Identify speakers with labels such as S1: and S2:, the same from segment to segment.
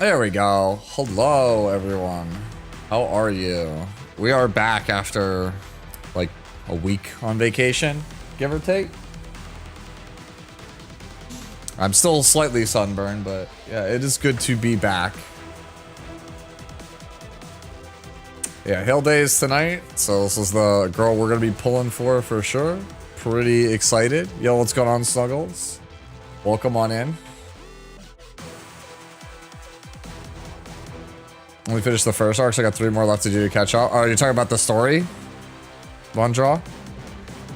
S1: There we go. Hello, everyone. How are you? We are back after like a week on vacation, give or take. I'm still slightly sunburned, but yeah, it is good to be back. Yeah, Hilde is tonight, so this is the girl we're gonna be pulling for sure. Pretty excited. Yo, what's going on, Snuggles? Welcome on in. Only finished the first arc, so I got 3 more left to do to catch up. Oh, you're talking about the story? One draw?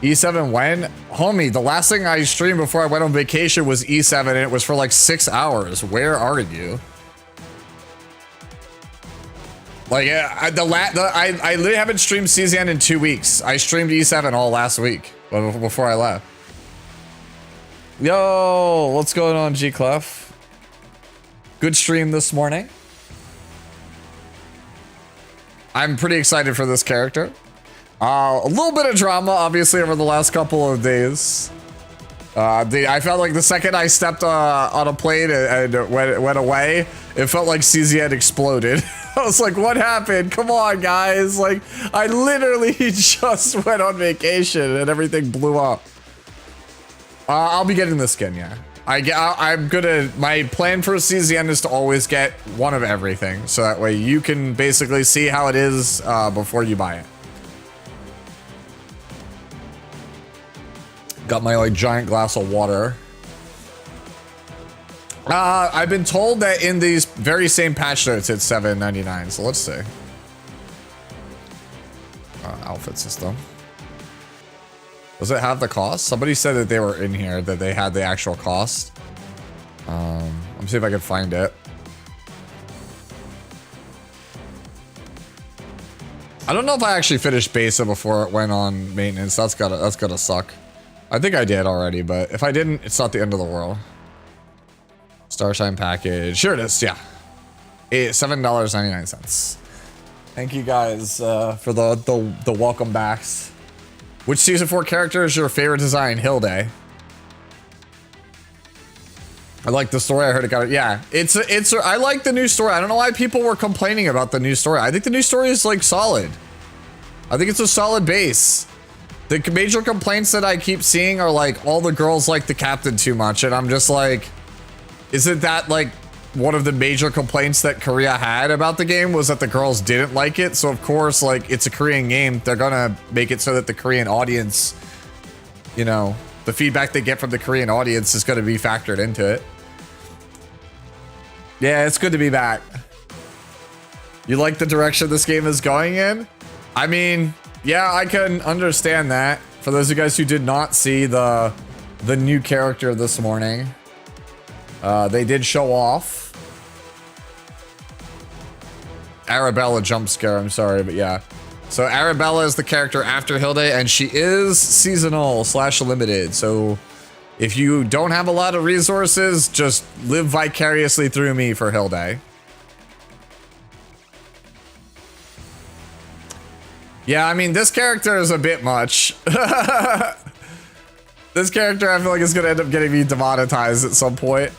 S1: E7 when? Homie, the last thing I streamed before I went on vacation was E7 and it was for like 6 hours. Where are you? Like, I literally haven't streamed CZN in 2 weeks. I streamed E7 all last week before I left. Yo, what's going on, G Clef? Good stream this morning. I'm pretty excited for this character. A little bit of drama, obviously, over the last couple of days. I felt like the second I stepped on a plane and went away, it felt like CZ had exploded. I was like, what happened? Come on, guys. Like, I literally just went on vacation and everything blew up. I'll be getting the skin, yeah. My plan for CZN is to always get one of everything. So that way you can basically see how it is before you buy it. Got my like giant glass of water. I've been told that in these very same patch notes it's $7.99. So let's see. Outfit system. Does it have the cost? Somebody said that they were in here, that they had the actual cost. Let me see if I can find it. I don't know if I actually finished beta before it went on maintenance. That's gotta suck. I think I did already, but if I didn't, it's not the end of the world. Starshine package. Sure it is, yeah. $7.99. Thank you guys for the welcome backs. Which season 4 character is your favorite design? Hilde. I like the story. I heard it got it. Yeah, I like the new story. I don't know why people were complaining about the new story. I think the new story is like solid. I think it's a solid base. The major complaints that I keep seeing are like all the girls like the captain too much, and I'm just like, isn't that like one of the major complaints that Korea had about the game was that the girls didn't like it? So of course, like, it's a Korean game, they're gonna make it so that the Korean audience, you know, the feedback they get from the Korean audience is gonna be factored into it. Yeah, it's good to be back. You like the direction this game is going in? I mean, yeah, I can understand that. For those of you guys who did not see the new character this morning, they did show off Arabella jump scare. I'm sorry, but yeah. So Arabella is the character after Hilde, and she is seasonal / limited. So if you don't have a lot of resources, just live vicariously through me for Hilde. Yeah, I mean, this character is a bit much. This character, I feel like, is gonna end up getting me demonetized at some point.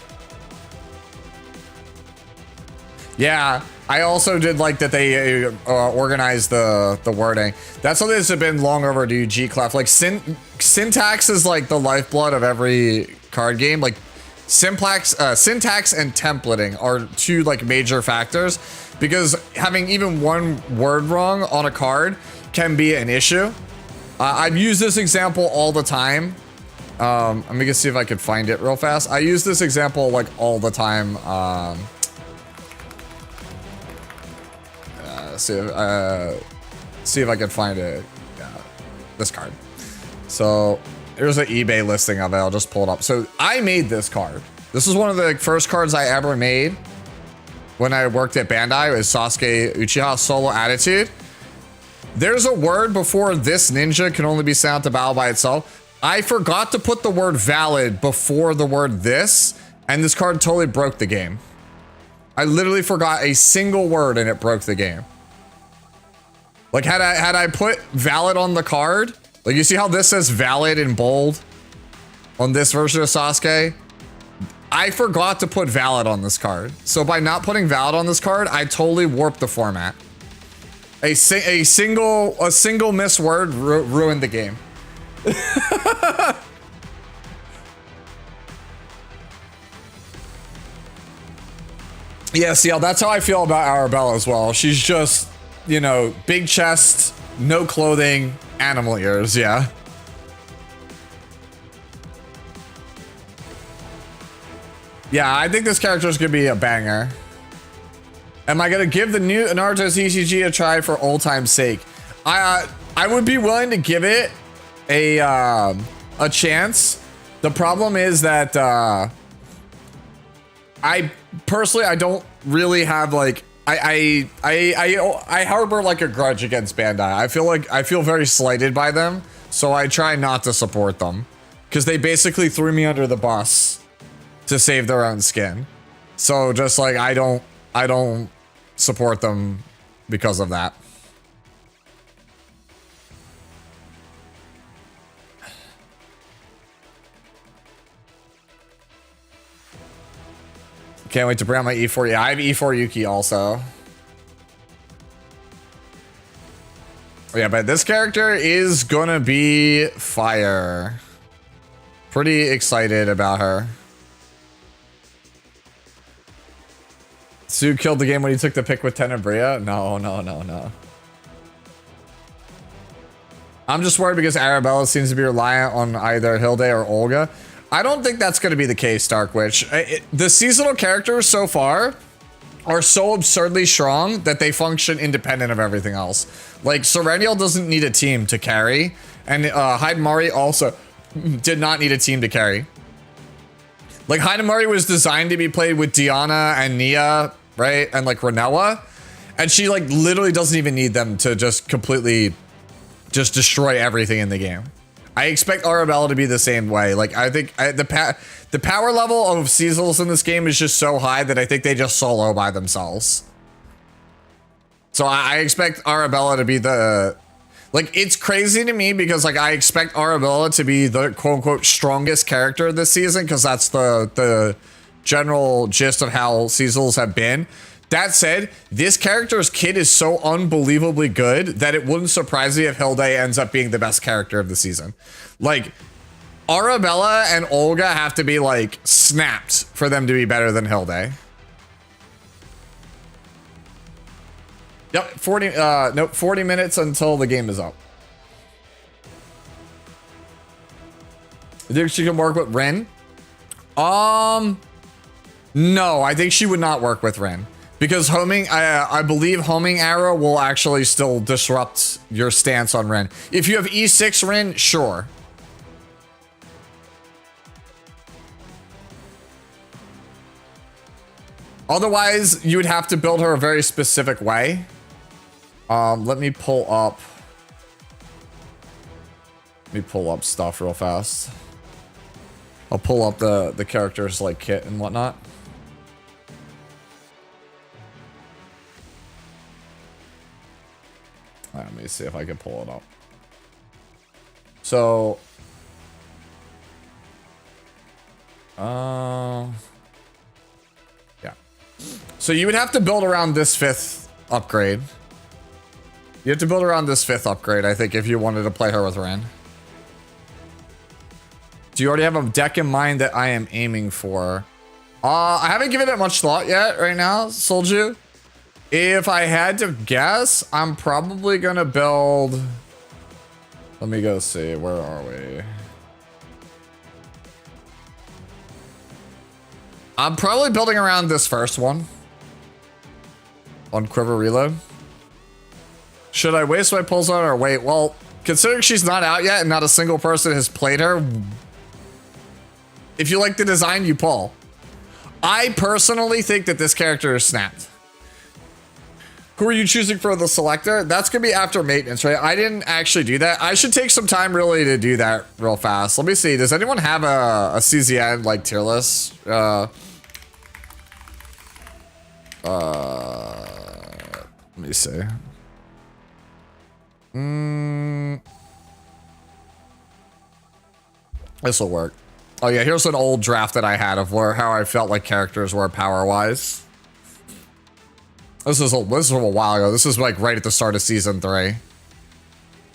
S1: Yeah, I also did like that they organized the wording. That's something that's been long overdue, G-Clef. Like, syntax is like the lifeblood of every card game. Like, syntax and templating are 2 like major factors, because having even one word wrong on a card can be an issue. I've used this example all the time. Let me just see if I could find it real fast. I use this example like all the time. See if I can find it. This card. So here's an eBay listing of it. I'll just pull it up. So I made this card. This is one of the first cards I ever made when I worked at Bandai. It was Sasuke Uchiha Solo Attitude. There's a word before this ninja can only be sent out to battle by itself. I forgot to put the word valid before the word this, and this card totally broke the game. I literally forgot a single word and it broke the game. Like, had I put valid on the card, like, you see how this says valid in bold on this version of Sasuke? I forgot to put valid on this card. So by not putting valid on this card, I totally warped the format. A single missed word ruined the game. Yeah, CL, that's how I feel about Arabella as well. She's just, you know, big chest, no clothing, animal ears, yeah. Yeah, I think this character is going to be a banger. Am I going to give the new Naruto's ECG a try for old time's sake? I would be willing to give it a chance. The problem is that I personally, I don't really have like I harbor like a grudge against Bandai. I feel very slighted by them, so I try not to support them because they basically threw me under the bus to save their own skin. So just like I don't support them because of that. Can't wait to bring out my E4. Yeah, I have E4 Yuki also. Yeah, but this character is gonna be fire. Pretty excited about her. Sue killed the game when he took the pick with Tenebria? No. I'm just worried because Arabella seems to be reliant on either Hilde or Olga. I don't think that's going to be the case, Dark Witch. The seasonal characters so far are so absurdly strong that they function independent of everything else. Like, Serenial doesn't need a team to carry, and Hidemari also did not need a team to carry. Like, Hidemari was designed to be played with Diana and Nia, right? And, like, Renoa. And she, like, literally doesn't even need them to just completely just destroy everything in the game. I expect Arabella to be the same way. Like, I think the power level of seasonals in this game is just so high that I think they just solo by themselves. So I expect Arabella to be the... Like, it's crazy to me because, like, I expect Arabella to be the quote-unquote strongest character this season because that's the general gist of how seasonals have been. That said, this character's kit is so unbelievably good that it wouldn't surprise me if Hilde ends up being the best character of the season. Like, Arabella and Olga have to be, like, snapped for them to be better than Hilde. Yep, 40 minutes until the game is up. You think she can work with Rin? No, I think she would not work with Rin. Because homing, I believe homing arrow will actually still disrupt your stance on Rin. If you have E6 Rin, sure. Otherwise, you would have to build her a very specific way. Let me pull up stuff real fast. I'll pull up the characters like kit and whatnot. Let me see if I can pull it up. So, yeah. So you would have to build around this 5th upgrade. You have to build around this 5th upgrade, I think, if you wanted to play her with Ren. Do you already have a deck in mind that I am aiming for? I haven't given it much thought yet right now, Solju. If I had to guess, I'm probably gonna build... Let me go see, where are we? I'm probably building around this first one. On Quiver Reload. Should I waste my pulls on her or wait? Well, considering she's not out yet and not a single person has played her, if you like the design, you pull. I personally think that this character is snapped. Who are you choosing for the selector? That's gonna be after maintenance, right? I didn't actually do that. I should take some time really to do that real fast. Let me see. Does anyone have a CZN like tier list? Let me see. This will work. Oh yeah, here's an old draft that I had of how I felt like characters were power-wise. This is a while ago. This is like right at the start of season 3.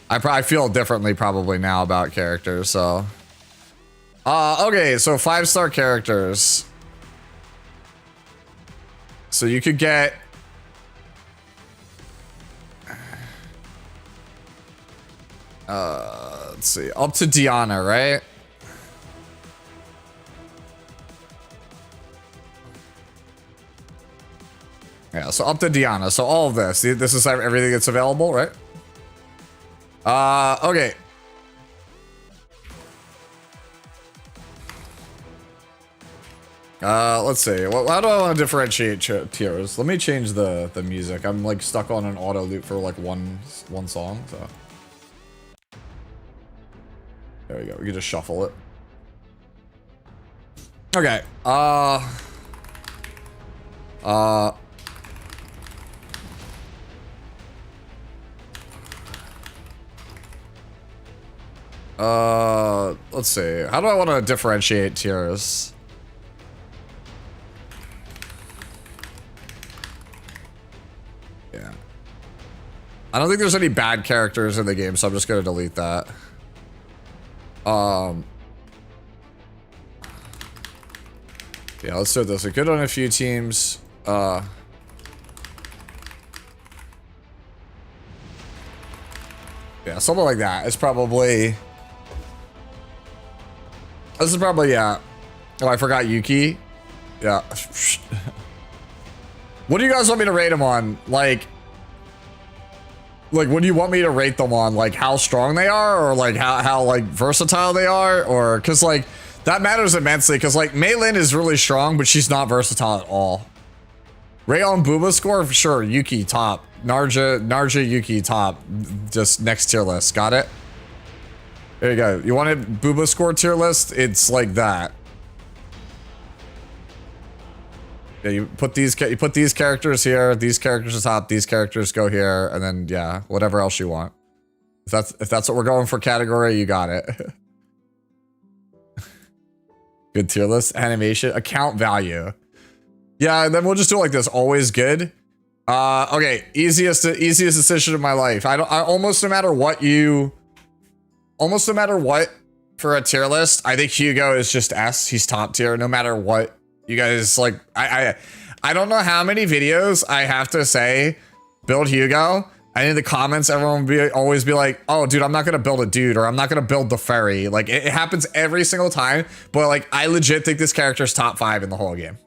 S1: I feel differently probably now about characters, so. Okay, so 5-star characters. So you could get. Let's see, up to Diana, right? Yeah, so up to Diana. So all of this. This is everything that's available, right? Okay. Let's see. Well, how do I want to differentiate tiers? Let me change the music. I'm like stuck on an auto loop for like one song, so. There we go. We can just shuffle it. Okay. Let's see. How do I want to differentiate tiers? Yeah. I don't think there's any bad characters in the game, so I'm just gonna delete that. Yeah, let's do this. We're good on a few teams. Yeah, something like that. It's probably. This is probably, yeah. Oh, I forgot Yuki. Yeah. What do you guys want me to rate them on? Like, what do you want me to rate them on? Like how strong they are, or like how like versatile they are, or because like that matters immensely. Because like Mei Lin is really strong, but she's not versatile at all. Rayon Booba score for sure. Yuki top. Narja Yuki top. Just next tier list. Got it. There you go. You wanted Booba score tier list? It's like that. Yeah, you put these characters here, these characters at top, these characters go here, and then yeah, whatever else you want. If that's what we're going for category, you got it. Good tier list. Animation. Account value. Yeah, then we'll just do it like this. Always good. Okay, easiest decision of my life. I almost no matter what for a tier list, I think Hugo is just S. He's top tier no matter what. You guys like I don't know how many videos I have to say build Hugo. And in the comments, everyone will always be like, oh dude, I'm not gonna build a dude, or I'm not gonna build the fairy. Like it happens every single time, but like I legit think this character's top 5 in the whole game.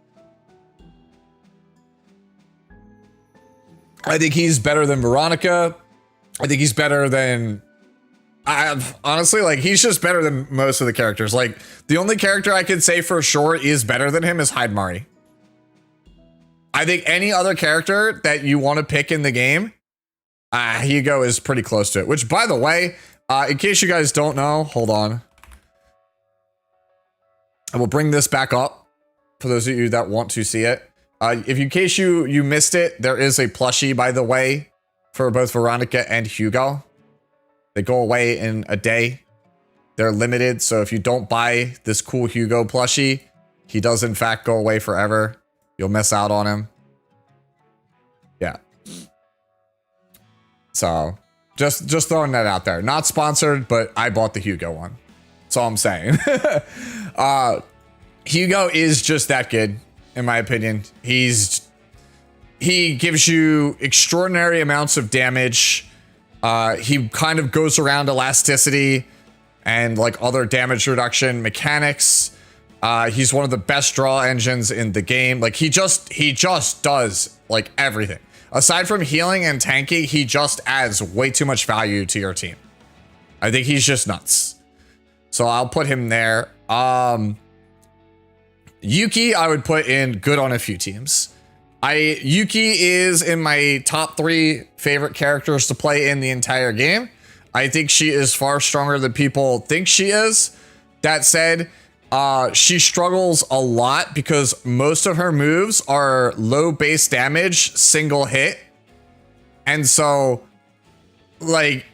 S1: I think he's better than Veronica. I think he's better than honestly, like, he's just better than most of the characters. Like, the only character I could say for sure is better than him is Hyde Mari. I think any other character that you want to pick in the game, Hugo is pretty close to it. Which, by the way, in case you guys don't know, hold on. I will bring this back up for those of you that want to see it. In case you missed it, there is a plushie, by the way, for both Veronica and Hugo. They go away in a day. They're limited, so if you don't buy this cool Hugo plushie, he does in fact go away forever. You'll miss out on him. Yeah. So, just throwing that out there. Not sponsored, but I bought the Hugo one. That's all I'm saying. Hugo is just that good, in my opinion. He gives you extraordinary amounts of damage. He kind of goes around elasticity and like other damage reduction mechanics. He's one of the best draw engines in the game. Like he just does like everything. Aside from healing and tanking, he just adds way too much value to your team. I think he's just nuts. So I'll put him there. Yuki, I would put in good on a few teams. Yuki is in my top 3 favorite characters to play in the entire game. I think she is far stronger than people think she is. That said, she struggles a lot because most of her moves are low base damage, single hit. And so, like,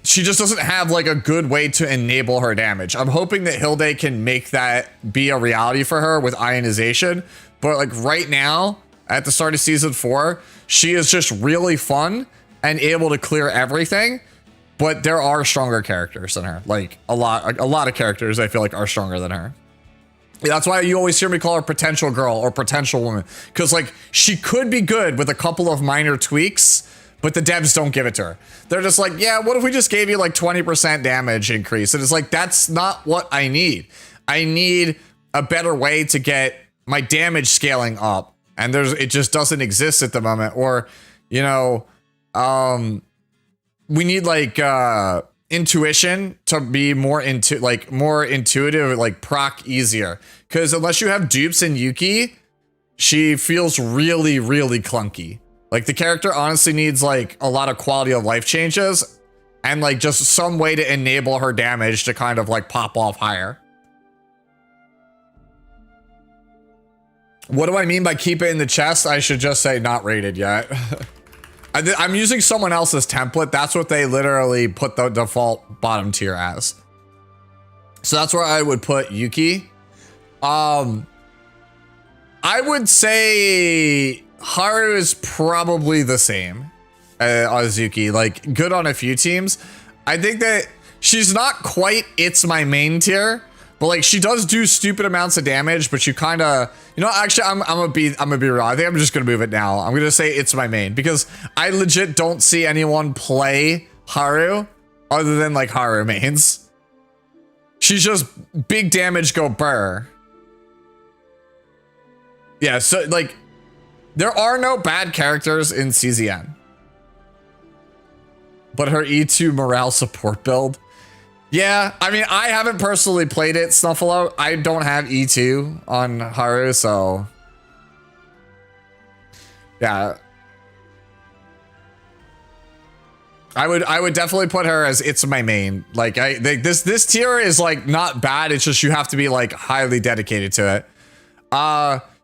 S1: she just doesn't have like a good way to enable her damage. I'm hoping that Hilde can make that be a reality for her with ionization. But like right now, at the start of season 4, she is just really fun and able to clear everything. But there are stronger characters than her. Like a lot of characters I feel like are stronger than her. That's why you always hear me call her potential girl or potential woman. Because like she could be good with a couple of minor tweaks, but the devs don't give it to her. They're just like, yeah, what if we just gave you like 20% damage increase? And it's like, that's not what I need. I need a better way to get my damage scaling up. And it just doesn't exist at the moment. Or, you know, we need like intuition to be more intuitive, like proc easier. Because unless you have dupes in Yuki, she feels really, really clunky. Like the character honestly needs like a lot of quality of life changes and like just some way to enable her damage to kind of like pop off higher. What do I mean by keep it in the chest? I should just say not rated yet. I'm using someone else's template. That's what they literally put the default bottom tier as. So that's where I would put Yuki. I would say Haru is probably the same as Yuki. Like good on a few teams. I think that she's not quite it's my main tier, but like she does do stupid amounts of damage, but you kind of, you know, actually I'm gonna be real. I think I'm just gonna move it now. I'm gonna say it's my main because I legit don't see anyone play Haru other than like Haru mains. She's just big damage, go burr. Yeah, so like there are no bad characters in CZN. But her E2 morale support build. Yeah, I mean, I haven't personally played it, Snuffalo. I don't have E2 on Haru, so yeah. I would definitely put her as it's my main. Like this tier is like not bad. It's just you have to be like highly dedicated to it.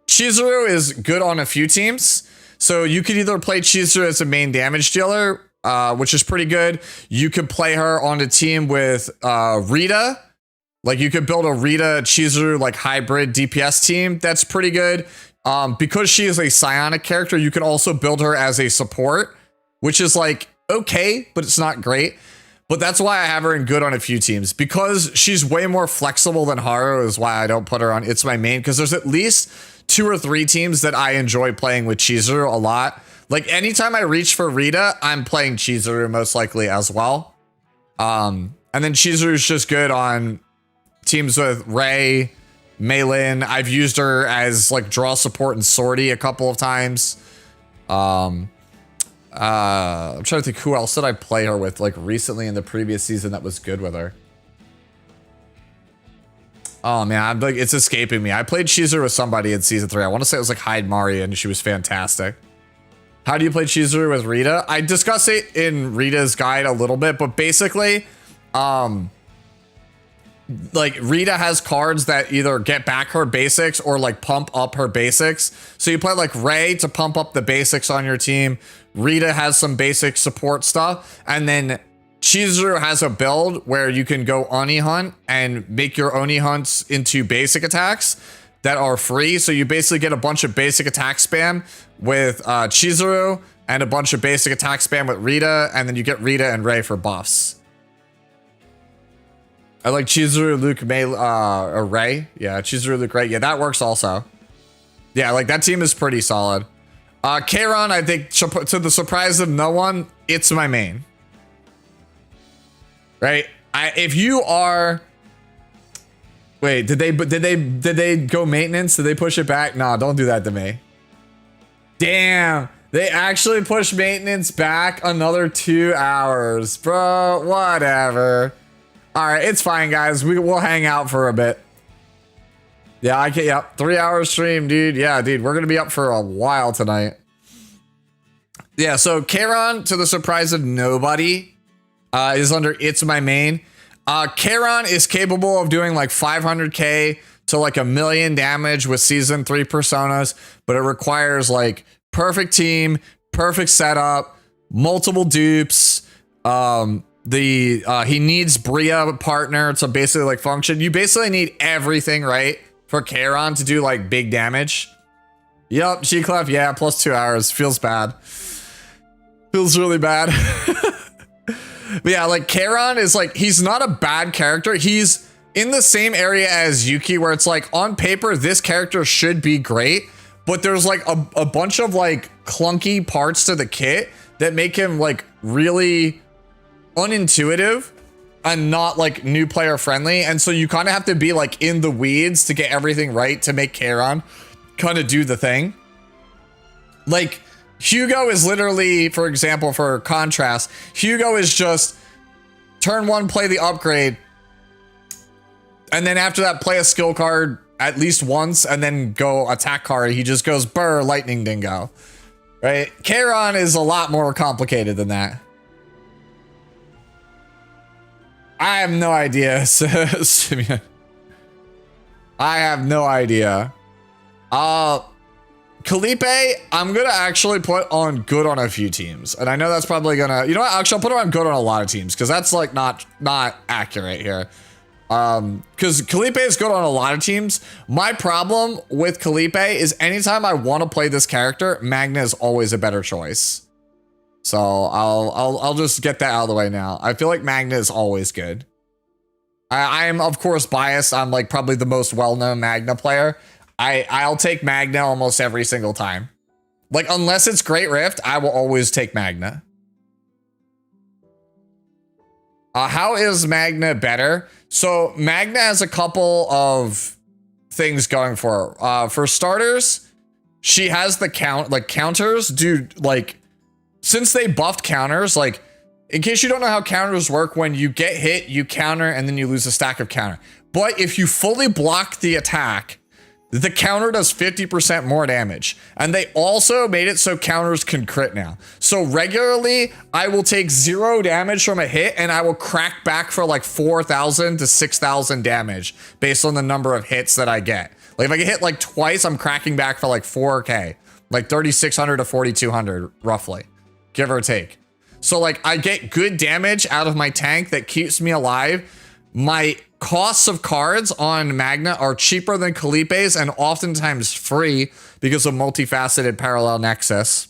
S1: Chizuru is good on a few teams. So you could either play Chizuru as a main damage dealer, which is pretty good. You could play her on a team with Rita. Like you could build a Rita Chizuru like hybrid DPS team. That's pretty good. Because she is a psionic character, you can also build her as a support, which is like okay, but it's not great. But that's why I have her in good on a few teams, because she's way more flexible than Haru is why I don't put her on it's my main, because there's at least 2 or 3 teams that I enjoy playing with Chizuru a lot. Like anytime I reach for Rita, I'm playing Chizuru most likely as well. And then Chizuru's just good on teams with Rei, Meilin. I've used her as like draw support and sortie a couple of times. I'm trying to think who else did I play her with like recently in the previous season that was good with her. Oh man, I'm like, it's escaping me. I played Chizuru with somebody in season 3. I want to say it was like Hyde Mari, and she was fantastic. How do you play Chizuru with Rita? I discussed it in Rita's guide a little bit, but basically, like Rita has cards that either get back her basics or like pump up her basics. So you play like Rei to pump up the basics on your team. Rita has some basic support stuff, and then Chizuru has a build where you can go Oni hunt and make your Oni hunts into basic attacks that are free. So you basically get a bunch of basic attack spam with Chizuru and a bunch of basic attack spam with Rita, and then you get Rita and Rei for buffs. I like Chizuru, Luke, or Rei. Yeah, Chizuru, Luke, Rei. Yeah, that works also. Yeah, like that team is pretty solid. Kairon, I think, to the surprise of no one, it's my main. Right? If you are, wait, did they go maintenance? Did they push it back? Nah, don't do that to me. Damn, they actually pushed maintenance back another 2 hours, bro. Whatever. All right, it's fine, guys. We'll hang out for a bit. Yeah, I can. Yep, 3 hour stream, dude. Yeah, dude, we're gonna be up for a while tonight. Yeah, so Kairon, to the surprise of nobody, is under it's my main. Kairon is capable of doing like 500k to like 1 million damage with season 3 personas, but it requires like perfect team, perfect setup, multiple dupes, he needs Bria partner to basically like function. You basically need everything, right, for Charon to do like big damage. Yep, G-Clef, yeah, plus 2 hours. Feels bad. Feels really bad. But yeah, like Charon is like, he's not a bad character. He's in the same area as Yuki, where it's like on paper, this character should be great, but there's like a bunch of like clunky parts to the kit that make him like really unintuitive and not like new player friendly. And so you kind of have to be like in the weeds to get everything right to make Charon kind of do the thing. Like Hugo is literally, for example, for contrast, Hugo is just turn 1, play the upgrade, and then after that, play a skill card at least once, and then go attack card. He just goes burr, lightning dingo, right? Charon is a lot more complicated than that. I have no idea, Simeon. I have no idea. Kalipe, I'm gonna actually put on good on a few teams, and I know that's probably gonna, you know what? Actually, I'll put her on good on a lot of teams because that's like not accurate here. Because Kalipe is good on a lot of teams. My problem with Kalipe is anytime I want to play this character, Magna is always a better choice. So I'll just get that out of the way now. I feel like Magna is always good. I am of course biased. I'm like probably the most well-known Magna player. I'll take Magna almost every single time. Like, unless it's Great Rift, I will always take Magna. How is Magna better? So Magna has a couple of things going for her. For starters, she has the counters, dude. Like, since they buffed counters, like, in case you don't know how counters work, when you get hit, you counter and then you lose a stack of counter. But if you fully block the attack, the counter does 50% more damage. And they also made it so counters can crit now. So regularly, I will take 0 damage from a hit and I will crack back for like 4,000 to 6,000 damage based on the number of hits that I get. Like if I get hit like twice, I'm cracking back for like 4K, like 3,600 to 4,200 roughly, give or take. So like I get good damage out of my tank that keeps me alive. My costs of cards on Magna are cheaper than Kalipe's and oftentimes free because of multifaceted parallel nexus.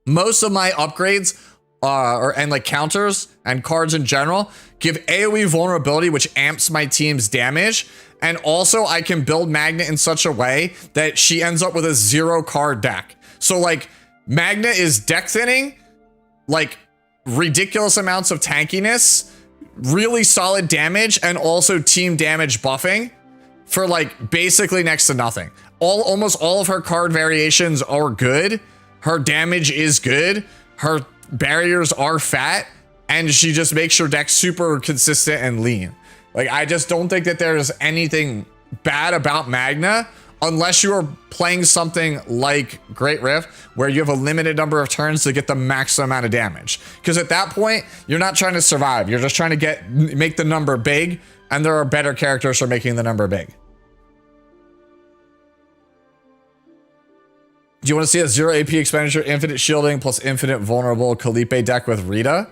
S1: Most of my upgrades and like counters and cards in general give AoE vulnerability, which amps my team's damage. And also I can build Magna in such a way that she ends up with a 0 card deck. So like Magna is deck thinning, like ridiculous amounts of tankiness, really solid damage, and also team damage buffing for like basically next to nothing. Almost all of her card variations are good. Her damage is good. Her barriers are fat, and she just makes her deck super consistent and lean. Like, I just don't think that there's anything bad about Magna unless you are playing something like Great Rift, where you have a limited number of turns to get the maximum amount of damage. Because at that point, you're not trying to survive. You're just trying to make the number big, and there are better characters for making the number big. Do you want to see a 0 AP expenditure, infinite shielding, plus infinite vulnerable Kalipe deck with Rita?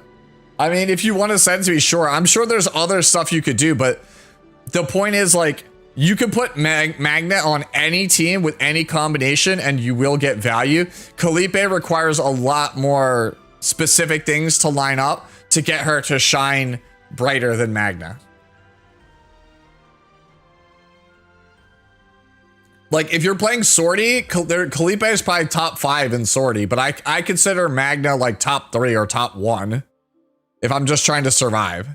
S1: I mean, if you want to send it to me, sure. I'm sure there's other stuff you could do, but the point is, like, you can put Magna on any team with any combination and you will get value. Kalipe requires a lot more specific things to line up to get her to shine brighter than Magna. Like, if you're playing Sortie, Kalipe is probably top 5 in Sortie, but I consider Magna like top 3 or top 1 if I'm just trying to survive.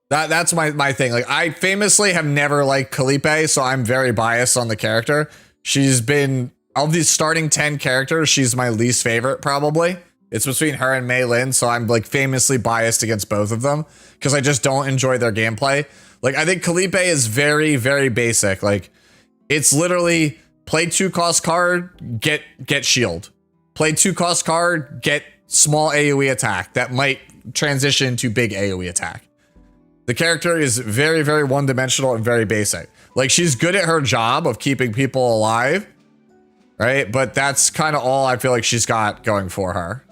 S1: That's my thing. Like, I famously have never liked Kalipe, so I'm very biased on the character. She's been, of these starting 10 characters, she's my least favorite, probably. It's between her and Mei Lin, so I'm like famously biased against both of them because I just don't enjoy their gameplay. Like, I think Kalipe is very, very basic. Like, it's literally play 2 cost card, get shield. Play 2 cost card, get small AoE attack that might transition to big AoE attack. The character is very, very one-dimensional and very basic. Like, she's good at her job of keeping people alive, right? But that's kind of all I feel like she's got going for her.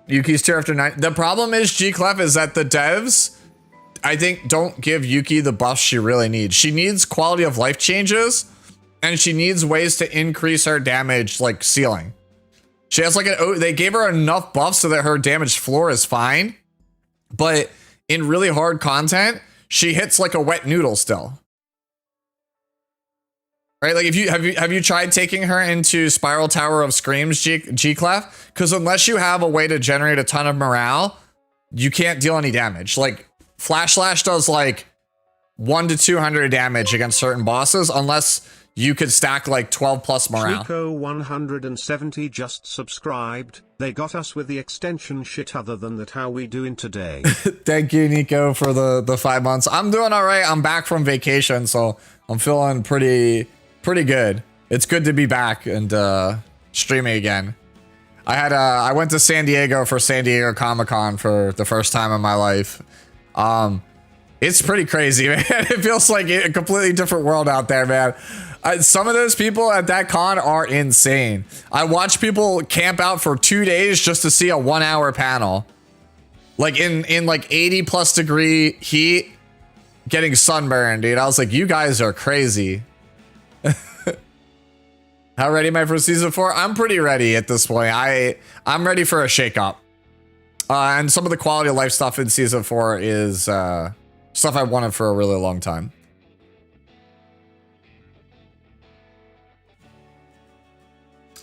S1: Yuki's tier after 9. The problem is, G-Clef, is that the devs, I think, don't give Yuki the buffs she really needs. She needs quality of life changes, and she needs ways to increase her damage, like ceiling. She has like they gave her enough buffs so that her damage floor is fine, but in really hard content, she hits like a wet noodle still. Right? Like, if you have you tried taking her into Spiral Tower of Screams, G-Clef? Because unless you have a way to generate a ton of morale, you can't deal any damage. Like, Flash Slash does like 1 to 200 damage against certain bosses, unless you could stack like 12 plus morale.
S2: Trico 170 just subscribed. They got us with the extension shit. Other than that, how we doing today?
S1: Thank you, Nico, for the 5 months. I'm doing all right. I'm back from vacation, so I'm feeling pretty good. It's good to be back and streaming again. I went to San Diego for San Diego Comic-Con for the first time in my life. It's pretty crazy, man. It feels like a completely different world out there, man. Some of those people at that con are insane. I watch people camp out for 2 days just to see a 1 hour panel. Like in like 80 plus degree heat, getting sunburned, dude. I was like, you guys are crazy. How ready am I for season 4? I'm pretty ready at this point. I'm ready for a shakeup. And some of the quality of life stuff in season 4 is stuff I wanted for a really long time.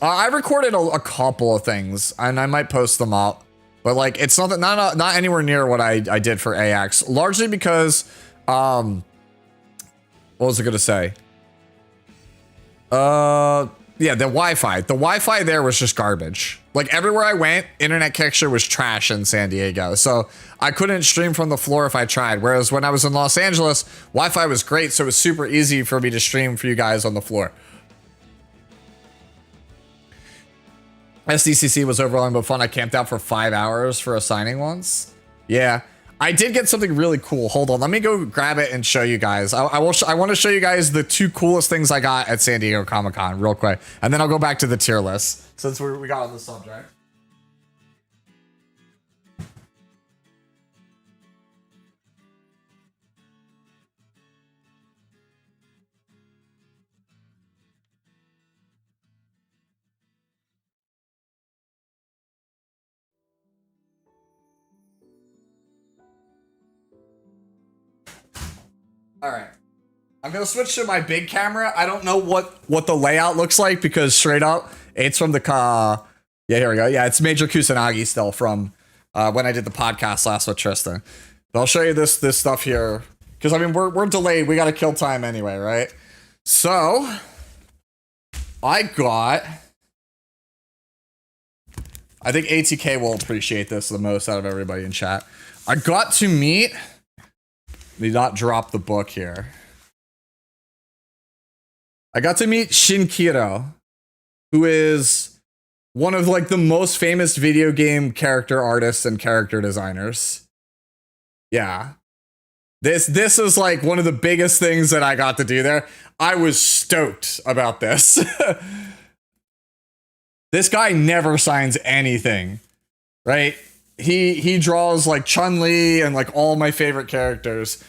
S1: I recorded a couple of things, and I might post them up, but like it's not anywhere near what I did for AX. Largely because, what was I gonna say? Yeah, the Wi-Fi. The Wi-Fi there was just garbage. Like everywhere I went, internet connection was trash in San Diego, so I couldn't stream from the floor if I tried. Whereas when I was in Los Angeles, Wi-Fi was great, so it was super easy for me to stream for you guys on the floor. SDCC was overwhelming but fun. I camped out for 5 hours for a signing once. Yeah, I did get something really cool. Hold on, let me go grab it and show you guys. I want to show you guys the 2 coolest things I got at San Diego Comic-Con real quick, and then I'll go back to the tier list since we got on the subject. All right, I'm gonna switch to my big camera. I don't know what the layout looks like because straight up, it's from the yeah, here we go. Yeah, it's Major Kusanagi still from when I did the podcast last with Tristan. But I'll show you this stuff here because I mean we're delayed. We gotta kill time anyway, right? So I think ATK will appreciate this the most out of everybody in chat. I got to meet. Let me not drop the book here. I got to meet Shinkiro, who is one of like the most famous video game character artists and character designers. Yeah. This is like one of the biggest things that I got to do there. I was stoked about this. This guy never signs anything, right? He draws like Chun-Li and like all my favorite characters.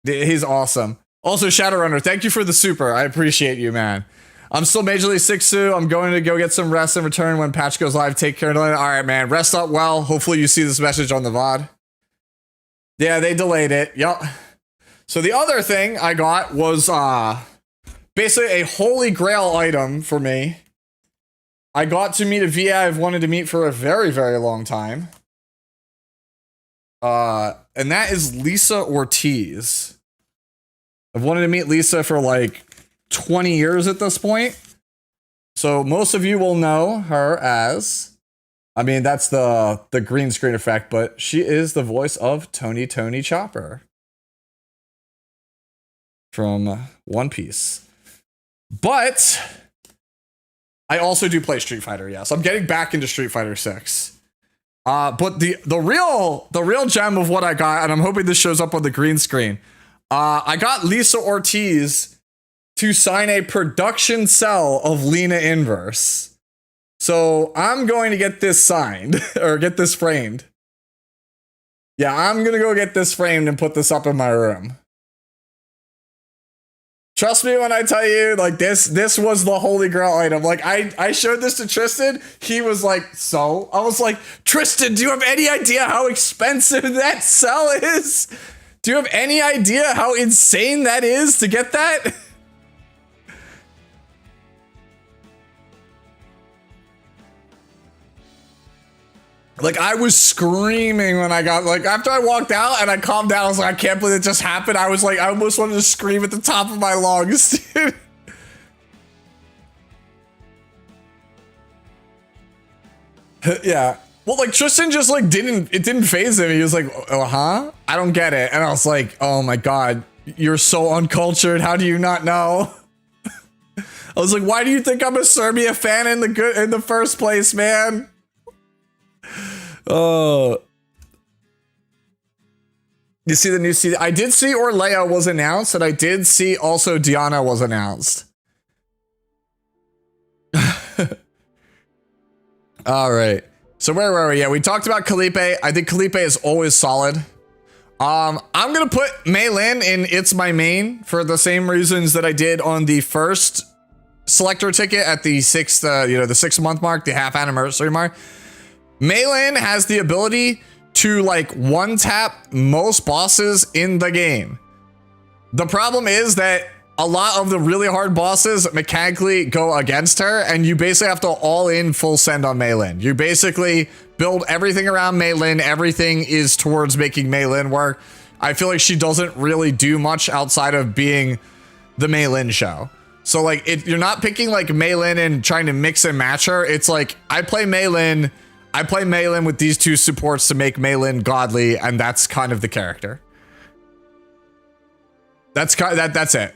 S1: He's awesome. Also, Shadowrunner, thank you for the super. I appreciate you, man. I'm still majorly sick, Sue. I'm going to go get some rest and return when patch goes live. Take care. All right, man. Rest up well. Hopefully you see this message on the VOD. Yeah, they delayed it. Yup. So the other thing I got was basically a holy grail item for me. I got to meet a VA I've wanted to meet for a very, very long time. And that is Lisa Ortiz. I've wanted to meet Lisa for like 20 years at this point. So most of you will know her as, I mean, that's the green screen effect, but she is the voice of Tony Chopper from One Piece. But I also do play Street Fighter, yes. I'm getting back into Street Fighter 6. But the real gem of what I got, and I'm hoping this shows up on the green screen, I got Lisa Ortiz to sign a production cell of Lena Inverse. So I'm going to get this signed or get this framed. Yeah, I'm gonna go get this framed and put this up in my room. Trust me when I tell you, like, this was the holy grail item. Like, I showed this to Tristan. He was like, so? I was like, Tristan, do you have any idea how expensive that cell is? Do you have any idea how insane that is to get that? Like, I was screaming when I got, like, after I walked out and I calmed down, I was like, I can't believe it just happened. I was like, I almost wanted to scream at the top of my lungs, dude. Yeah. Well, like, Tristan just, like, it didn't phase him. He was like, oh, huh? I don't get it. And I was like, oh my God, you're so uncultured. How do you not know? I was like, why do you think I'm a Serbia fan in the first place, man? Oh, you see the new season? I did see Orlea was announced, and I did see also Diana was announced. All right. So where were we? Yeah, we talked about Kalipe. I think Kalipe is always solid. I'm gonna put Mei Lin in It's My Main for the same reasons that I did on the first selector ticket at the the 6 month mark, the half anniversary mark. Mei Lin has the ability to, like, one tap most bosses in the game. The problem is that a lot of the really hard bosses mechanically go against her, and you basically have to all in full send on Mei Lin. You basically build everything around Mei Lin. Everything is towards making Mei Lin work. I feel like she doesn't really do much outside of being the Mei Lin show. So, like, you're not picking, like, Mei Lin and trying to mix and match her. It's like, I play Mei Lin with these two supports to make Mei Lin godly, and that's kind of the character. That's it.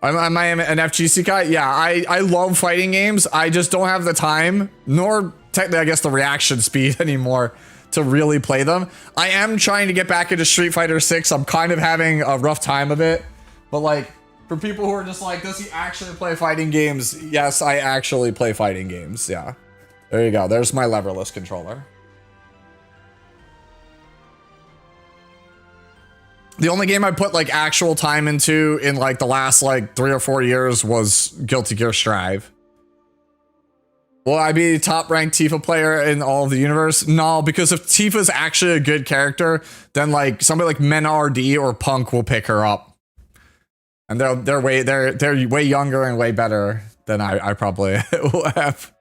S1: Am I an FGC guy? Yeah, I love fighting games. I just don't have the time, nor technically, I guess, the reaction speed anymore to really play them. I am trying to get back into Street Fighter 6. I'm kind of having a rough time of it. But, like, for people who are just like, does he actually play fighting games? Yes, I actually play fighting games, yeah. There you go. There's my leverless controller. The only game I put, like, actual time into in, like, the last, like, 3 or 4 years was Guilty Gear Strive. Will I be top ranked Tifa player in all of the universe? No, because if Tifa's actually a good character, then, like, somebody like Men-RD or Punk will pick her up. And they're way younger and way better than I probably will have.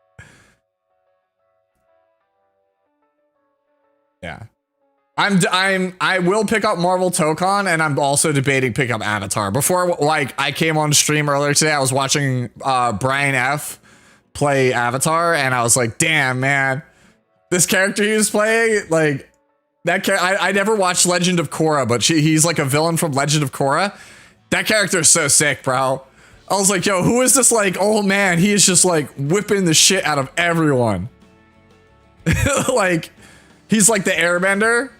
S1: Yeah. I will pick up Marvel Tokon, and I'm also debating pick up Avatar. Before, like, I came on stream earlier today, I was watching Brian F play Avatar, and I was like, damn, man, this character he was playing, like, that I never watched Legend of Korra, but he's like a villain from Legend of Korra. That character is so sick, bro. I was like, yo, who is this, like, old man? He is just, like, whipping the shit out of everyone. Like, he's like the airbender,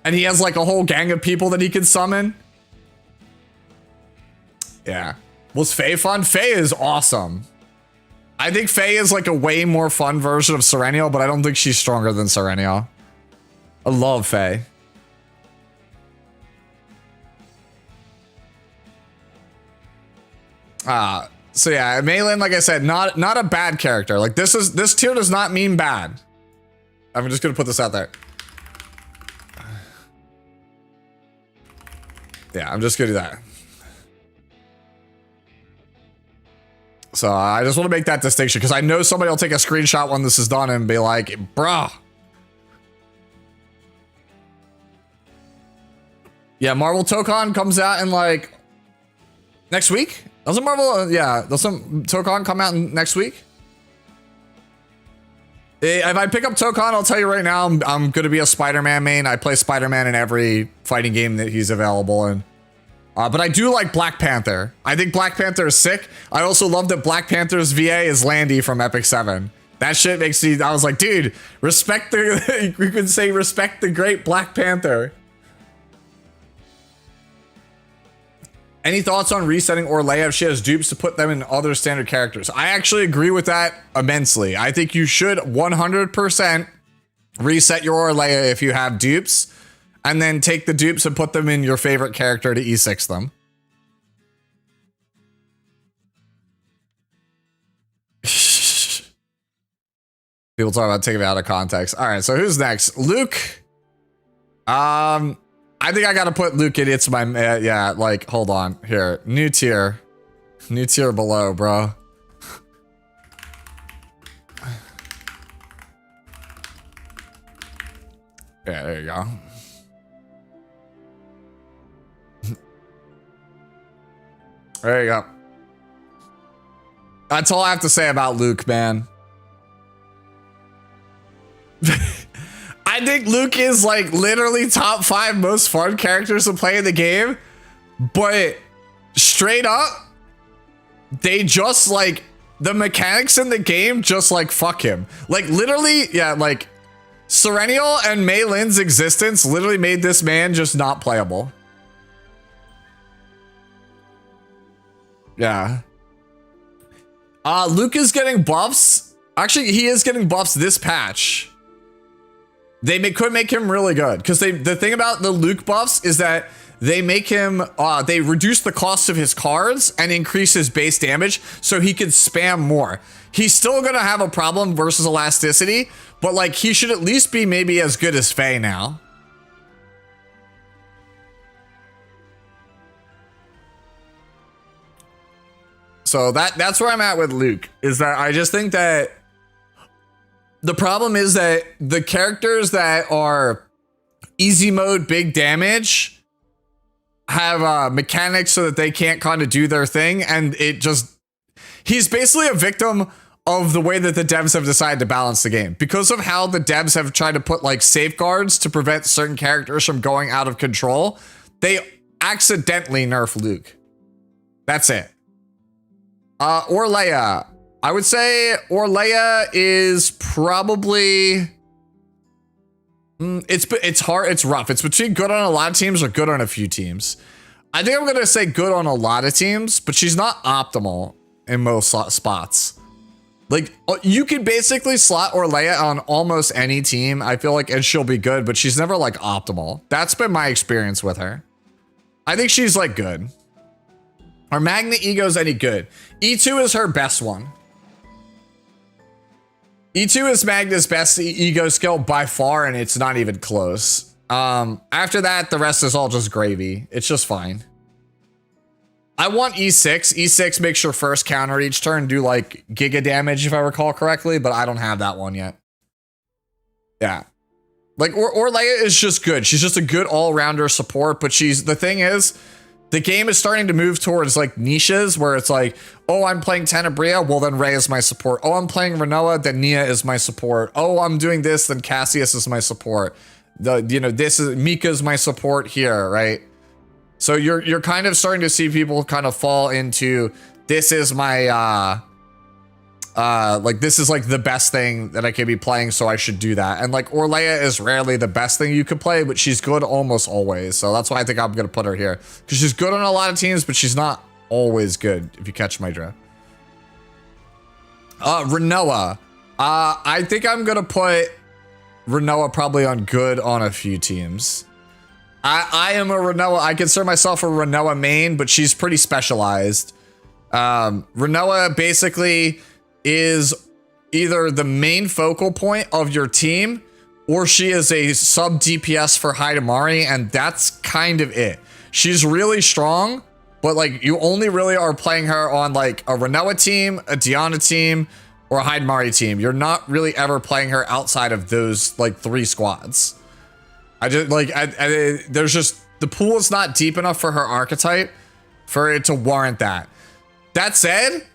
S1: and he has, like, a whole gang of people that he can summon. Yeah. Was Faye fun? Faye is awesome. I think Faye is, like, a way more fun version of Serenial, but I don't think she's stronger than Serenial. I love Faye. So yeah, Mei Lin, like I said, not a bad character. Like, this tier does not mean bad. I'm just gonna put this out there. Yeah, I'm just gonna do that. So I just want to make that distinction because I know somebody will take a screenshot when this is done and be like, bruh. Yeah, Marvel Tokon comes out in, like, next week? Doesn't Marvel, yeah, doesn't Tokon come out next week? If I pick up Tokon, I'll tell you right now, I'm going to be a Spider-Man main. I play Spider-Man in every fighting game that he's available in. But I do like Black Panther. I think Black Panther is sick. I also love that Black Panther's VA is Landy from Epic 7. That shit makes me, I was like, dude, respect the, you could say respect the great Black Panther. Any thoughts on resetting Orlea if she has dupes to put them in other standard characters? I actually agree with that immensely. I think you should 100% reset your Orlea if you have dupes, and then take the dupes and put them in your favorite character to E6 them. People talk about taking it out of context. All right, so who's next? Luke. I think I gotta put Luke in. It's my yeah. Like, hold on here. New tier below, bro. Yeah, there you go. There you go. That's all I have to say about Luke, man. I think Luke is like literally top 5 most fun characters to play in the game, but straight up, they just like the mechanics in the game just like fuck him. Like literally, yeah, like Serenial and Mei Lin's existence literally made this man just not playable. Yeah. Luke is getting buffs. Actually, he is getting buffs this patch. They could make him really good because the thing about the Luke buffs is that they make him they reduce the cost of his cards and increase his base damage so he can spam more. He's still gonna have a problem versus elasticity, but like he should at least be maybe as good as Faye now. So that's where I'm at with Luke, is that I just think that the problem is that the characters that are easy mode, big damage have mechanics so that they can't kind of do their thing. And it just, he's basically a victim of the way that the devs have decided to balance the game. Because of how the devs have tried to put like safeguards to prevent certain characters from going out of control, they accidentally nerf Luke. That's it. Orlea. I would say Orlea is probably it's hard, it's rough. It's between good on a lot of teams or good on a few teams. I think I'm gonna say good on a lot of teams, but she's not optimal in most spots. Like you could basically slot Orlea on almost any team, I feel like, and she'll be good, but she's never like optimal. That's been my experience with her. I think she's like good. Are Magnet Egos any good? E2 is her best one. E2 is Magna's best ego skill by far, and it's not even close. After that, the rest is all just gravy. It's just fine. I want E6. E6 makes your first counter each turn do like giga damage, if I recall correctly, but I don't have that one yet. Yeah. Like, Orlea is just good. She's just a good all-rounder support, but the thing is, the game is starting to move towards like niches where it's like, oh, I'm playing Tenebria, well then Rey is my support. Oh, I'm playing Renoa, then Nia is my support. Oh, I'm doing this, then Cassius is my support. This is Mika's my support here, right? So you're kind of starting to see people kind of fall into, this is my like this is like the best thing that I could be playing, so I should do that. And like Orlea is rarely the best thing you could play, but she's good almost always. So that's why I think I'm gonna put her here, because she's good on a lot of teams, but she's not always good, if you catch my drift. Renoa. I think I'm gonna put Renoa probably on good on a few teams. I am a Renoa. I consider myself a Renoa main, but she's pretty specialized. Renoa basically is either the main focal point of your team, or she is a sub DPS for Hidamari, and that's kind of it. She's really strong, but like you only really are playing her on like a Renoa team, a Diana team, or a Hidamari team. You're not really ever playing her outside of those like 3 squads. I just like, there's just, the pool is not deep enough for her archetype for it to warrant that. That said,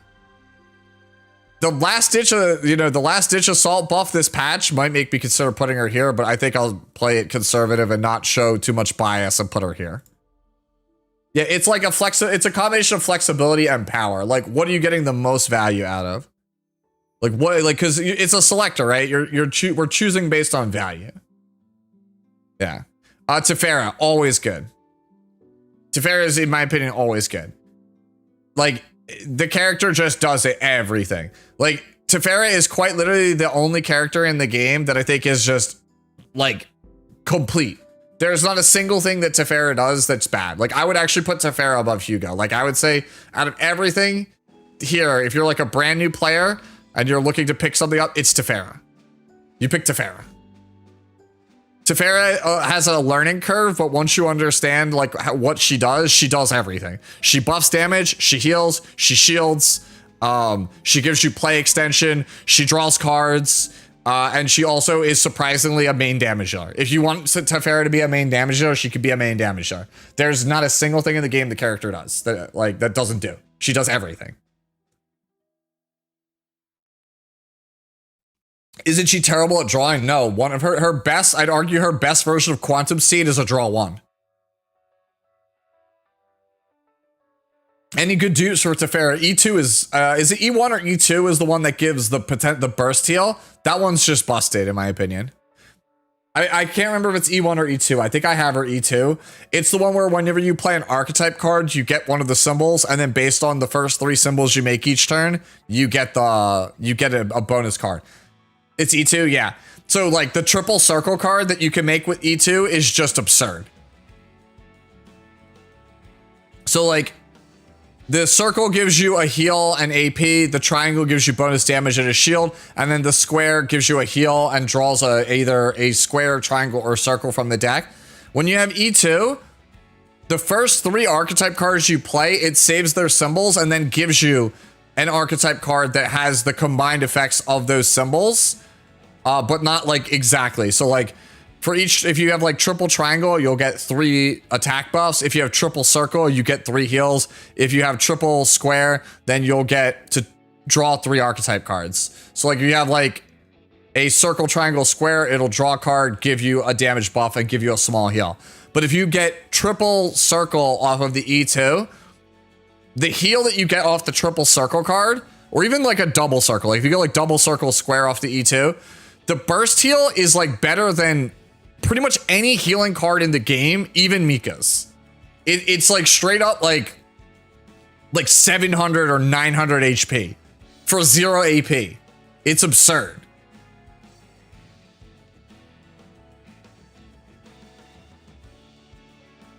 S1: the last ditch assault buff this patch might make me consider putting her here, but I think I'll play it conservative and not show too much bias and put her here. Yeah, it's like it's a combination of flexibility and power. Like, what are you getting the most value out of? Like what, like, cause it's a selector, right? We're choosing based on value. Yeah. Tefera, always good. Tefera is, in my opinion, always good. Like, the character just does it everything. Like, Tefera is quite literally the only character in the game that I think is just, like, complete. There's not a single thing that Tefera does that's bad. Like, I would actually put Tefera above Hugo. Like, I would say, out of everything here, if you're like a brand new player and you're looking to pick something up, it's Tefera. You pick Tefera. Tefera has a learning curve, but once you understand like what she does everything. She buffs damage, she heals, she shields, she gives you play extension, she draws cards, and she also is surprisingly a main damage dealer. If you want Tefera to be a main damage dealer, she could be a main damage dealer. There's not a single thing in the game the character does that doesn't do. She does everything. Isn't she terrible at drawing? No. One of her best, I'd argue her best version of Quantum Seed is a draw 1. Any good dupes for Tefera? E2 is it E1 or E2 is the one that gives the burst heal? That one's just busted in my opinion. I can't remember if it's E1 or E2. I think I have her E2. It's the one where whenever you play an archetype card, you get one of the symbols, and then based on the first 3 symbols you make each turn, you get a bonus card. It's E2, yeah. So like the triple circle card that you can make with E2 is just absurd. So like the circle gives you a heal and AP, the triangle gives you bonus damage and a shield, and then the square gives you a heal and draws either a square, triangle, or circle from the deck. When you have E2, the first 3 archetype cards you play, it saves their symbols and then gives you an archetype card that has the combined effects of those symbols, but not like exactly. So like for each, if you have like triple triangle, you'll get 3 attack buffs. If you have triple circle, you get 3 heals. If you have triple square, then you'll get to draw 3 archetype cards. So like if you have like a circle, triangle, square, it'll draw a card, give you a damage buff, and give you a small heal. But if you get triple circle off of the E2, the heal that you get off the triple circle card, or even like a double circle, like if you go like double circle square off the E2, the burst heal is like better than pretty much any healing card in the game, even Mika's. It's like straight up like 700 or 900 HP for 0 AP. It's absurd.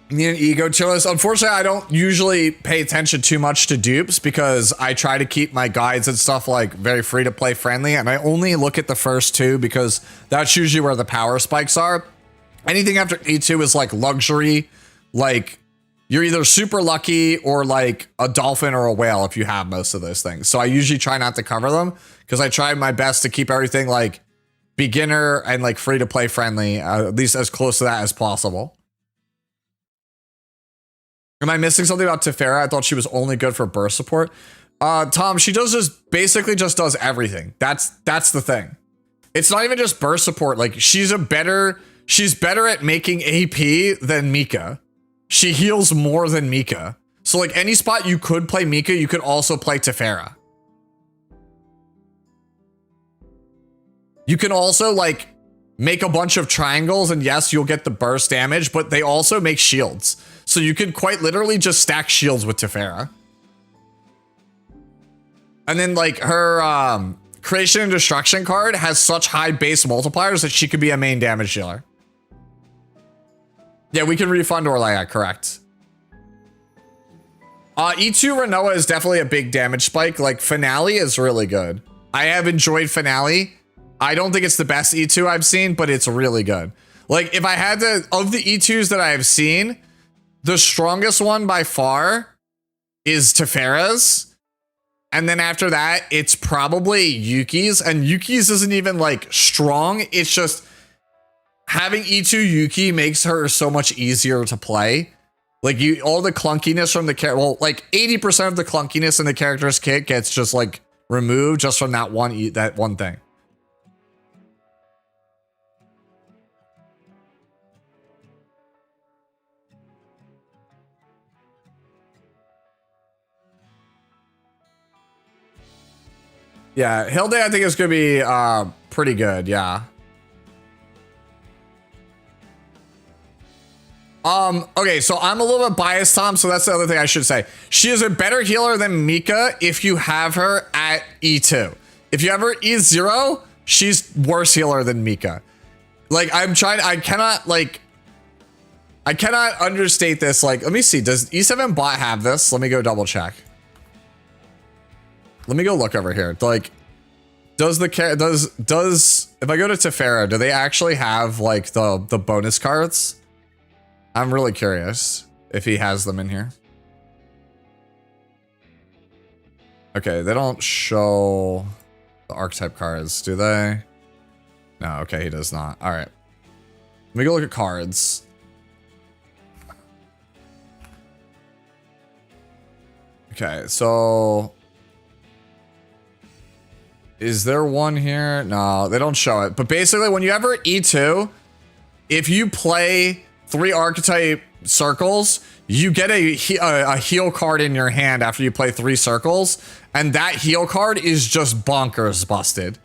S1: Me and Ego Chillis. Unfortunately, I don't usually pay attention too much to dupes because I try to keep my guides and stuff like very free to play friendly, and I only look at the first 2 because that's usually where the power spikes are. Anything after E2 is like luxury, like you're either super lucky or like a dolphin or a whale if you have most of those things. So I usually try not to cover them because I try my best to keep everything like beginner and like free to play friendly, at least as close to that as possible. Am I missing something about Tefera? I thought she was only good for burst support. Tom, she basically just does everything. That's the thing. It's not even just burst support. Like she's better at making AP than Mika. She heals more than Mika. So like any spot you could play Mika, you could also play Tefera. You can also like make a bunch of triangles, and yes, you'll get the burst damage, but they also make shields. So you could quite literally just stack shields with Tefera. And then like her creation and destruction card has such high base multipliers that she could be a main damage dealer. Yeah, we can refund Orlaya, correct. E2 Renoa is definitely a big damage spike. Like Finale is really good. I have enjoyed Finale. I don't think it's the best E2 I've seen, but it's really good. Like if I had to, of the E2s that I have seen, the strongest one by far is Tefera's. And then after that, it's probably Yuki's. And Yuki's isn't even like strong. It's just having E2 Yuki makes her so much easier to play. Like all the clunkiness from the character, well, like 80% of the clunkiness in the character's kit gets just like removed just from that one thing. Yeah, Hilde I think is gonna be pretty good, yeah. Okay, so I'm a little bit biased, Tom, so that's the other thing I should say. She is a better healer than Mika if you have her at E2. If you have her E0, she's worse healer than Mika. Like, I cannot understate this. Like, let me see. Does E7 bot have this? Let me go double check. Let me go look over here. Like, if I go to Tefera, do they actually have like the bonus cards? I'm really curious if he has them in here. Okay, they don't show the archetype cards, do they? No, okay, he does not. All right. Let me go look at cards. Okay, so is there one here? No, they don't show it. But basically, when you ever E2, if you play 3 archetype circles, you get a heal card in your hand after you play 3 circles, and that heal card is just bonkers busted.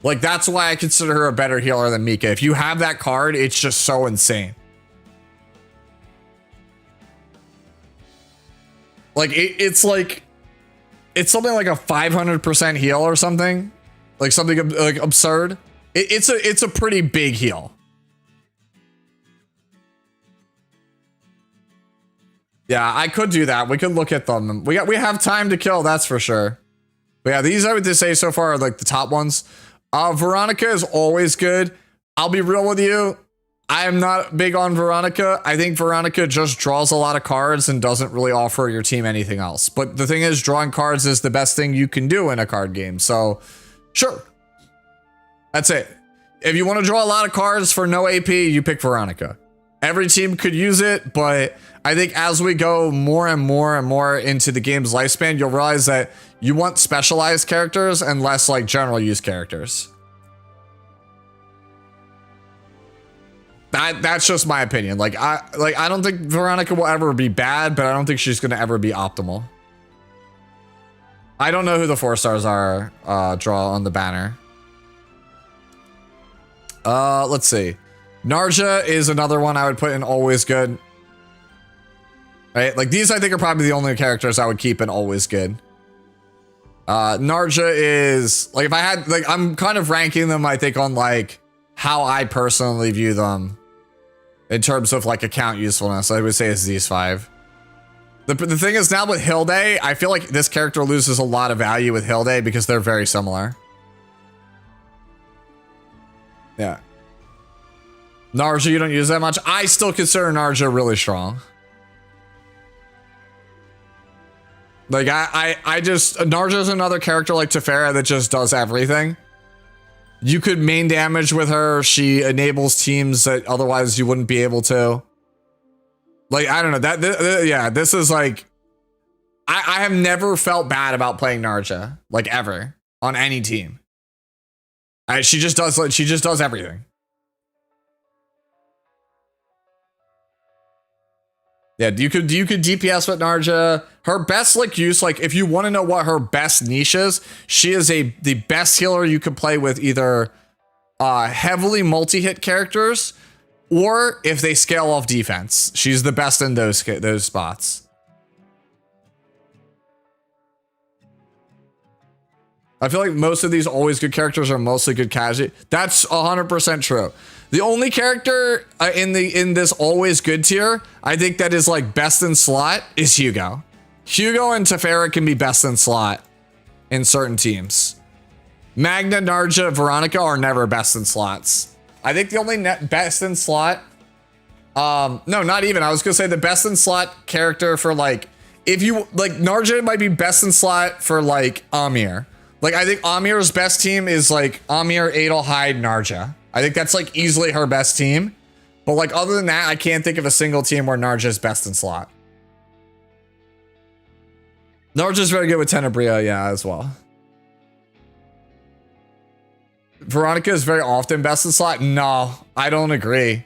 S1: Like, that's why I consider her a better healer than Mika. If you have that card, it's just so insane. Like, it's like, it's something like a 500% heal or something. Like something like absurd. It's a pretty big heal. Yeah, I could do that. We could look at them. We have time to kill, that's for sure. But yeah, these I would just say so far are like the top ones. Veronica is always good. I'll be real with you. I am not big on Veronica. I think Veronica just draws a lot of cards and doesn't really offer your team anything else. But the thing is, drawing cards is the best thing you can do in a card game. So, sure. That's it. If you want to draw a lot of cards for no AP, you pick Veronica. Every team could use it, but I think as we go more and more and more into the game's lifespan, you'll realize that you want specialized characters and less like general use characters. That's just my opinion. Like I don't think Veronica will ever be bad, but I don't think she's gonna ever be optimal. I don't know who the 4 stars are. Draw on the banner. Let's see. Narja is another one I would put in always good. Right? Like these I think are probably the only characters I would keep in always good. Narja is like, if I had like, I'm kind of ranking them I think on like how I personally view them in terms of like account usefulness. I would say it's these 5. The thing is now with Hilde, I feel like this character loses a lot of value with Hilde because they're very similar. Yeah. Narja, you don't use that much. I still consider Narja really strong. Like I just, Narja is another character like Tefera that just does everything. You could main damage with her. She enables teams that otherwise you wouldn't be able to. Like, I don't know. Yeah, this is like... I have never felt bad about playing Narja. Like, ever. On any team. She just does everything. Yeah, you could DPS with Narja. Her best like use, like if you want to know what her best niche is, she is the best healer you could play with either heavily multi-hit characters or if they scale off defense. She's the best in those spots. I feel like most of these always good characters are mostly good casualty. That's 100% true. The only character in this always good tier, I think that is like best in slot is Hugo. Hugo and Tefera can be best in slot in certain teams. Magna, Narja, Veronica are never best in slots. I think the only best in slot, no, not even. I was gonna say the best in slot character for like, if you like Narja might be best in slot for like Amir. Like I think Amir's best team is like Amir, Adel, Hyde, Narja. I think that's like easily her best team. But like other than that, I can't think of a single team where Narja is best in slot. Narja's very good with Tenebria, yeah, as well. Veronica is very often best in slot. No, I don't agree.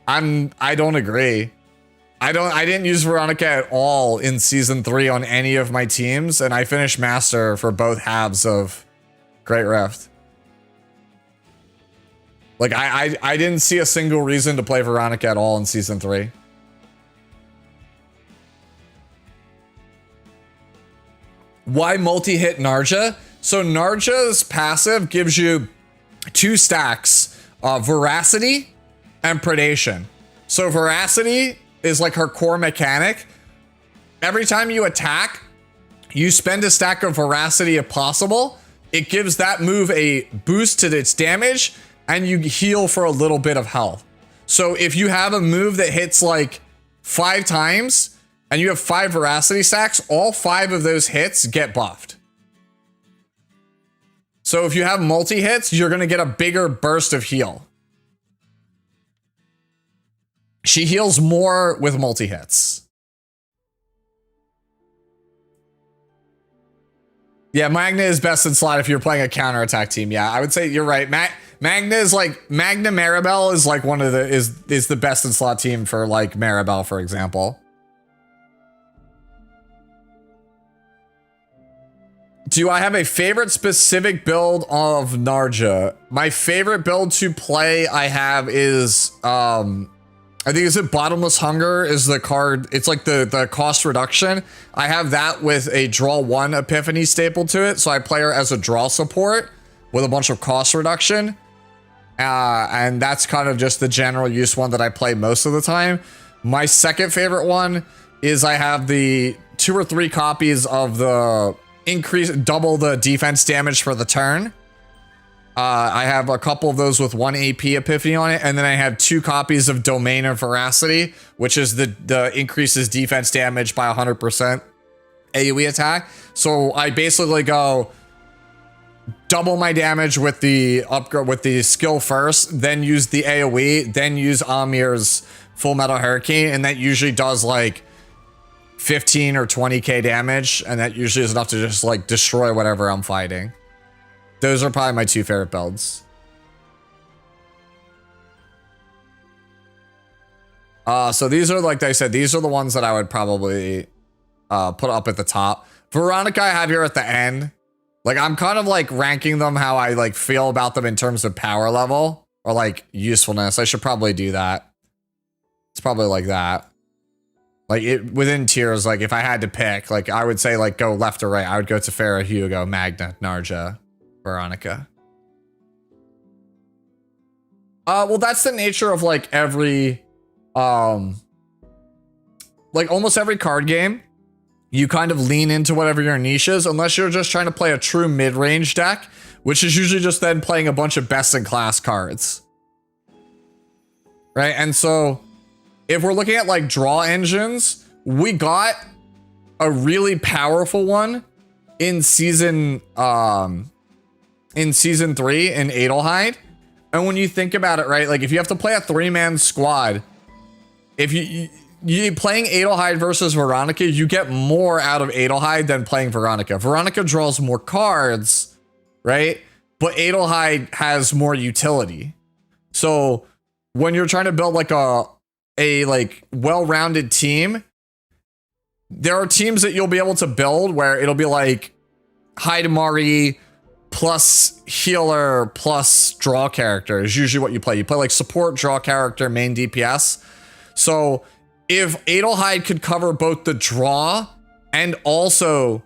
S1: I don't agree. I didn't use Veronica at all in season 3 on any of my teams, and I finished master for both halves of Great Rift. Like, I didn't see a single reason to play Veronica at all in Season 3. Why multi-hit Narja? So Narja's passive gives you 2 stacks of Veracity and Predation. So Veracity is like her core mechanic. Every time you attack, you spend a stack of Veracity if possible. It gives that move a boost to its damage, and you heal for a little bit of health. So if you have a move that hits like 5 times, and you have 5 Veracity stacks, all 5 of those hits get buffed. So if you have multi-hits, you're going to get a bigger burst of heal. She heals more with multi-hits. Yeah, Magna is best in slot if you're playing a counterattack team. Yeah, I would say you're right. Magna is like, Magna Maribel is like one of the, is the best in slot team for like Maribel, for example. Do I have a favorite specific build of Narja? My favorite build to play I have is, I think is it Bottomless Hunger is the card. It's like the cost reduction. I have that with a draw 1 Epiphany staple to it. So I play her as a draw support with a bunch of cost reduction. And that's kind of just the general use one that I play most of the time. My second favorite one is I have the 2 or 3 copies of the double the defense damage for the turn. I have a couple of those with 1 AP Epiphany on it, and then I have 2 copies of Domain of Veracity, which is the increases defense damage by 100% AoE attack. So I basically go double my damage with the upgrade with the skill first, then use the AoE, then use Amir's Full Metal Hurricane, and that usually does like 15 or 20k damage, and that usually is enough to just like destroy whatever I'm fighting. Those are probably my 2 favorite builds. So these are, like I said, these are the ones that I would probably put up at the top. Veronica I have here at the end. Like, I'm kind of like ranking them how I like feel about them in terms of power level or like usefulness. I should probably do that. It's probably like that. Like, it within tiers, like if I had to pick, like I would say like go left or right. I would go to Farah, Hugo, Magna, Narja, Veronica. Well, that's the nature of like every like almost every card game. You kind of lean into whatever your niche is, unless you're just trying to play a true mid-range deck, which is usually just then playing a bunch of best-in-class cards. Right? And so if we're looking at like draw engines, we got a really powerful one in season 3 in Adelheid. And when you think about it, right, like if you have to play a 3-man squad, if you playing Adelheid versus Veronica, you get more out of Adelheid than playing Veronica. Veronica draws more cards, right? But Adelheid has more utility. So when you're trying to build like a like well-rounded team, there are teams that you'll be able to build where it'll be like Hidamari plus healer plus draw character is usually what you play. You play like support, draw character, main DPS. So if Adelheid could cover both the draw and also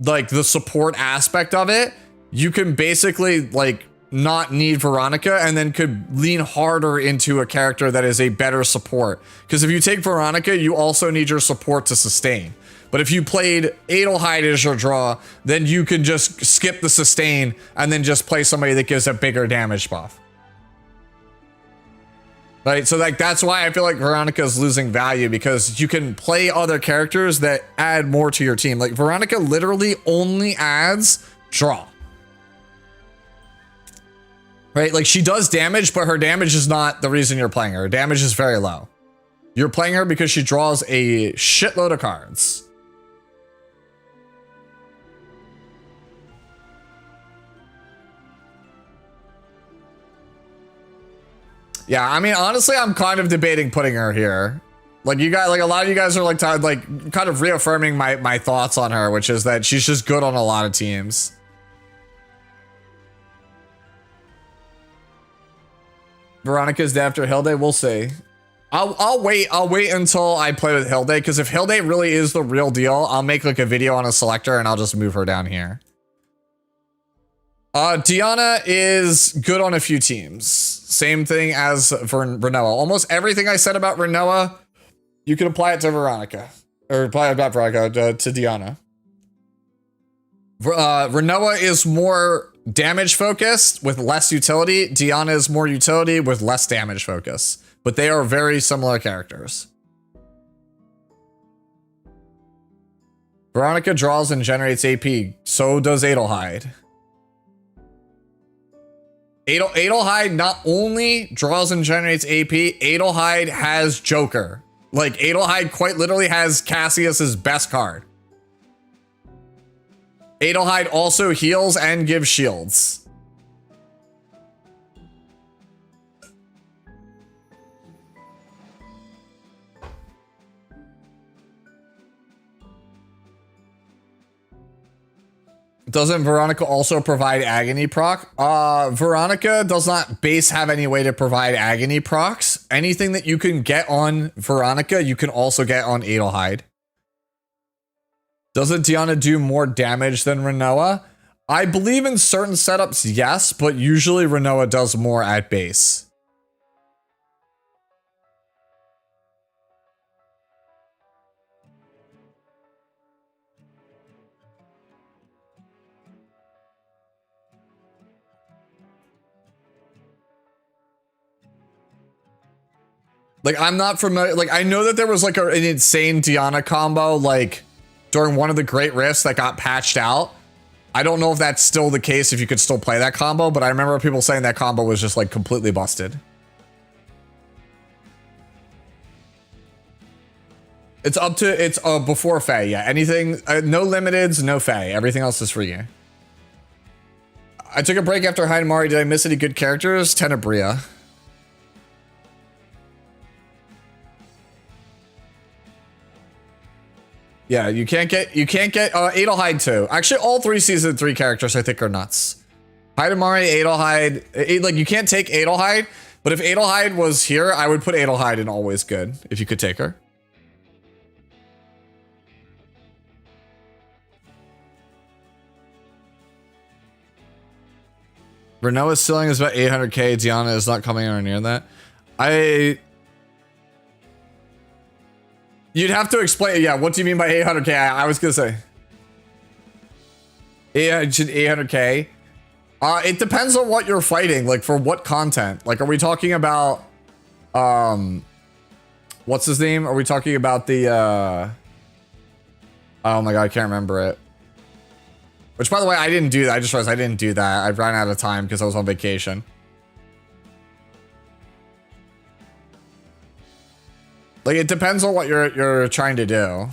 S1: like the support aspect of it, you can basically like not need Veronica and then could lean harder into a character that is a better support. Because if you take Veronica, you also need your support to sustain. But if you played Adelheid as your draw, then you can just skip the sustain and then just play somebody that gives a bigger damage buff. Right, so like that's why I feel like Veronica is losing value, because you can play other characters that add more to your team. Like Veronica literally only adds draw. Right, like she does damage, but her damage is not the reason you're playing her. Her damage is very low. You're playing her because she draws a shitload of cards. Yeah, I mean, honestly, I'm kind of debating putting her here. Like you guys, like a lot of you guys are like kind of reaffirming my thoughts on her, which is that she's just good on a lot of teams. Veronica's dead after Hilde. We'll see. I'll wait until I play with Hilde, because if Hilde really is the real deal, I'll make like a video on a selector and I'll just move her down here. Diana is good on a few teams. Same thing as for Renoa. Almost everything I said about Renoa, you can apply it to Veronica. Or apply it about Veronica to Diana. Renoa is more damage focused with less utility. Diana is more utility with less damage focus. But they are very similar characters. Veronica draws and generates AP. So does Adelheid. Adelheid not only draws and generates AP, Adelheid has Joker. Like, Adelheid quite literally has Cassius's best card. Adelheid also heals and gives shields. Doesn't Veronica also provide agony proc? Veronica does not base have any way to provide agony procs. Anything that you can get on Veronica, you can also get on Adelheid. Doesn't Diana do more damage than Renoa? I believe in certain setups, yes, but usually Renoa does more at base. Like, I'm not familiar. Like, I know that there was like an insane Diana combo, like during one of the Great Rifts that got patched out. I don't know if that's still the case, if you could still play that combo, but I remember people saying that combo was just like completely busted. It's up to, it's before Fae, yeah. Anything, no limiteds, no Fae. Everything else is free. I took a break after Hidamari. Did I miss any good characters? Tenebria. Yeah, you can't get Adelheid too. Actually, all 3 season 3 characters I think are nuts. Hidamari, Adelheid, like you can't take Adelheid, but if Adelheid was here, I would put Adelheid in always good if you could take her. Renoa's ceiling is about 800k. Diana is not coming anywhere near that. You'd have to explain. Yeah, what do you mean by 800k? I was gonna say 800k. It depends on what you're fighting. Like for what content? Like, are we talking about what's his name? Are we talking about the oh my god, I can't remember it. Which, by the way, I didn't do that. I just realized I didn't do that. I ran out of time because I was on vacation. Like, it depends on what you're trying to do.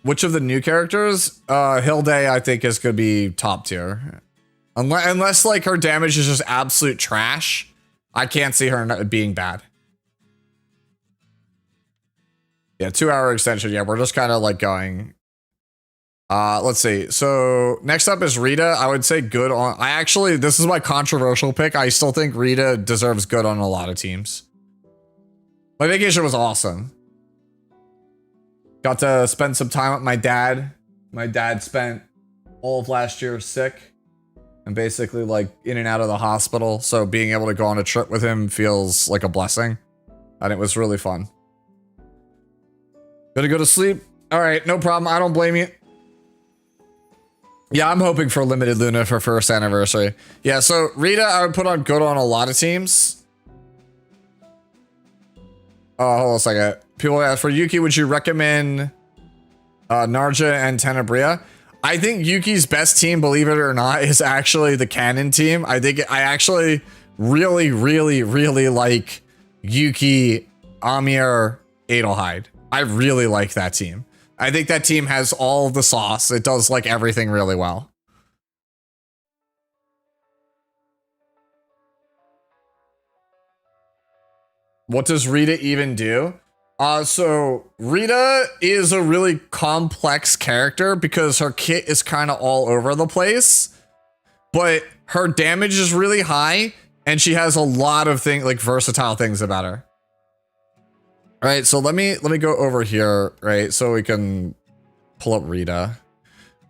S1: Which of the new characters? Hilde, I think, is gonna be top tier. Unless like her damage is just absolute trash, I can't see her being bad. Yeah, 2-hour extension. Yeah, we're just kind of like going. Let's see. So next up is Rita. I would say good on. This is my controversial pick. I still think Rita deserves good on a lot of teams. My vacation was awesome. Got to spend some time with my dad. My dad spent all of last year sick and basically like in and out of the hospital. So being able to go on a trip with him feels like a blessing. And it was really fun. Gonna go to sleep. All right, no problem. I don't blame you. Yeah, I'm hoping for limited Luna for first anniversary. Yeah, so Rita, I would put on good on a lot of teams. Hold on a second. People ask for Yuki, would you recommend Narja and Tenebria? I think Yuki's best team, believe it or not, is actually the Canon team. I actually really, really, really like Yuki, Amir, Adelheid. I really like that team. I think that team has all the sauce. It does like everything really well. What does Rita even do? So Rita is a really complex character because her kit is kind of all over the place. but her damage is really high, and she has a lot of things, like versatile things about her. All right, so let me go over here, right, so we can pull up Rita.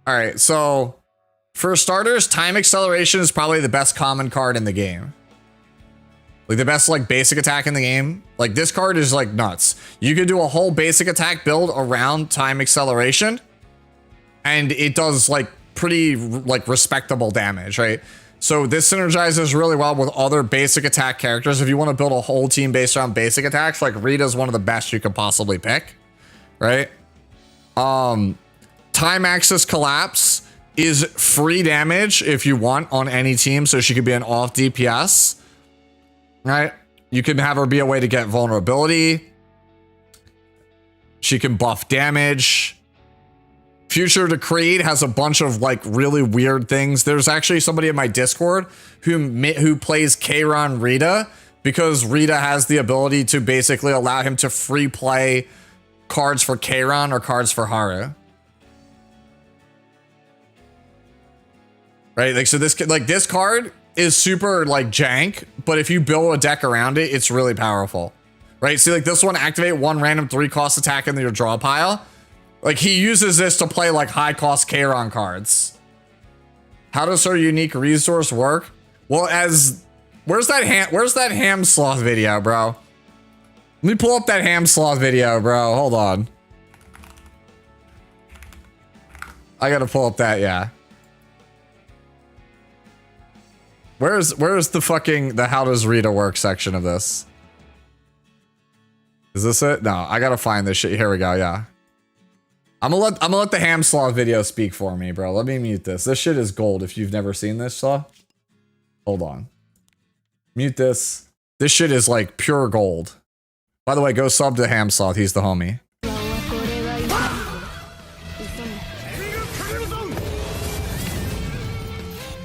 S1: All right, so for starters, time acceleration is probably the best common card in the game. Like the best like basic attack in the game. Like this card is like nuts. You could do a whole basic attack build around time acceleration, and it does like pretty like respectable damage, right? So this synergizes really well with other basic attack characters. If you want to build a whole team based around basic attacks, like Rita is one of the best you could possibly pick, right? Time axis collapse is free damage if you want on any team, so she could be an off DPS, right? You can have her be a way to get vulnerability. She can buff damage. Future to Creed has a bunch of like really weird things. There's actually somebody in my Discord who plays Kayron Rita because Rita has the ability to basically allow him to free play cards for Kayron or cards for Haru. Right? Like so this card is super like jank, but if you build a deck around it, it's really powerful. Right? See, like this one, activate one random 3-cost attack in your draw pile. Like he uses this to play like high cost Kayron cards. How does her unique resource work? Well, where's that ham sloth video, bro? Let me pull up that ham sloth video, bro. Hold on. I gotta pull up that, yeah. Where's the how does Rita work section of this? Is this it? No, I gotta find this shit. Here we go, yeah. I'm gonna let the ham sloth video speak for me, bro. Let me mute this. This shit is gold if you've never seen this, so. Hold on. Mute this. This shit is like pure gold. By the way, go sub to ham sloth. He's the homie.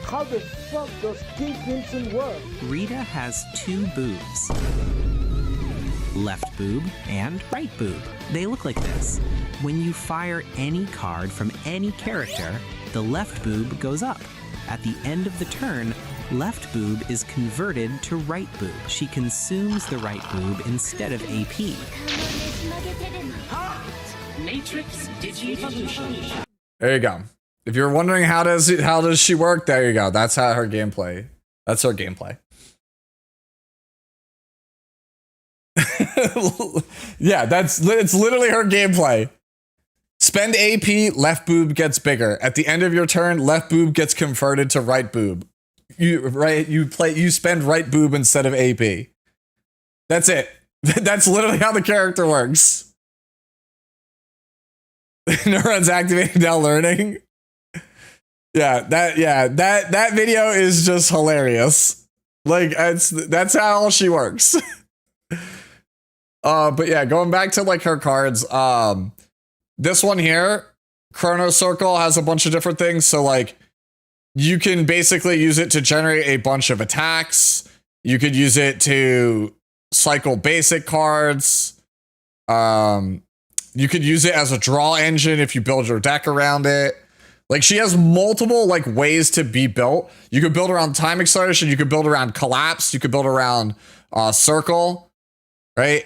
S3: How the fuck does King Crimson work?
S4: Rita has 2 boobs. Left boob and right boob. They look like this. When you fire any card from any character, the left boob goes up. At the end of the turn, left boob is converted to right boob. She consumes the right boob instead of AP.
S1: There you go. If you're wondering how does she work, there you go. That's how her gameplay. That's her gameplay. Yeah, it's literally her gameplay. Spend AP, left boob gets bigger. At the end of your turn, left boob gets converted to right boob. You spend right boob instead of AP. That's it. That's literally how the character works. Neurons activated, now learning. That video is just hilarious. Like that's how she works. But yeah, going back to like her cards, this one here, Chrono Circle, has a bunch of different things. So like you can basically use it to generate a bunch of attacks. You could use it to cycle basic cards. You could use it as a draw engine if you build your deck around it. Like she has multiple like ways to be built. You could build around time acceleration. You could build around collapse. You could build around circle, right?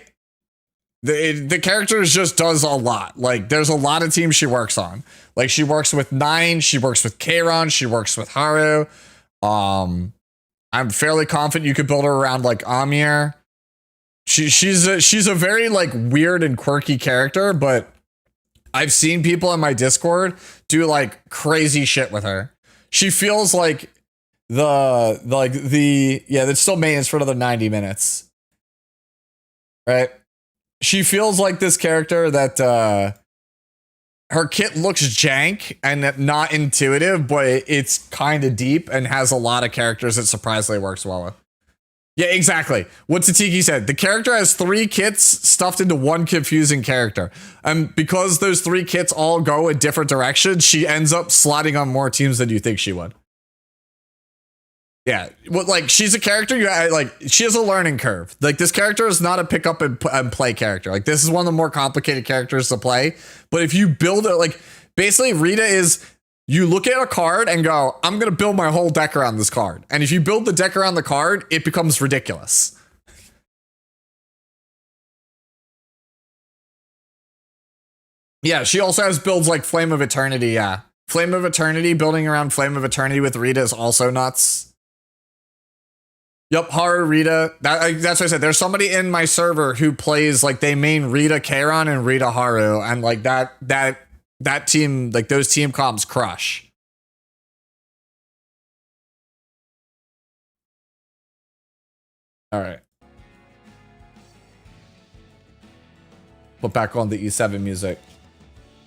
S1: The character just does a lot. Like there's a lot of teams she works on. Like she works with 9, she works with Kayron, she works with Haru. I'm fairly confident you could build her around like Amir. She's a very like weird and quirky character, but I've seen people in my Discord do like crazy shit with her. She feels like that's still maintenance for another 90 minutes. Right? She feels like this character that her kit looks jank and not intuitive, but it's kind of deep and has a lot of characters it surprisingly works well with. Yeah, exactly. What Tatiki said. The character has 3 kits stuffed into one confusing character. And because those 3 kits all go in different directions, she ends up slotting on more teams than you think she would. Yeah, well, like she's a character she has a learning curve. Like this character is not a pick up and play character. Like this is one of the more complicated characters to play. But if you build it, like basically Rita is You look at a card and go, I'm going to build my whole deck around this card. And if you build the deck around the card, it becomes ridiculous. Yeah, she also has builds like Flame of Eternity, yeah. Flame of Eternity, building around Flame of Eternity with Rita is also nuts. Yep, Haru Rita. That's what I said. There's somebody in my server who plays like they main Rita Kairon and Rita Haru, and like that team, like those team comps crush. All right. Put back on the E7 music.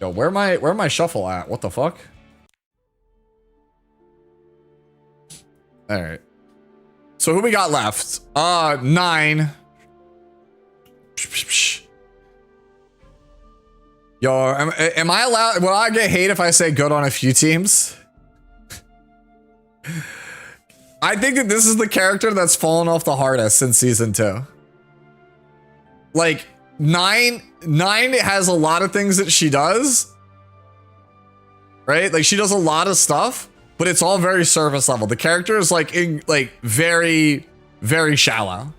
S1: Yo, where my shuffle at? What the fuck? All right. So who we got left? 9. Yo, am I allowed? Will I get hate if I say good on a few teams? I think that this is the character that's fallen off the hardest since season 2. Like 9 has a lot of things that she does, right? Like she does a lot of stuff, but it's all very surface level. The character is like very, very shallow.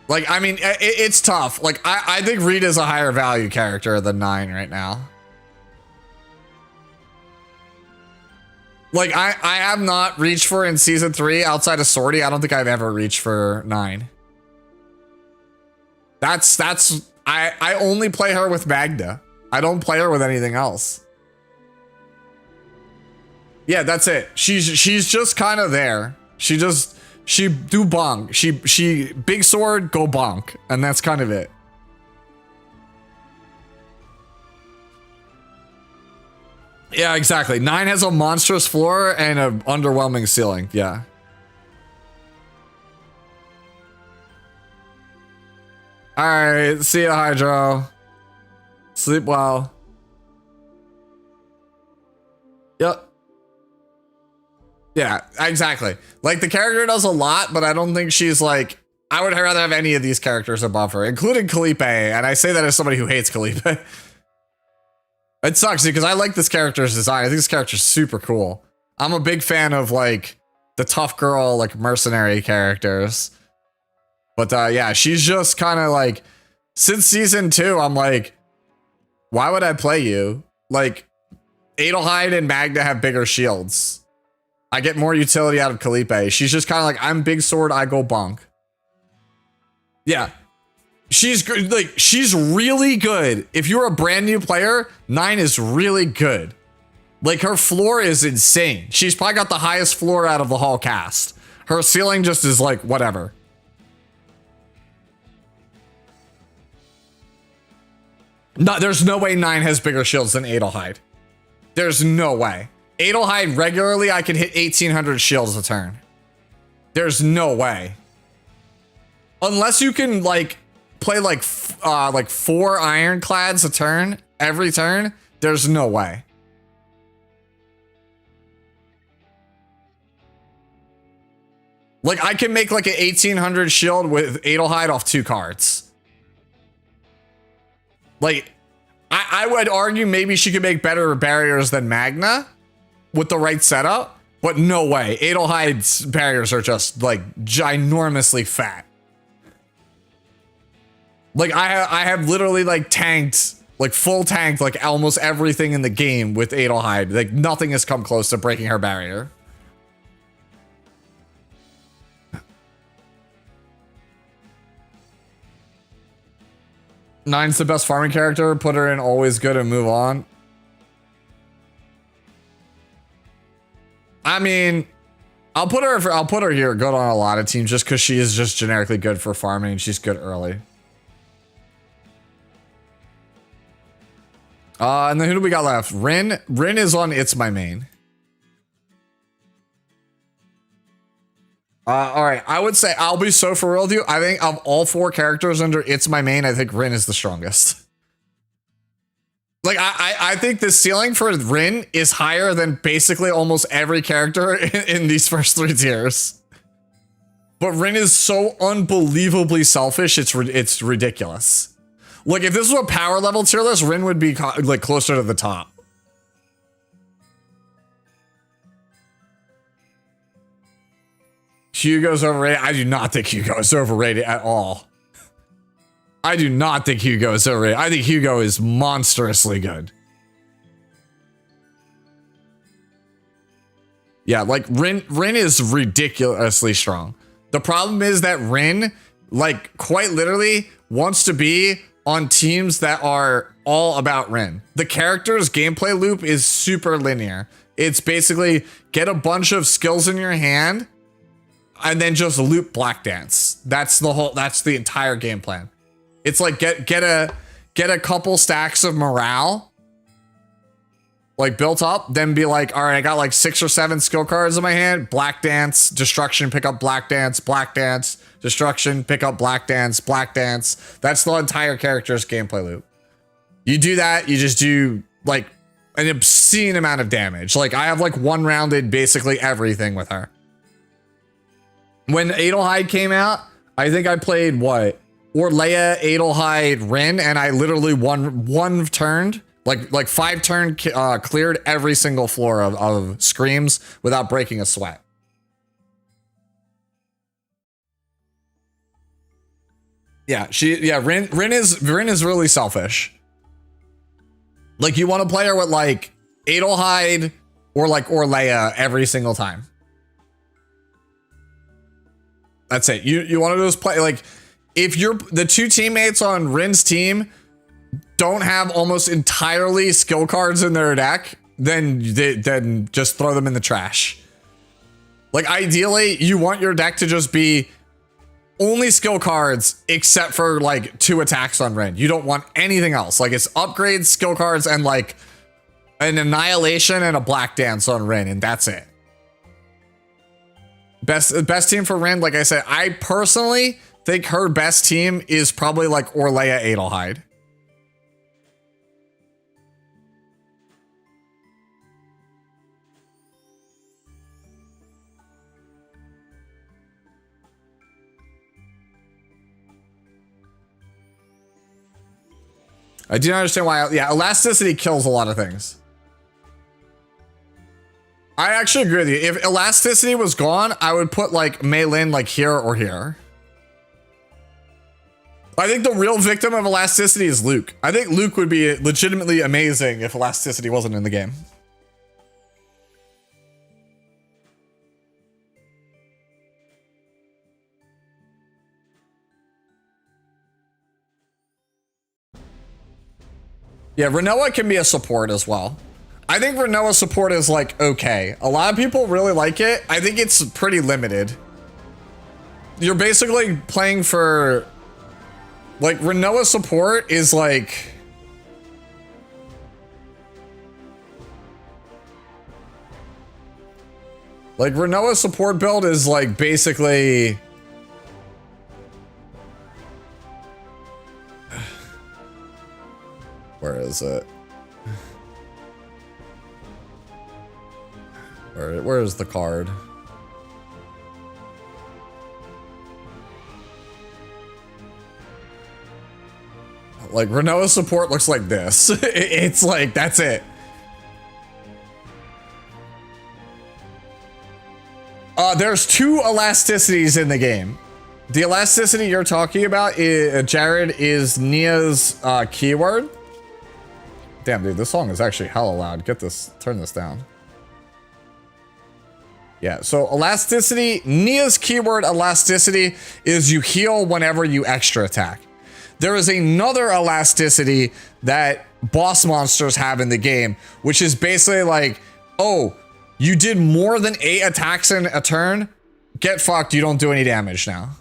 S1: Like, I mean, it's tough. Like, I think Rita's a higher value character than 9 right now. Like, I have not reached for in season 3 outside of Sortie. I don't think I've ever reached for 9. I only play her with Magda. I don't play her with anything else. Yeah, that's it. She's just kind of there. She do bonk. She big sword, go bonk. And that's kind of it. Yeah, exactly. 9 has a monstrous floor and an underwhelming ceiling. Yeah. All right. See ya, Hydro. Sleep well. Yep. Yeah, exactly. Like the character does a lot, but I don't think she's like, I would rather have any of these characters above her, including Kalipe. And I say that as somebody who hates Kalipe. It sucks because I like this character's design. I think this character's super cool. I'm a big fan of like the tough girl, like mercenary characters. But yeah, she's just kind of like, since season 2, I'm like, why would I play you? Like, Adelheid and Magda have bigger shields. I get more utility out of Kalipe. She's just kind of like, I'm big sword, I go bonk. Yeah. She's like, she's really good. If you're a brand new player, 9 is really good. Like her floor is insane. She's probably got the highest floor out of the whole cast. Her ceiling just is like, whatever. No, there's no way 9 has bigger shields than Adelheid. There's no way. Adelheid regularly, I can hit 1800 shields a turn. There's no way. Unless you can like play like 4 ironclads a turn, every turn, there's no way. Like I can make like an 1800 shield with Adelheid off 2 cards. Like, I would argue maybe she could make better barriers than Magna with the right setup, but no way. Adelheid's barriers are just like ginormously fat. Like I have literally like tanked, like full tanked like almost everything in the game with Adelheid. Like nothing has come close to breaking her barrier. Nine's the best farming character. Put her in always good and move on. I mean, I'll put her here good on a lot of teams just because she is just generically good for farming. She's good early. And then who do we got left? Rin. Rin is on It's My Main. All right, I would say I'll be so for real with you. I think of all 4 characters under It's My Main, I think Rin is the strongest. Like I think the ceiling for Rin is higher than basically almost every character in these first 3 tiers. But Rin is so unbelievably selfish, it's ridiculous. Look, if this was a power level tier list, Rin would be like closer to the top. Hugo's overrated. I do not think Hugo is overrated at all. I do not think Hugo is overrated. I think Hugo is monstrously good. Yeah, like Rin is ridiculously strong. The problem is that Rin, like quite literally, wants to be on teams that are all about Rin. The character's gameplay loop is super linear. It's basically get a bunch of skills in your hand and then just loop Black Dance. That's the entire game plan. It's like get a couple stacks of morale like built up, then be like, all right, I got like 6 or 7 skill cards in my hand. Black Dance, Destruction, pick up Black Dance, Destruction, pick up Black Dance. That's the entire character's gameplay loop. You do that, you just do like an obscene amount of damage. Like I have like one-rounded basically everything with her. When Adelheid came out, I think I played what? Orlea, Adelheid, Rin, and I literally one turned. Like 5 turn cleared every single floor of screams without breaking a sweat. Yeah, Rin is really selfish. Like you want to play her with like Adelheid or like Orlea every single time. That's it. You want to just play like if you're the 2 teammates on Rin's team don't have almost entirely skill cards in their deck, then just throw them in the trash. Like ideally, you want your deck to just be only skill cards except for like 2 attacks on Rin. You don't want anything else. Like it's upgrades, skill cards, and like an Annihilation and a Black Dance on Rin, and that's it. Best team for Rin, like I said, I personally think her best team is probably like Orlea Adelheid. I do not understand why. Yeah, elasticity kills a lot of things. I actually agree with you. If elasticity was gone, I would put like Mei Lin like here or here. I think the real victim of elasticity is Luke. I think Luke would be legitimately amazing if elasticity wasn't in the game. Yeah, Renoa can be a support as well. I think Renoa support is like okay. A lot of people really like it. I think it's pretty limited. You're basically playing for like Renoa support is like Renoa support build is like basically where is it? Where is the card? Like Renoa support looks like this. It's like that's it. There's 2 elasticities in the game. The elasticity you're talking about, Jared, is Nia's keyword. Damn, dude, this song is actually hella loud. Turn this down. Yeah, so elasticity, Nia's keyword elasticity is you heal whenever you extra attack. There is another elasticity that boss monsters have in the game, which is basically like, oh, you did more than 8 attacks in a turn, get fucked, you don't do any damage now.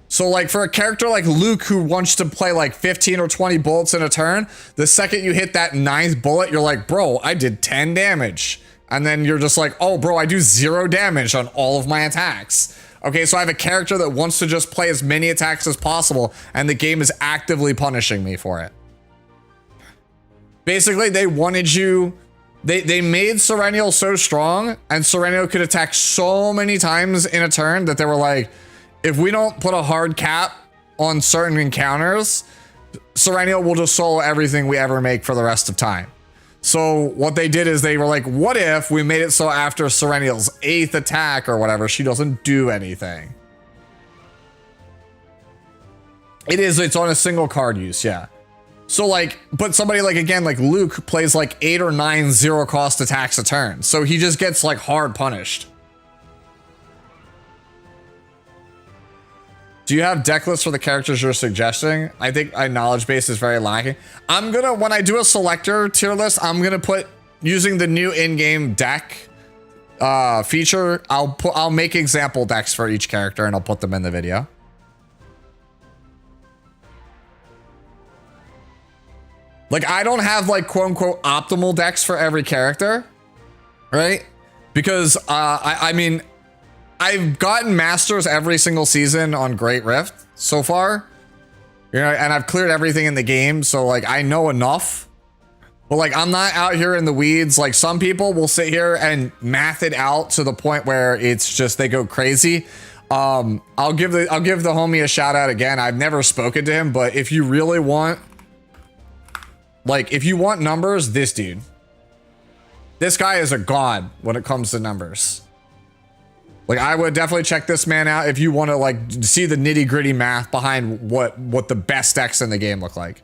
S1: So like for a character like Luke who wants to play like 15 or 20 bullets in a turn, the second you hit that 9th bullet, you're like, bro, I did 10 damage. And then you're just like, oh, bro, I do 0 damage on all of my attacks. Okay, so I have a character that wants to just play as many attacks as possible, and the game is actively punishing me for it. Basically, they wanted you... They made Serennial so strong, and Serennial could attack so many times in a turn that they were like, if we don't put a hard cap on certain encounters, Serenial will just solo everything we ever make for the rest of time. So what they did is they were like, what if we made it so after Serenial's 8th attack or whatever, she doesn't do anything? It's on a single card use, yeah. So like, but somebody like, again, like Luke plays like 8 or 9 zero cost attacks a turn. So he just gets like hard punished. Do you have deck lists for the characters you're suggesting? I think my knowledge base is very lacking. I'm gonna, when I do a selector tier list, I'm gonna put, using the new in-game deck feature, I'll make example decks for each character and I'll put them in the video. Like, I don't have like quote unquote optimal decks for every character, right? Because I mean, I've gotten masters every single season on Great Rift so far, you know, and I've cleared everything in the game. So like, I know enough, but like, I'm not out here in the weeds. Like some people will sit here and math it out to the point where it's just, they go crazy. I'll give the homie a shout out again. I've never spoken to him, but if you really want, like, if you want numbers, this dude, this guy is a god when it comes to numbers. Like, I would definitely check this man out if you want to like see the nitty gritty math behind what the best decks in the game look like.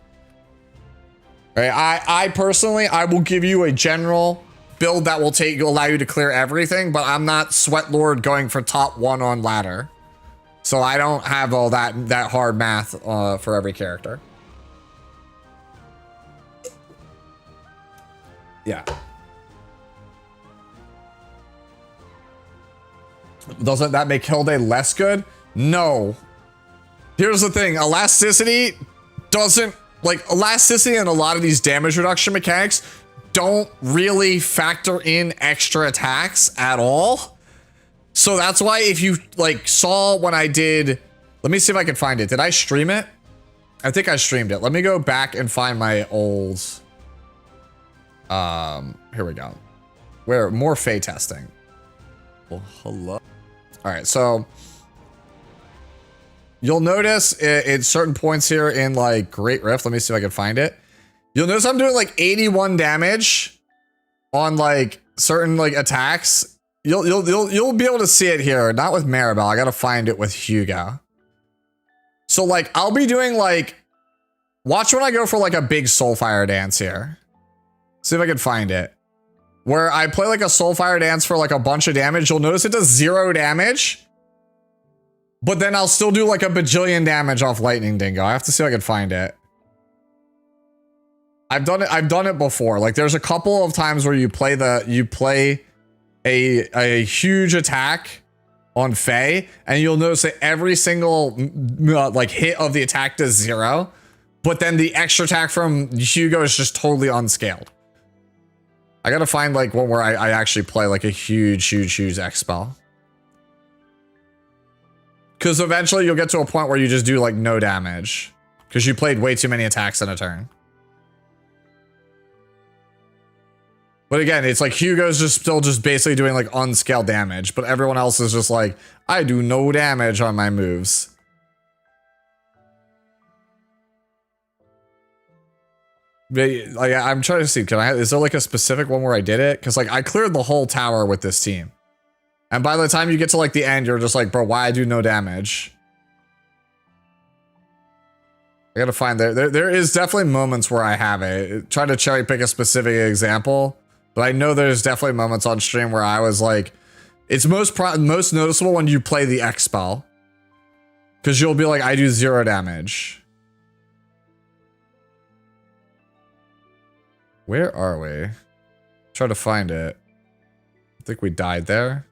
S1: Right? I personally, I will give you a general build that will allow you to clear everything, but I'm not Sweat Lord going for top 1 on ladder. So I don't have all that hard math for every character. Yeah. Doesn't that make Hilde less good? No. Here's the thing. Elasticity doesn't, like, elasticity and a lot of these damage reduction mechanics don't really factor in extra attacks at all. So that's why if you, like, saw when I did, let me see if I can find it. Did I stream it? I think I streamed it. Let me go back and find my old, here we go. Where more Fey testing. Well, hello. All right, so you'll notice at certain points here in like Great Rift, let me see if I can find it. You'll notice I'm doing like 81 damage on like certain like attacks. You'll be able to see it here, not with Maribel. I gotta find it with Hugo. So like I'll be doing like, watch when I go for like a big Soulfire dance here. See if I can find it. Where I play like a Soulfire dance for like a bunch of damage. You'll notice it does 0 damage. But then I'll still do like a bajillion damage off Lightning Dingo. I have to see if I can find it. I've done it before. Like there's a couple of times where you play a huge attack on Faye, and you'll notice that every single like hit of the attack does 0. But then the extra attack from Hugo is just totally unscaled. I gotta find like one where I actually play like a huge X spell. Because eventually you'll get to a point where you just do like no damage. Because you played way too many attacks in a turn. But again, it's like Hugo's just still just basically doing like unscaled damage. But everyone else is just like, I do no damage on my moves. Like, I'm trying to see, is there like a specific one where I did it? Because like I cleared the whole tower with this team. And by the time you get to like the end, you're just like, bro, why I do no damage? I gotta find there is definitely moments where I have it. Try to cherry pick a specific example, but I know there's definitely moments on stream where I was like, it's most noticeable when you play the X spell. Because you'll be like, I do 0 damage. Where are we? Try to find it. I think we died there.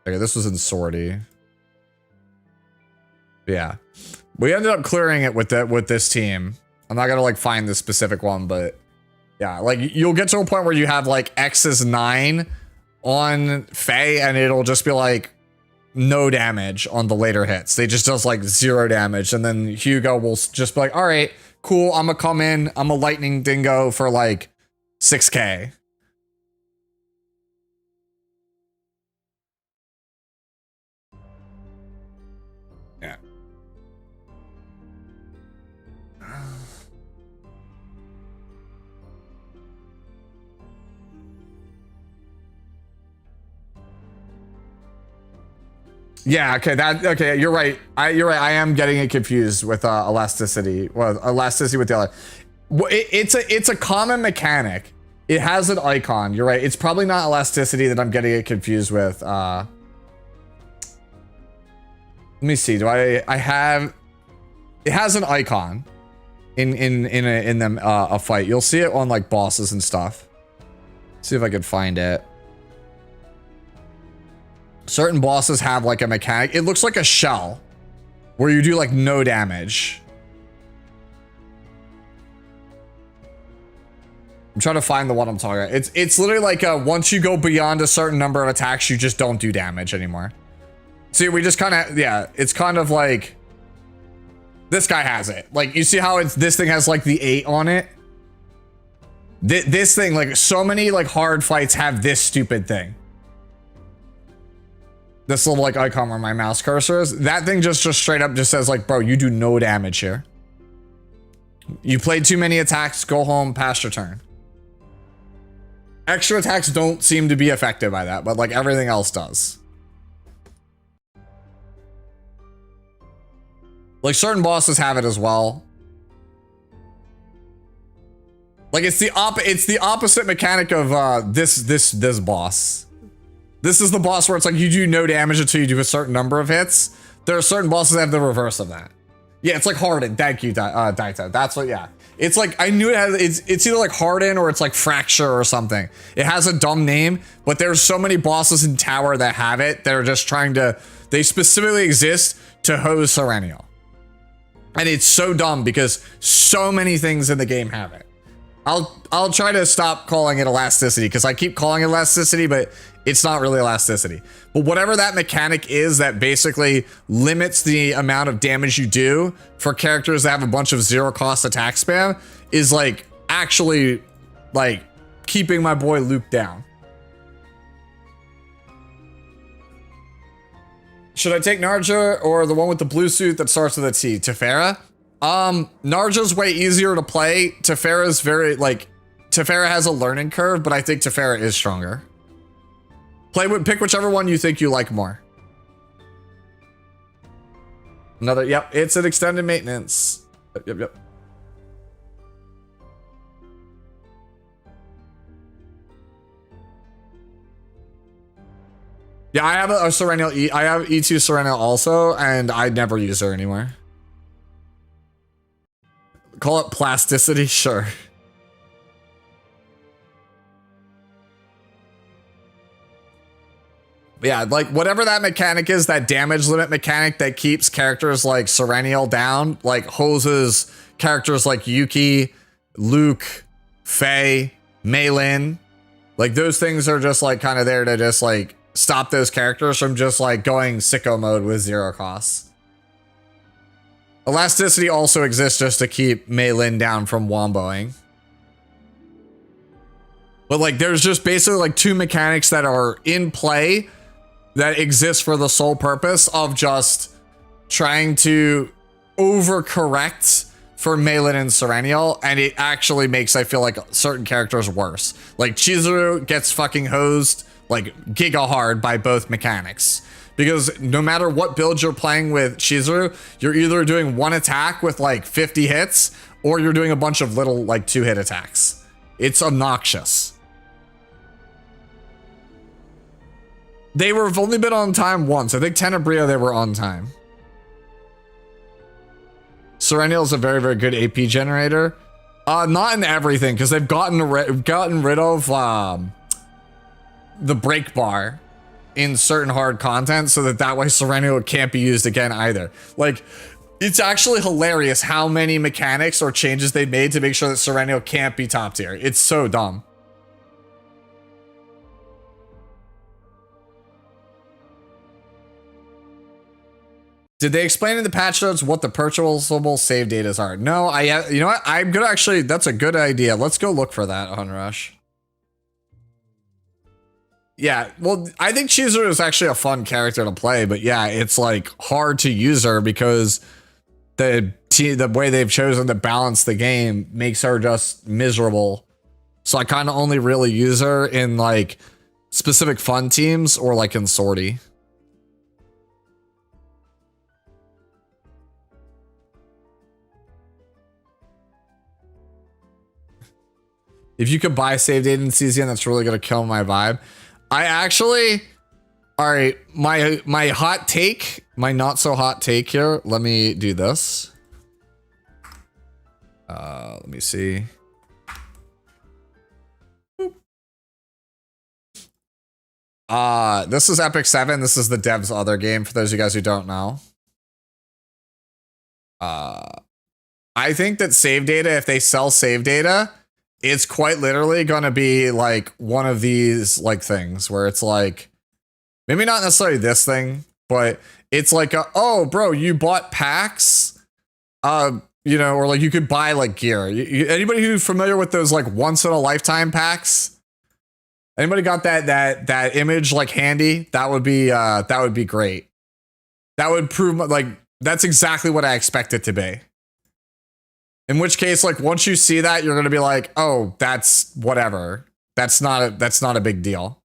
S1: Okay, this was in Sortie. Yeah. We ended up clearing it with this team. I'm not gonna like find this specific one, but yeah, like you'll get to a point where you have like X is 9 on Faye and it'll just be like no damage on the later hits. They just does like 0 damage, and then Hugo will just be like, all right, cool, I'm gonna come in, I'm a Lightning Dingo for like 6k. Yeah. Yeah, okay, you're right. You're right. I am getting it confused with elasticity. Well, elasticity with the other. It's a common mechanic. It has an icon. You're right. It's probably not elasticity that I'm getting it confused with. Let me see. Do I have? It has an icon in a fight. You'll see it on like bosses and stuff. See if I can find it. Certain bosses have like a mechanic. It looks like a shell where you do like no damage. I'm trying to find the one I'm talking about. It's literally like once you go beyond a certain number of attacks, you just don't do damage anymore. See, we just kind of, yeah, it's kind of like this guy has it. Like you see how this thing has like the 8 on it. This thing, like so many like hard fights have this stupid thing. This little like icon where my mouse cursor is. That thing just straight up just says like, bro, you do no damage here. You played too many attacks, go home, pass your turn. Extra attacks don't seem to be affected by that, but like everything else does. Like certain bosses have it as well. Like it's the opposite mechanic of this boss. This is the boss where it's like you do no damage until you do a certain number of hits. There are certain bosses that have the reverse of that. Yeah, it's like Harden. Thank you, Daita. That's what, yeah. It's like, I knew it has, it's either like Harden or it's like Fracture or something. It has a dumb name, but there's so many bosses in Tower that have it. They're just trying to, they specifically exist to hose Serenial. And it's so dumb because so many things in the game have it. I'll try to stop calling it elasticity because I keep calling it elasticity, but it's not really elasticity. But whatever that mechanic is that basically limits the amount of damage you do for characters that have a bunch of zero cost attack spam is like actually like keeping my boy Luke down. Should I take Narja or the one with the blue suit that starts with a T? Tefera? Narja's way easier to play. Tefera's very, like, Tefera has a learning curve, but I think Tefera is stronger. Pick whichever one you think you like more. Another, yep, it's an extended maintenance. Yep. Yeah, I have a Serenial I have E2 Serenial also, and I never use her anymore. Call it plasticity, sure. Yeah, like whatever that mechanic is, that damage limit mechanic that keeps characters like Serenial down, like hoses characters like Yuki, Luke, Faye, Maylin. Like those things are just like kind of there to just like stop those characters from just like going sicko mode with zero costs. Elasticity also exists just to keep Maylin down from womboing. But like there's just basically like two mechanics that are in play that exist for the sole purpose of just trying to overcorrect for Maylin and Serenial, and it actually makes, I feel like, certain characters worse. Like Chizuru gets fucking hosed like giga hard by both mechanics. Because no matter what build you're playing with Chizuru, you're either doing one attack with like 50 hits, or you're doing a bunch of little like 2-hit attacks. It's obnoxious. They were only been on time once. I think Tenebria, they were on time. Serenial is a very, very good AP generator. Not in everything, because they've gotten rid of the break bar in certain hard content, so that way Serenial can't be used again either. Like, it's actually hilarious how many mechanics or changes they made to make sure that Serenial can't be top tier. It's so dumb. Did they explain in the patch notes what the purchasable save datas are? No, you know what? I'm gonna actually, that's a good idea. Let's go look for that on Rush. Yeah, well, I think Chizuru is actually a fun character to play, but yeah, it's like hard to use her because the way they've chosen to balance the game makes her just miserable. So I kind of only really use her in like specific fun teams or like in sortie. If you could buy save data in CZN, that's really gonna kill my vibe. I actually, all right, my hot take, my not so hot take here. Let me do this. Let me see. This is Epic 7. This is the dev's other game, for those of you guys who don't know. I think that save data, if they sell save data, it's quite literally gonna be like one of these like things where it's like, maybe not necessarily this thing, but it's like, oh, bro, you bought packs, you know, or like you could buy like gear. Anybody who's familiar with those like once in a lifetime packs? Anybody got that image like handy? That would be great. That would prove like that's exactly what I expect it to be. In which case, like once you see that, you're gonna be like, oh, that's whatever. That's not a big deal.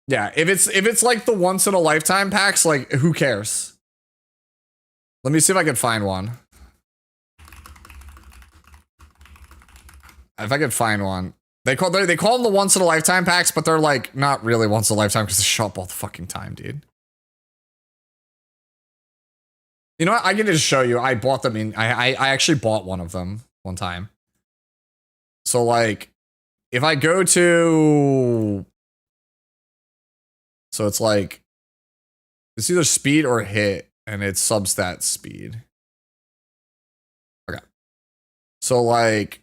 S1: Yeah, if it's like the once in a lifetime packs, like who cares? Let me see if I can find one. If I could find one. They call them the once in a lifetime packs, but they're like not really once in a lifetime because they show up all the fucking time, dude. You know what? I can just show you. I bought them in. I actually bought one of them one time. So like, if I go to, so it's like, it's either speed or hit, and it's substat speed. Okay. So like,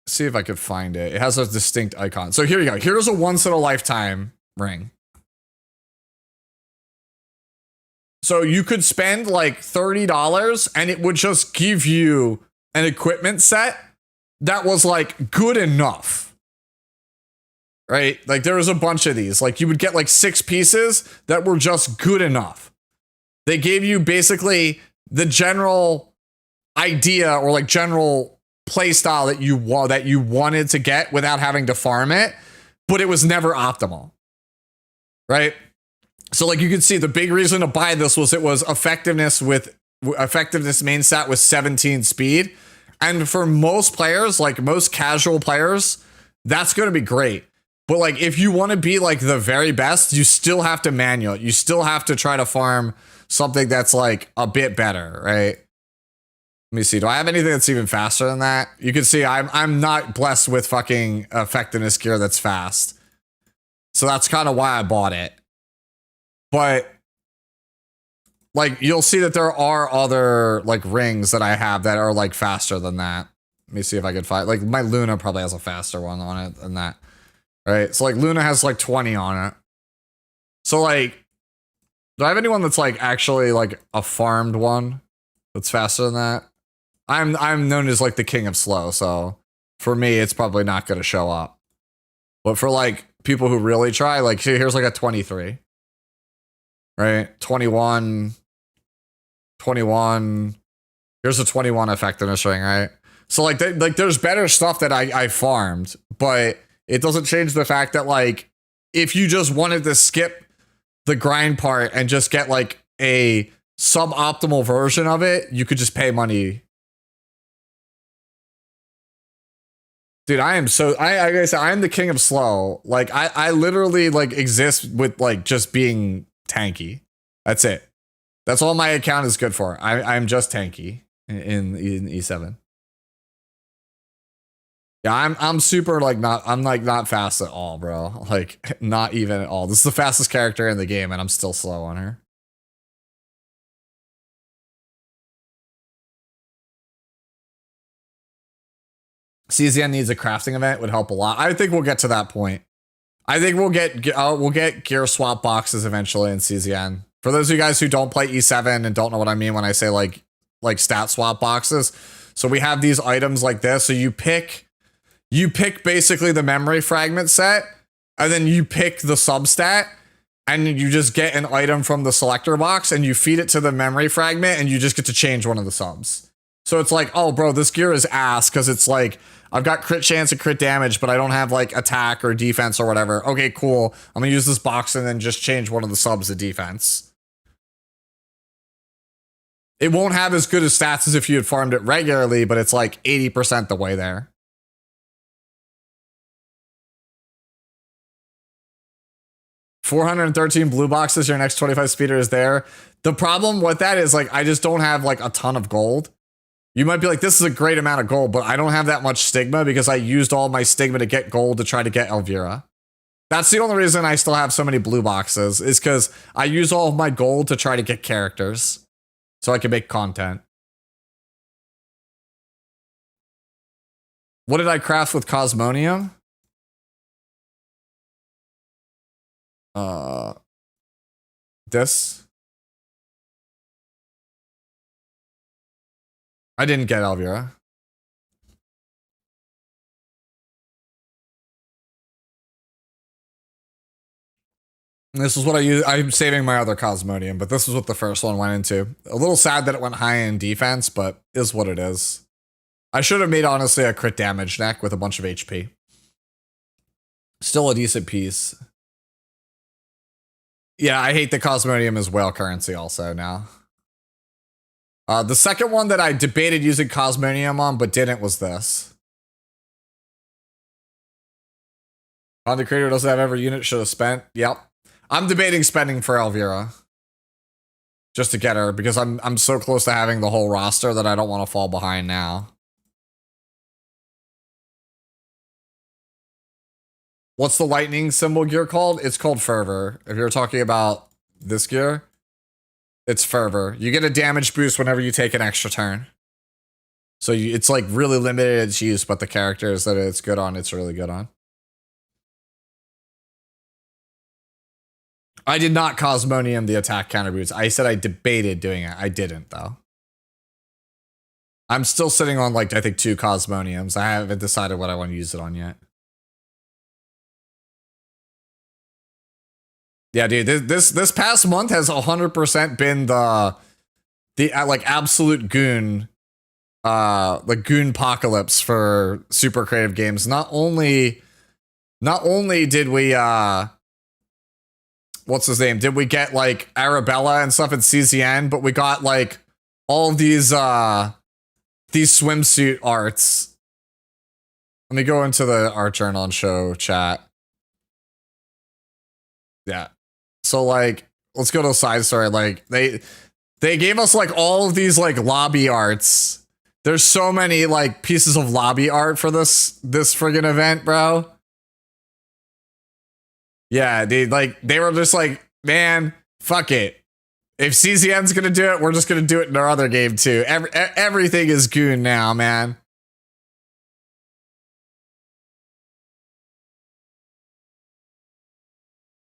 S1: see if I could find it. It has a distinct icon. So here you go. Here's a once in a lifetime ring. So you could spend like $30 and it would just give you an equipment set that was like good enough. Right? Like there was a bunch of these. Like you would get like 6 pieces that were just good enough. They gave you basically the general idea or like general play style that you wanted to get without having to farm it, but it was never optimal. Right? So like you can see the big reason to buy this was it was effectiveness main stat with 17 speed. And for most players, like most casual players, that's going to be great. But like if you want to be like the very best, you still have to manual it. You still have to try to farm something that's like a bit better, right? Let me see. Do I have anything that's even faster than that? You can see I'm not blessed with fucking effectiveness gear that's fast. So that's kind of why I bought it. But like you'll see that there are other like rings that I have that are like faster than that. Let me see if I can find, like my Luna probably has a faster one on it than that. Right? So like Luna has like 20 on it. So like, do I have anyone that's like actually like a farmed one that's faster than that? I'm known as like the king of slow, so for me it's probably not going to show up. But for like people who really try, like here's like a 23. Right? 21. Here's a 21 effectiveness ring, right? So like there's better stuff that I farmed, but it doesn't change the fact that like if you just wanted to skip the grind part and just get like a suboptimal version of it, you could just pay money. Dude, I am so like I said, I'm the king of slow. Like I literally like exist with like just being tanky. That's it. That's all my account is good for. I'm just tanky in E7. Yeah, I'm super like not fast at all, bro. Like not even at all. This is the fastest character in the game and I'm still slow on her. CZN needs a crafting event, would help a lot. I think we'll get to that point. I think we'll get gear swap boxes eventually in CZN. For those of you guys who don't play E7 and don't know what I mean when I say like stat swap boxes. So we have these items like this. So you pick basically the memory fragment set, and then you pick the substat, and you just get an item from the selector box, and you feed it to the memory fragment, and you just get to change one of the subs. So it's like, oh, bro, this gear is ass because it's like, I've got crit chance and crit damage, but I don't have like attack or defense or whatever. Okay, cool. I'm gonna use this box and then just change one of the subs to defense. It won't have as good as stats as if you had farmed it regularly, but it's like 80% the way there. $413 blue boxes, your next 25 speeder is there. The problem with that is like, I just don't have like a ton of gold. You might be like, this is a great amount of gold, but I don't have that much stigma because I used all my stigma to get gold to try to get Elvira. That's the only reason I still have so many blue boxes, is because I use all of my gold to try to get characters so I can make content. What did I craft with Cosmonium? This. I didn't get Elvira. This is what I use. I'm saving my other Cosmonium, but this is what the first one went into. A little sad that it went high in defense, but is what it is. I should have made, honestly, a crit damage neck with a bunch of HP. Still a decent piece. Yeah, I hate the Cosmonium as whale currency also now. The second one that I debated using Cosmonium on, but didn't, was this. Content creator doesn't have every unit, should have spent. Yep. I'm debating spending for Elvira. Just to get her, because I'm so close to having the whole roster that I don't want to fall behind now. What's the lightning symbol gear called? It's called Fervor. If you're talking about this gear, it's Fervor. You get a damage boost whenever you take an extra turn. So it's like really limited its use, but the characters that it's good on, it's really good on. I did not Cosmonium the attack counter boots. I said I debated doing it. I didn't, though. I'm still sitting on, like, I think 2 Cosmoniums. I haven't decided what I want to use it on yet. Yeah, dude, this past month has 100% been the like absolute goon, like goon apocalypse for super creative games. Not only did we what's his name? Did we get like Arabella and stuff in CZN, but we got like all of these swimsuit arts. Let me go into the art journal and show chat. Yeah. So like, let's go to the side story. Like they gave us like all of these like lobby arts. There's so many like pieces of lobby art for this friggin' event, bro. Yeah, dude, like they were just like, man, fuck it. If CZN's gonna do it, we're just gonna do it in our other game too. Everything is goon now, man.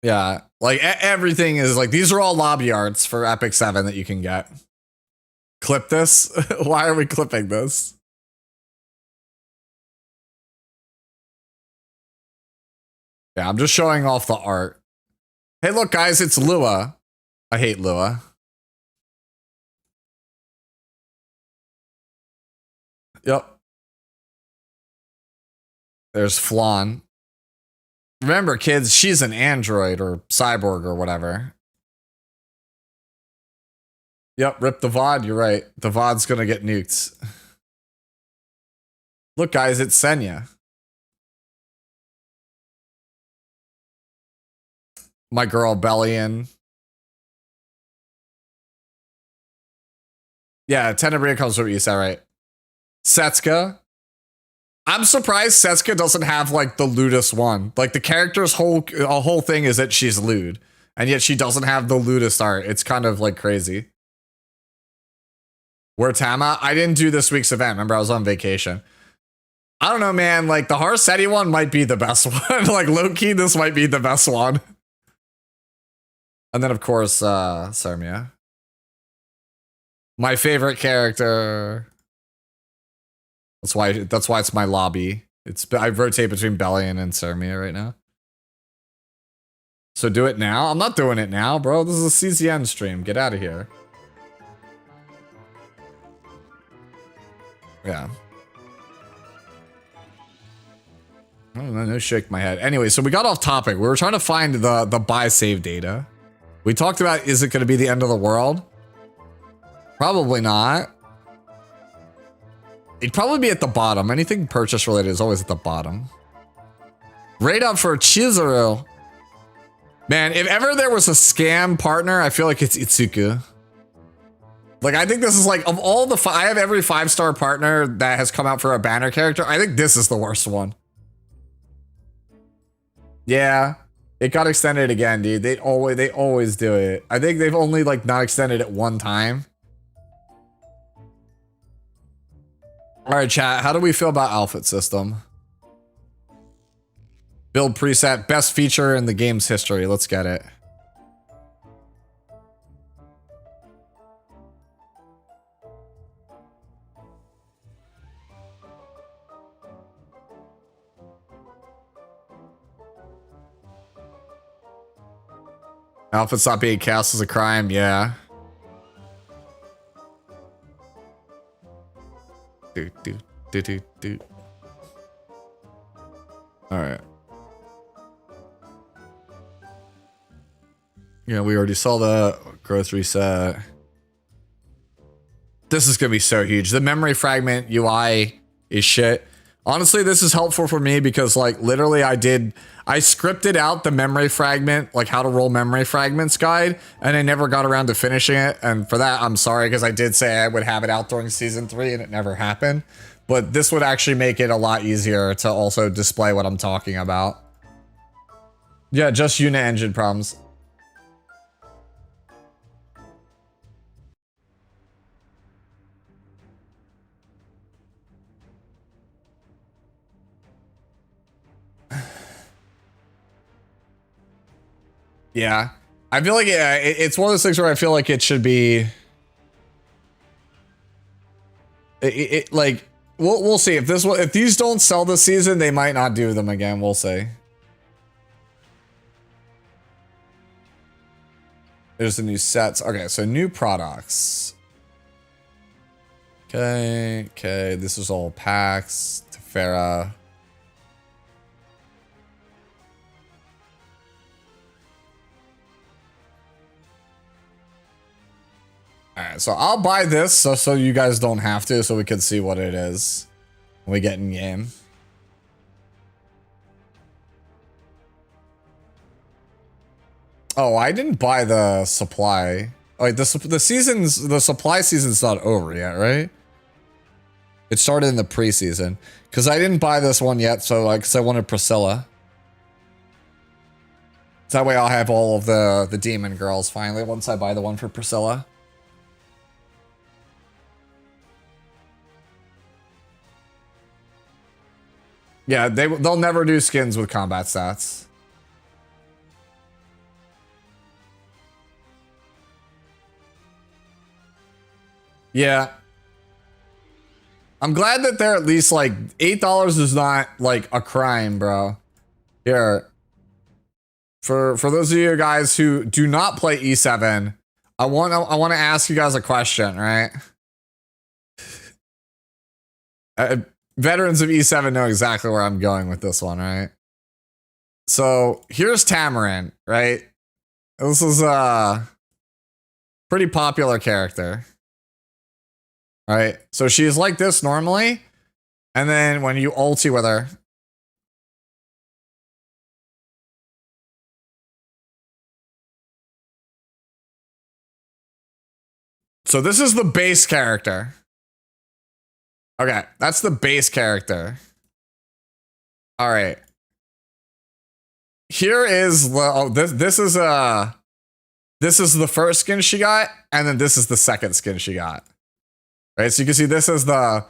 S1: Yeah, like everything is like, these are all lobby arts for Epic 7 that you can get. Clip this? Why are we clipping this? Yeah, I'm just showing off the art. Hey, look, guys, it's Lua. I hate Lua. Yep. There's Flan. Remember, kids, she's an android or cyborg or whatever. Yep, rip the VOD, you're right. The VOD's gonna get nuked. Look, guys, it's Senya. My girl, Bellion. Yeah, Tenebria comes from what you said, right? Setsuka. I'm surprised Setsuka doesn't have like the lewdest one. Like the character's whole thing is that she's lewd, and yet she doesn't have the lewdest art. It's kind of like crazy. Where Tama? I didn't do this week's event. Remember, I was on vacation. I don't know, man. Like the Harsetti one might be the best one. Like low key, this might be the best one. And then of course, Sarmia. My favorite character. That's why it's my lobby. I rotate between Bellion and Ceremia right now. So do it now? I'm not doing it now, bro. This is a CZN stream. Get out of here. Yeah. I don't know, no shake my head. Anyway, so we got off topic. We were trying to find the buy save data. We talked about, is it going to be the end of the world? Probably not. It'd probably be at the bottom. Anything purchase related is always at the bottom. Rate up for Chizuru. Man, if ever there was a scam partner, I feel like it's Itsuku. Like, I think this is like, of all the, I have every 5-star partner that has come out for a banner character. I think this is the worst one. Yeah, it got extended again, dude. They always do it. I think they've only like not extended it one time. All right, chat. How do we feel about outfit system? Build preset, best feature in the game's history. Let's get it. Outfits not being cast as a crime, yeah. Do. All right. Yeah, we already saw the growth reset. This is gonna be so huge. The memory fragment UI is shit. Honestly, this is helpful for me because like literally I scripted out the memory fragment, like how to roll memory fragments guide, and I never got around to finishing it. And for that, I'm sorry, because I did say I would have it out during season 3 and it never happened. But this would actually make it a lot easier to also display what I'm talking about. Yeah, just unit engine problems. Yeah, I feel like it's one of those things where I feel like it should be. Like we'll see if these don't sell this season, they might not do them again. We'll see. There's the new sets. Okay, so new products. Okay, this is all packs. Tefera. Alright, so I'll buy this so you guys don't have to, so we can see what it is when we get in game. Oh, I didn't buy the supply. Oh, wait, the supply season's not over yet, right? It started in the preseason. Because I didn't buy this one yet, so like, 'cause I wanted Priscilla. So that way I'll have all of the demon girls finally once I buy the one for Priscilla. Yeah, they'll never do skins with combat stats. Yeah. I'm glad that they're at least like $8 is not like a crime, bro. Here. For those of you guys who do not play E7, I want to ask you guys a question, right? Veterans of E7 know exactly where I'm going with this one, right? So here's Tamarin, right? This is a pretty popular character. All right, so she's like this normally, and then when you ulti with her, so this is the base character. Okay, that's the base character. All right. Here is this is the first skin she got, and then this is the second skin she got. Right, so you can see this is the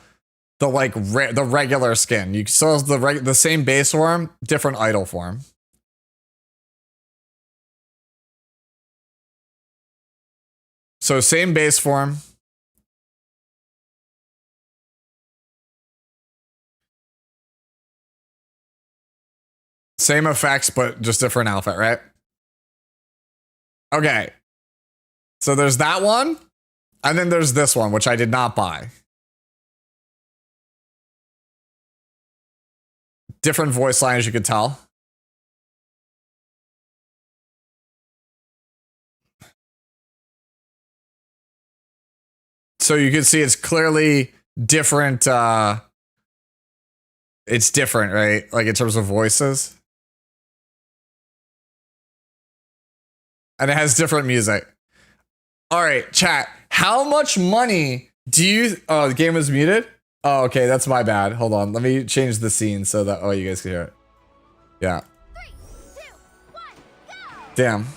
S1: regular skin. You still have the same base form, different idol form. So same base form. Same effects, but just different outfit, right? Okay. So there's that one. And then there's this one, which I did not buy. Different voice line, as you could tell. So you can see it's clearly different. It's different, right? Like in terms of voices. And it has different music. All right, chat. How much money do you... Oh, the game was muted? Oh, okay, that's my bad. Hold on. Let me change the scene so that... Oh, you guys can hear it. Yeah.
S5: 3, 2, 1, go!
S1: Damn.
S5: Should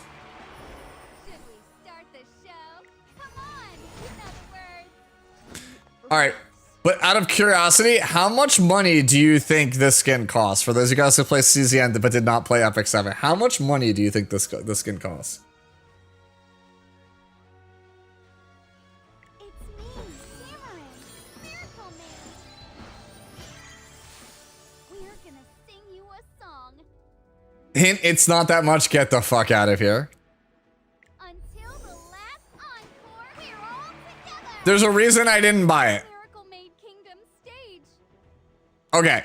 S5: we start the show? Come on, in other words.
S1: All right. But out of curiosity, how much money do you think this skin costs? For those of you guys who play CZN but did not play Epic 7, how much money do you think this skin costs?
S5: It's me, Cameron, Miracle Man. We're gonna sing you a song
S1: Hint, it's not that much. Get the fuck out of here.
S5: until the last encore. We're all together.
S1: There's a reason I didn't buy it.
S5: Miracle Maid Kingdom stage.
S1: Okay.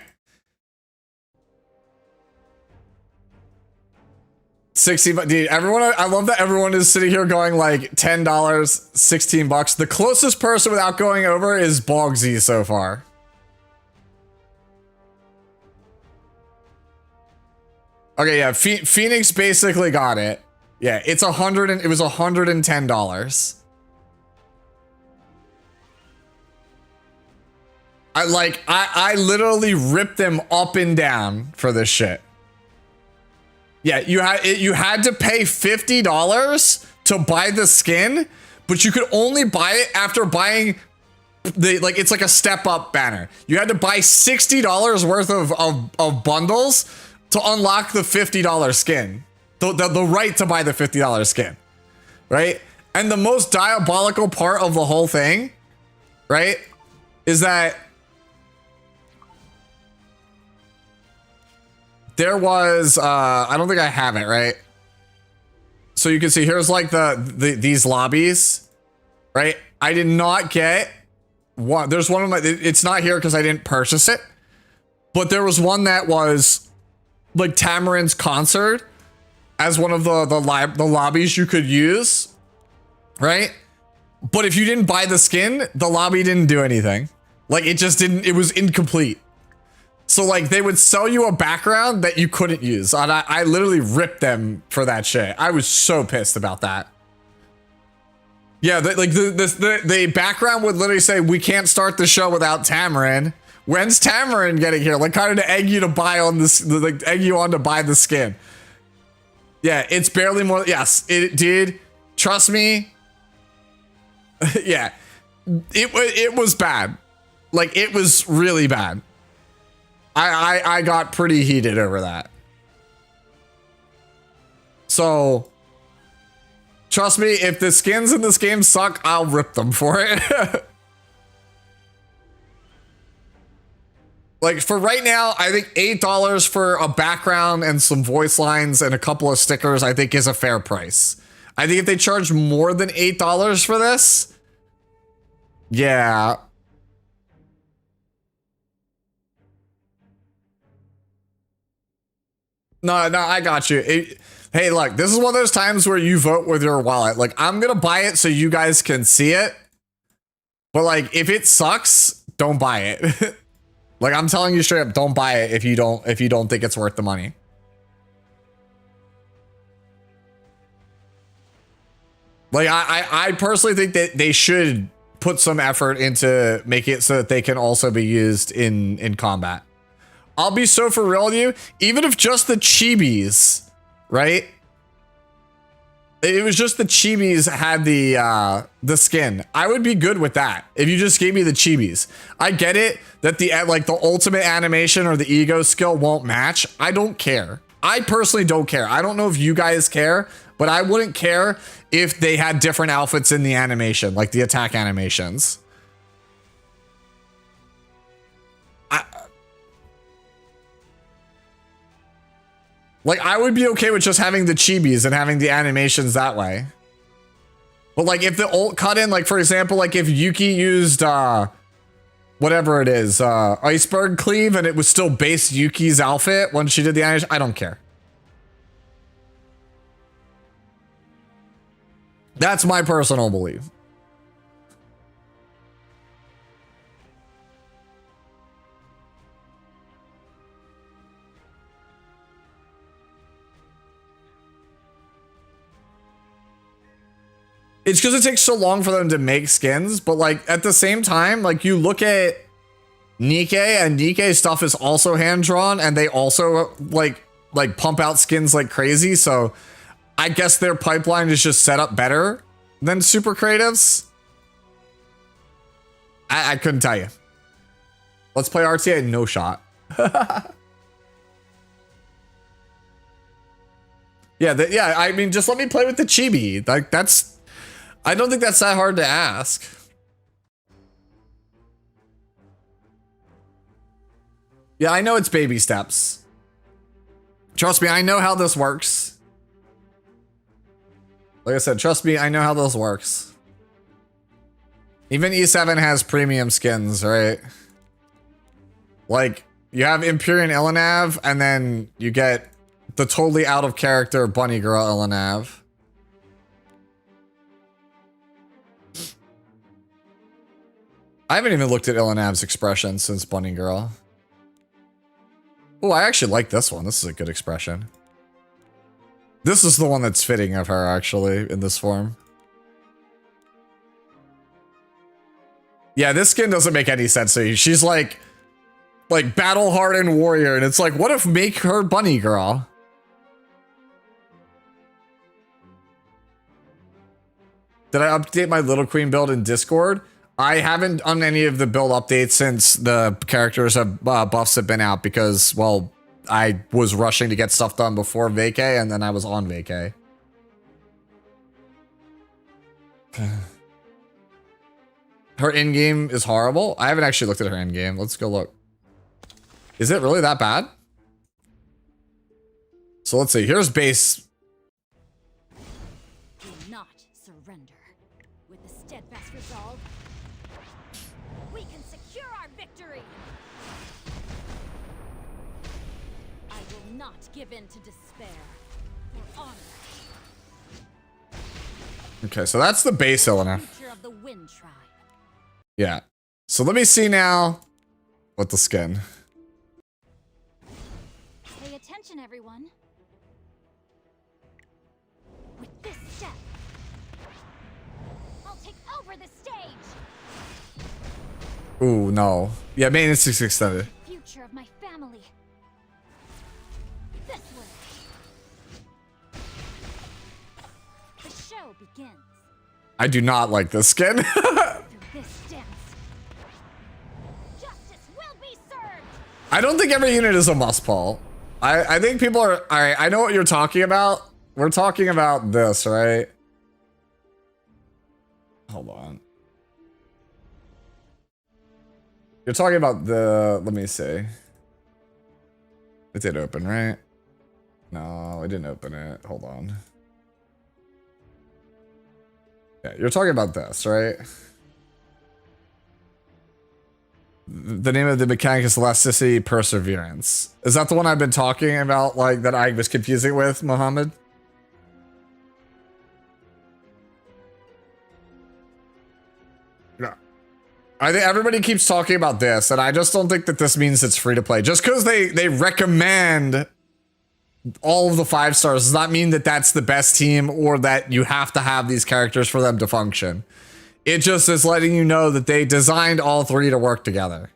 S1: 60 bucks. Dude, everyone, I love that everyone is sitting here going like $10, $16. The closest person without going over is Bogsy so far. Okay, yeah, Phoenix basically got it. Yeah, it's it was $110. I literally ripped them up and down for this shit. Yeah, you had to pay $50 to buy the skin, but you could only buy it after buying it's like a step up banner. You had to buy $60 worth of bundles to unlock the $50 skin. The right to buy the $50 skin. Right? And the most diabolical part of the whole thing, right, is that there was I don't think I have it, right? So you can see here's like these lobbies, right? I did not get one. There's one of my, it's not here because I didn't purchase it, but there was one that was like Tamarin's concert as one of the lobbies you could use, right? But if you didn't buy the skin, the lobby didn't do anything. Like it just didn't, it was incomplete. So like they would sell you a background that you couldn't use. And I literally ripped them for that shit. I was so pissed about that. Yeah, the background would literally say, we can't start the show without Tamarin. When's Tamarin getting here? Like kind of to egg you to buy on this, like egg you on to buy the skin. Yeah, it's barely more. Yes, it did. Trust me. Yeah, it was bad. Like it was really bad. I got pretty heated over that. So trust me, if the skins in this game suck, I'll rip them for it. Like for right now, I think $8 for a background and some voice lines and a couple of stickers, I think is a fair price. I think if they charge more than $8 for this, yeah. No, I got you. Hey, look, this is one of those times where you vote with your wallet. Like, I'm gonna buy it so you guys can see it. But like, if it sucks, don't buy it. Like, I'm telling you straight up, don't buy it if you don't think it's worth the money. Like, I personally think that they should put some effort into make it so that they can also be used in combat. I'll be so for real with you, even if just the chibis, right? It was just the chibis had the skin. I would be good with that if you just gave me the chibis. I get it that the ultimate animation or the ego skill won't match. I don't care. I personally don't care. I don't know if you guys care, but I wouldn't care if they had different outfits in the animation, like the attack animations. Like, I would be okay with just having the chibis and having the animations that way. But like, if the ult cut in, like, for example, like if Yuki used, whatever it is, Iceberg Cleave, and it was still base Yuki's outfit when she did the animation, I don't care. That's my personal belief. It's because it takes so long for them to make skins, but like at the same time, like you look at Nikke, and Nikke's stuff is also hand drawn, and they also like pump out skins like crazy. So I guess their pipeline is just set up better than Super Creative's. I couldn't tell you. Let's play RTA. No shot. Yeah, I mean, just let me play with the chibi. Like that's. I don't think that's that hard to ask. Yeah, I know it's baby steps. Trust me, I know how this works. Like I said, trust me, I know how this works. Even E7 has premium skins, right? Like, you have Empyrean Ilanav, and then you get the totally out of character Bunny Girl Ilanav. I haven't even looked at Ilanav's expression since Bunny Girl. Oh, I actually like this one. This is a good expression. This is the one that's fitting of her, actually, in this form. Yeah, this skin doesn't make any sense to you. She's like battle-hardened warrior, and it's like, what if make her Bunny Girl? Did I update my Little Queen build in Discord? I haven't done any of the build updates since the characters have buffs have been out because, well, I was rushing to get stuff done before vacay, and then I was on vacay. Her in-game is horrible. I haven't actually looked at her in-game. Let's go look. Is it really that bad? So let's see. Here's base.
S5: Do not surrender. With a steadfast resolve, we can secure our victory. I will not give in to despair. For honor.
S1: Okay, so that's the base Ilana.
S5: Future of the Wind Tribe.
S1: Yeah. So let me see now what the skin.
S5: Pay attention, everyone. With this step, I'll take over the stage.
S1: Ooh, no. Yeah, maintenance is extended.
S5: Future of my family. This way. The show begins.
S1: I do not like this skin.
S5: Through this dance, justice will be served.
S1: I don't think every unit is a must, Paul. I think people are... Alright, I know what you're talking about. We're talking about this, right? Hold on. You're talking about the... Let me see. It did open, right? No, it didn't open it. Hold on. Yeah, you're talking about this, right? The name of the mechanic is Elasticity Perseverance. Is that the one I've been talking about, like, that I was confusing with, Mohammed? No. I think everybody keeps talking about this, and I just don't think that this means it's free to play. Just because they recommend all of the 5 stars does not mean that that's the best team or that you have to have these characters for them to function. It just is letting you know that they designed all 3 to work together.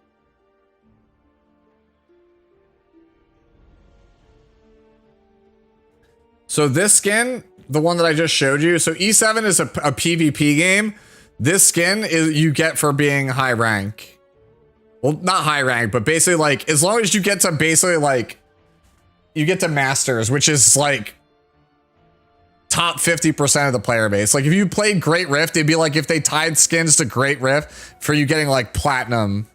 S1: So this skin, the one that I just showed you, so E7 is a PvP game. This skin is you get for being high rank. Well, not high rank, but basically like, as long as you get to basically like, you get to Masters, which is like top 50% of the player base. Like if you played Great Rift, it'd be like if they tied skins to Great Rift for you getting like platinum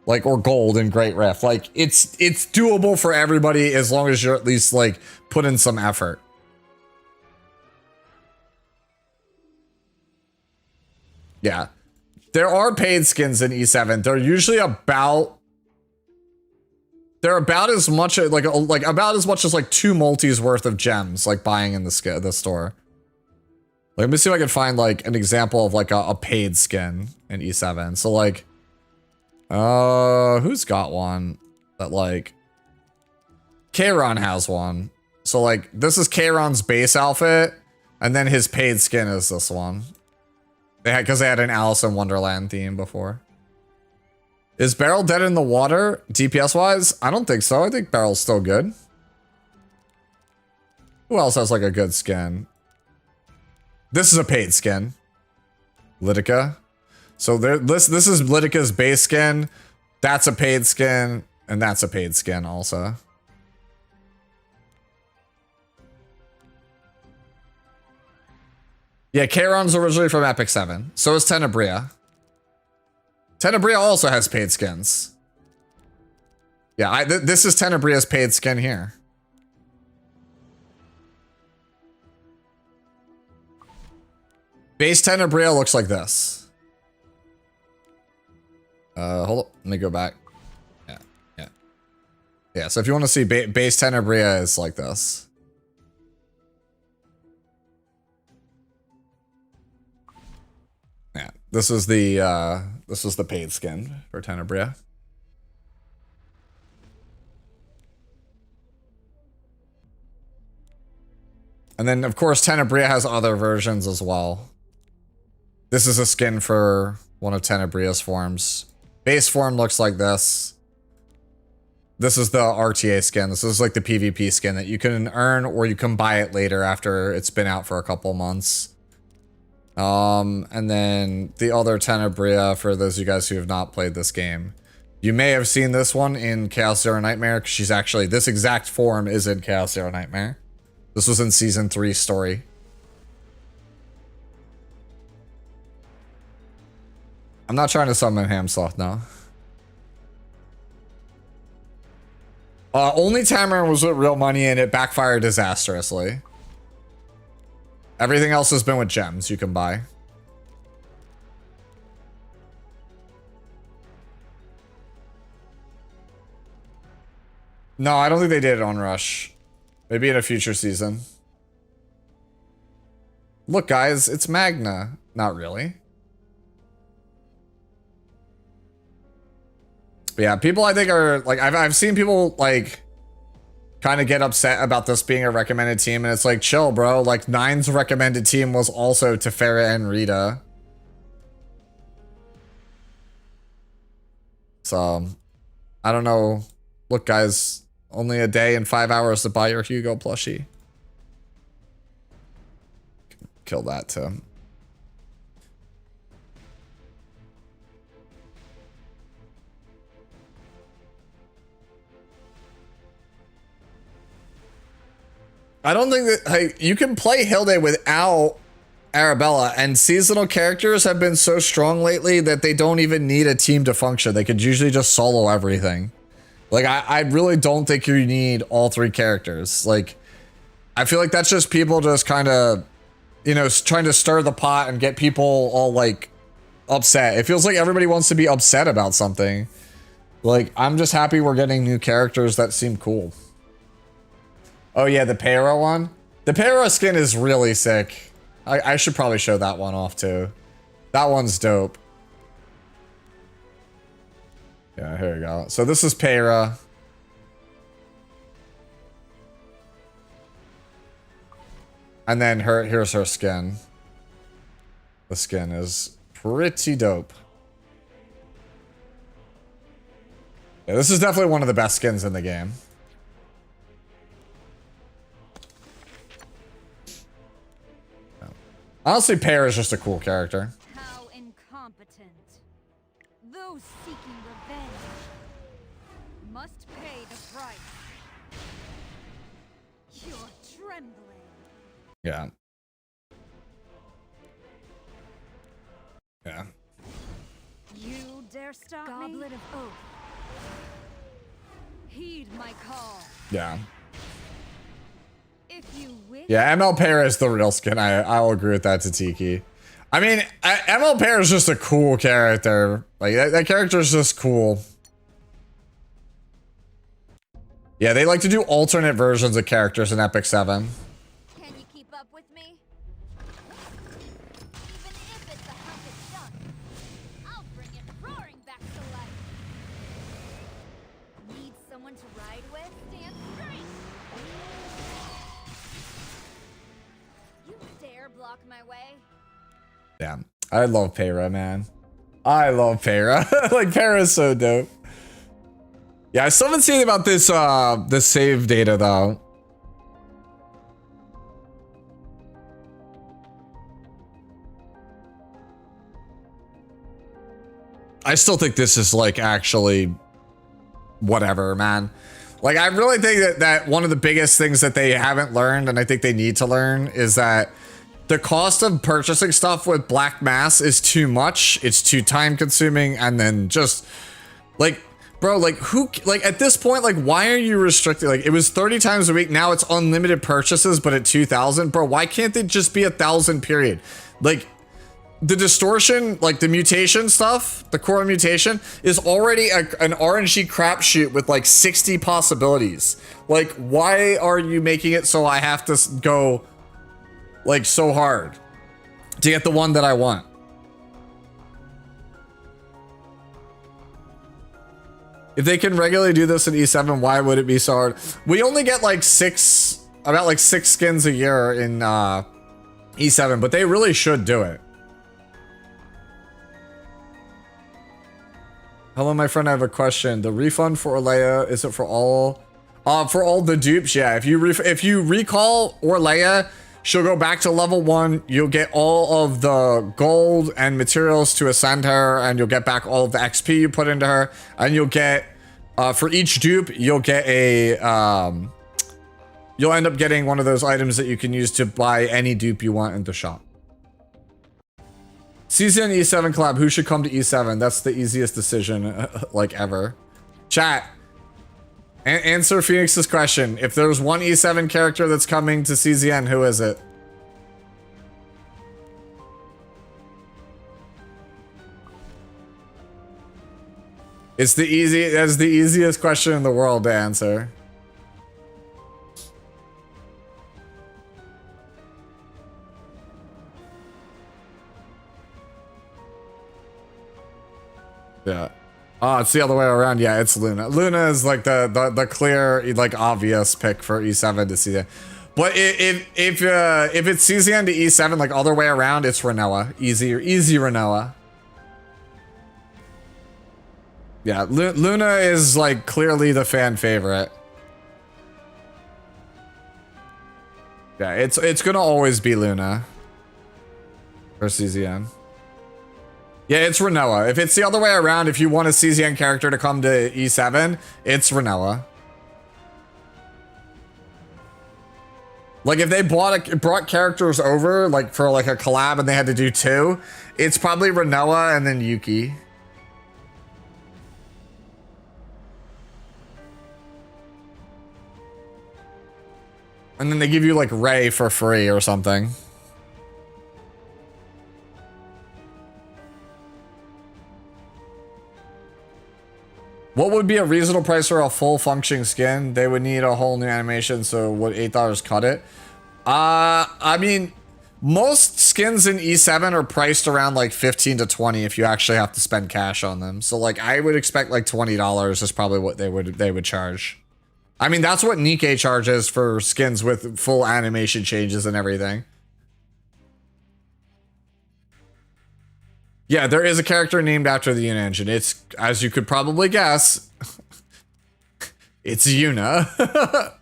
S1: Like, or gold in Great Rift. Like, it's doable for everybody as long as you're at least, like, put in some effort. Yeah. There are paid skins in E7. They're usually about... They're about as much, like about as much as, like, 2 multis worth of gems, like, buying in the store. Let me see if I can find, like, an example of, like, a paid skin in E7. So, like... who's got one that, like... Kayron has one. So, like, this is Kayron's base outfit, and then his paid skin is this one. Because they had an Alice in Wonderland theme before. Is Beryl dead in the water, DPS-wise? I don't think so. I think Beryl's still good. Who else has, like, a good skin? This is a paid skin. Litica. So this is Litica's base skin. That's a paid skin. And that's a paid skin also. Yeah, Kayron's originally from Epic 7. So is Tenebria. Tenebria also has paid skins. Yeah, this is Tenebria's paid skin here. Base Tenebria looks like this. Hold up. Let me go back. Yeah, so if you want to see base Tenebria is like this. Yeah, this is the paid skin for Tenebria. And then, of course, Tenebria has other versions as well. This is a skin for one of Tenebria's forms. Base form looks like this. This is the RTA skin. This is like the PvP skin that you can earn or you can buy it later after it's been out for a couple months. And then the other Tenebria, for those of you guys who have not played this game. You may have seen this one in Chaos Zero Nightmare, because she's actually, this exact form is in Chaos Zero Nightmare. This was in Season 3 story. I'm not trying to summon Hamsloth, no. Only Tamarin was with real money and it backfired disastrously. Everything else has been with gems you can buy. No, I don't think they did it on Rush. Maybe in a future season. Look, guys, it's Magna. Not really. But yeah, people I think are like, I've seen people like kind of get upset about this being a recommended team, and it's like, chill, bro. Like, Nine's recommended team was also Tefera and Rita. So, I don't know. Look, guys, only a day and 5 hours to buy your Hugo plushie. Kill that too. I don't think that, like, you can play Hilde without Arabella, and seasonal characters have been so strong lately that they don't even need a team to function. They could usually just solo everything. Like, I really don't think you need all 3 characters. Like, I feel like that's just people just kind of, you know, trying to stir the pot and get people all, like, upset. It feels like everybody wants to be upset about something. Like, I'm just happy we're getting new characters that seem cool. Oh yeah, the Para one? The Para skin is really sick. I should probably show that one off too. That one's dope. Yeah, here we go. So this is Para. And then here's her skin. The skin is pretty dope. Yeah, this is definitely one of the best skins in the game. Honestly, Pear is just a cool character.
S5: How incompetent. Those seeking revenge must pay the price. You're trembling.
S1: Yeah. Yeah.
S5: You dare stop me? Goblet of Oath. Heed my call.
S1: Yeah.
S5: If you wish.
S1: Yeah, ML Pear is the real skin. I'll agree with that, Tatiki. I mean, ML Pear is just a cool character. Like, that character is just cool. Yeah, they like to do alternate versions of characters in Epic 7.
S5: Can you keep up with me? Even if it's a hunted duck, I'll bring it roaring back to life. Need someone to ride with? Stand straight. You dare block my way?
S1: Yeah, I love Pera, man. I love Pera. Like, Pera is so dope. Yeah, I still haven't seen about this this save data though. I still think this is like actually whatever, man. Like, I really think that one of the biggest things that they haven't learned, and I think they need to learn, is that the cost of purchasing stuff with Black Mass is too much. It's too time consuming, and then just like, bro, like, who, like, at this point, like, why are you restricting? Like, it was 30 times a week. Now it's unlimited purchases, but at 2,000. Bro, why can't they just be 1,000 period? Like, the distortion, like the mutation stuff, the core mutation is already an RNG crapshoot with like 60 possibilities. Like, why are you making it so I have to go like so hard to get the one that I want? If they can regularly do this in E7, why would it be so hard? We only get like about 6 skins a year in E7, but they really should do it. Hello, my friend, I have a question. The refund for Orleia, is it for all the dupes? Yeah, if you recall Orleia, she'll go back to level 1. You'll get all of the gold and materials to ascend her, and you'll get back all of the XP you put into her, and you'll get for each dupe, you'll get a you'll end up getting one of those items that you can use to buy any dupe you want in the shop. CZN E7 collab, who should come to E7? That's the easiest decision like ever. Chat, answer Phoenix's question. If there's one E7 character that's coming to CZN, who is it? That's the easiest question in the world to answer. Yeah. Oh, it's the other way around. Yeah, it's Luna. Luna is like the clear, like, obvious pick for E7 to CZN. But if it's CZN to E7, like other way around, it's Renoa. Easy Renoa. Yeah, Luna is like clearly the fan favorite. Yeah, it's gonna always be Luna for CZN. Yeah, it's Renoa. If it's the other way around, if you want a CZN character to come to E7, it's Renoa. Like, if they brought characters over, like, for, like, a collab and they had to do 2, it's probably Renoa and then Yuki. And then they give you, like, Ray for free or something. What would be a reasonable price for a full functioning skin? They would need a whole new animation, so would $8 cut it? I mean, most skins in E7 are priced around like 15 to 20 if you actually have to spend cash on them. So like, I would expect like $20 is probably what they would charge. I mean, that's what Nikkei charges for skins with full animation changes and everything. Yeah, there is a character named after the Yuna engine. It's, as you could probably guess, it's Yuna.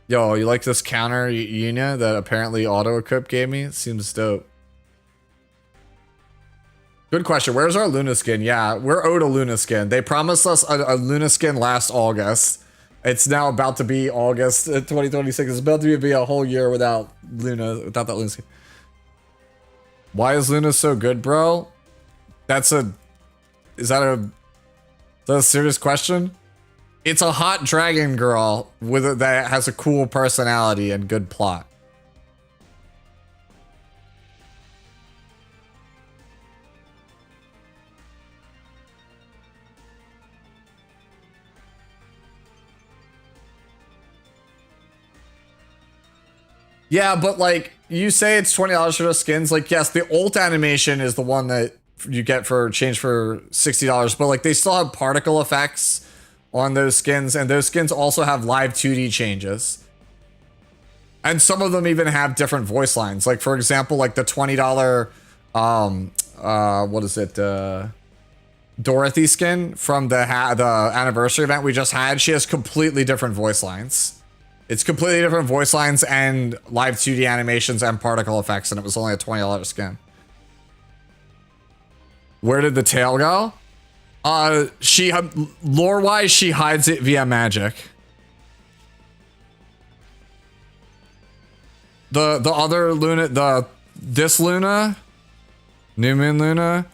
S1: Yo, you like this counter Yuna that apparently auto-equip gave me? It seems dope. Good question. Where's our Luna skin? Yeah, we're owed a Luna skin. They promised us a Luna skin last August. It's now about to be August 2026. It's about to be a whole year without that Luna skin. Why is Luna so good, bro? Is that a serious question? It's a hot dragon girl that has a cool personality and good plot. Yeah, but like you say it's $20 for the skins. Like, yes, the ult animation is the one that you get for change for $60, but like they still have particle effects on those skins, and those skins also have live 2D changes. And some of them even have different voice lines. Like for example, like the $20 what is it? Dorothy skin from the anniversary event we just had, she has completely different voice lines. It's completely different voice lines and live 2D animations and particle effects, and it was only a $20 skin. Where did the tail go? Lore-wise, she hides it via magic. The other Luna, this Luna, New Moon Luna,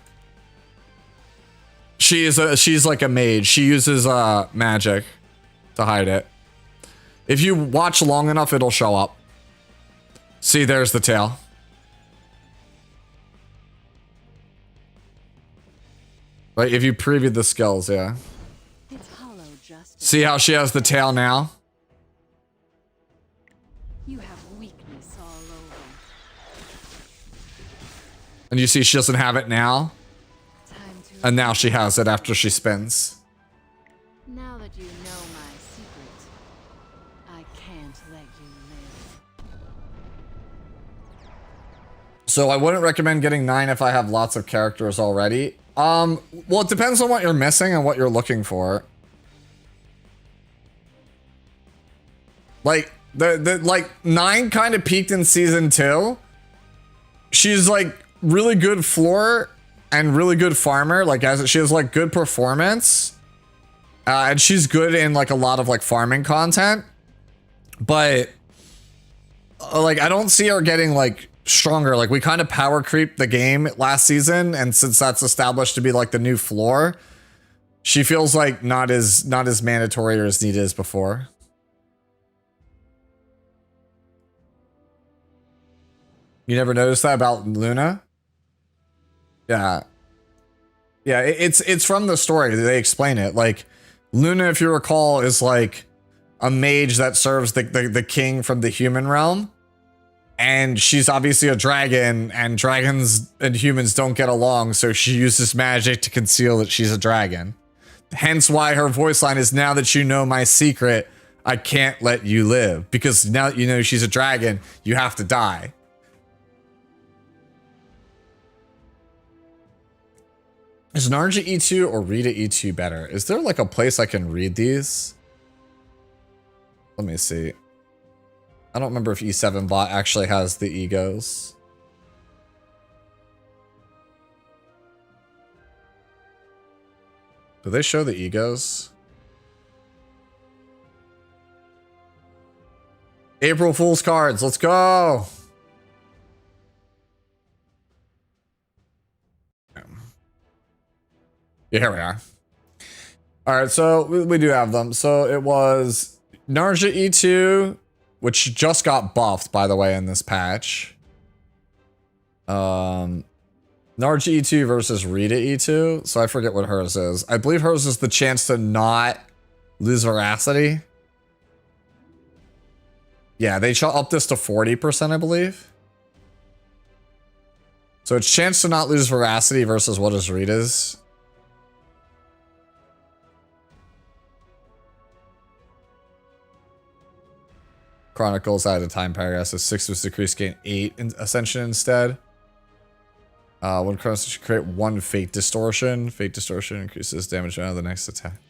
S1: she's like a mage. She uses magic to hide it. If you watch long enough, it'll show up. See, there's the tail. Right, if you previewed the skills, yeah.
S5: It's hollow just
S1: See how she has the tail now?
S5: you have weakness all over.
S1: And you see she doesn't have it now?
S5: Time to
S1: And now she has it after she spins.
S5: Now that you know my secret, I can't let you live.
S1: So I wouldn't recommend getting 9 if I have lots of characters already. Well, it depends on what you're missing and what you're looking for. Like, like 9 kind of peaked in season 2. She's like really good floor and really good farmer. Like, she has like good performance. And she's good in like a lot of like farming content. But like, I don't see her getting like stronger. Like, we kind of power creeped the game last season, and since that's established to be like the new floor, she feels like not as mandatory or as needed as before. You never noticed that about Luna? Yeah. Yeah, it's from the story. They explain it. Like, Luna, if you recall, is like a mage that serves the king from the human realm. And she's obviously a dragon, and dragons and humans don't get along, so she uses magic to conceal that she's a dragon. Hence why her voice line is, now that you know my secret, I can't let you live. Because now that you know she's a dragon, you have to die. Is Narja E2 or Rita E2 better? Is there like a place I can read these? Let me see. I don't remember if E7 bot actually has the egos. Do they show the egos? April Fool's cards, let's go! Yeah, here we are. Alright, so we do have them. So it was Narja E2, which just got buffed, by the way, in this patch. Narja E2 versus Rita E2. So I forget what hers is. I believe hers is the chance to not lose veracity. Yeah, they up this to 40%, I believe. So it's chance to not lose veracity versus what is Rita's. Chronicles out of time paragraph, so 6 was decreased, gain 8 in Ascension instead. When Chronicles should create 1 Fate Distortion. Fate Distortion increases damage on the next attack.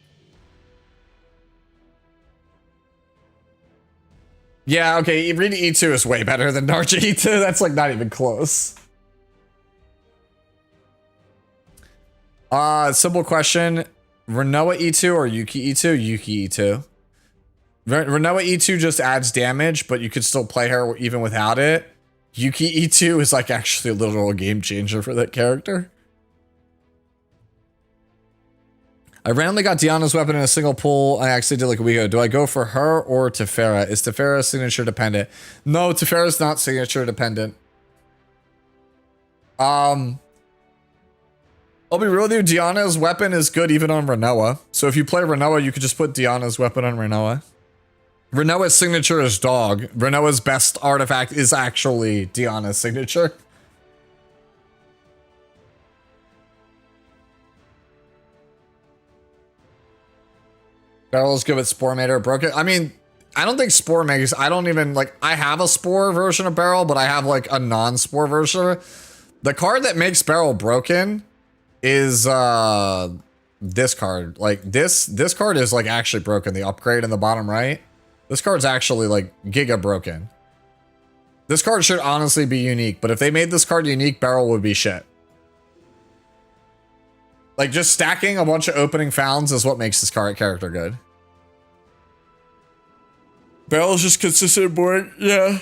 S1: Yeah, okay, Rita E2 is way better than Narja E2. That's like not even close. Simple question. Renoa E2 or Yuki E2? Yuki E2. Renoa E2 just adds damage, but you could still play her even without it. Yuki E2 is like actually a literal game changer for that character. I randomly got Diana's weapon in a single pull. I actually did like a week ago. Do I go for her or Tefera? Is Tefera signature dependent? No, Tefera's not signature dependent. I'll be real with you. Diana's weapon is good even on Renoa. So if you play Renoa, you could just put Diana's weapon on Renoa. Renoa's signature is dog. Renoa's best artifact is actually Diana's signature. Barrel's good with Spore Mater. Broke it. I mean, I don't think Spore makes. I don't even like. I have a Spore version of Barrel, but I have like a non-Spore version. The card that makes Barrel broken is this card. Like this card is like actually broken. The upgrade in the bottom right. This card's actually like giga broken. This card should honestly be unique, but if they made this card unique, Barrel would be shit. Like just stacking a bunch of opening founds is what makes this card character good. Barrel's just consistent boring. Yeah.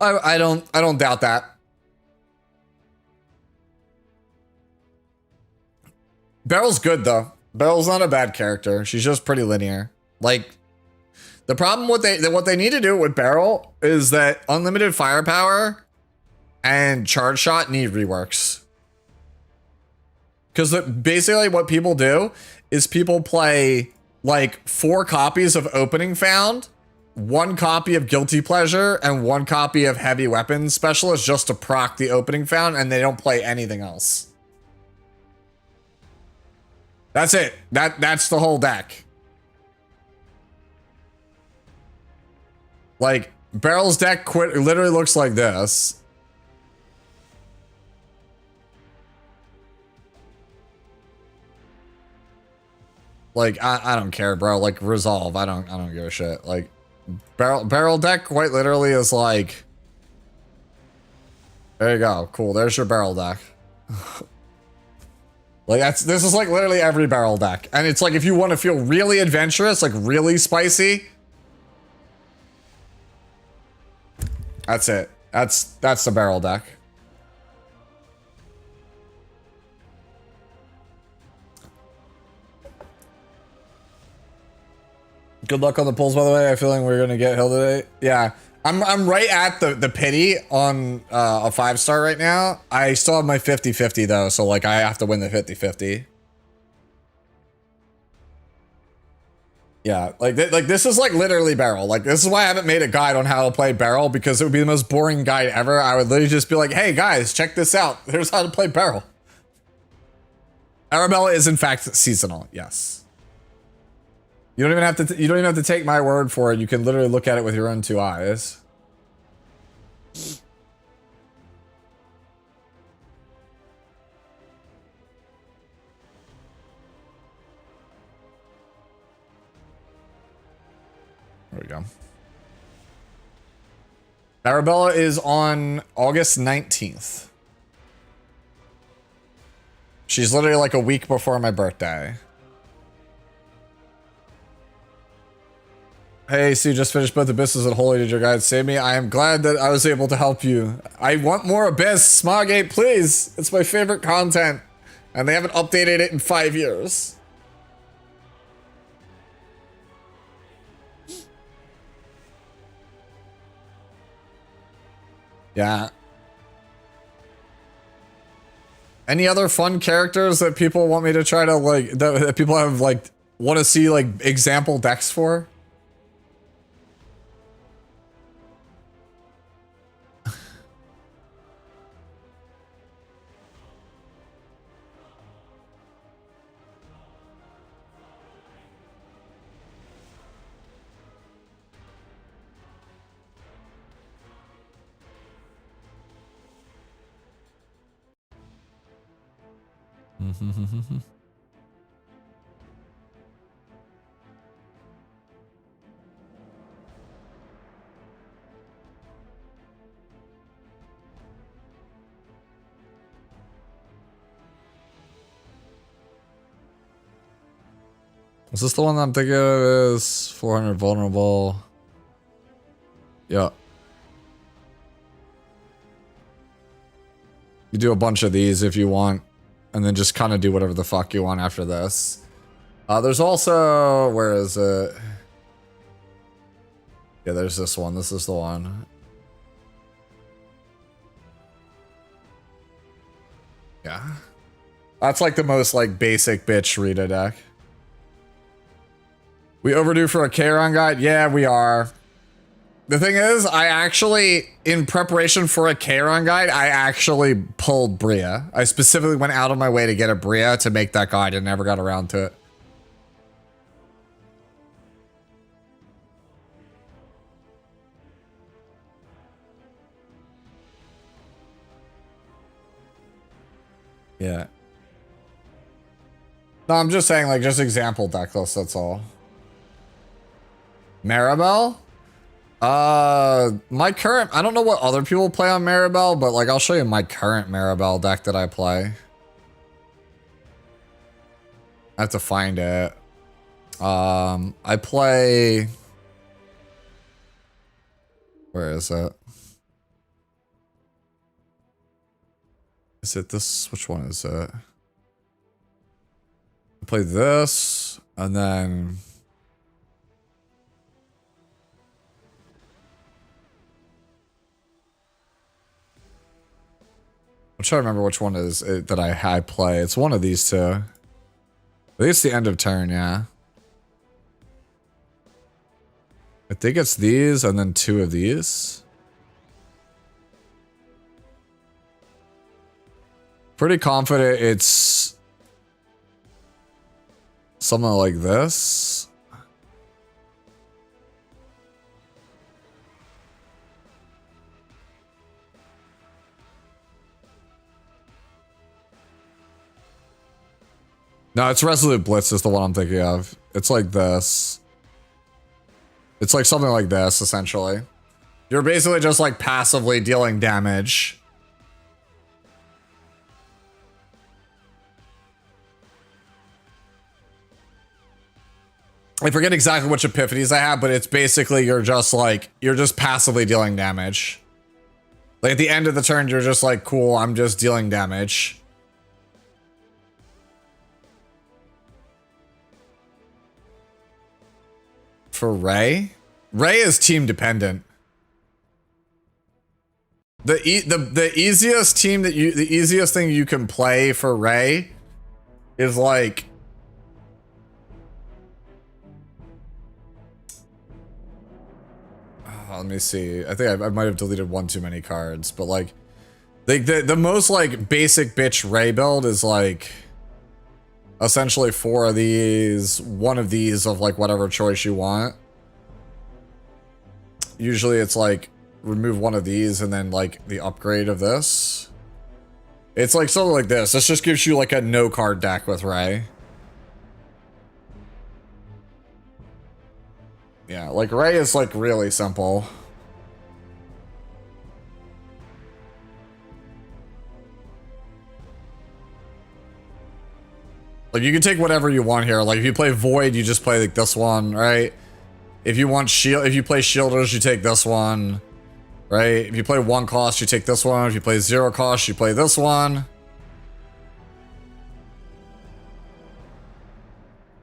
S1: I don't doubt that. Barrel's good though. Barrel's not a bad character. She's just pretty linear. Like the problem what they need to do with Barrel is that unlimited firepower and charge shot need reworks. Because basically what people do is people play like 4 copies of Opening Found, 1 copy of Guilty Pleasure, and 1 copy of Heavy Weapons Specialist just to proc the Opening Found, and they don't play anything else. That's it. That's the whole deck. Like, Barrel's deck literally looks like this. Like, I don't care, bro. Like, resolve. I don't give a shit. Like, barrel deck quite literally is like, there you go. Cool. There's your barrel deck. Like this is like literally every barrel deck. And it's like, if you want to feel really adventurous, like really spicy, that's it. That's the barrel deck. Good luck on the pulls, by the way. I feel like we're gonna get Hilde today. Yeah, I'm right at the pity on a 5-star right now. I still have my 50-50 though, so like I have to win the 50-50. Yeah, like this is like literally barrel. Like this is why I haven't made a guide on how to play barrel, because it would be the most boring guide ever. I would literally just be like, hey guys, check this out. Here's how to play barrel. Arabella is in fact seasonal. Yes. You don't even have to take my word for it. You can literally look at it with your own 2 eyes. There we go. Arabella is on August 19th. She's literally like a week before my birthday. Hey, Sue, just finished both Abysses and Holy. Did your guide save me? I am glad that I was able to help you. I want more Abyss. Smogate, please. It's my favorite content. And they haven't updated it in 5 years. Yeah. Any other fun characters that people want me to try to, like, that people have, like, want to see, like, example decks for? Is this the one I'm thinking of? Is 400 vulnerable? Yeah. You do a bunch of these if you want, and then just kind of do whatever the fuck you want after this. There's also, where is it? Yeah, there's this one. This is the one. Yeah. That's like the most like basic bitch Rita deck. We overdue for a Charon guide? Yeah, we are. The thing is, I actually, in preparation for a Charon guide, I actually pulled Bria. I specifically went out of my way to get a Bria to make that guide and never got around to it. Yeah. No, I'm just saying, like, just example deck list, that's all. Maribel? My current, I don't know what other people play on Maribel, but like, I'll show you my current Maribel deck that I play. I have to find it. I play, where is it? Is it this? Which one is it? I play this, and then I'm trying to remember which one is it that I play. It's one of these two. I think it's the end of turn, yeah. I think it's these and then two of these. Pretty confident it's something like this. No, it's Resolute Blitz is the one I'm thinking of. It's like this. It's like something like this, essentially. You're basically just like passively dealing damage. I forget exactly which epiphanies I have, but it's basically you're just passively dealing damage. Like at the end of the turn, you're just like, cool, I'm just dealing damage. For Ray? Ray is team dependent. The easiest team that the easiest thing you can play for Ray is like let me see. I think I might have deleted one too many cards, but like the most like basic bitch Ray build is like essentially 4 of these, 1 of these of like whatever choice you want. Usually it's like remove 1 of these and then like the upgrade of this. It's like something like this. This just gives you like a no card deck with Ray. Yeah, like Ray is like really simple. Like you can take whatever you want here. Like if you play Void, you just play like this one, right? If you want shield, if you play Shielders, you take this one, right? If you play 1 cost, you take this one. If you play 0 cost, you play this one.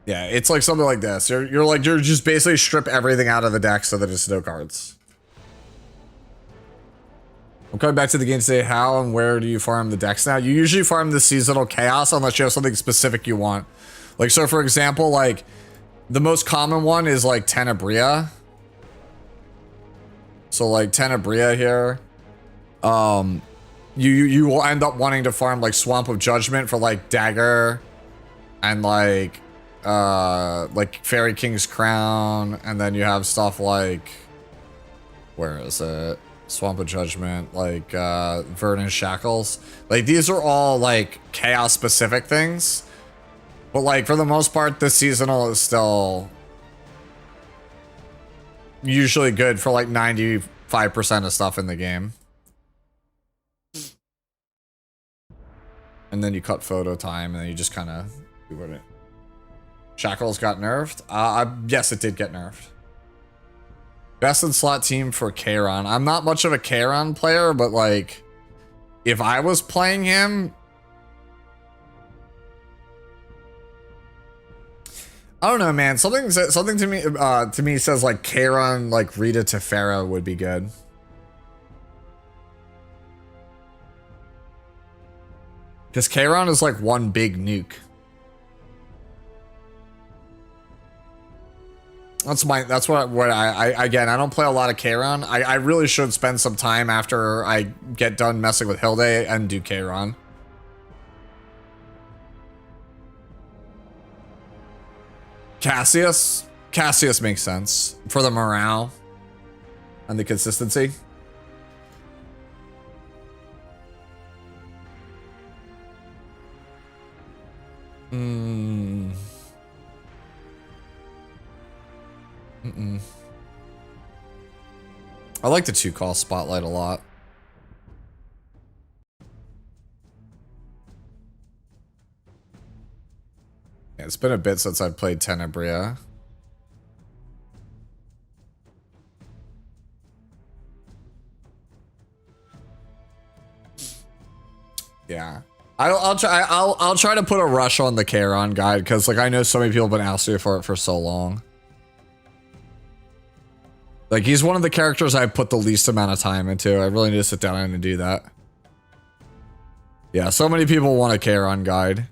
S1: Yeah, it's like something like this. You're just basically strip everything out of the deck so that it's no cards. I'm coming back to the game to say how and where do you farm the decks now? You usually farm the seasonal chaos unless you have something specific you want. Like, so for example, like the most common one is like Tenebria. So like Tenebria here. You will end up wanting to farm like Swamp of Judgment for like Dagger and like Fairy King's Crown, and then you have stuff like, where is it? Swamp of Judgment, like Verdant Shackles. Like these are all like chaos specific things, but like for the most part the seasonal is still usually good for like 95% of stuff in the game. And then you cut photo time and then you just kind of do what it. Shackles got nerfed? Yes, it did get nerfed. Best in slot team for Charon. I'm not much of a Charon player, but like, if I was playing him, I don't know, man. Something to me says like Kairon, like Rita Tefera would be good. Because Kairon is like one big nuke. That's what I again, I don't play a lot of Kairon. I really should spend some time after I get done messing with Hilde and do Kairon. Cassius makes sense for the morale and the consistency. I like the 2-call spotlight a lot. Yeah, it's been a bit since I've played Tenebria. Yeah. I'll try to put a rush on the Kairon guide because like I know so many people have been asking for it for so long. Like he's one of the characters I put the least amount of time into. I really need to sit down and do that. Yeah, so many people want a Kairon guide.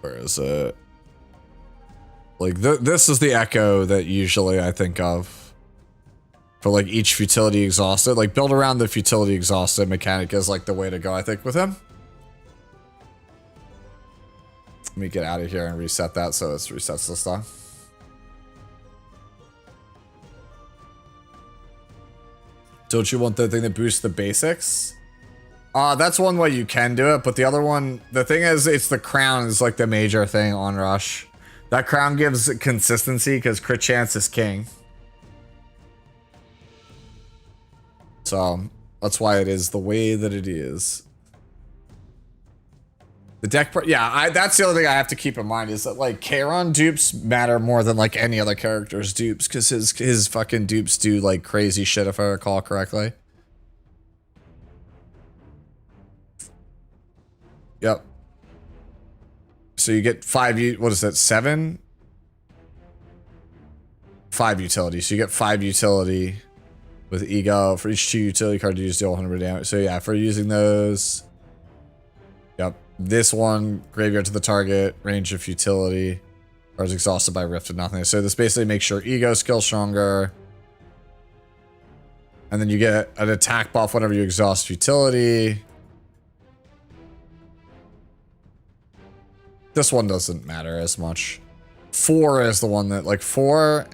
S1: Where is it? Like this is the echo that usually I think of for like each futility exhausted. Like build around the futility exhausted mechanic is like the way to go, I think, with him. Let me get out of here and reset that so it resets this stuff. Don't you want the thing that boosts the basics? That's one way you can do it, but the other one, the thing is, it's the crown is like the major thing on Rush. That crown gives consistency because crit chance is king. So that's why it is the way that it is. The deck, yeah, that's the other thing I have to keep in mind is that like Kairon dupes matter more than like any other character's dupes because his fucking dupes do like crazy shit if I recall correctly. Yep. So you get 5, what is that, 7? 5 utility. So you get 5 utility with ego. For each 2 utility card you use, deal 100 damage. So yeah, for using those. Yep. This one, graveyard to the target, range of futility. Or is exhausted by rift and nothing. So this basically makes your ego skill stronger. And then you get an attack buff whenever you exhaust futility. This one doesn't matter as much. 4 is the one that, like, 4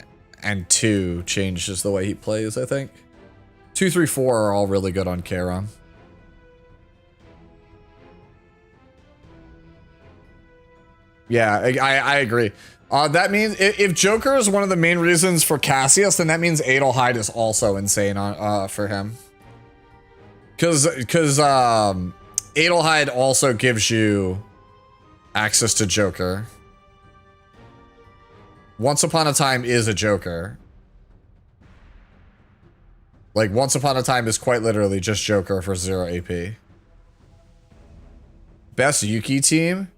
S1: and 2 changes the way he plays, I think. 2, 3, 4 are all really good on Kairon. Yeah, I agree. That means if Joker is one of the main reasons for Cassius, then that means Adelheid is also insane on for him. Because Adelheid also gives you access to Joker. Once Upon a Time is a Joker. Like, Once Upon a Time is quite literally just Joker for 0 AP. Best Yuki team?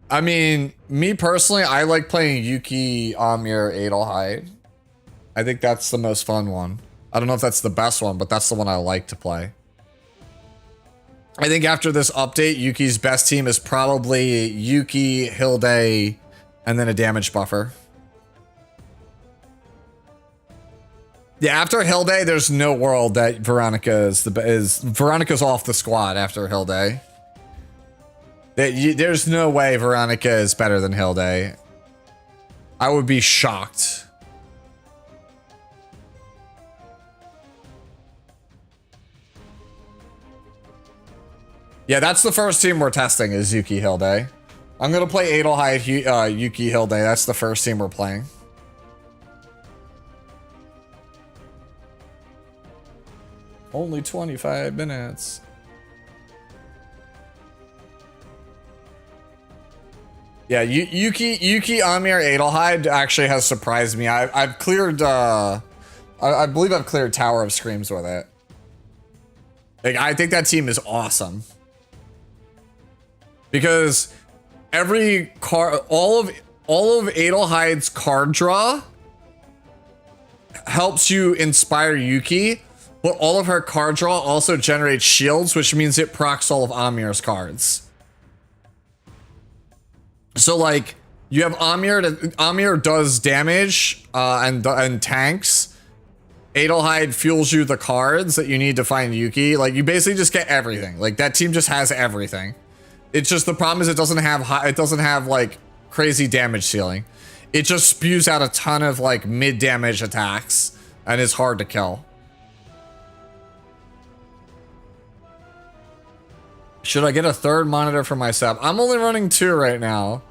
S1: I mean, me personally, I like playing Yuki, Amir, Adelheid. I think that's the most fun one. I don't know if that's the best one, but that's the one I like to play. I think after this update, Yuki's best team is probably Yuki, Hilde, and then a damage buffer. Yeah, after Hilde, there's no world that Veronica is Veronica's off the squad after Hilde. There's no way Veronica is better than Hilde. I would be shocked. Yeah, that's the first team we're testing is Yuki Hilde. I'm gonna play Adelheid, Yuki Hilde. That's the first team we're playing. Only 25 minutes. Yeah, Yuki Amir Adelheid actually has surprised me. I've cleared I believe I've cleared Tower of Screams with it. Like, I think that team is awesome. Because every card, all of Adelheid's card draw helps you inspire Yuki, but all of her card draw also generates shields, which means it procs all of Amir's cards. So like, you have Amir does damage and tanks. Adelheid fuels you the cards that you need to find Yuki. Like, you basically just get everything. Like, that team just has everything. It's just, the problem is it doesn't have like crazy damage ceiling. It just spews out a ton of like mid damage attacks and is hard to kill. Should I get a third monitor for my setup? I'm only running 2 right now.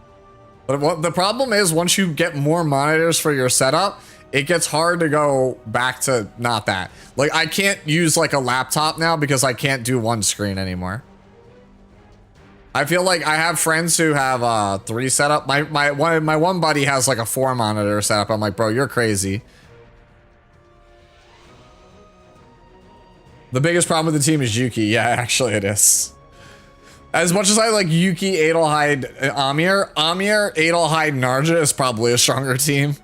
S1: But what the problem is, once you get more monitors for your setup, it gets hard to go back to not that. Like, I can't use like a laptop now because I can't do one screen anymore. I feel like I have friends who have 3 setup. My one buddy has like a 4 monitor setup. I'm like, bro, you're crazy. The biggest problem with the team is Yuki. Yeah, actually it is. As much as I like Yuki, Adelheid, Amir, Adelheid, Narja is probably a stronger team.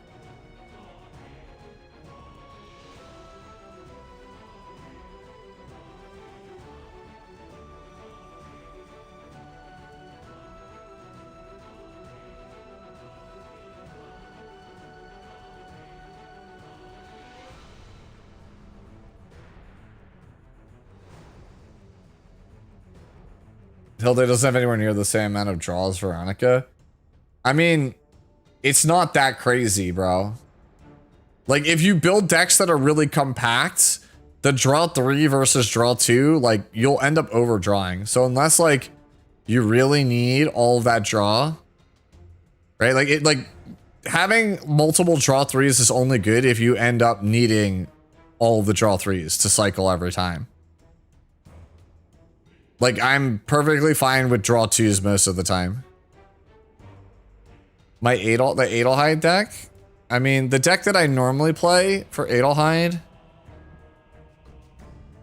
S1: Hilde doesn't have anywhere near the same amount of draws as Veronica. I mean, it's not that crazy, bro. Like, if you build decks that are really compact, the draw 3 versus draw 2, like, you'll end up overdrawing. So unless, like, you really need all of that draw, right? Like, having multiple draw 3s is only good if you end up needing all of the draw 3s to cycle every time. Like, I'm perfectly fine with draw 2s most of the time. The Adelheid deck? I mean, the deck that I normally play for Adelheid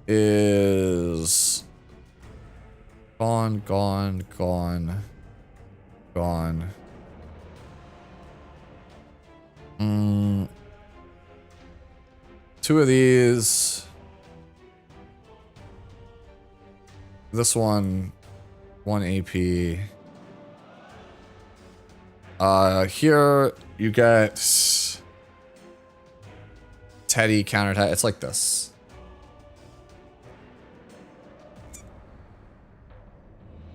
S1: is gone. 2 of these. This one, 1 AP. Here you get Teddy counterattack. It's like this.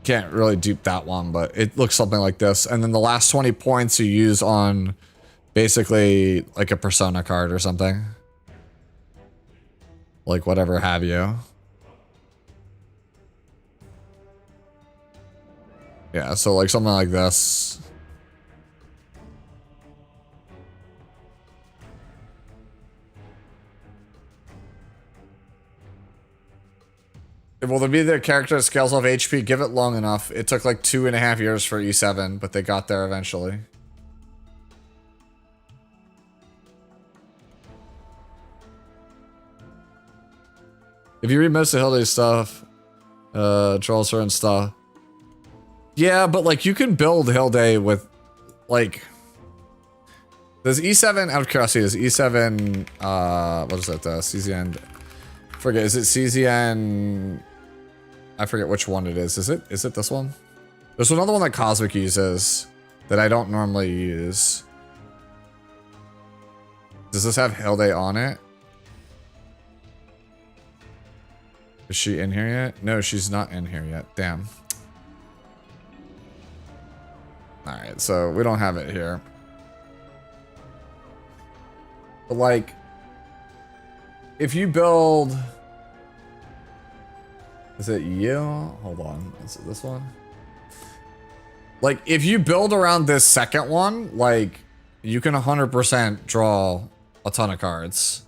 S1: Can't really dupe that one, but it looks something like this. And then the last 20 points you use on basically like a persona card or something. Like whatever have you. Yeah, so like something like this. Will there be the character that scales off HP? Give it long enough. It took like 2.5 years for E7, but they got there eventually. If you read most of Hilde's stuff, draws her and stuff. Yeah, but like you can build Hilde with like, does E7, out of curiosity, is E7, what is it, CZN, forget, is it CZN, I forget which one it is it this one? There's another one that Cosmic uses that I don't normally use. Does this have Hilde on it? Is she in here yet? No, she's not in here yet, damn. Alright, so we don't have it here. But like, if you build... Is it you? Hold on, is it this one? Like, if you build around this second one, like, you can 100% draw a ton of cards.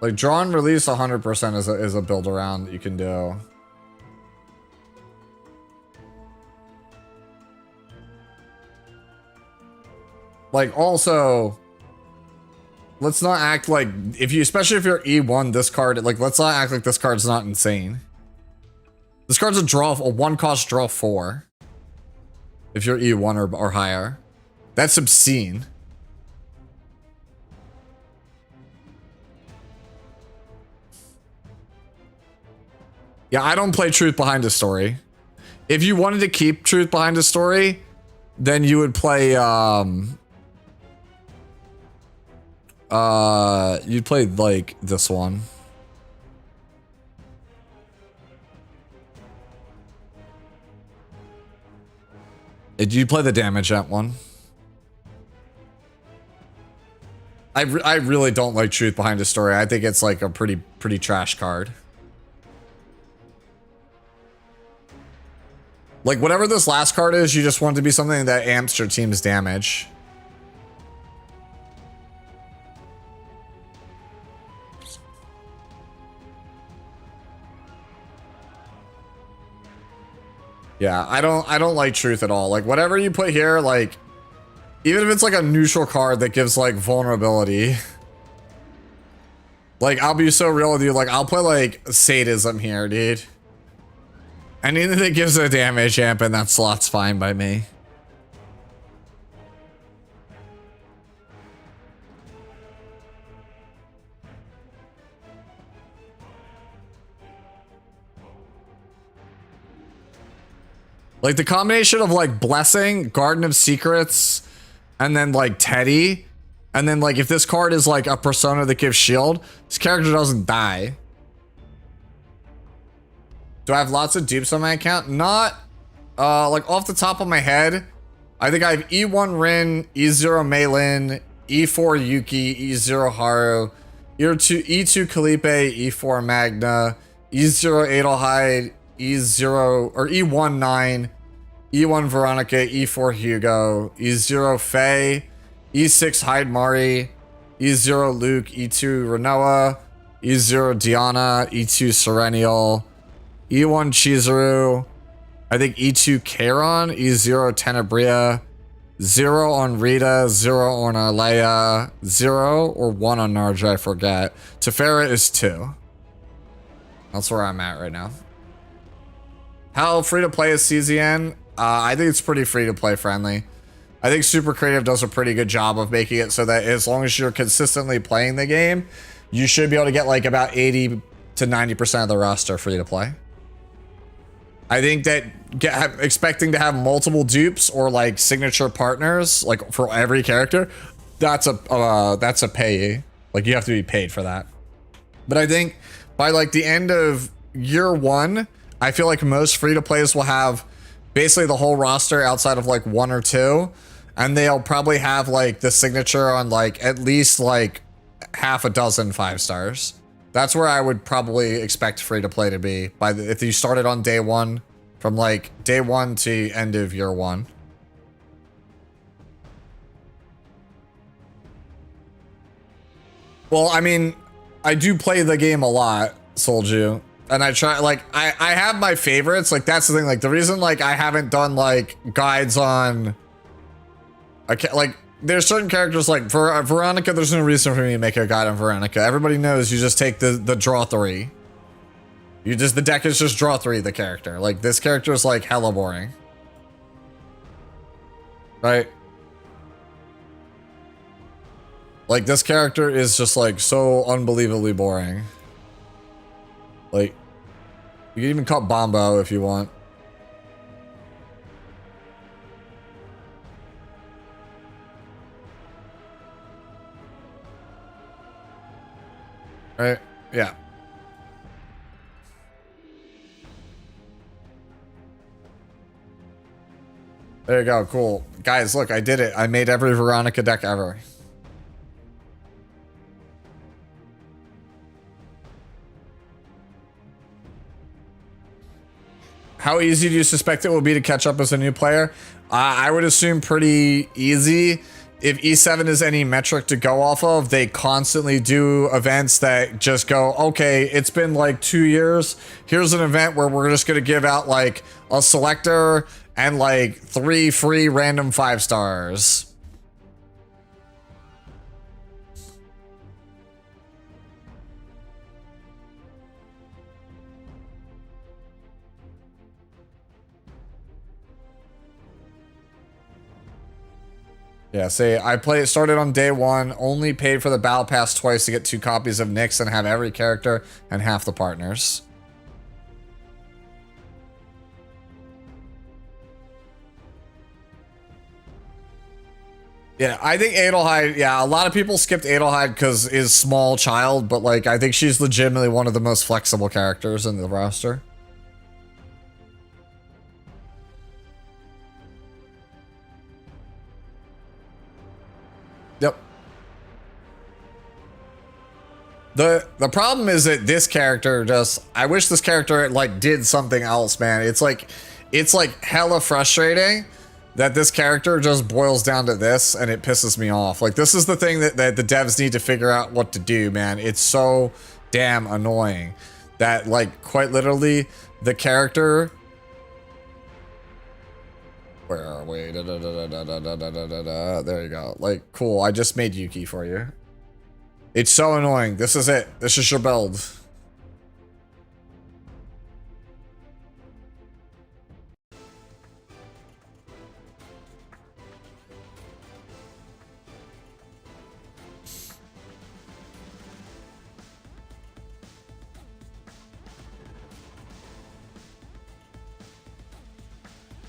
S1: Like, draw and release 100% is a build around that you can do. Like, also, let's not act like, especially if you're E1, this card, like, let's not act like this card's not insane. This card's a 1 cost draw 4. If you're E1 or higher. That's obscene. Yeah, I don't play Truth Behind a Story. If you wanted to keep Truth Behind a Story, then you would play, you'd play, like, this one. Did you play the Damage Ant one? I really don't like Truth Behind a Story. I think it's, like, a pretty trash card. Like, whatever this last card is, you just want it to be something that amps your team's damage. Yeah, I don't like Truth at all. Like, whatever you put here, like, even if it's like a neutral card that gives like vulnerability. Like, I'll be so real with you, like, I'll put like Sadism here, dude. Anything that gives a damage amp in that slot's fine by me. Like, the combination of, like, Blessing, Garden of Secrets, and then, like, Teddy. And then, like, if this card is, like, a persona that gives shield, this character doesn't die. Do I have lots of dupes on my account? Not, like, off the top of my head. I think I have E1 Rin, E0 Meilin, E4 Yuki, E0 Haru, E2 Kalipe, E4 Magna, E0 Adelheid, E0 or E1 9, E1 Veronica, E4 Hugo, E0 Faye, E6 Hyde Mari, E0 Luke, E2 Renoa, E0 Diana, E2 Serenial, E1 Chizuru, I think E2 Charon, E0 Tenebria, 0 on Rita, 0 on Arleia, 0 or 1 on Narja, I forget. Tefera is 2. That's where I'm at right now. How free to play is CZN? I think it's pretty free to play friendly. I think Super Creative does a pretty good job of making it so that as long as you're consistently playing the game, you should be able to get like about 80 to 90% of the roster free to play. I think that expecting to have multiple dupes or like signature partners, like for every character, that's a pay. Like, you have to be paid for that. But I think by like the end of year 1, I feel like most free-to-plays will have basically the whole roster outside of like 1 or 2. And they'll probably have like the signature on like at least like half a dozen 5-stars. That's where I would probably expect free-to-play to be if you started on day 1, from like day 1 to end of year 1. Well, I mean, I do play the game a lot, Solju. And I try, like, I have my favorites. Like, that's the thing. Like, the reason, like, I haven't done, like, guides on... like, there's certain characters, like, for Veronica, there's no reason for me to make a guide on Veronica. Everybody knows you just take the draw 3. The deck is just draw 3, the character. Like, this character is, like, hella boring. Right? Like, this character is just, like, so unbelievably boring. Like, you can even cut Bombo if you want. Right? Yeah. There you go. Cool. Guys, look, I did it. I made every Veronica deck ever. How easy do you suspect it will be to catch up as a new player? I would assume pretty easy. If E7 is any metric to go off of, they constantly do events that just go, okay, it's been like 2 years. Here's an event where we're just going to give out like a selector and like 3 free random 5-stars. Yeah, say I started on day one, only paid for the battle pass twice to get 2 copies of Nyx and have every character and half the partners. Yeah, I think Adelheid, yeah, a lot of people skipped Adelheid because is small child, but like I think she's legitimately one of the most flexible characters in the roster. Yep. The problem is that this character just, I wish this character like did something else, man. It's like hella frustrating that this character just boils down to this and it pisses me off. Like this is the thing that the devs need to figure out what to do, man. It's so damn annoying that like quite literally the character, where are we? There you go. Like, cool. I just made Yuki for you. It's so annoying. This is it. This is your build.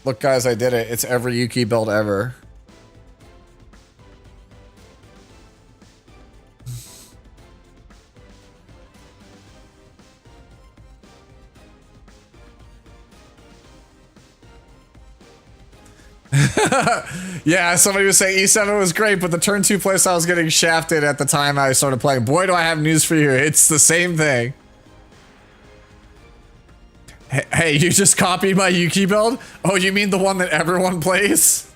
S1: Look, guys, I did it. It's every Yuki build ever. Yeah, somebody was saying E7 was great, but the turn 2 playstyle was getting shafted at the time I started playing. Boy, do I have news for you. It's the same thing. Hey, you just copied my Yuki build? Oh, you mean the one that everyone plays?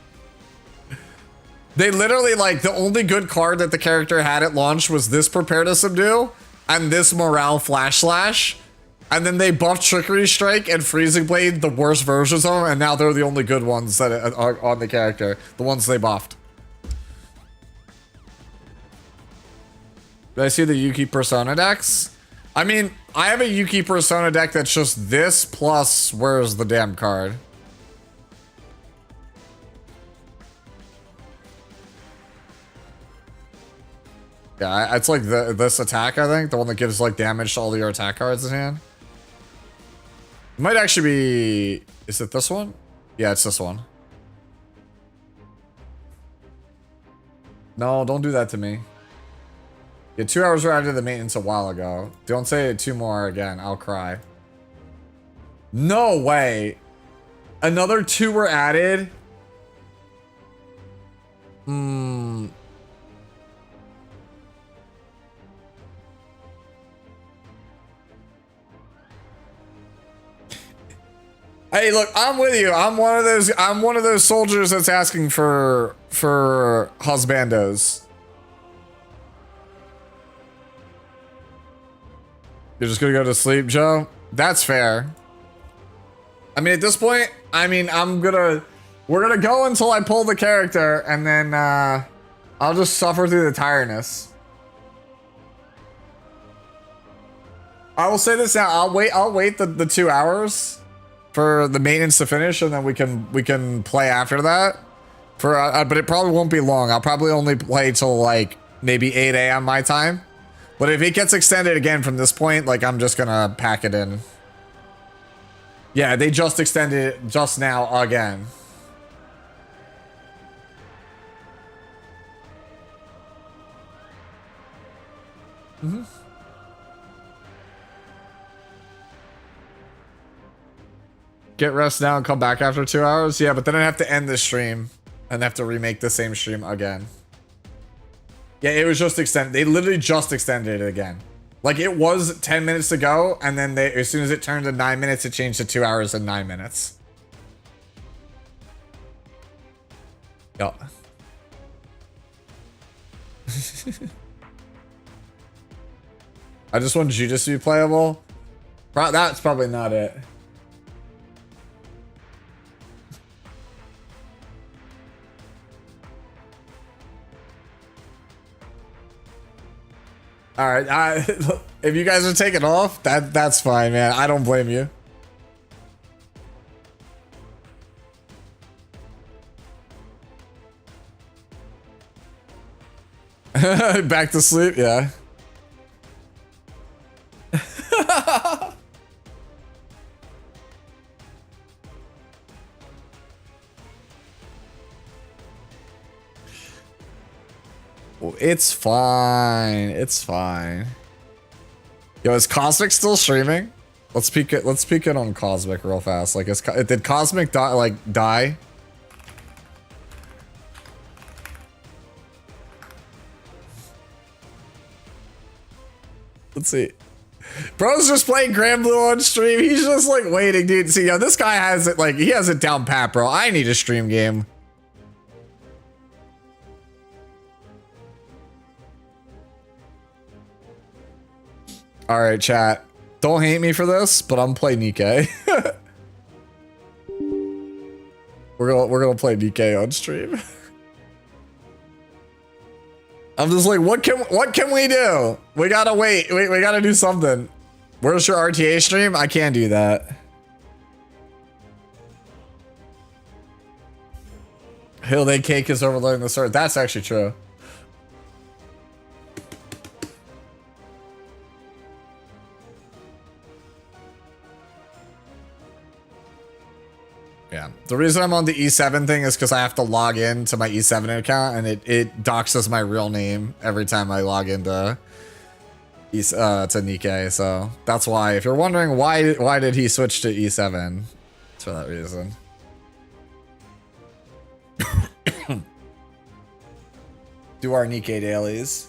S1: They literally, like, the only good card that the character had at launch was this Prepare to Subdue and this Morale Flash Slash. And then they buffed Trickery Strike and Freezing Blade, the worst versions of them, and now they're the only good ones that are on the character. The ones they buffed. Did I see the Yuki Persona decks? I mean, I have a Yuki Persona deck that's just this plus where's the damn card? Yeah, it's like this attack, I think. The one that gives like damage to all your attack cards in hand. It might actually be... Is it this one? Yeah, it's this one. No, don't do that to me. Yeah, 2 hours were added to the maintenance a while ago. Don't say it 2 more again. I'll cry. No way. Another 2 were added? Hey, look, I'm with you. I'm one of those soldiers that's asking for husbandos. You're just gonna go to sleep, Joe? That's fair. I mean, at this point, I mean, we're gonna go until I pull the character, and then I'll just suffer through the tiredness. I will say this now. I'll wait the 2 hours for the maintenance to finish, and then we can play after that. But it probably won't be long. I'll probably only play till like maybe 8 a.m. my time. But if it gets extended again from this point, like I'm just gonna pack it in. Yeah, they just extended it just now again. Get rest now and come back after 2 hours? Yeah, but then I have to end the stream and have to remake the same stream again. Yeah, it was just extended. They literally just extended it again. Like, it was 10 minutes to go, and then as soon as it turned to 9 minutes, it changed to 2 hours and 9 minutes. Yup. I just want Judas to be playable. That's probably not it. All right, if you guys are taking off, that's fine, man. I don't blame you. Back to sleep, yeah. Well, it's fine. It's fine. Yo, is Cosmic still streaming? Let's peek it. Let's peek it on Cosmic real fast. Like, did Cosmic die? Like, die? Let's see. Bro's just playing Grand Blue on stream. He's just like waiting, dude. See, yo, this guy has it like he has it down pat, bro. I need a stream game. All right, chat. Don't hate me for this, but I'm playing Nikkei. we're gonna play Nikkei on stream. I'm just like, what can we do? We gotta wait. We gotta do something. Where's your RTA stream? I can't do that. Hilde cake is overloading the server. That's actually true. Yeah. The reason I'm on the E7 thing is because I have to log in to my E7 account and it doxes my real name every time I log into to Nikkei. So that's why, if you're wondering why did he switch to E7, it's for that reason. Do our Nikkei dailies.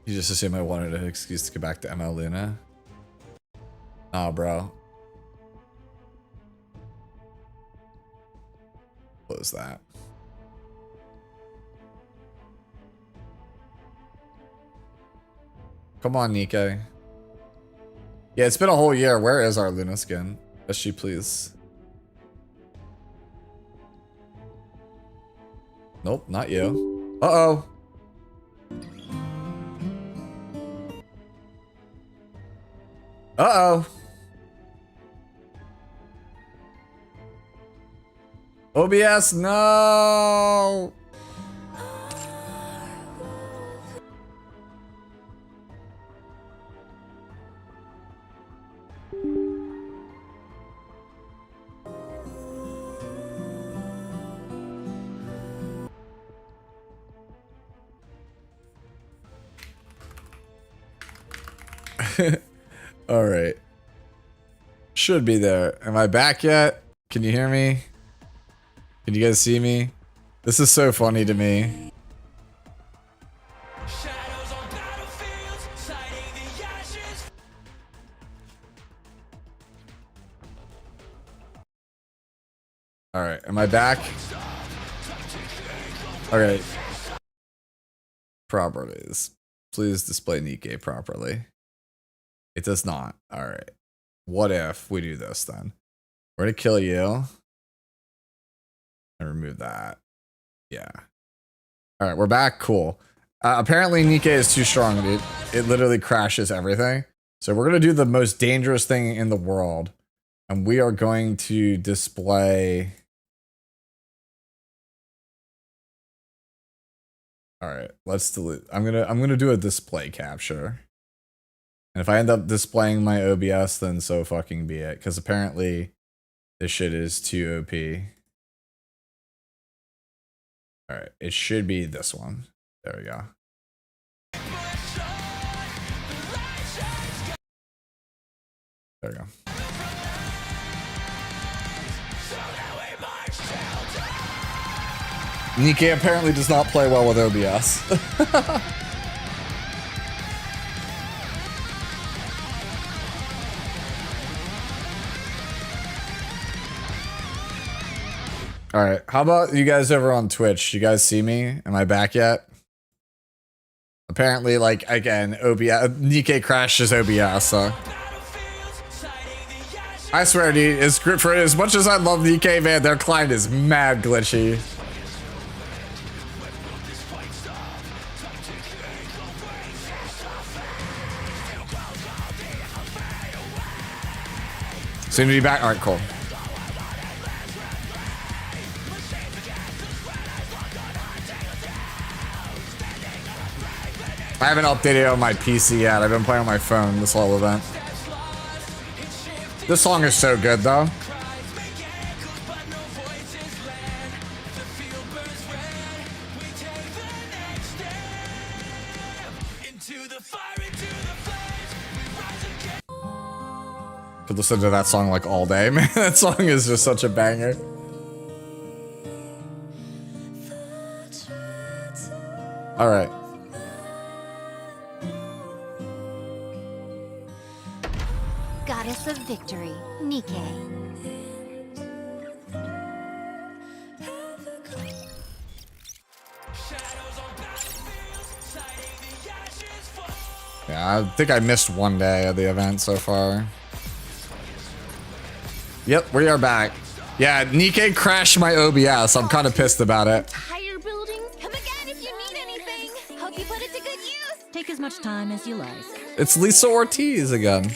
S1: You just assume I wanted an excuse to get back to ML Luna? Oh, bro. Close that. Come on, Nikkei. Yeah, it's been a whole year. Where is our Luna skin? SG, please. Nope, not you. Uh-oh. Uh-oh. OBS, no. All right. Should be there. Am I back yet? Can you hear me? Can you guys see me? This is so funny to me. All right. Am I back? All right. Properties. Please display Nikkei properly. It does not. All right. What if we do this then? We're gonna kill you and remove that. Yeah. All right, we're back. Cool. Apparently Nikkei is too strong, dude. It literally crashes everything. So we're gonna do the most dangerous thing in the world, and we are going to display. All right, let's delete. I'm gonna do a display capture. And if I end up displaying my OBS, then so fucking be it. Because apparently this shit is too OP. Alright, it should be this one. There we go. There we go. Nikkei apparently does not play well with OBS. All right, how about you guys over on Twitch? You guys see me? Am I back yet? Apparently, like, again, OBS, Nikkei crashes OBS, so. I swear, dude, it's for as much as I love the UK, man, their client is mad glitchy. Soon to be back. All right, cool. I haven't updated on my PC yet. I've been playing on my phone this whole event. This song is so good, though. Could listen to that song like all day, man. That song is just such a banger. All right.
S5: Goddess of Victory, Nike.
S1: Yeah, I think I missed one day of the event so far. Yep, we are back. Yeah, Nike crashed my OBS. I'm kind of pissed about it.
S5: Entire buildings? Come again if you need anything. Hope you put it to good use.
S6: Take as much time as you like.
S1: It's Lisa Ortiz again.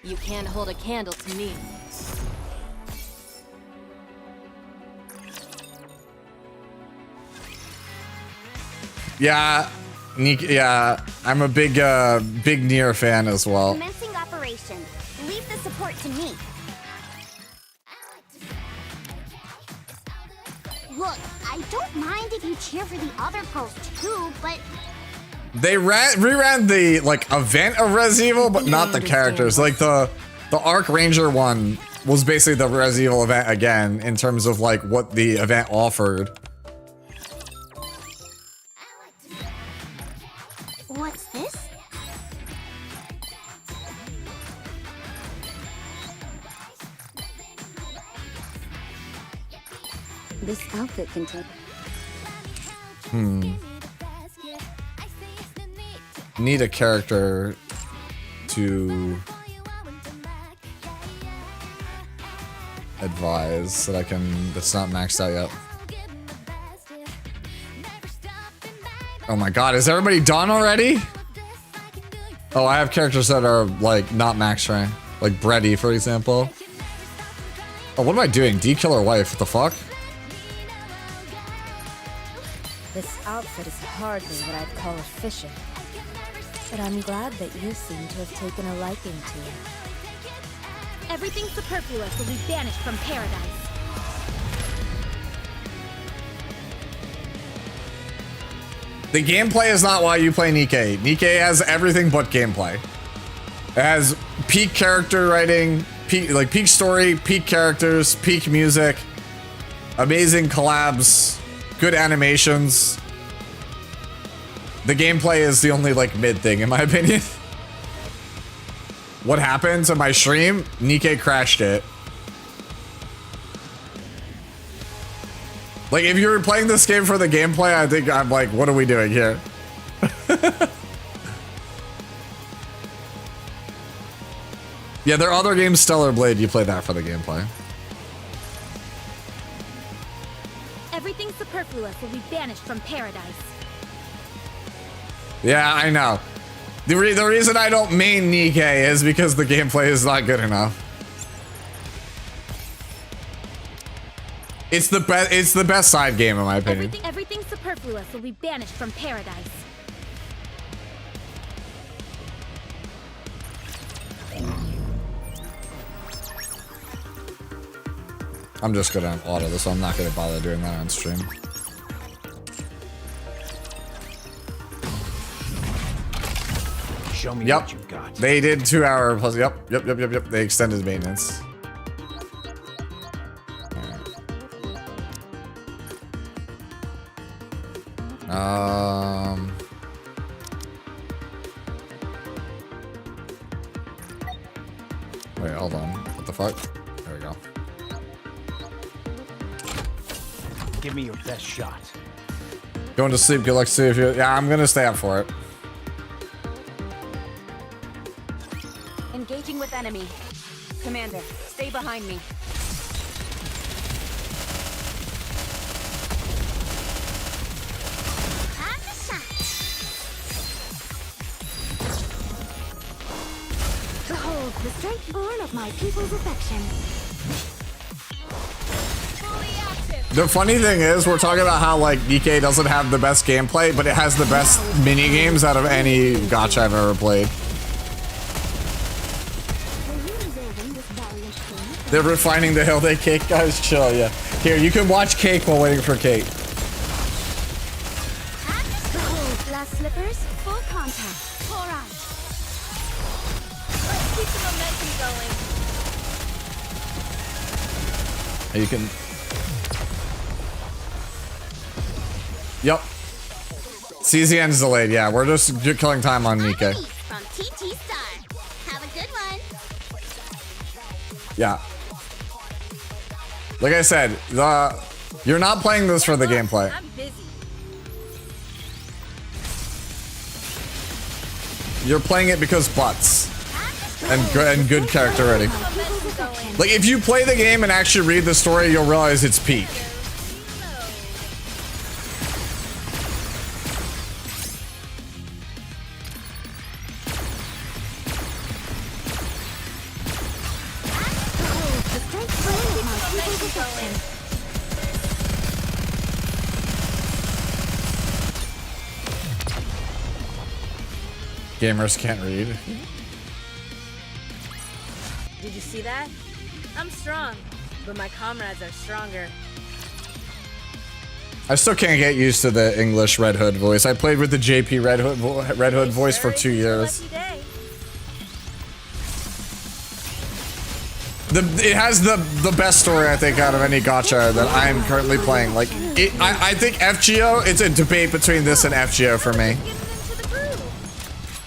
S5: You can't hold a candle to me.
S1: Yeah, yeah, I'm a big Nier fan as well.
S5: Commencing operation. Leave the support to me. Look, I don't mind if you cheer for the other girls too, but
S1: They reran the like event of Res Evil, but not the characters. Like the Arc Ranger one was basically the Res Evil event again in terms of like what the event offered.
S5: what's this?
S6: This outfit can take.
S1: Need a character to advise that I can, that's not maxed out yet. Oh my god, is everybody done already? Oh, I have characters that are like not max rank, like Breddy, for example. Oh, what am I doing? D-Killer Wife, what the fuck?
S6: This outfit is hardly what I'd call efficient. But I'm glad that you seem to have taken a liking to it.
S5: Everything superfluous will be banished from paradise.
S1: The gameplay is not why you play Nike. Nike has everything but gameplay. It has peak character writing, peak story, peak characters, peak music, amazing collabs, good animations. The gameplay is the only like mid thing in my opinion. What happened to my stream? Nike crashed it. Like, if you're playing this game for the gameplay, I think I'm like, what are we doing here? Yeah, there are other games, Stellar Blade, you play that for the gameplay.
S5: Everything superfluous will be banished from paradise.
S1: Yeah, I know. The reason I don't main Nike is because the gameplay is not good enough. It's the best. It's the best side game in my opinion.
S5: Everything superfluous will be banished from paradise.
S1: I'm just gonna auto this, so I'm not gonna bother doing that on stream.
S7: Show me
S1: Yep,
S7: what you've got.
S1: they did 2 hour plus. Yep. They extended maintenance. Wait, hold on. What the fuck? There we go.
S7: Give me your best shot.
S1: Going to sleep. Good luck to you if you. Yeah, I'm gonna stay up for it.
S5: Engaging with enemy.
S6: Commander, stay behind me.
S5: Behold the strength born of my people's affection.
S1: The funny thing is, we're talking about how like Nikke doesn't have the best gameplay, but it has the best mini games out of any gacha I've ever played. They're refining the Hilde cake, guys. Chill, yeah. Here, you can watch Cake while waiting for Kate.
S5: Glass slippers, full contact. Pour out. Let's keep the momentum going.
S1: You can. Yep. CZN's delayed. Yeah, we're just killing time on Nikke.
S5: From TT Star. Have a good one.
S1: Yeah. Like I said, you're not playing this for the gameplay.
S5: I'm busy.
S1: You're playing it because butts and good character rating. Like if you play the game and actually read the story, you'll realize it's peak. Gamers can't read.
S8: Did you see that? I'm strong, but my comrades are stronger.
S1: I still can't get used to the English Red Hood voice. I played with the JP Red Hood voice for 2 years. It has the best story I think out of any gacha that I'm currently playing. Like I think FGO, it's a debate between this and FGO for me.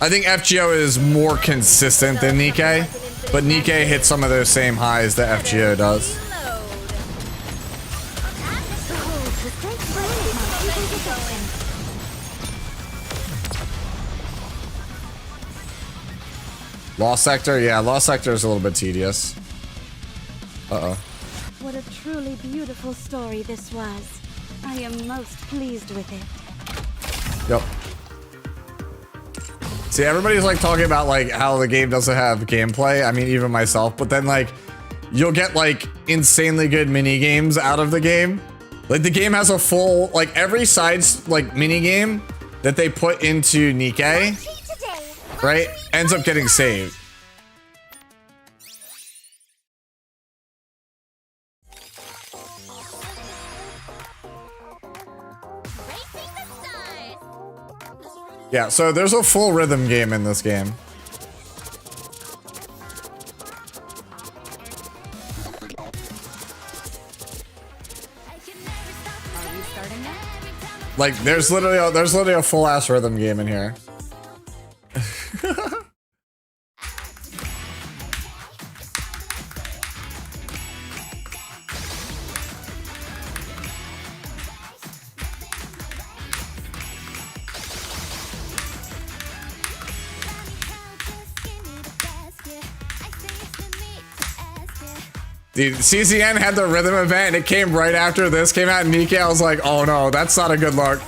S1: I think FGO is more consistent than Nikke, but Nikke hits some of those same highs that FGO does. Lost Sector? Yeah, Lost Sector is a little bit tedious. Uh-oh.
S5: What a truly beautiful story this was. I am most pleased with it.
S1: Yep. See, everybody's like talking about like how the game doesn't have gameplay. I mean, even myself, but then like you'll get like insanely good mini games out of the game. Like the game has a full, like every side's like mini game that they put into Nikke, right, ends up getting saved. Yeah, so there's a full rhythm game in this game. Like there's literally a full ass rhythm game in here. Dude, CCN had the rhythm event and it came right after this came out in Nikke. I was like, oh no, that's not a good look.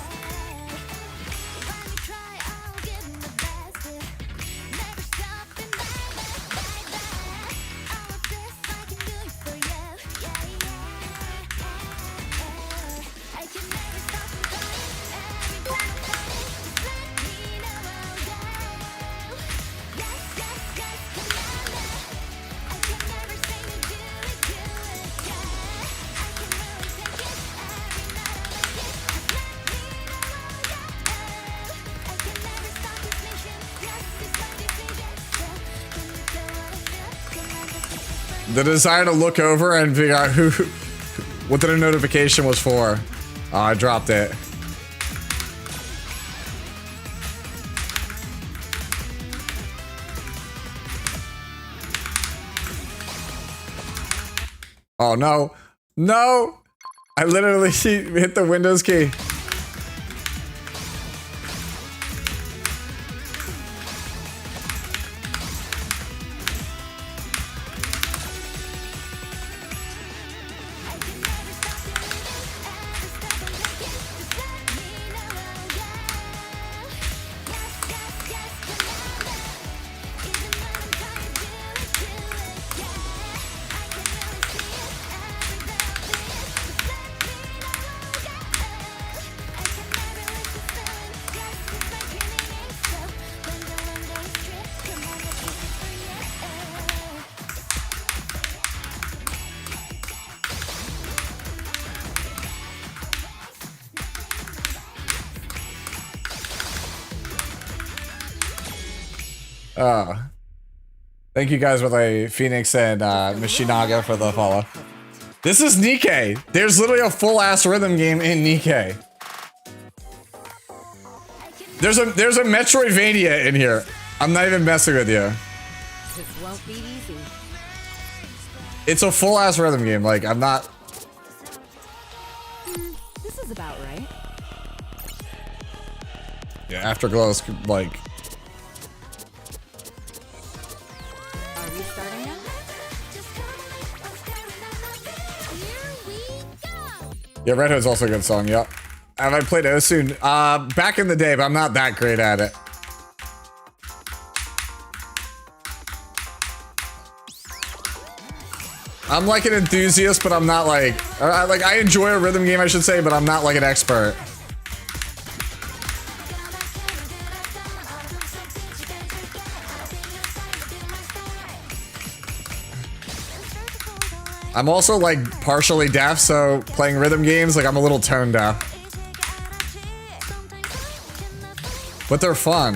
S1: The desire to look over and figure out what the notification was for. Oh, I dropped it. Oh no, no! I literally hit the Windows key. Thank you guys with a Phoenix and Mishinaga for the follow. This is Nikke. There's literally a full ass rhythm game in Nikke. There's a Metroidvania in here. I'm not even messing with you.
S6: This won't be easy.
S1: It's a full ass rhythm game. Like I'm not.
S6: This is about right.
S1: Yeah, Afterglow is like.
S6: Are we starting now?
S1: Yeah, Red Hood's also a good song. Yep. Have I played Osu? Back in the day, but I'm not that great at it. I'm like an enthusiast, but I'm not like I enjoy a rhythm game, I should say, but I'm not like an expert. I'm also like partially deaf, so playing rhythm games, like I'm a little tone deaf. But they're fun.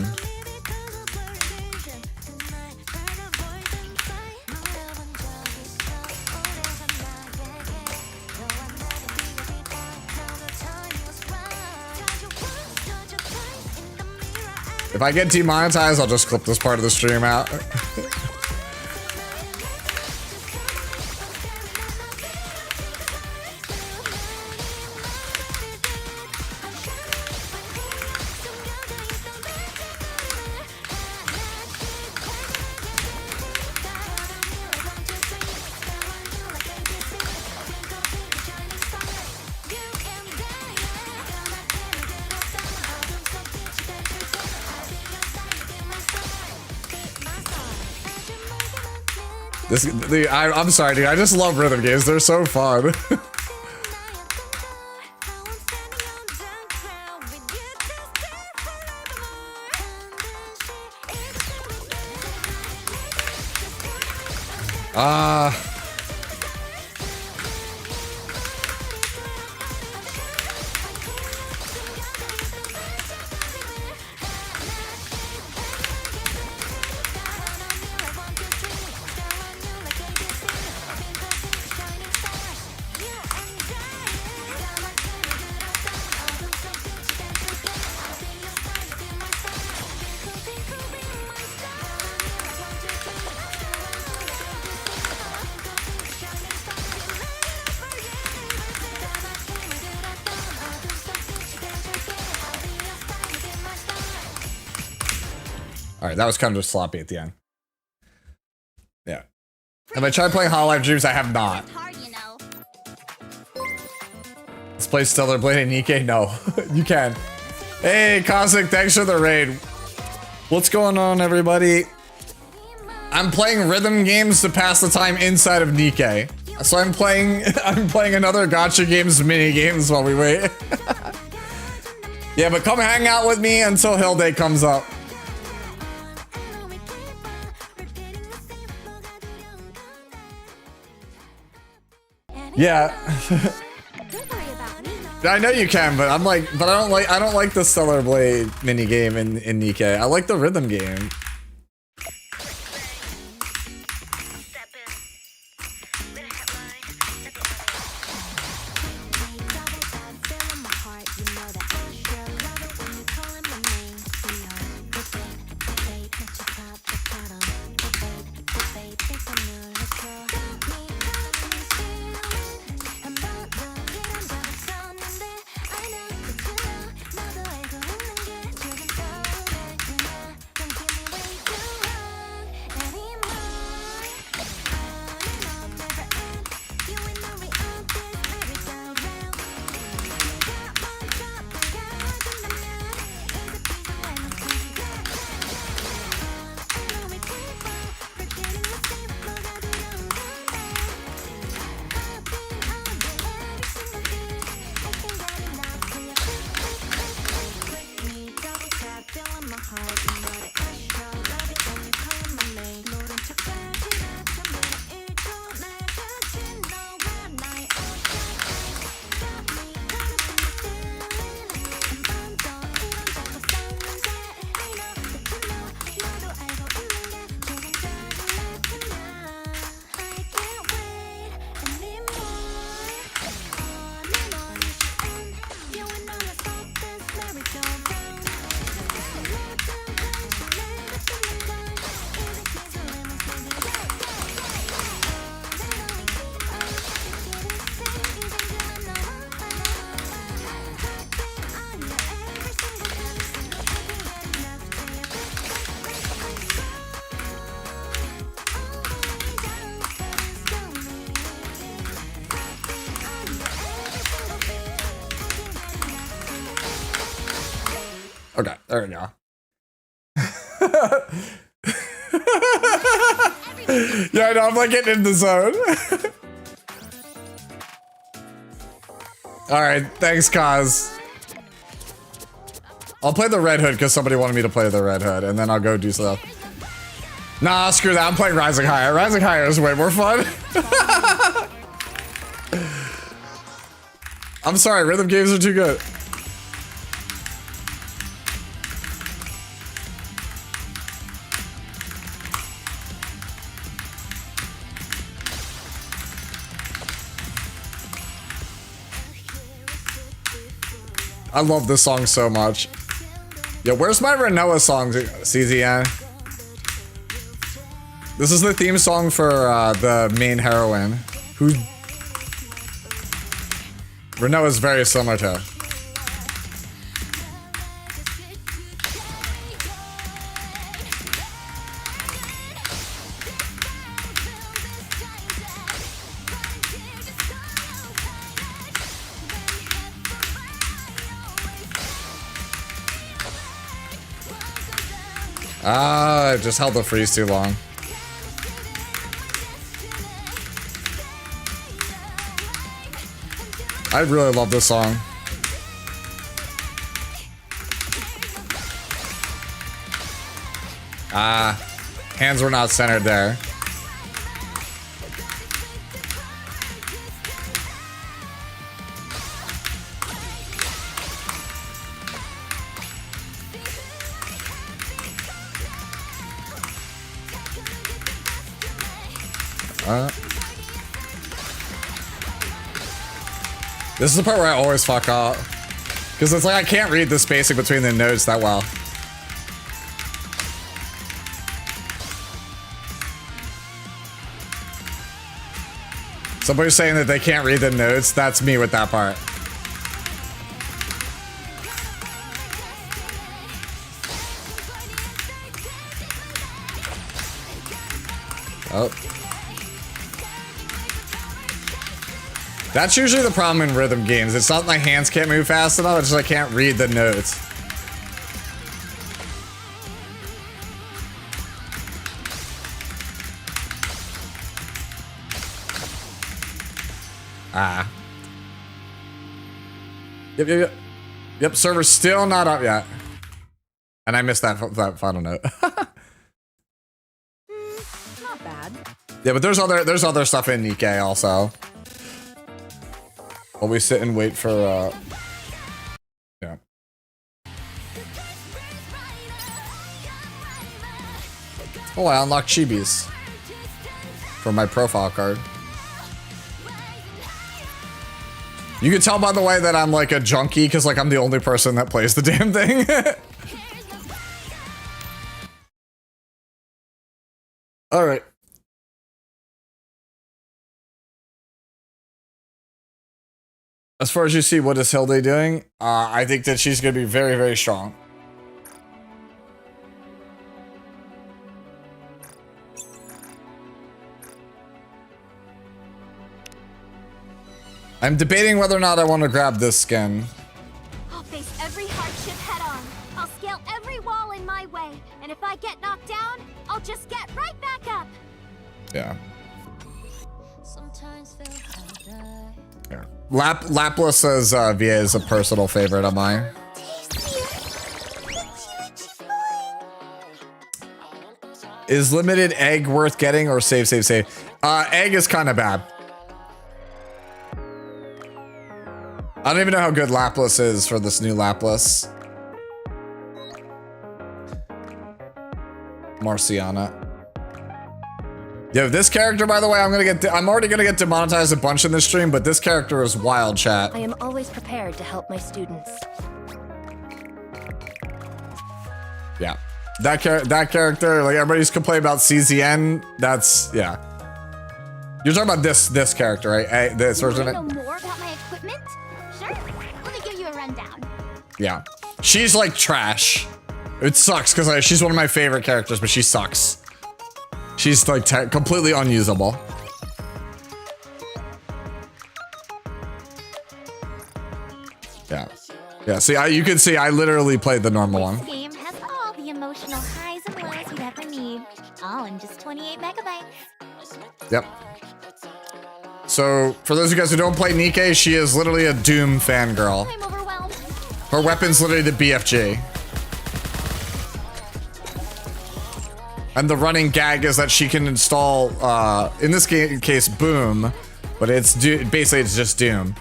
S1: If I get demonetized, I'll just clip this part of the stream out. I'm sorry, dude. I just love rhythm games. They're so fun. Alright, that was kind of just sloppy at the end. Yeah. Have I tried playing Hololive Dreams? I have not. Let's play Stellar Blade and Nikke? No. You can. Hey, Cosmic, thanks for the raid. What's going on, everybody? I'm playing rhythm games to pass the time inside of Nikke. So I'm playing another Gacha Games mini games while we wait. Yeah, but come hang out with me until Hilde comes up. Yeah. I know you can, but I'm like, but I don't like the Stellar Blade mini game in Nikke. I like the rhythm game. Okay, there we go. Yeah, I know, I'm like getting in the zone. Alright, thanks, Kaz. I'll play the Red Hood because somebody wanted me to play the Red Hood, and then I'll go do stuff. Nah, screw that. I'm playing Rising Higher. Rising Higher is way more fun. I'm sorry, rhythm games are too good. I love this song so much. Yo, where's my Renoa song, CZN? This is the theme song for the main heroine, who Renoa is very similar to. Ah, I just held the freeze too long. I really love this song. Ah, hands were not centered there. This is the part where I always fuck up. Because it's like I can't read the spacing between the notes that well. Somebody's saying that they can't read the notes. That's me with that part. Oh. That's usually the problem in rhythm games. It's not my hands can't move fast enough, it's just I can't read the notes. Ah. Yep. Yep, server's still not up yet. And I missed that final note.
S6: Not bad.
S1: Yeah, but there's other stuff in Nikkei also. While we sit and wait for, yeah. Oh, I unlocked chibis for my profile card. You can tell by the way that I'm like a junkie because like I'm the only person that plays the damn thing. All right. As far as you see, what is Hilde doing? I think that she's going to be very, very strong. I'm debating whether or not I want to grab this skin.
S5: I'll face every hardship head on. I'll scale every wall in my way. And if I get knocked down, I'll just get right back up.
S1: Yeah.
S5: Sometimes feel
S1: Yeah. Lapless says VA is a personal favorite of mine. Is limited egg worth getting or save? Egg is kind of bad. I don't even know how good Lapless is for this new Lapless. Marciana. Yo, this character, by the way, I'm already gonna get demonetized a bunch in this stream, but this character is wild, chat.
S6: I am always prepared to help my students.
S1: Yeah. That character, like everybody's complaining about CZN, that's, yeah. You're talking about this character, right? This version of it?
S5: You want to know more about my equipment? Sure. Let me give you a rundown.
S1: Yeah. She's like trash. It sucks because she's one of my favorite characters, but she sucks. She's like completely unusable. Yeah. Yeah, see, you can see I literally played the normal one.
S5: This game has all the emotional highs and lows you'd ever need, all in just 28 megabytes.
S1: Yep. So, for those of you guys who don't play Nikke, she is literally a Doom fangirl.
S5: I'm overwhelmed.
S1: Her weapon's literally the BFG. And the running gag is that she can install, in this case, Boom, but it's basically it's just Doom.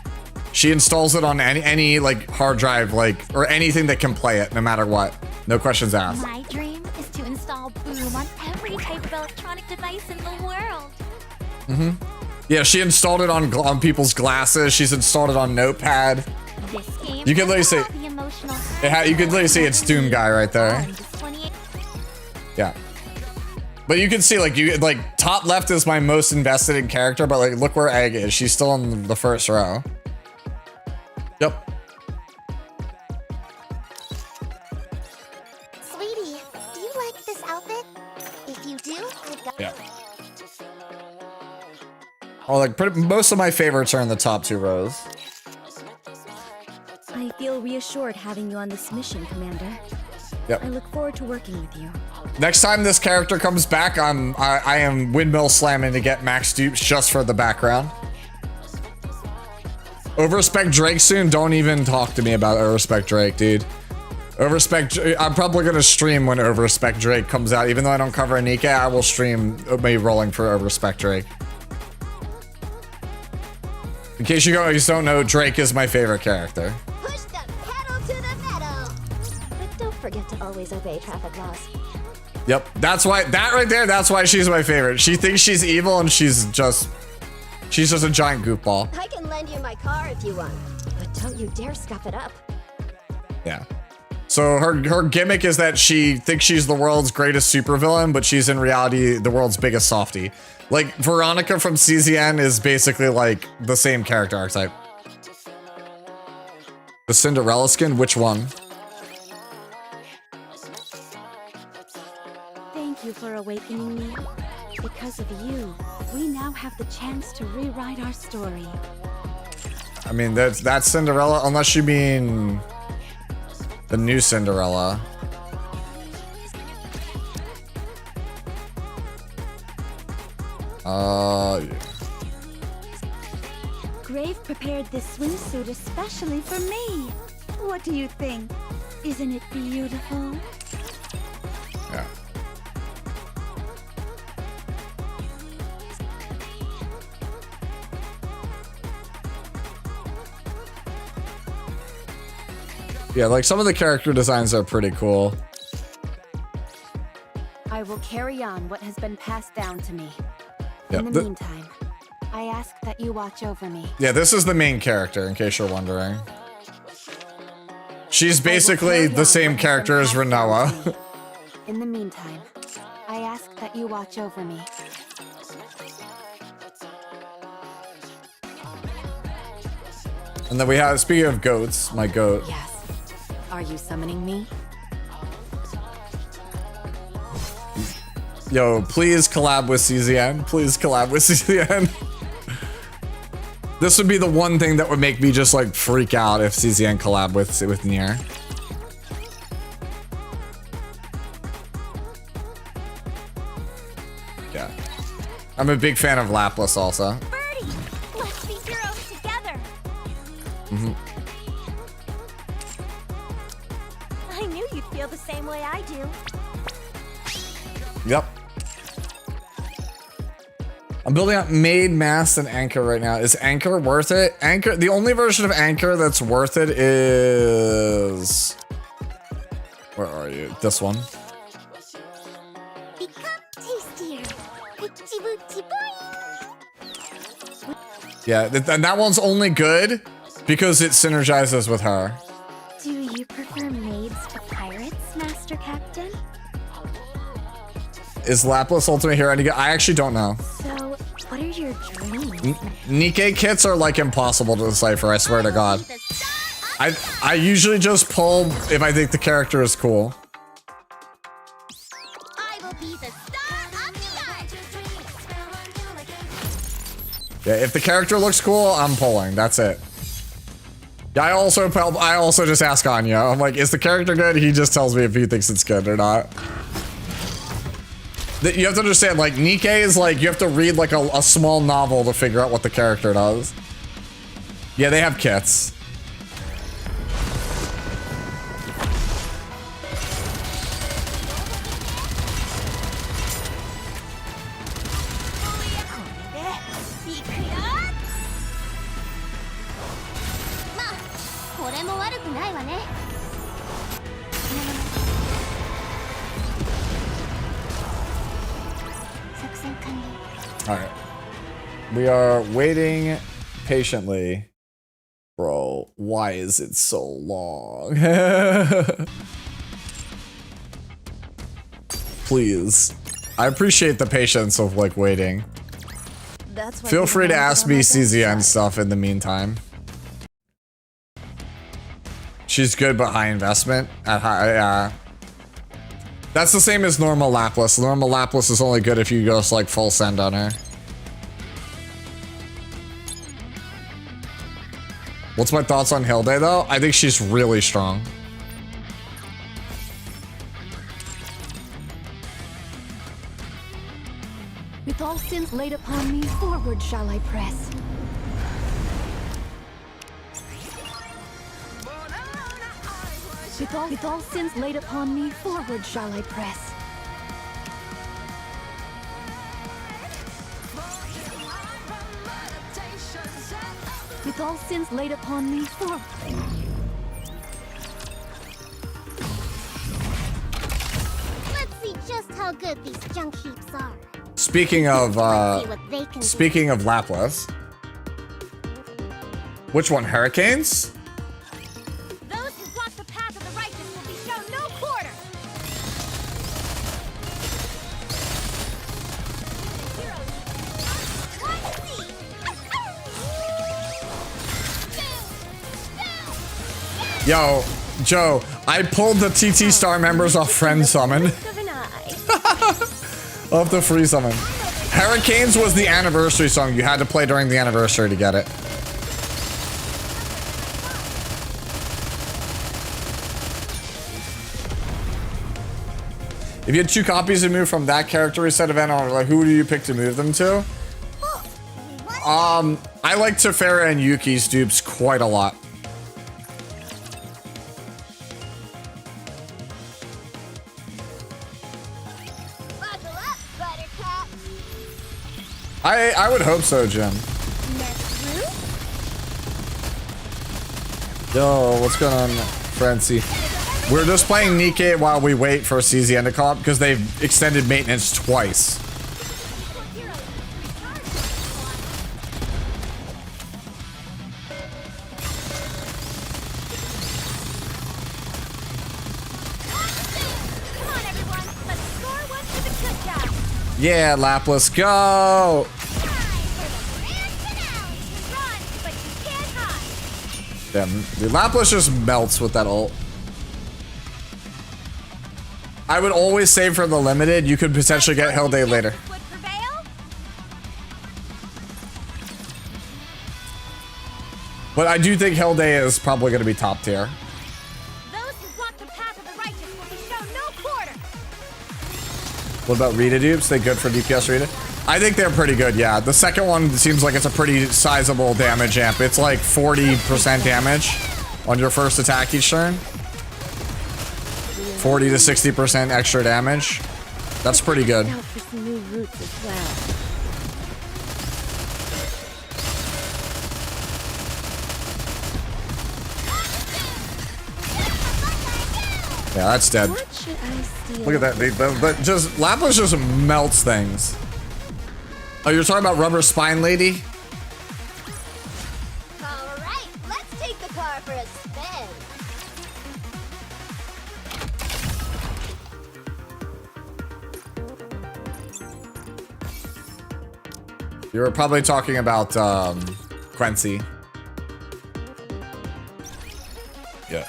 S1: She installs it on any like hard drive, like, or anything that can play it, no matter what. No questions asked.
S5: My dream is to install Boom on every type of electronic device in the world.
S1: Mm-hmm. Yeah, she installed it on people's glasses. She's installed it on Notepad.
S5: This game
S1: You can literally
S5: has
S1: see
S5: all the emotional
S1: you can literally see it's Doom Guy right
S5: all
S1: there.
S5: in just 28.
S1: Yeah. But you can see, like, top left is my most invested in character, but, like, look where Egg is. She's still in the first row. Yep.
S5: Sweetie, do you like this outfit? If you do, I've got...
S1: Yeah. Oh, like, most of my favorites are in the top 2 rows.
S6: I feel reassured having you on this mission, Commander.
S1: Yep.
S6: I look forward to working with you.
S1: Next time this character comes back, I am windmill slamming to get max dupes just for the background. Overspec Drake soon. Don't even talk to me about Overspec Drake, dude. Overspec. I'm probably gonna stream when Overspec Drake comes out. Even though I don't cover Nikke, I will stream me rolling for Overspec Drake. In case you guys don't know, Drake is my favorite character.
S5: Push the pedal to the metal! But don't forget to always obey traffic laws.
S1: Yep, that's why, that right there, that's why she's my favorite. She thinks she's evil and she's just a giant goofball.
S5: I can lend you my car if you want, but don't you dare scuff it up.
S1: Yeah. So her gimmick is that she thinks she's the world's greatest supervillain, but she's in reality the world's biggest softie. Like, Veronica from CZN is basically like the same character archetype. The Cinderella skin? Which one?
S6: Thank you for awakening me. Because of you, we now have the chance to rewrite our story.
S1: I mean, that's Cinderella, unless you mean the new Cinderella.
S6: Grave prepared this swimsuit especially for me. What do you think? Isn't it beautiful?
S1: Yeah. Yeah, like some of the character designs are pretty cool.
S6: I will carry on what has been passed down to me.
S1: Yep.
S6: In the meantime, I ask that you watch over me.
S1: Yeah, this is the main character, in case you're wondering. She's basically the same character as Renoa.
S6: In the meantime, I ask that you watch over me.
S1: And then we have, speaking of goats, my goat.
S6: Yes. Are you summoning me?
S1: Yo, please collab with CZN. Please collab with CZN. This would be the one thing that would make me just like freak out if CZN collab with Nier. Yeah. I'm a big fan of Lapis also.
S5: Birdie, let's be heroes together.
S1: Mm-hmm.
S5: I knew you'd feel the same way I do.
S1: Yep. I'm building up Maid, Mast, and Anchor right now. Is Anchor worth it? Anchor, the only version of Anchor that's worth it is... Where are you? This one.
S5: Become tastier. Itchy booty boing.
S1: Yeah, and that one's only good because it synergizes with her.
S5: Do you prefer maids to pirates, Master Captain?
S1: Is Lapis Ultimate Hero any good? I actually don't know.
S5: So, what are your dreams?
S1: Nikke kits are like impossible to decipher, I swear to God. I usually just pull if I think the character is cool.
S5: I will be the star of the art.
S1: Yeah, if the character looks cool, I'm pulling. That's it. Yeah, I also just ask Anya. I'm like, is the character good? He just tells me if he thinks it's good or not. You have to understand, like, Nikkei is like, you have to read like a small novel to figure out what the character does. Yeah, they have kits. Alright. We are waiting patiently. Bro, why is it so long? Please. I appreciate the patience of, like, waiting. Feel free to ask me CZN stuff in the meantime. She's good, but high investment. At high, that's the same as normal Laplas. Normal Laplas is only good if you go like full send on her. What's my thoughts on Hilde though? I think she's really strong.
S9: With all sins laid upon me, forward shall I press. With all sins laid upon me, forward shall I press. With all sins laid upon me, forward.
S5: Let's see just how good these junk heaps are.
S1: Speaking of Laplas. Which one? Hurricanes?
S5: Those who block the path of the righteous will be shown no quarter.
S1: Yo, Joe, I pulled the TT Star members off friend summon. Off the free summon. Hurricanes was the anniversary song. You had to play during the anniversary to get it. If you had 2 copies to move from that character reset event on, like, who do you pick to move them to? I like Tefera and Yuki's dupes quite a lot. I would hope so, Jim. Yo, what's going on, Francie? We're just playing Nikkei while we wait for CZN to call up because they've extended maintenance twice. Yeah, Laplas, go! Damn, dude, Laplas just melts with that ult. I would always save for the limited. You could potentially get Hilde later. But I do think Hilde is probably going to be top tier. What about Rita dupes? They good for DPS Rita? I think they're pretty good, yeah. The second one seems like it's a pretty sizable damage amp. It's like 40% damage on your first attack each turn. 40 to 60% extra damage. That's pretty good. Yeah, that's dead. Look at that. But just Laplas just melts things. Oh, you're talking about Rubber Spine Lady?
S5: All right, let's take the car for a spin.
S1: You were probably talking about Quincy. Yeah.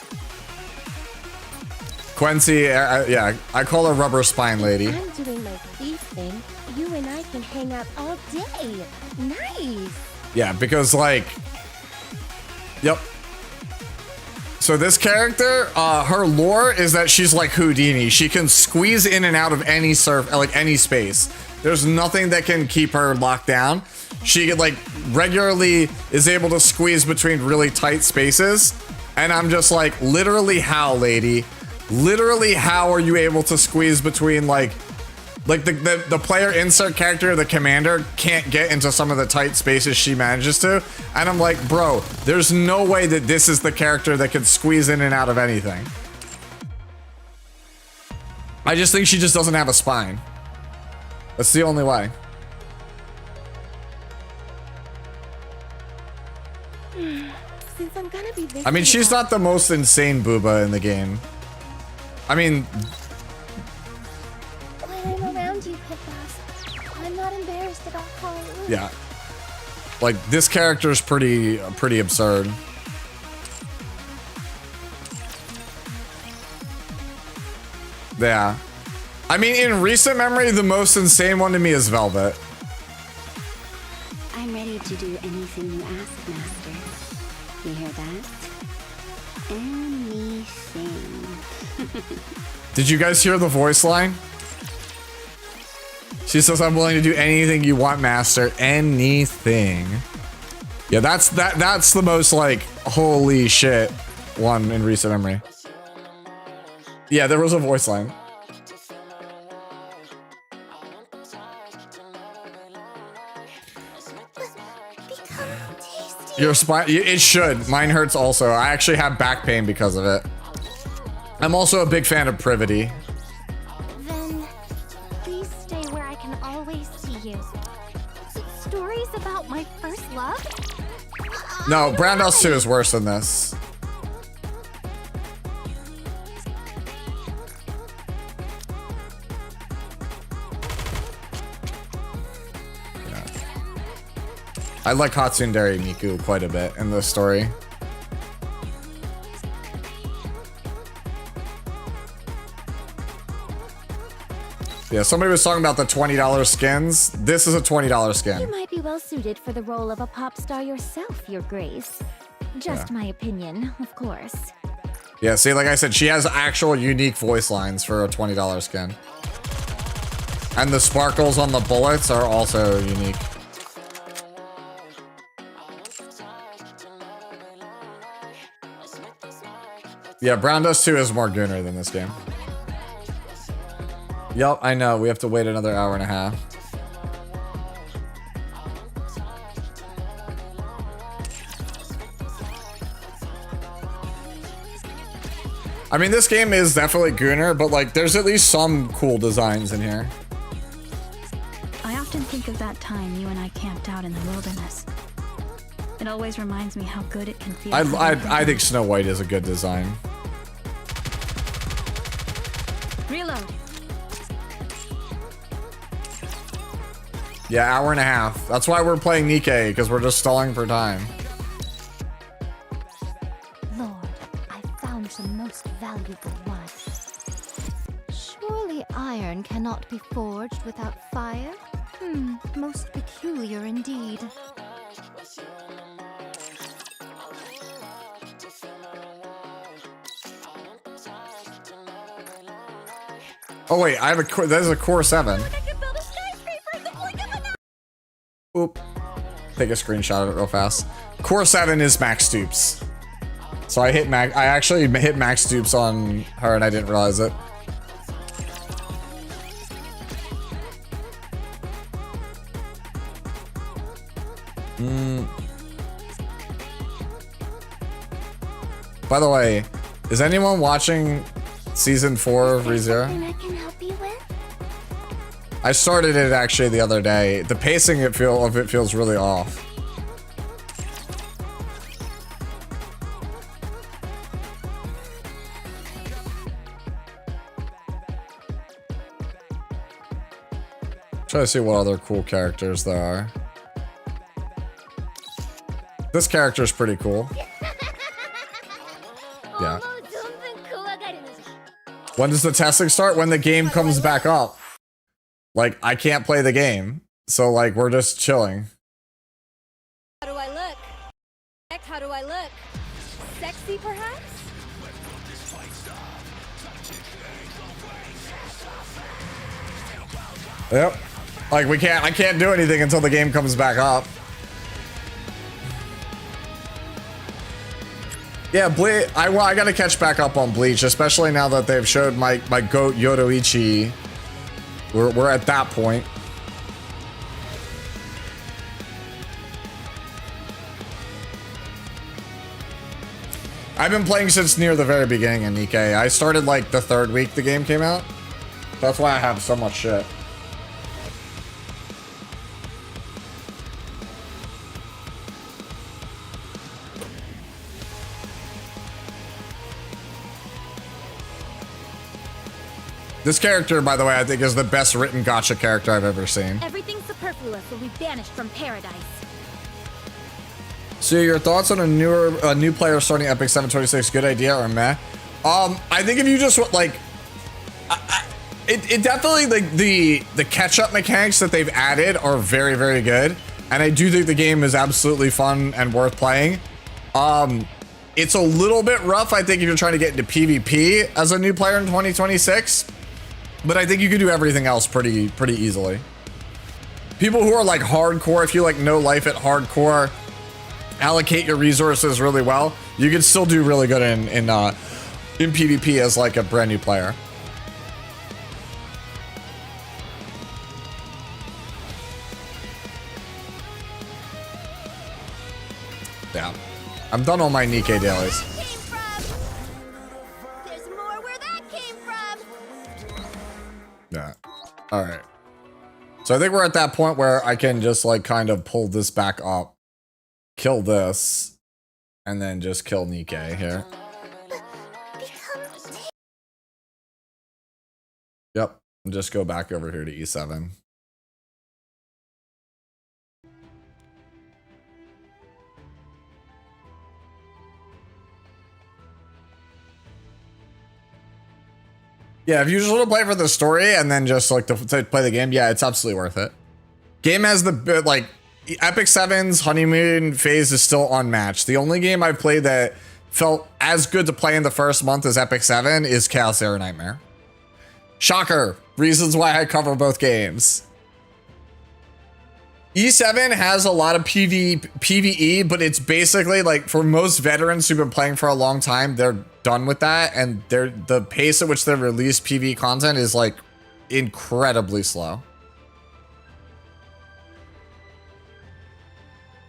S1: Quincy, yeah, I call her Rubber Spine Lady.
S9: I'm doing my thief thing. You and I can hang out all day. Nice.
S1: Yeah, because like, yep. So this character, her lore is that she's like Houdini. She can squeeze in and out of any any space. There's nothing that can keep her locked down. She like regularly is able to squeeze between really tight spaces. And I'm just like, literally how, lady? Literally how are you able to squeeze between like the player insert character, the commander, can't get into some of the tight spaces she manages to. And I'm like, bro, there's no way that this is the character that can squeeze in and out of anything. I just think she just doesn't have a spine. That's the only way.
S6: Since I'm gonna be
S1: I mean, she's not the most insane booba in the game. I mean,
S6: when I'm around you, Pit Boss, I'm not embarrassed about calling you.
S1: yeah. Like, this character's pretty absurd. Yeah. I mean, in recent memory, the most insane one to me is Velvet.
S10: I'm ready to do anything you ask, Master. You hear that? Anything.
S1: Did you guys hear the voice line? She says, I'm willing to do anything you want, Master. Anything. Yeah, that's the most, like, holy shit one in recent memory. Yeah, there was a voice line. Your spine, it should. Mine hurts also. I actually have back pain because of it. I'm also a big fan of Privity.
S5: Then, please stay where I can always see you. Stories about my first love?
S1: No, Brown Dust 2 is worse than this. I like Hatsundere Miku quite a bit in this story. Yeah, somebody was talking about the $20 skins. This is a $20 skin.
S5: You might be well suited for the role of a pop star yourself, Your Grace. Just my opinion, of course.
S1: Yeah, see, like I said, she has actual unique voice lines for a $20 skin. And the sparkles on the bullets are also unique. Yeah, Brown Dust 2 is more gooner than this game. Yup, I know. We have to wait another hour and a half. I mean, this game is definitely gooner, but like, there's at least some cool designs in here.
S9: I often think of that time you and I camped out in the wilderness. It always reminds me how good it can feel.
S1: I think Snow White is a good design.
S9: Reload.
S1: Yeah, hour and a half. That's why we're playing Nikkei, because we're just stalling for time.
S5: Lord, I found some most valuable wine. Surely iron cannot be forged without fire? Most peculiar indeed.
S1: Oh wait, I have a core. That is a core 7. Oop. Take a screenshot of it real fast. Core 7 is max dupes. So I actually hit max dupes on her and I didn't realize it. By the way, is anyone watching season 4 of ReZero?
S5: I can help you with?
S1: I started it actually the other day. The pacing of it feels really off. Try to see what other cool characters there are. This character is pretty cool. Yeah. When does the testing start? When the game comes back up. Like, I can't play the game. So, like, we're just chilling.
S8: How do I look? How do I look? Sexy, perhaps?
S1: Yep. Like I can't do anything until the game comes back up. Yeah, I gotta catch back up on Bleach, especially now that they've showed my goat Yoruichi. We're at that point. I've been playing since near the very beginning of Nikkei. I started like the 3rd week the game came out. That's why I have so much shit. This character, by the way, I think is the best written gacha character I've ever seen.
S5: Everything superfluous will be banished from paradise.
S1: So your thoughts on a new player starting Epic 726? Good idea or meh? I think if you just like, it definitely like the catch-up mechanics that they've added are very, very good, and I do think the game is absolutely fun and worth playing. It's a little bit rough, I think, if you're trying to get into PvP as a new player in 2026. But I think you can do everything else pretty easily. People who are like hardcore, if you like know life at hardcore, allocate your resources really well, you can still do really good in PvP as like a brand new player. Yeah, I'm done all my Nikkei dailies. Yeah. All right. So I think we're at that point where I can just like kind of pull this back up, kill this, and then just kill Nikkei here. Yep. And just go back over here to E7. Yeah, if you just want to play for the story and then just like to play the game, yeah, it's absolutely worth it. Game has the like Epic 7's honeymoon phase is still unmatched. The only game I've played that felt as good to play in the first month as Epic 7 is Chaos Air Nightmare. Shocker. Reasons why I cover both games. E7 has a lot of PvE, but it's basically like for most veterans who've been playing for a long time, they're done with that, and the pace at which they release PvE content is like incredibly slow.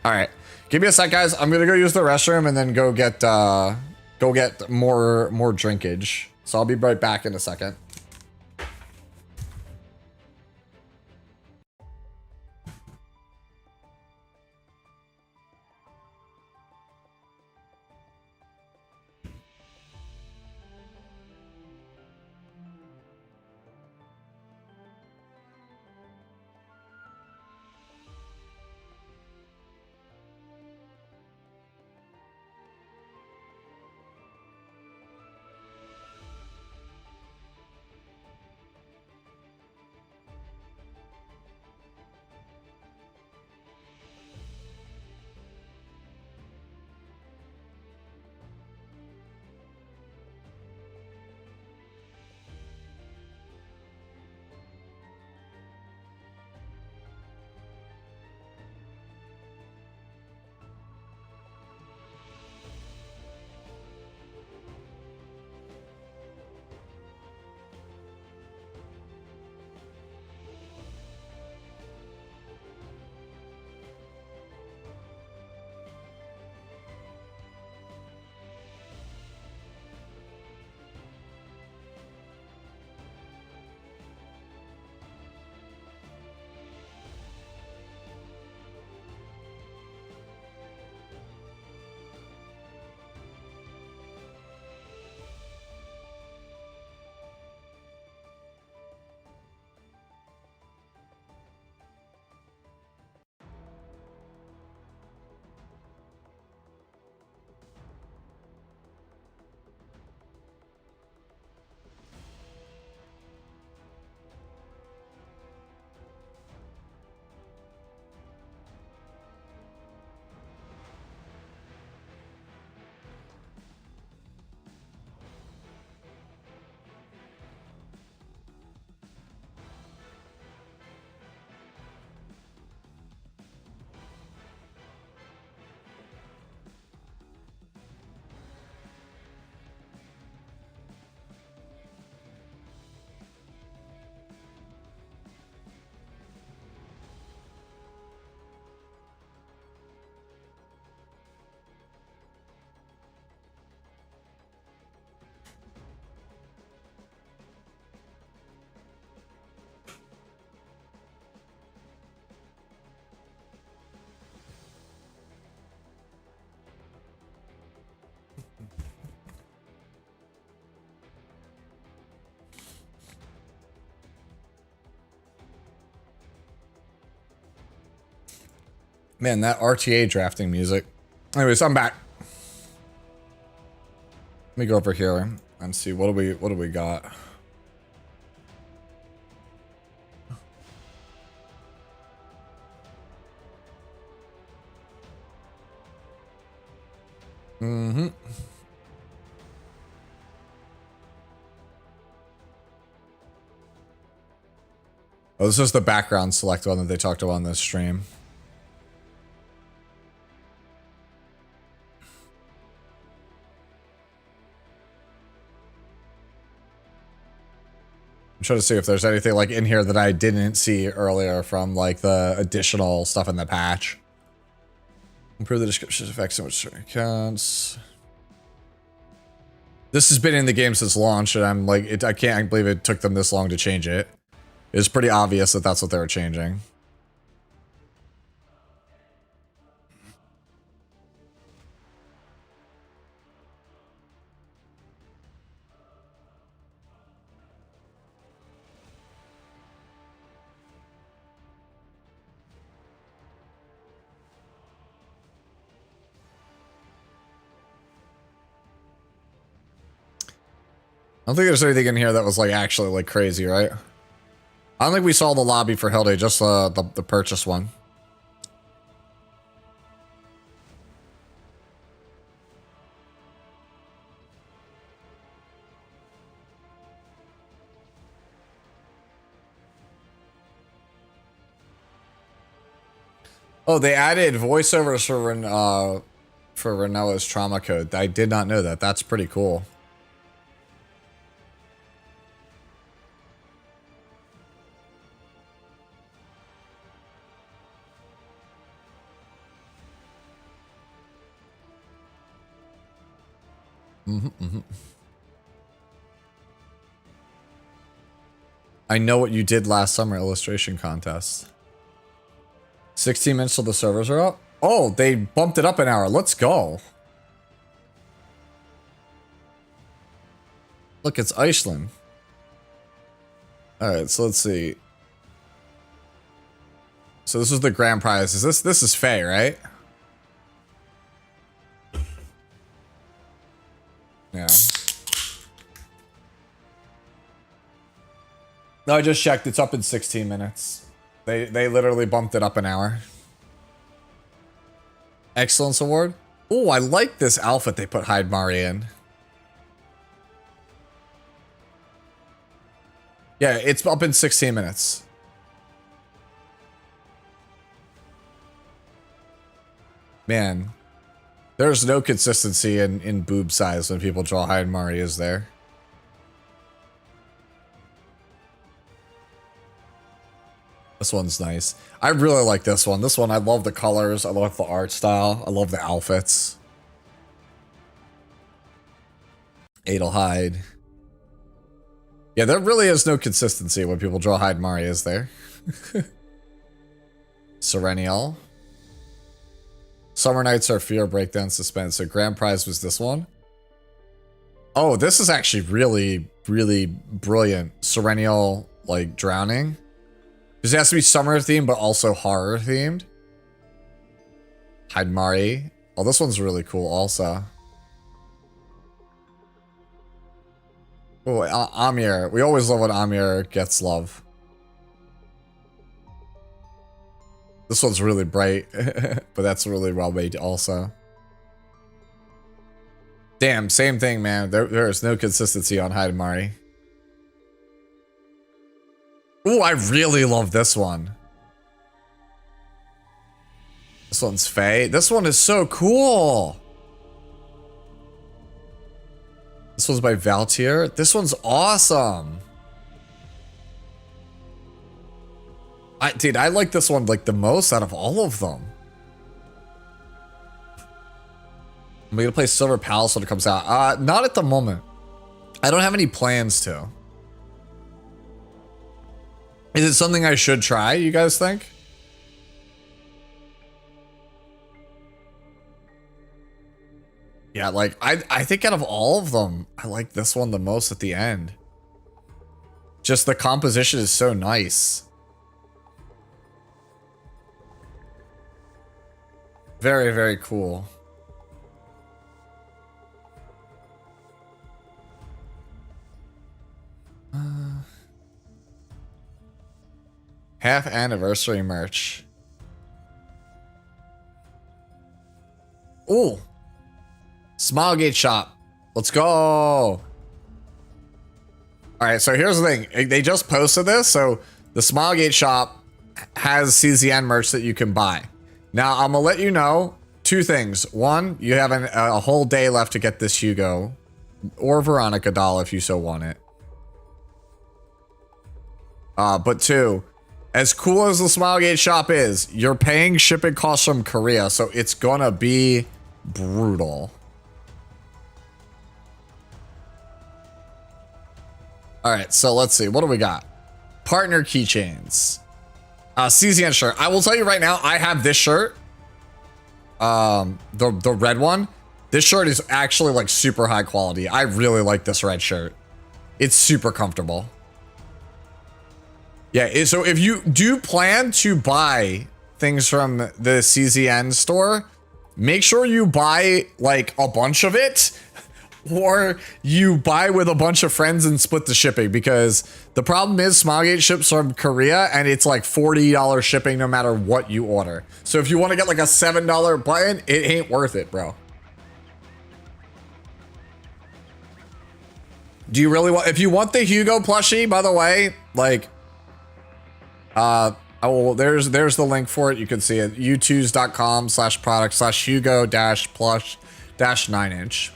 S1: All right, give me a sec, guys. I'm gonna go use the restroom and then go get more drinkage. So I'll be right back in a second. Man, that RTA drafting music. Anyways, I'm back. Let me go over here and see what do we got. Mm-hmm. Oh, this is the background select one that they talked about on this stream. I'm trying to see if there's anything like in here that I didn't see earlier from like the additional stuff in the patch. Improve the description effects so much accounts. This has been in the game since launch, and I'm like, I can't believe it took them this long to change it. It's pretty obvious that that's what they were changing. I don't think there's anything in here that was like actually like crazy, right? I don't think we saw the lobby for Hilde, just the purchase one. Oh, they added voiceovers for Renella's trauma code. I did not know that. That's pretty cool. I know what you did last summer illustration contest. 16 minutes till the servers are up. Oh, they bumped it up an hour. Let's go. Look, it's Iceland. All right, so let's see. So this is the grand prize. Is this is Faye, right? Yeah. No, I just checked. It's up in 16 minutes. They literally bumped it up an hour. Excellence award. Oh, I like this outfit they put Hyde Mari in. Yeah, it's up in 16 minutes. Man, there's no consistency in boob size when people draw Hyde Mari, is there? This one's nice. I really like this one. This one, I love the colors. I love the art style. I love the outfits. Adelhyde. Yeah, there really is no consistency when people draw Hyde Mari, is there? Serenial. Summer Nights are Fear, Breakdown, Suspense. So grand prize was this one. Oh, this is actually really, really brilliant. Serenial, like, drowning. Because it has to be summer themed, but also horror themed. Hyde Mari. Oh, this one's really cool also. Oh, Amir. We always love when Amir gets love. This one's really bright, but that's really well made also. Damn, same thing, man. There is no consistency on Hyde Mari. Ooh, I really love this one. This one's Faye. This one is so cool. This one's by Valtier. This one's awesome. Dude, I like this one like the most out of all of them. I'm gonna play Silver Palace when it comes out. Not at the moment. I don't have any plans to. Is it something I should try, you guys think? Yeah, like, I think out of all of them, I like this one the most at the end. Just the composition is so nice. Very, very cool. Half anniversary merch. Ooh. Smilegate shop. Let's go. All right, so here's the thing. They just posted this, so the Smilegate shop has CZN merch that you can buy. Now, I'm gonna let you know two things. One, you have a whole day left to get this Hugo or Veronica doll if you so want it. But two, as cool as the Smilegate shop is, you're paying shipping costs from Korea, so it's gonna be brutal. All right, so let's see. What do we got? Partner keychains. CZN shirt. I will tell you right now, I have this shirt. The red one. This shirt is actually like super high quality. I really like this red shirt. It's super comfortable. Yeah, so if you do plan to buy things from the CZN store, make sure you buy like a bunch of it, or you buy with a bunch of friends and split the shipping, because the problem is Smilegate ships from Korea and it's like $40 shipping no matter what you order. So if you want to get like a $7 button, it ain't worth it, bro. Do you really want, if you want the Hugo plushie, by the way, like, there's the link for it. You can see it. u2s.com/product/Hugo-plush-9-inch.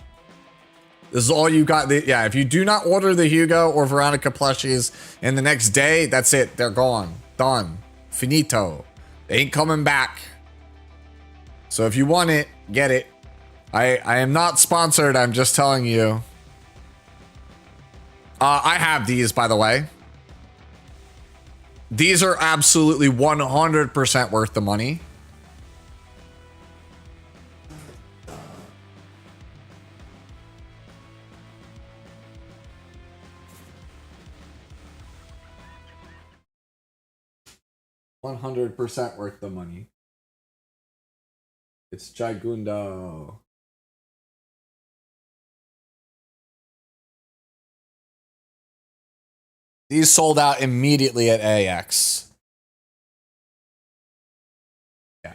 S1: This is all you got. Yeah, if you do not order the Hugo or Veronica plushies in the next day, that's it. They're gone. Done. Finito. They ain't coming back. So if you want it, get it. I am not sponsored. I'm just telling you. I have these, by the way. These are absolutely 100% worth the money. $100% worth the money. It's Jaigundo. These sold out immediately at AX. Yeah.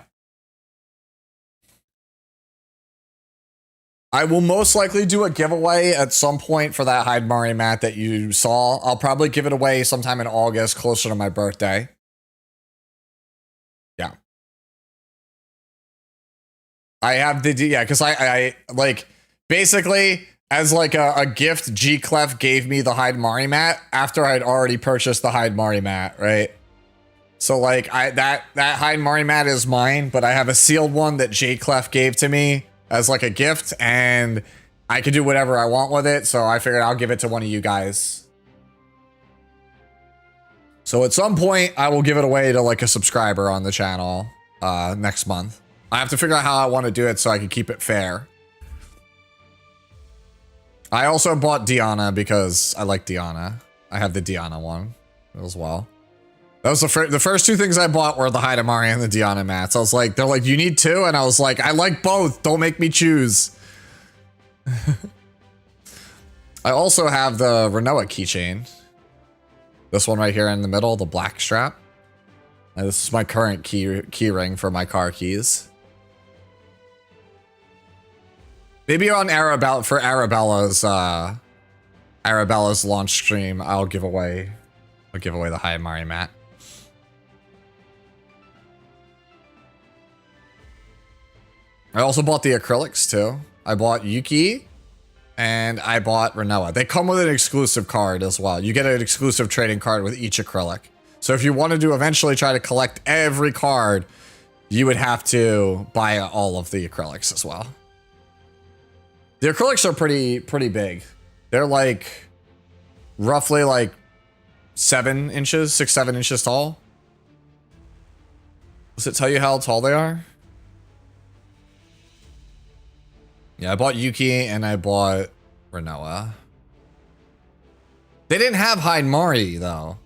S1: I will most likely do a giveaway at some point for that Hyde Mari mat that you saw. I'll probably give it away sometime in August, closer to my birthday. Yeah. I have the, yeah, because I like, basically, as like a gift, G-Clef gave me the Hyde Mari mat after I'd already purchased the Hyde Mari mat, right? So like that Hyde Mari mat is mine, but I have a sealed one that G-Clef gave to me as like a gift, and I can do whatever I want with it, so I figured I'll give it to one of you guys. So at some point, I will give it away to like a subscriber on the channel next month. I have to figure out how I want to do it so I can keep it fair. I also bought Diana because I like Diana. I have the Diana one as well. That was the first two things I bought were the Hyde Mari and the Diana mats. I was like, they're like, you need two? And I was like, I like both. Don't make me choose. I also have the Renoa keychain. This one right here in the middle, the black strap. And this is my current key ring for my car keys. Maybe on Arabella's launch stream, I'll give away the Hyde Mari mat. I also bought the acrylics too. I bought Yuki and I bought Renoa. They come with an exclusive card as well. You get an exclusive trading card with each acrylic. So if you wanted to eventually try to collect every card, you would have to buy all of the acrylics as well. The acrylics are pretty big. They're like roughly like 7 inches, 6-7 inches tall. Does it tell you how tall they are? Yeah, I bought Yuki and I bought Renoa. They didn't have Hyde Mari though.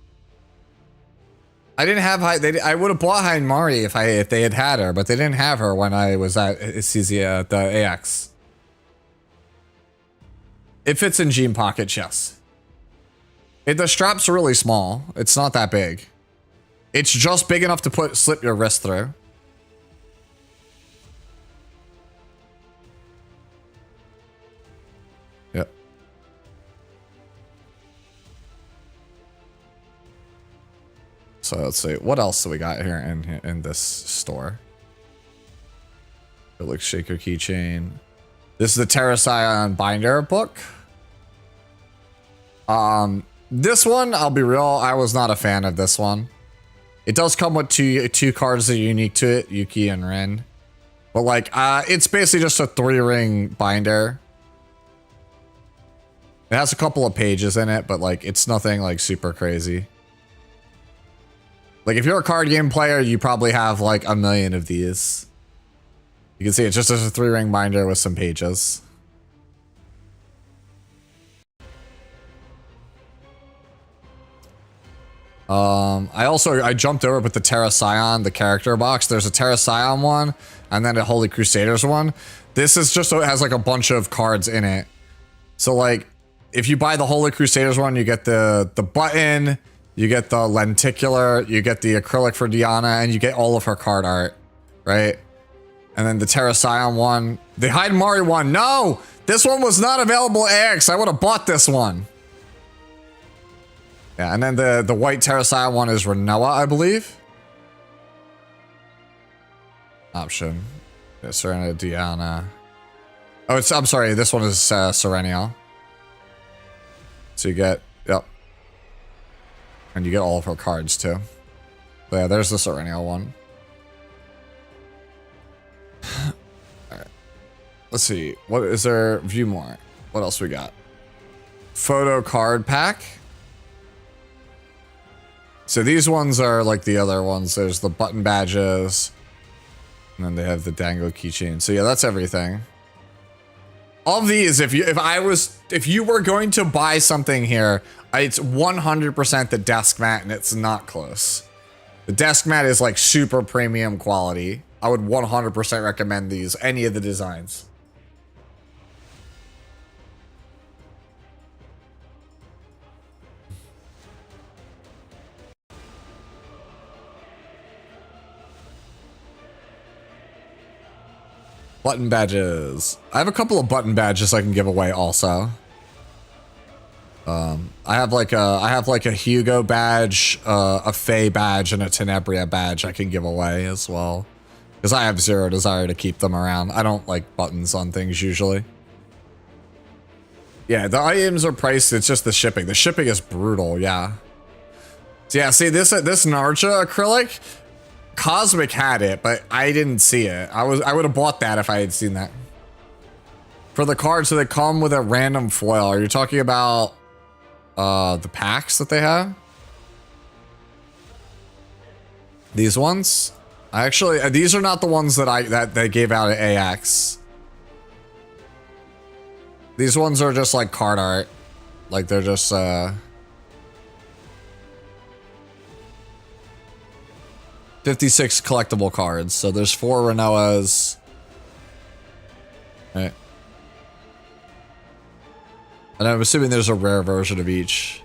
S1: I didn't have I would have bought Mari if they had her, but they didn't have her when I was at the AX. It fits in jean pockets, yes. The strap's really small. It's not that big. It's just big enough to slip your wrist through. Yep. So let's see, what else do we got here in this store? It looks shaker keychain. This is the Terra Scion binder book. This one, I'll be real, I was not a fan of this one. It does come with two cards that are unique to it, Yuki and Rin. But like, it's basically just a 3-ring binder. It has a couple of pages in it, but like, it's nothing like super crazy. Like if you're a card game player, you probably have like a million of these. You can see it's just a 3-ring binder with some pages. I jumped over with the Terra Scion, the character box. There's a Terra Scion one, and then a Holy Crusaders one. This is just, it has like a bunch of cards in it. So like, if you buy the Holy Crusaders one, you get the button, you get the lenticular, you get the acrylic for Diana, and you get all of her card art, right? And then the Terra Scion one, the Hyde Mari one. No, this one was not available AX. I would have bought this one. Yeah, and then the white Terra Scion one is Renoa, I believe. Option. Yeah, Serena, Diana. Oh, I'm sorry, this one is Serenia. So you get, yep. And you get all of her cards too. But yeah, there's the Serenia one. Alright. Let's see. What is there? View more. What else we got? Photo card pack. So these ones are like the other ones. There's the button badges. And then they have the Dango keychain. So yeah, that's everything. Of these, if you were going to buy something here, it's 100% the desk mat, and it's not close. The desk mat is like super premium quality. I would 100% recommend these, any of the designs. Button badges. I have a couple of button badges I can give away also. I have like a Hugo badge, a Faye badge, and a Tenebria badge I can give away as well. Because I have zero desire to keep them around. I don't like buttons on things usually. Yeah, the items are priced, it's just the shipping. The shipping is brutal, yeah. So yeah, see this Narja acrylic? Cosmic had it, but I didn't see it. I would have bought that if I had seen that. For the cards, so they come with a random foil. Are you talking about the packs that they have? These ones? Actually, these are not the ones that they gave out at AX. These ones are just like card art. Like they're just 56 collectible cards. So there's 4 Renoas. Right. And I'm assuming there's a rare version of each.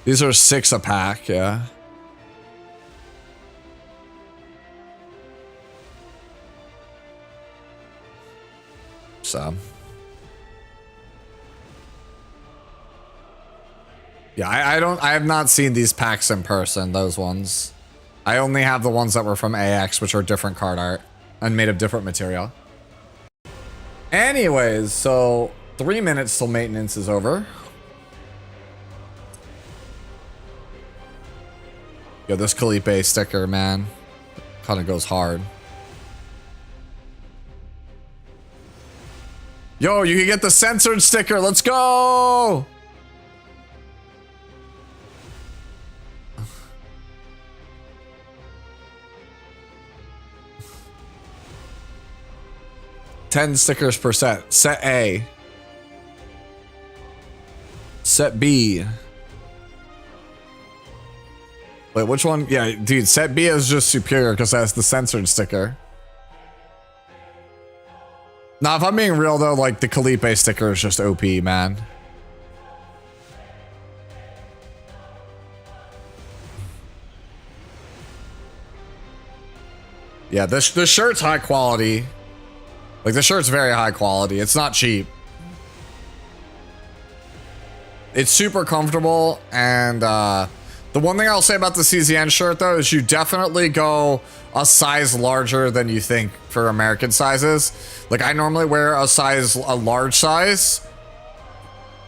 S1: These are 6 a pack, yeah. So. Yeah, I have not seen these packs in person, those ones. I only have the ones that were from AX, which are different card art and made of different material. Anyways, so 3 minutes till maintenance is over. Yo, this Kalipe sticker, man, kind of goes hard. Yo, you can get the censored sticker. Let's go! $10 stickers per set. Set A. Set B. Wait, which one? Yeah, dude, set B is just superior because that's the censored sticker. Now, if I'm being real though, like the Calipe sticker is just OP, man. Yeah, the shirt's high quality. Like the shirt's very high quality. It's not cheap. It's super comfortable, and the one thing I'll say about the CZN shirt though is you definitely go a size larger than you think for American sizes. Like I normally wear a large size,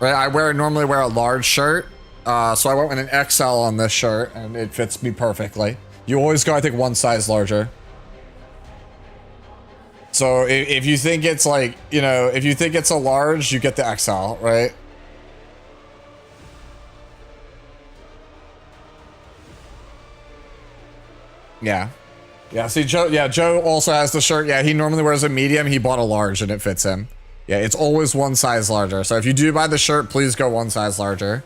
S1: right? I normally wear a large shirt, so I went with an XL on this shirt, and it fits me perfectly. You always go, I think, one size larger. So if you think it's like, you know, if you think it's a large, you get the XL, right? Yeah. Yeah, see, Joe also has the shirt. Yeah, he normally wears a medium. He bought a large and it fits him. Yeah, it's always one size larger. So if you do buy the shirt, please go one size larger.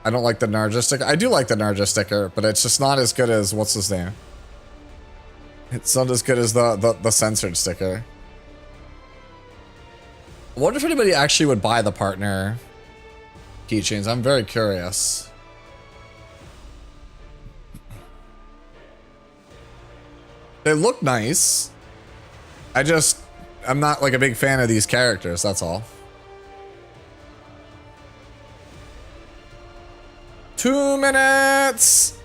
S1: I don't like the Narja sticker. I do like the Narja sticker, but it's just not as good as, what's his name? It's not as good as the censored sticker. I wonder if anybody actually would buy the partner keychains. I'm very curious. They look nice. I'm not like a big fan of these characters, that's all. 2 minutes.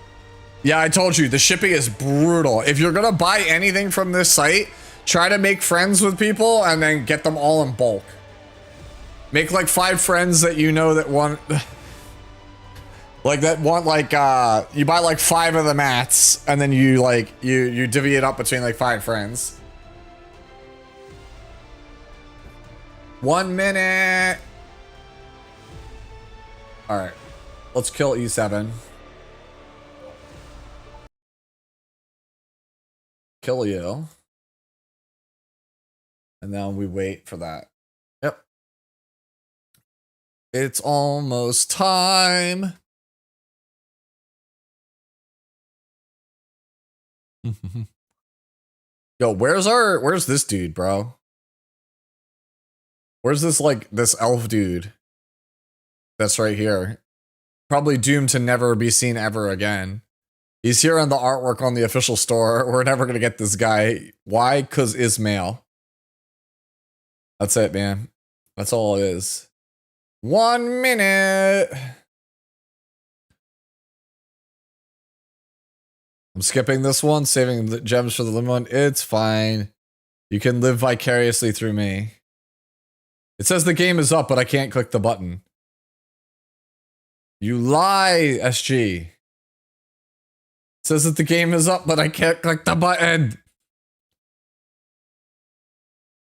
S1: Yeah, I told you, the shipping is brutal. If you're gonna buy anything from this site, try to make friends with people and then get them all in bulk. Make like 5 friends that you know that want... like that want like, you buy like 5 of the mats and then you like, you divvy it up between like 5 friends. 1 minute. All right. Let's kill E7. Kill you. And then we wait for that. Yep. It's almost time. Yo, where's this dude, bro? Where's this, like, this elf dude? That's right here. Probably doomed to never be seen ever again. He's here on the artwork on the official store. We're never gonna get this guy. Why? 'Cause Ismail. That's it, man. That's all it is. 1 minute. I'm skipping this one, saving the gems for the limit one. It's fine. You can live vicariously through me. It says the game is up, but I can't click the button. You lie, SG. It says that the game is up, but I can't click the button.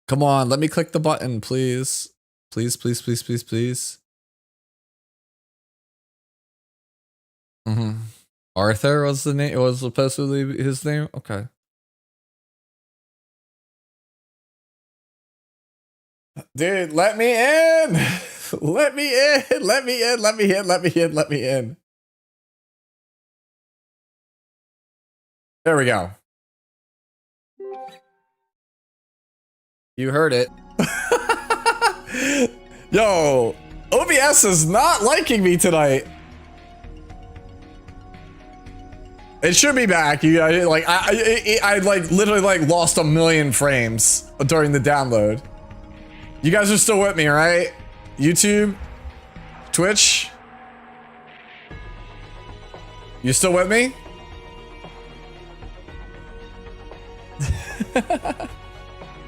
S1: Come on, let me click the button, please. Please, please, please, please, please. Arthur was the name. It was supposed to be his name. Okay. Dude, let me in. Let me in. Let me in. Let me in. Let me in. Let me in. There we go. You heard it. Yo, OBS is not liking me tonight. It should be back. I like literally like lost 1 million frames during the download. You guys are still with me, right? YouTube, Twitch. You still with me?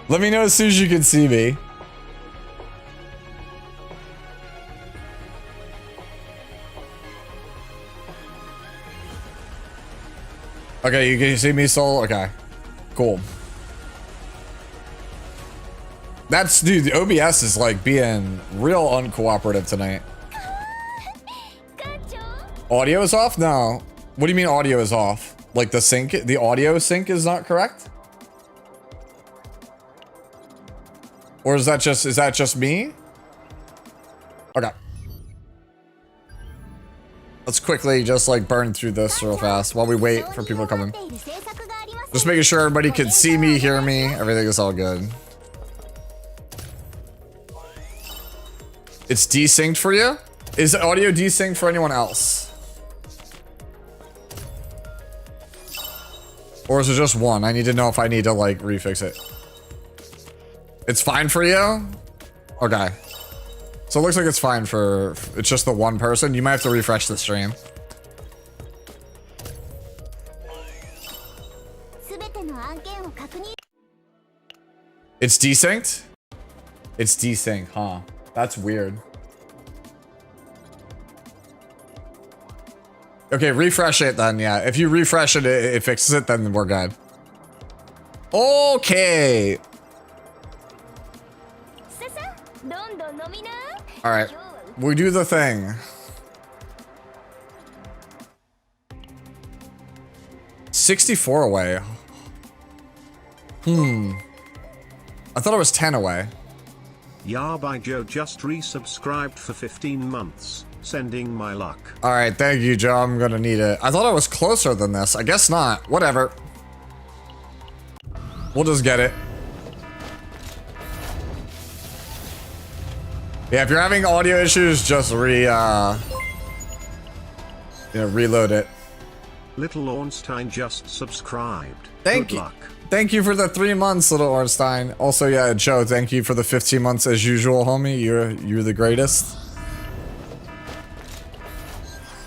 S1: Let me know as soon as you can see me. Okay, you can see me, Soul? Okay, cool. That's, dude, the OBS is like being real uncooperative tonight. Audio is off? No. What do you mean audio is off? Like the sync, the audio sync is not correct? Or is that just me? Okay. Let's quickly just like burn through this real fast while we wait for people to come in. Just making sure everybody can see me, hear me. Everything is all good. It's desynced for you? Is audio desynced for anyone else? Or is it just one? I need to know if I need to like refix it. It's fine for you? Okay. So it looks like it's fine for, it's just the one person. You might have to refresh the stream. It's desynced? It's desynced, huh? That's weird. Okay, refresh it then, yeah. If you refresh it, it fixes it, then we're good. Okay. All right, we do the thing. $64 away. I thought it was 10 away.
S2: Yarby Joe just resubscribed for 15 months. Sending my luck.
S1: All right, thank you, Joe. I'm gonna need it. I thought I was closer than this. I guess not. Whatever. We'll just get it. Yeah, if you're having audio issues, just reload it.
S2: Little Ornstein just subscribed.
S1: Thank
S2: Good
S1: you.
S2: luck.
S1: Thank you for the 3 months, Little Ornstein. Also, yeah, Joe, thank you for the 15 months as usual, homie. You're the greatest.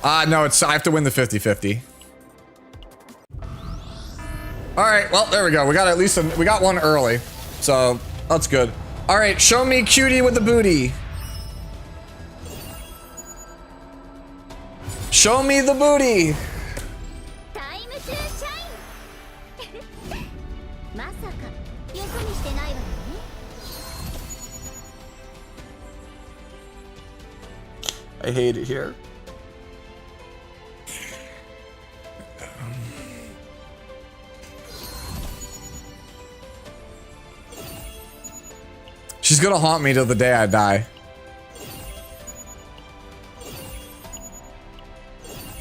S1: No, I have to win the 50-50. All right, well, there we go. We got at least we got one early, so that's good. All right, show me cutie with the booty. Show me the booty. I hate it here. She's gonna haunt me till the day I die.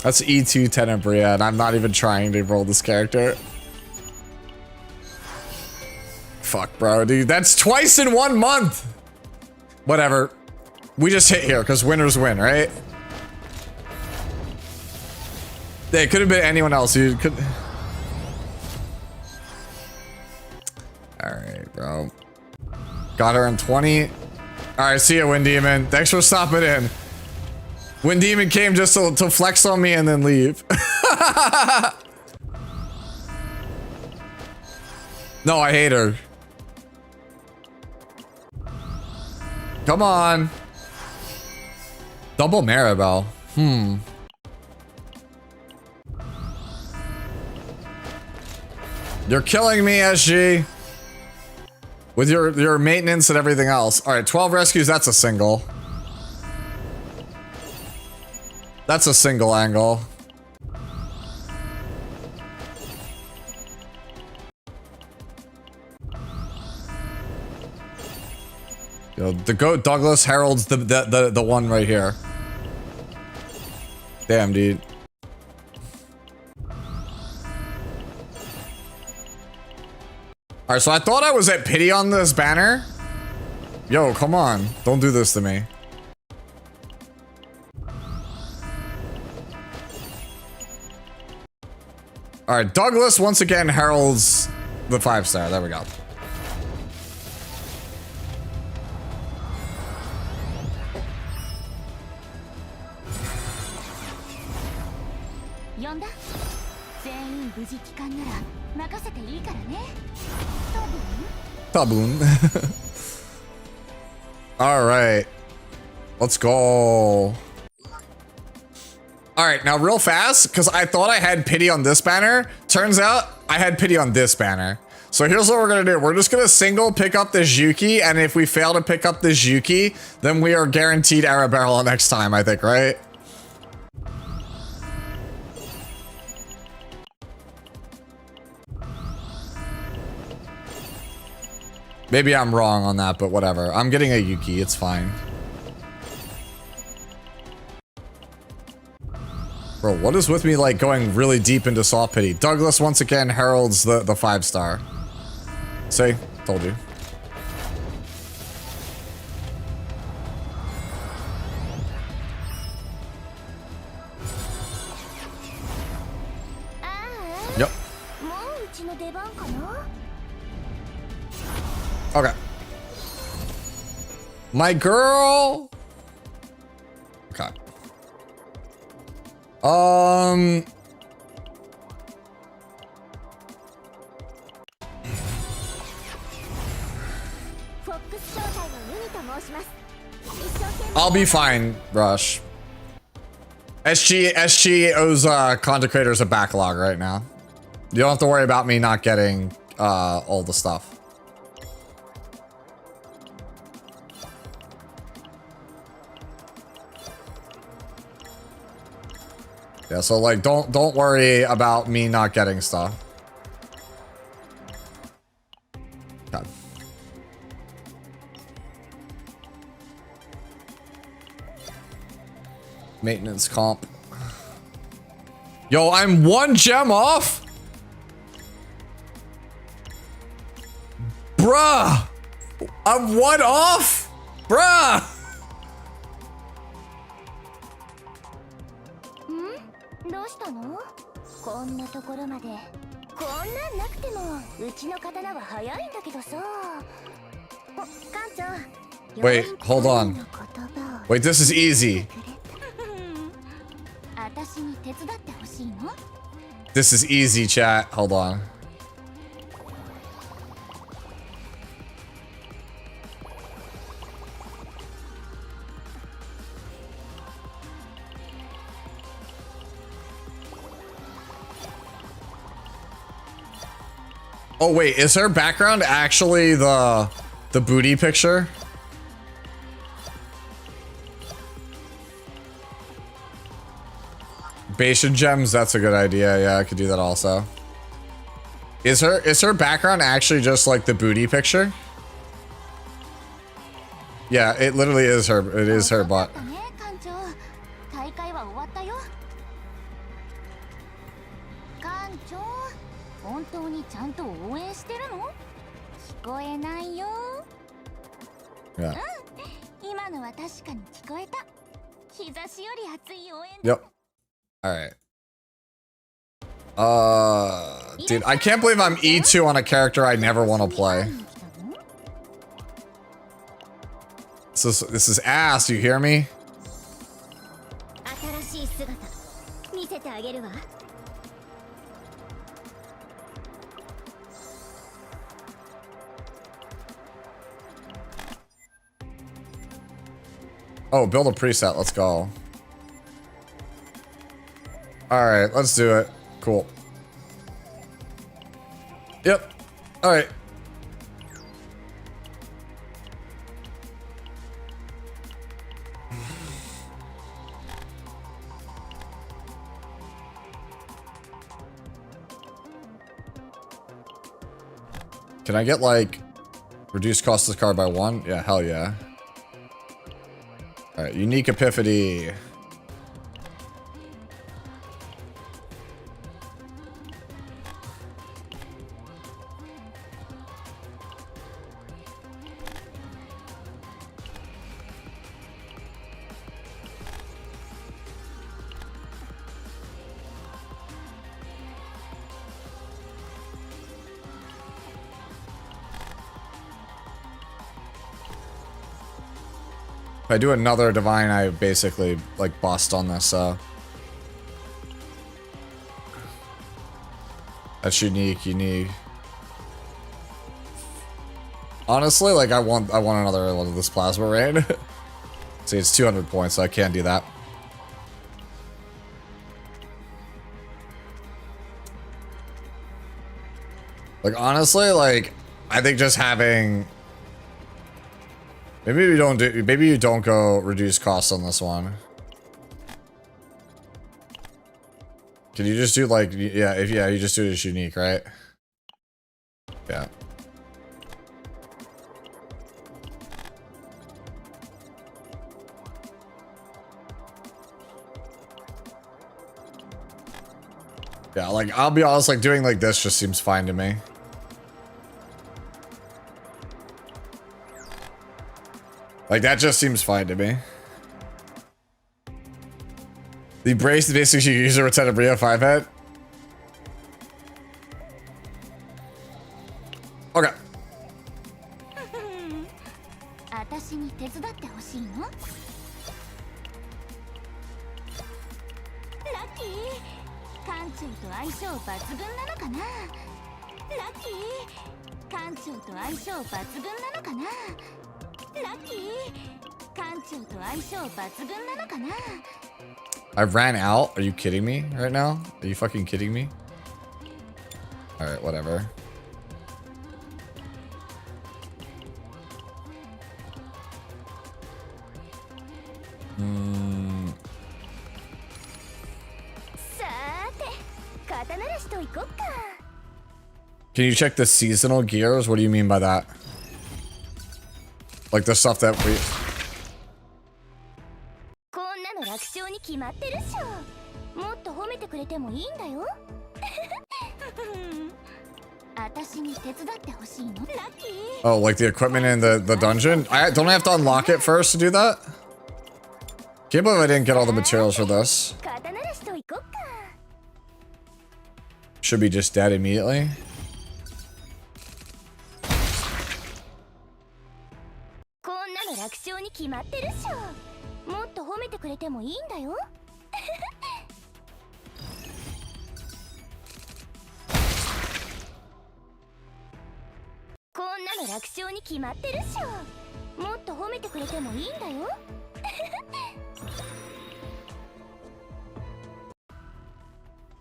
S1: That's E2 Tenebria, and I'm not even trying to roll this character. Fuck, bro, dude. That's twice in 1 month! Whatever. We just hit here, because winners win, right? Yeah, it could have been anyone else. You could... Alright, bro. Got her in 20. Alright, see ya, Wind Demon. Thanks for stopping in. Wind Demon came just to flex on me and then leave. No, I hate her. Come on. Double Maribel. You're killing me, SG. With your maintenance and everything else. All right, 12 rescues, that's a single. That's a single angle. Yo, the GOAT Douglas heralds the one right here. Damn, dude. Alright, so I thought I was at pity on this banner. Yo, come on. Don't do this to me. Alright, Douglas once again heralds the 5-star. There we go. Taboon. All right, let's go. All right, now real fast, because I thought I had pity on this banner. Turns out I had pity on this banner. So here's what we're gonna do. We're just gonna single pick up this Yuki, and if we fail to pick up this Yuki, then we are guaranteed Arabella next time, I think, right? Maybe I'm wrong on that, but whatever. I'm getting a Yuki, it's fine. Bro, what is with me like going really deep into soft pity? Douglas once again heralds the 5-star. See? Told you. Yep. Okay. My girl. Okay. I'll be fine, Rush. SG owes content creators a backlog right now. You don't have to worry about me not getting all the stuff. Yeah, so like don't worry about me not getting stuff. God. Maintenance comp. Yo, I'm 1 gem off? Bruh! I'm 1 off? Bruh! Wait, hold on. Wait, this is easy. This is easy, chat. Hold on. Oh wait, is her background actually the booty picture? Bastion gems, that's a good idea. Yeah, I could do that also. Is her background actually just like the booty picture? Yeah, it literally is her. It is her butt. Yeah. Yep. Alright. Dude, I can't believe I'm E2 on a character I never want to play. This is ass, you hear me? Oh, build a preset, let's go. Alright, let's do it. Cool. Yep. Alright. Can I get like reduce cost of this card by 1? Yeah, hell yeah. Alright, unique epiphany. If I do another divine, I basically like bust on this, so. That's unique. Honestly, like I want another one of this plasma rain. See, it's 200 points, so I can't do that. Like honestly, like I think just having maybe you don't go reduce costs on this one. Can you just do like yeah, you just do it as unique, right? Yeah. Yeah, like, I'll be honest, like, doing like this just seems fine to me. Like, that just seems fine to me. The brace basically you use a return of Rio 5 head. Okay. I ran out? Are you kidding me right now? Are you fucking kidding me? Alright, whatever. Can you check the seasonal gears? What do you mean by that? Like the stuff that we... Oh, like the equipment in the dungeon? Don't I have to unlock it first to do that? Can't believe I didn't get all the materials for this. Should be just dead immediately.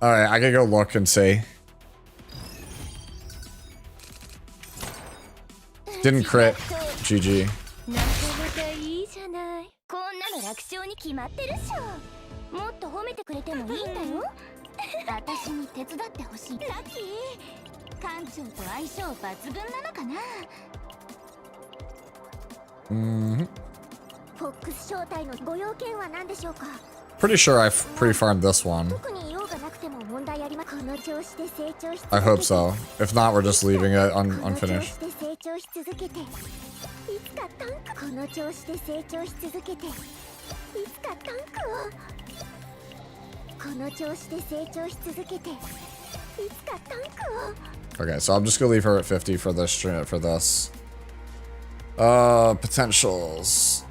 S1: Alright, I gotta go look and see. Didn't crit. GG. Pretty sure I pre-farmed this one. I hope so. If not, we're just leaving it unfinished. Okay, so I'm just gonna leave her at 50 for this. Potentials.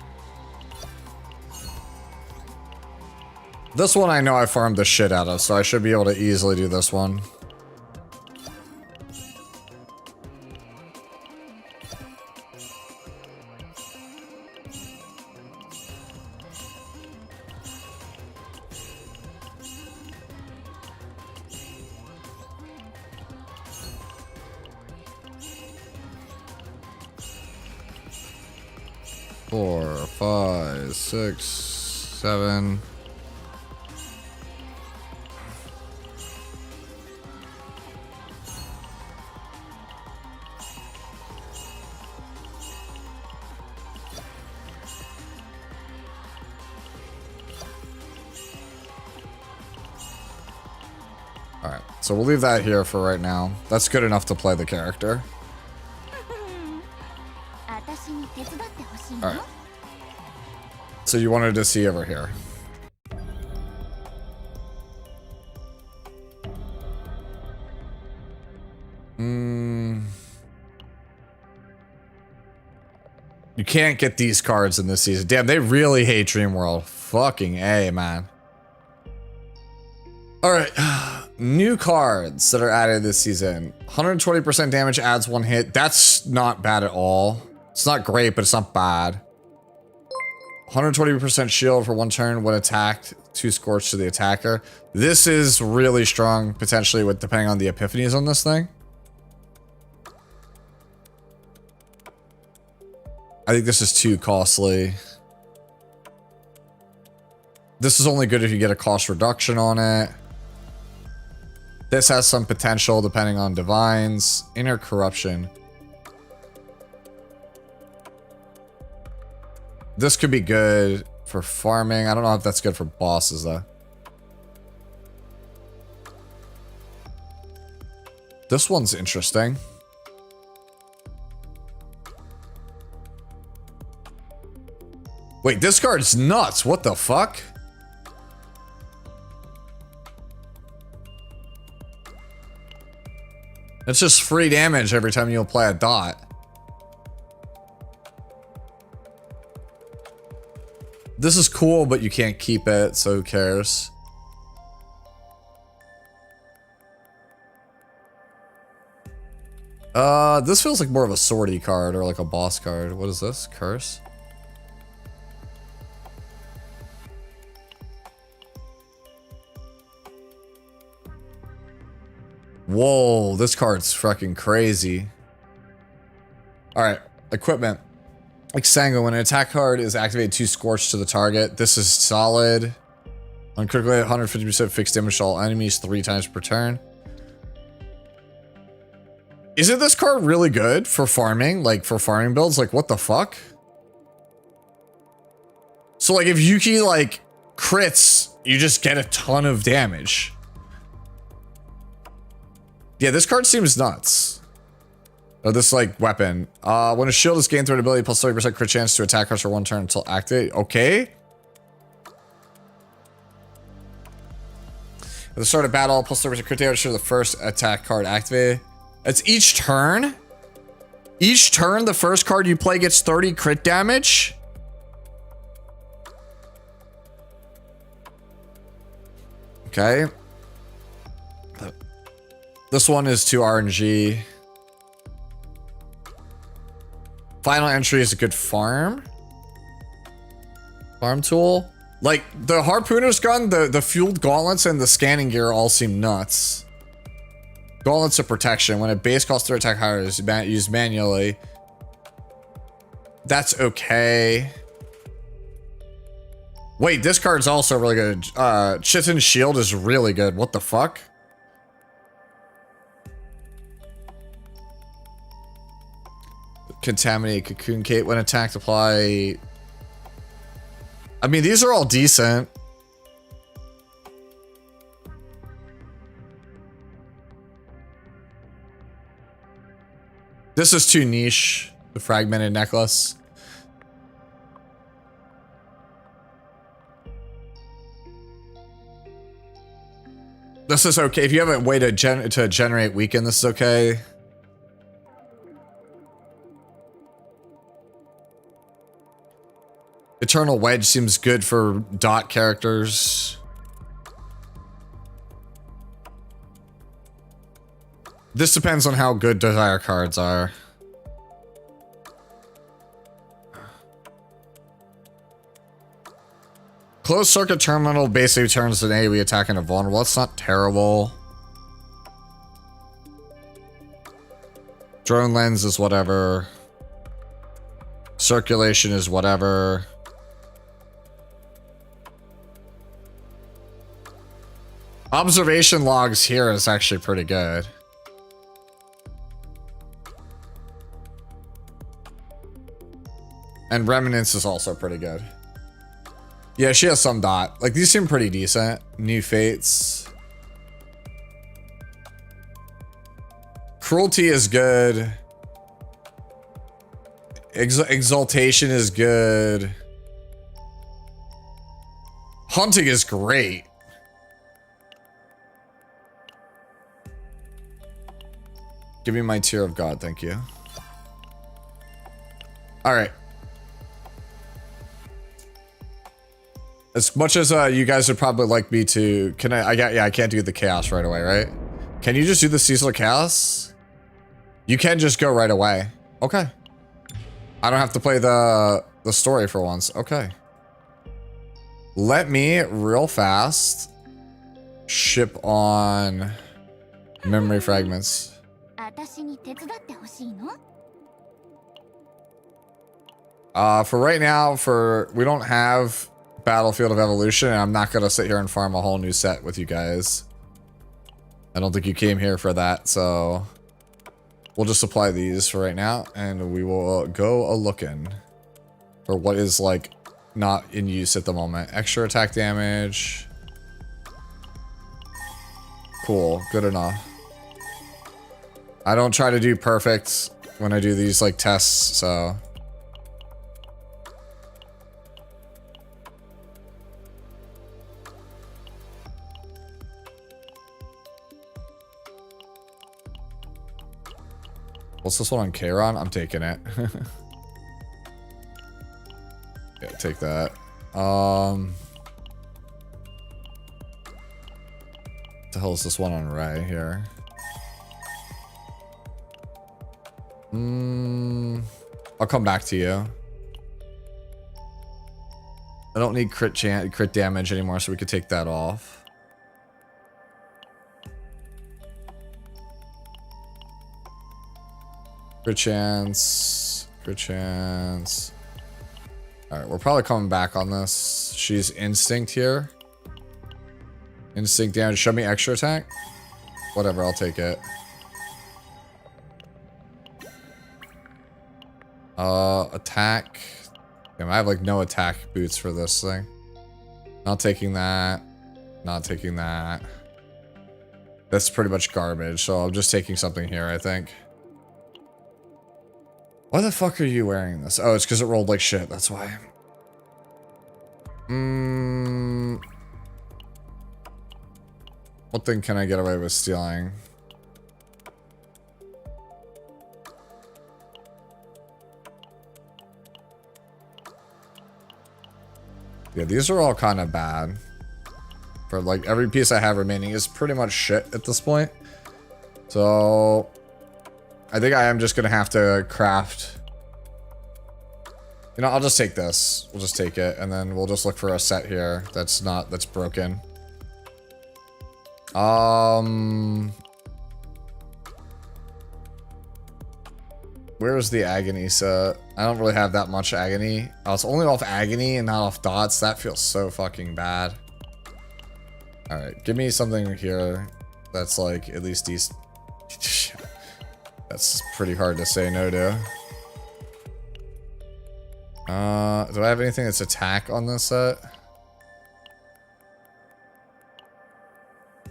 S1: This one I know I farmed the shit out of, so I should be able to easily do this one. Four, 5, 6, 7. Alright, so we'll leave that here for right now. That's good enough to play the character. Alright. So you wanted to see over here. You can't get these cards in this season. Damn, they really hate Dream World. Fucking A, man. Alright. New cards that are added this season. 120% damage adds 1 hit. That's not bad at all. It's not great, but it's not bad. 120% shield for 1 turn when attacked. 2 scorch to the attacker. This is really strong, potentially, with depending on the epiphanies on this thing. I think this is too costly. This is only good if you get a cost reduction on it. This has some potential depending on divines. Inner corruption. This could be good for farming. I don't know if that's good for bosses though. This one's interesting. Wait, this card's nuts. What the fuck? It's just free damage every time you apply a dot. This is cool, but you can't keep it, so who cares? This feels like more of a sortie card or like a boss card. What is this? Curse? Whoa, this card's fucking crazy. Alright, equipment. Exsanguine, when an attack card is activated, 2 Scorch to the target. This is solid. On critical hit, 150% fixed damage to all enemies 3 times per turn. Isn't this card really good for farming? Like, for farming builds? Like, what the fuck? So, like, if Yuki, like, crits, you just get a ton of damage. Yeah, this card seems nuts. Or this, like, weapon. When a shield is gained through an ability, plus 30% crit chance to attack cards for 1 turn until activate. Okay. At the start of battle, plus 30% crit damage to the first attack card activated. It's each turn? Each turn, the first card you play gets 30 crit damage? Okay. This one is 2 RNG. Final entry is a good farm. Farm tool. Like, the Harpooner's gun, the fueled gauntlets, and the scanning gear all seem nuts. Gauntlets of protection. When a base cost their attack higher is used manually. That's okay. Wait, this card's also really good. Chitin's Shield is really good. What the fuck? Contaminate Cocoon Cape. When attacked, apply... I mean, these are all decent. This is too niche. The Fragmented Necklace. This is okay. If you have a way to generate weaken, this is okay. Eternal Wedge seems good for dot characters. This depends on how good desire cards are. Closed Circuit Terminal basically turns an AoE attack into vulnerable. That's not terrible. Drone Lens is whatever. Circulation is whatever. Observation Logs here is actually pretty good. And Remnants is also pretty good. Yeah, she has some dot. Like, these seem pretty decent. New Fates. Cruelty is good. Exaltation is good. Hunting is great. Give me my Tear of God, thank you. Alright. As much as you guys would probably like me to, can I can't do the chaos right away, right? Can you just do the seasonal chaos? You can just go right away. Okay. I don't have to play the story for once. Okay. Let me real fast ship on memory fragments. For right now, we don't have Battlefield of Evolution, and I'm not gonna sit here and farm a whole new set with you guys. I don't think you came here for that, so we'll just apply these for right now, and we will go a-looking for what is, like, not in use at the moment. Extra attack damage. Cool, good enough. I don't try to do perfect when I do these like tests, so. What's this one on Kairon? I'm taking it. Yeah, take that. What the hell is this one on Ray here? I'll come back to you. I don't need crit damage anymore, so we could take that off. Crit chance. Crit chance. Alright, we're probably coming back on this. She's instinct here. Instinct damage. Show me extra attack. Whatever, I'll take it. Attack. Damn, I have like no attack boots for this thing. Not taking that. Not taking that. That's pretty much garbage, so I'm just taking something here, I think. Why the fuck are you wearing this? Oh, it's because it rolled like shit, that's why. What thing can I get away with stealing? Yeah, these are all kind of bad. For like every piece I have remaining is pretty much shit at this point. So I think I am just gonna have to craft. You know, I'll just take this. We'll just take it, and then we'll just look for a set here that's broken. Where's the agony set? I don't really have that much agony. Oh, it's only off agony and not off dots. That feels so fucking bad. Alright, give me something here that's like at least decent. That's pretty hard to say no to. Do I have anything that's attack on this set?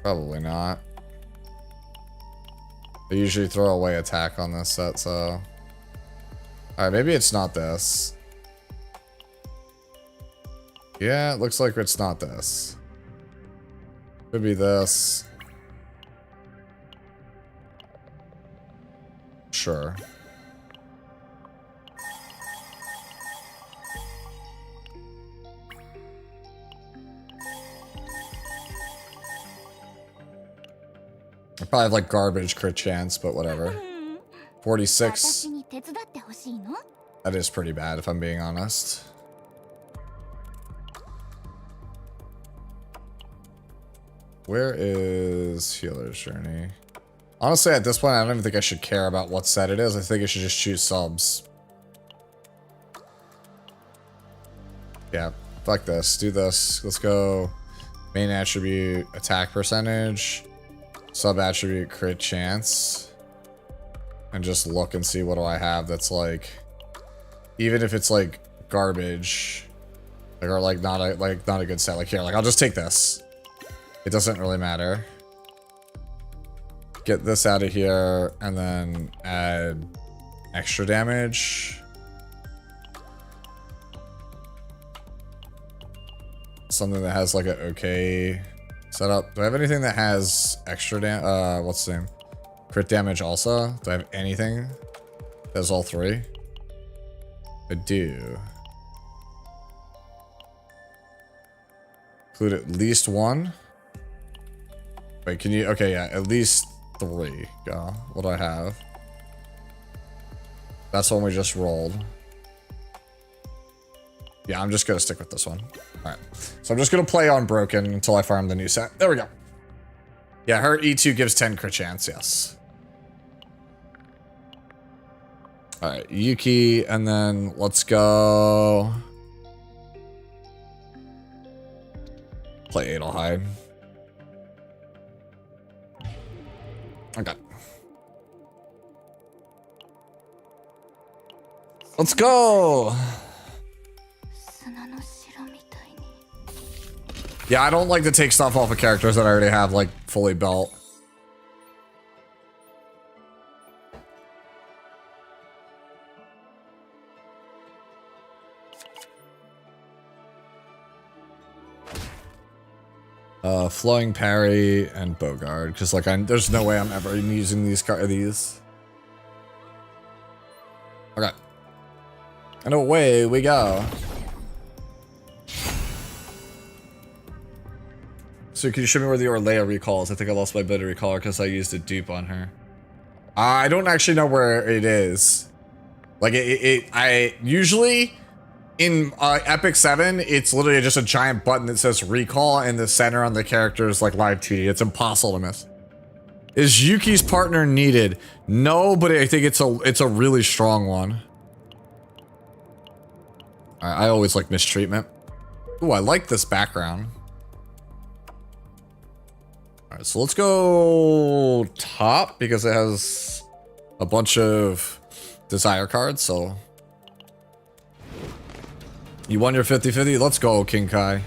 S1: Probably not. I usually throw away attack on this set, so. Alright, maybe it's not this. Yeah, it looks like it's not this. Could be this. Sure. I probably have like garbage crit chance, but whatever. 46. That is pretty bad if I'm being honest. Where is Healer's Journey? Honestly, at this point, I don't even think I should care about what set it is. I think I should just choose subs. Yeah, fuck this. Do this. Let's go main attribute, attack percentage, sub attribute, crit chance. And just look and see what do I have that's like, even if it's like garbage, like, or like not a good set. Like here, like I'll just take this. It doesn't really matter. Get this out of here and then add extra damage. Something that has like an okay setup. Do I have anything that has extra what's the name? Crit damage also? Do I have anything that has all three? I do. Include at least one. Wait, can you? Okay, yeah, at least three. Go. What do I have? That's one we just rolled. Yeah, I'm just gonna stick with this one. Alright. So I'm just gonna play on broken until I farm the new set. There we go. Yeah, her E2 gives 10 crit chance, yes. Alright, Yuki, and then let's go play Adelheid. Okay. Let's go! Yeah, I don't like to take stuff off of characters that I already have, like, fully built. Flowing parry and bogard, because like there's no way I'm ever using these these. Okay. And away we go. So can you show me where the Orlea recalls? I think I lost my ability to recall her because I used a dupe on her. I don't actually know where it is. Like I usually in Epic 7, it's literally just a giant button that says recall in the center on the character's like live 2D. It's impossible to miss. Is Yuki's partner needed? No, but I think it's a really strong one. I always like mistreatment. Ooh, I like this background. Alright, so let's go top because it has a bunch of desire cards, so. You won your 50-50? Let's go, King Kai.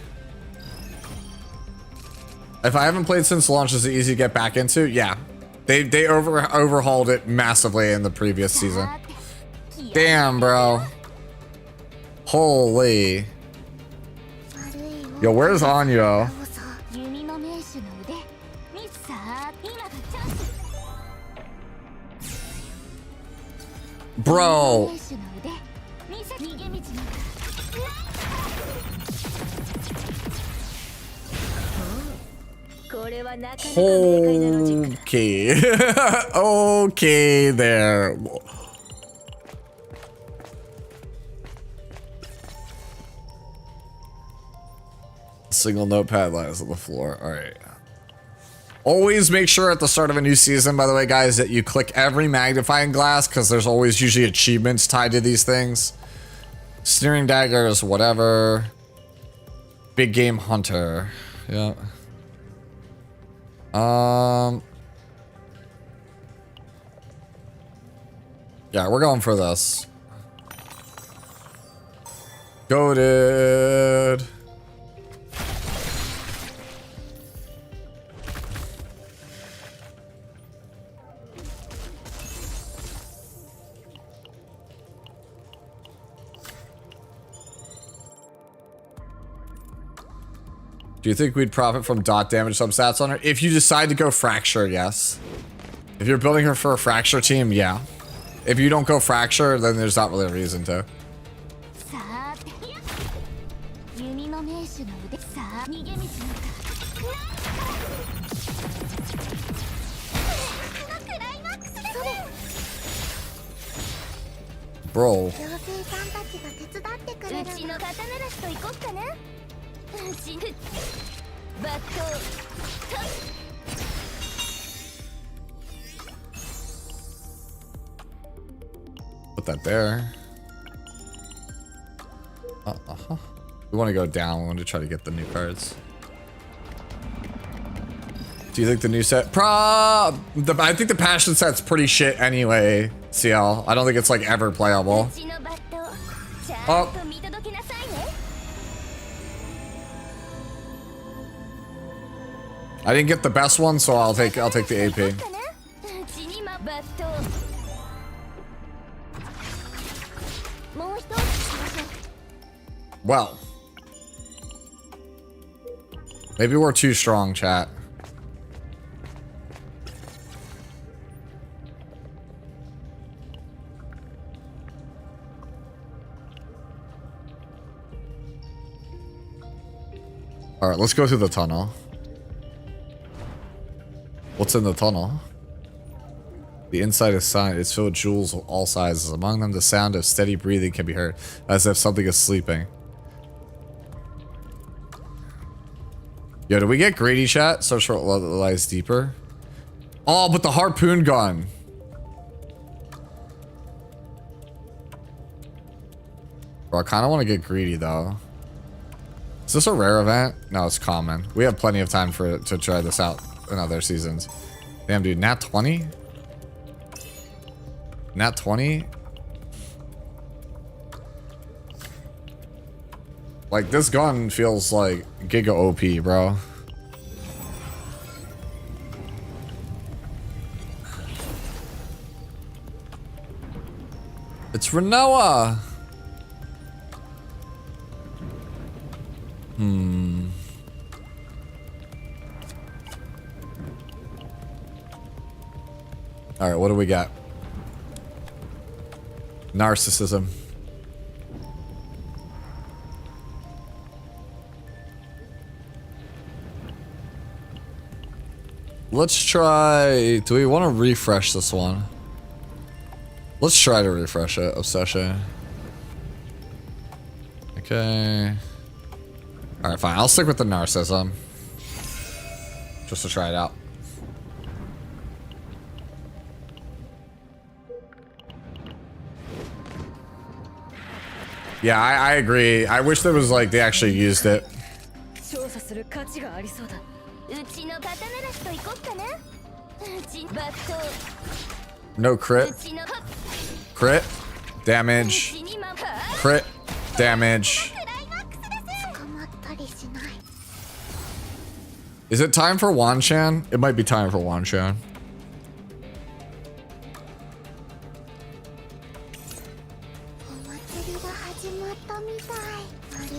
S1: If I haven't played since launch, is it easy to get back into? Yeah. They overhauled it massively in the previous season. Damn, bro. Holy. Yo, where's Anya? Bro. Okay. Okay there. Single notepad lies on the floor. All right. Always make sure at the start of a new season, by the way, guys, that you click every magnifying glass because there's always usually achievements tied to these things. Sneering daggers, whatever. Big game hunter. Yeah. Yeah, we're going for this. Goated. Do you think we'd profit from dot damage substats on her? If you decide to go fracture, yes. If you're building her for a fracture team, yeah. If you don't go fracture, then there's not really a reason to. Bro. Put that there. We want to go down. We want to try to get the new cards. Do you think the new set? I think the passion set's pretty shit anyway, CL. I don't think it's like ever playable. Oh. I didn't get the best one, so I'll take the AP. Well, maybe we're too strong, chat. All right, let's go through the tunnel. What's in the tunnel? The inside is silent. It's filled with jewels of all sizes. Among them, the sound of steady breathing can be heard, as if something is sleeping. Yo, did we get greedy, chat? Search for what lies deeper. Oh, but the harpoon gun. Bro, I kind of want to get greedy, though. Is this a rare event? No, it's common. We have plenty of time to try this out in other seasons. Damn, dude, nat 20? Nat 20? Like, this gun feels like Giga OP, bro. It's Renoa! All right, what do we got? Narcissism. Let's try... Do we want to refresh this one? Let's try to refresh it. Obsession. Okay. Alright, fine. I'll stick with the narcissism. Just to try it out. Yeah, I agree. I wish there was like they actually used it. No crit. Crit. Damage. Crit. Damage. Is it time for Wanchan? It might be time for Wanchan.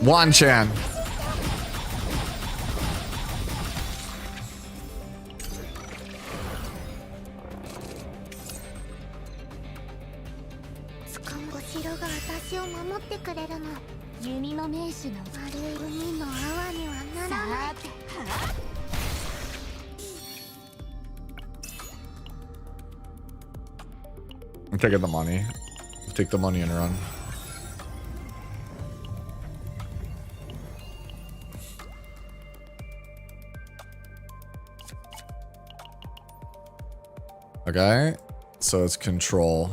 S1: Wanchan. I'm taking the money. I'll take the money and run. Okay, so it's control.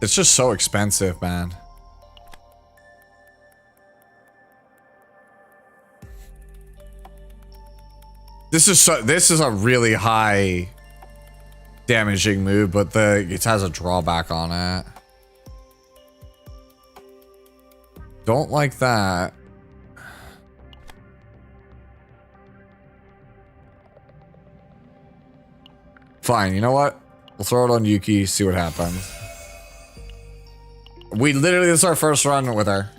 S1: It's just so expensive, man. This is a really high damaging move, but it has a drawback on it. Don't like that. Fine, you know what? We'll throw it on Yuki, see what happens. We literally, this is our first run with her.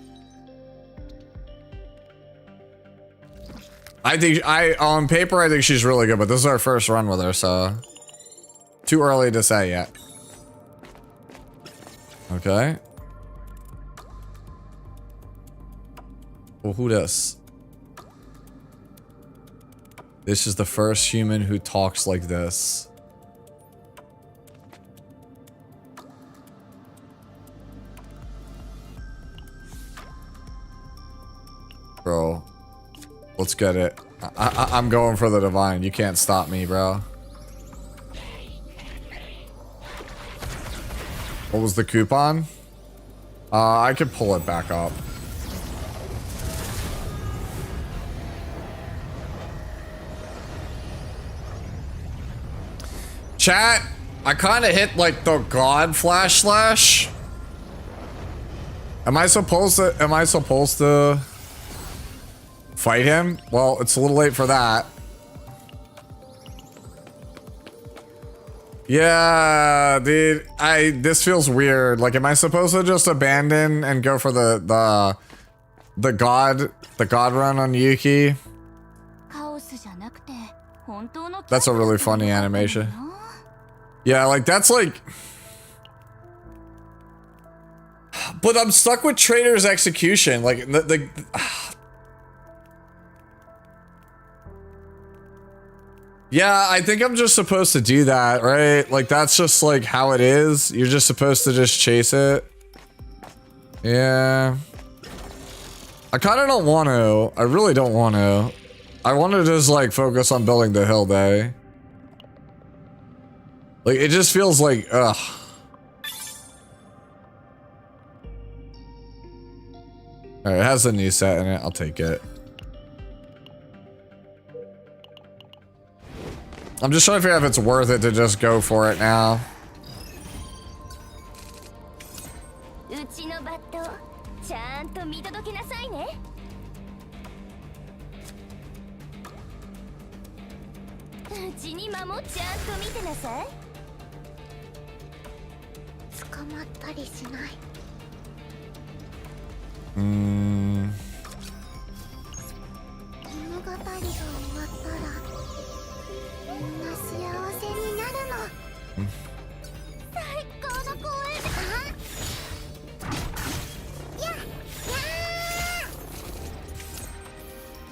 S1: I think, on paper, I think she's really good, but this is our first run with her, so. Too early to say yet. Okay. Well, who this? This is the first human who talks like this. Bro, let's get it. I'm going for the divine. You can't stop me, bro. What was the coupon? I could pull it back up. Chat, I kind of hit like the god flash slash. Am I supposed to fight him? Well, it's a little late for that. Yeah, dude, this feels weird. Like, am I supposed to just abandon and go for the god run on Yuki? That's a really funny animation. Yeah, like that's like, but I'm stuck with Traitor's execution. Like yeah, I think I'm just supposed to do that, right? Like, that's just, like, how it is. You're just supposed to just chase it. Yeah. I kind of don't want to. I really don't want to. I want to just, like, focus on building the Hilde. Like, it just feels like, ugh. Alright, it has a new set in it. I'll take it. I'm just trying to figure out if it's worth it to just go for it now.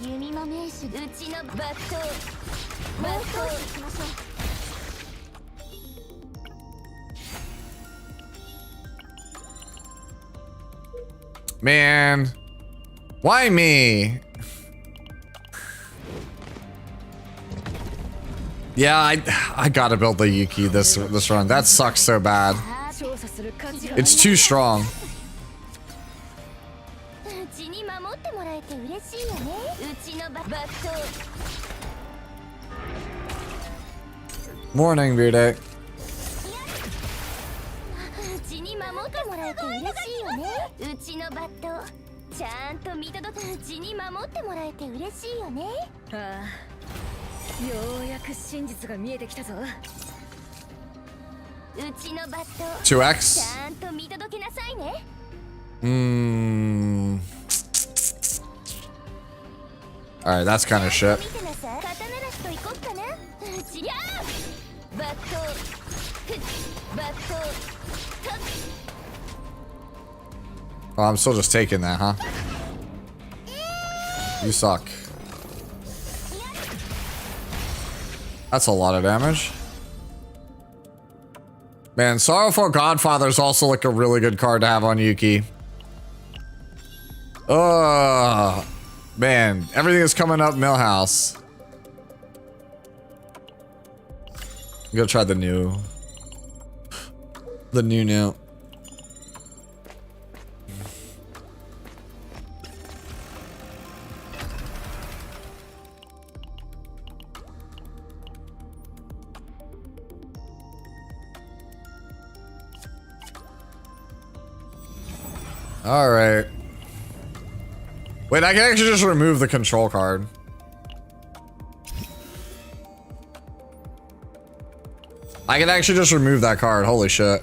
S5: 弓の名手うちのバットもう少し行きましょう。
S1: Man, why me? Yeah, I gotta build the Yuki this run. That sucks so bad. It's too strong. Morning, Hilde. Two X. All right, that's kind of shit. Oh, I'm still just taking that, huh? You suck. That's a lot of damage. Man, Sorrowful Godfather is also like a really good card to have on Yuki. Oh, man, everything is coming up Millhouse. I'm gonna try the new. All right. Wait, I can actually just remove the control card. I can actually just remove that card. Holy shit.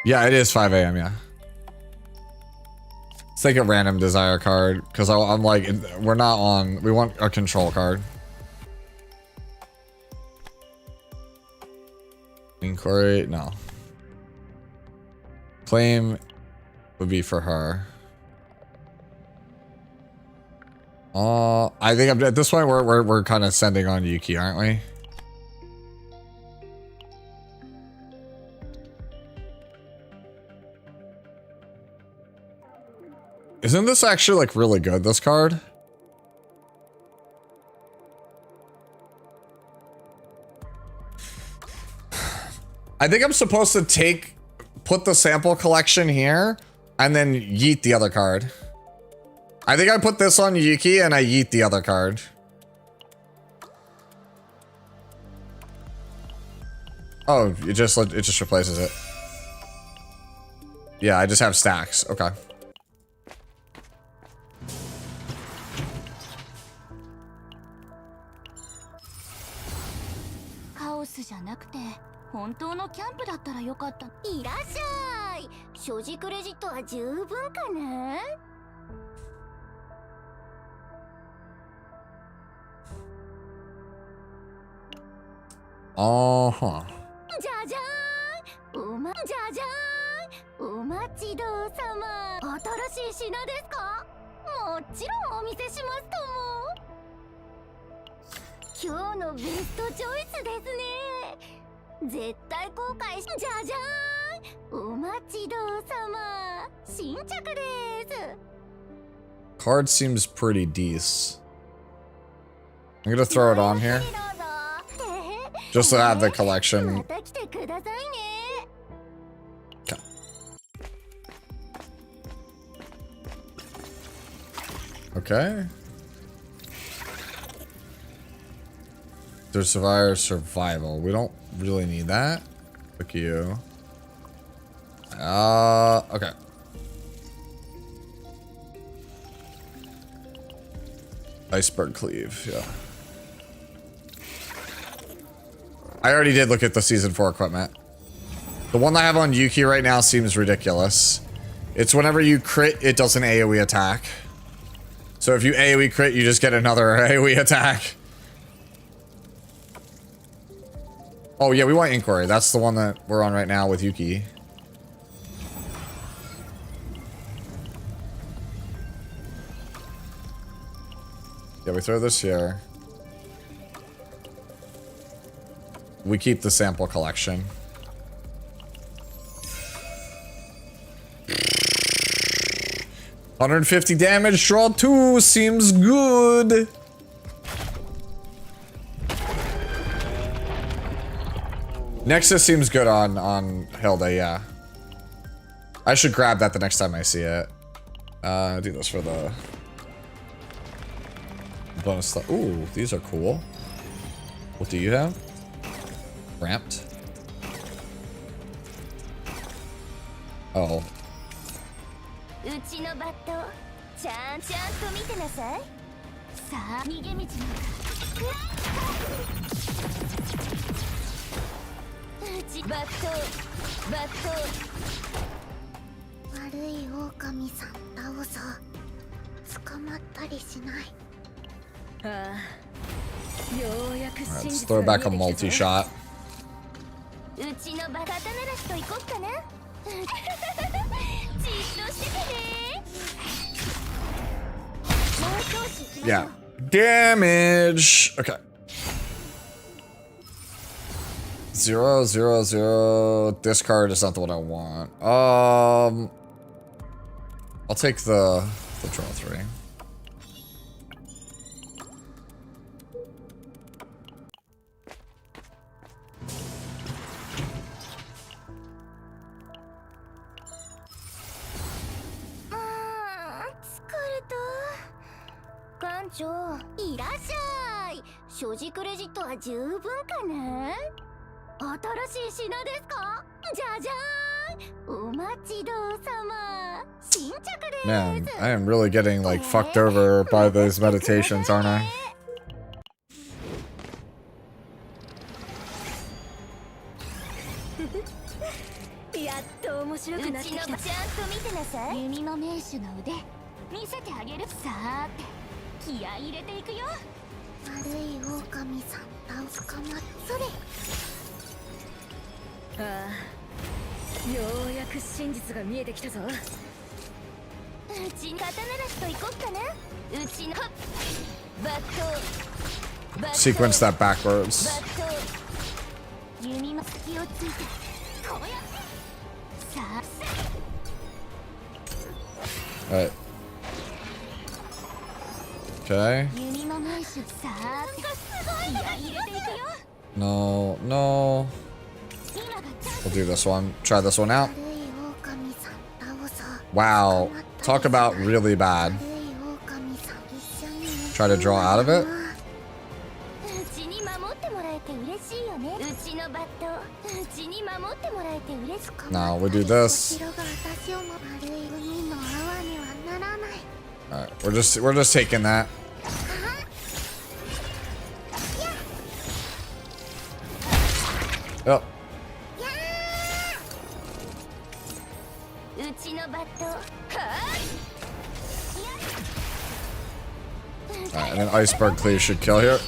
S1: Yeah, it is 5 a.m. Yeah. Let's take a random desire card because I'm like, we're not on. We want a control card. Inquiry, no. Claim would be for her. I think at this point we're kind of sending on Yuki, aren't we? Isn't this actually like really good, this card? I think I'm supposed to put the sample collection here and then yeet the other card. I think I put this on Yuki and I yeet the other card. Oh, it just replaces it. Yeah, I just have stacks. Okay. Uh-huh. Card seems pretty decent. I'm gonna throw it on here. Just to have the collection. Okay. Okay. There's survival. We don't really need that. Fuck you. Okay. Iceberg cleave, yeah. I already did look at the season 4 equipment. The one I have on Yuki right now seems ridiculous. It's whenever you crit, it does an AoE attack. So if you AoE crit, you just get another AoE attack. Oh yeah, we want Inquiry. That's the one that we're on right now with Yuki. Yeah, we throw this here. We keep the sample collection. $150 damage, draw 2, seems good. Nexus seems good on Hilde, yeah. I should grab that the next time I see it. Do this for the bonus stuff. Ooh, these are cool. What do you have? Ramped. Oh. Alright, let's throw back a multi-shot. Yeah. Damage! Okay. 0, 0, 0. Discard is not the one I want. I'll take the draw 3. Man, I am really getting like fucked over by those meditations, aren't I? Sequence that backwards. Alright. Okay. No, no. We'll do this one. Try this one out. Wow. Talk about really bad. Try to draw out of it. No, we do this. Alright, we're just taking that. Yep. Alright, and then Iceberg Cleave should kill here.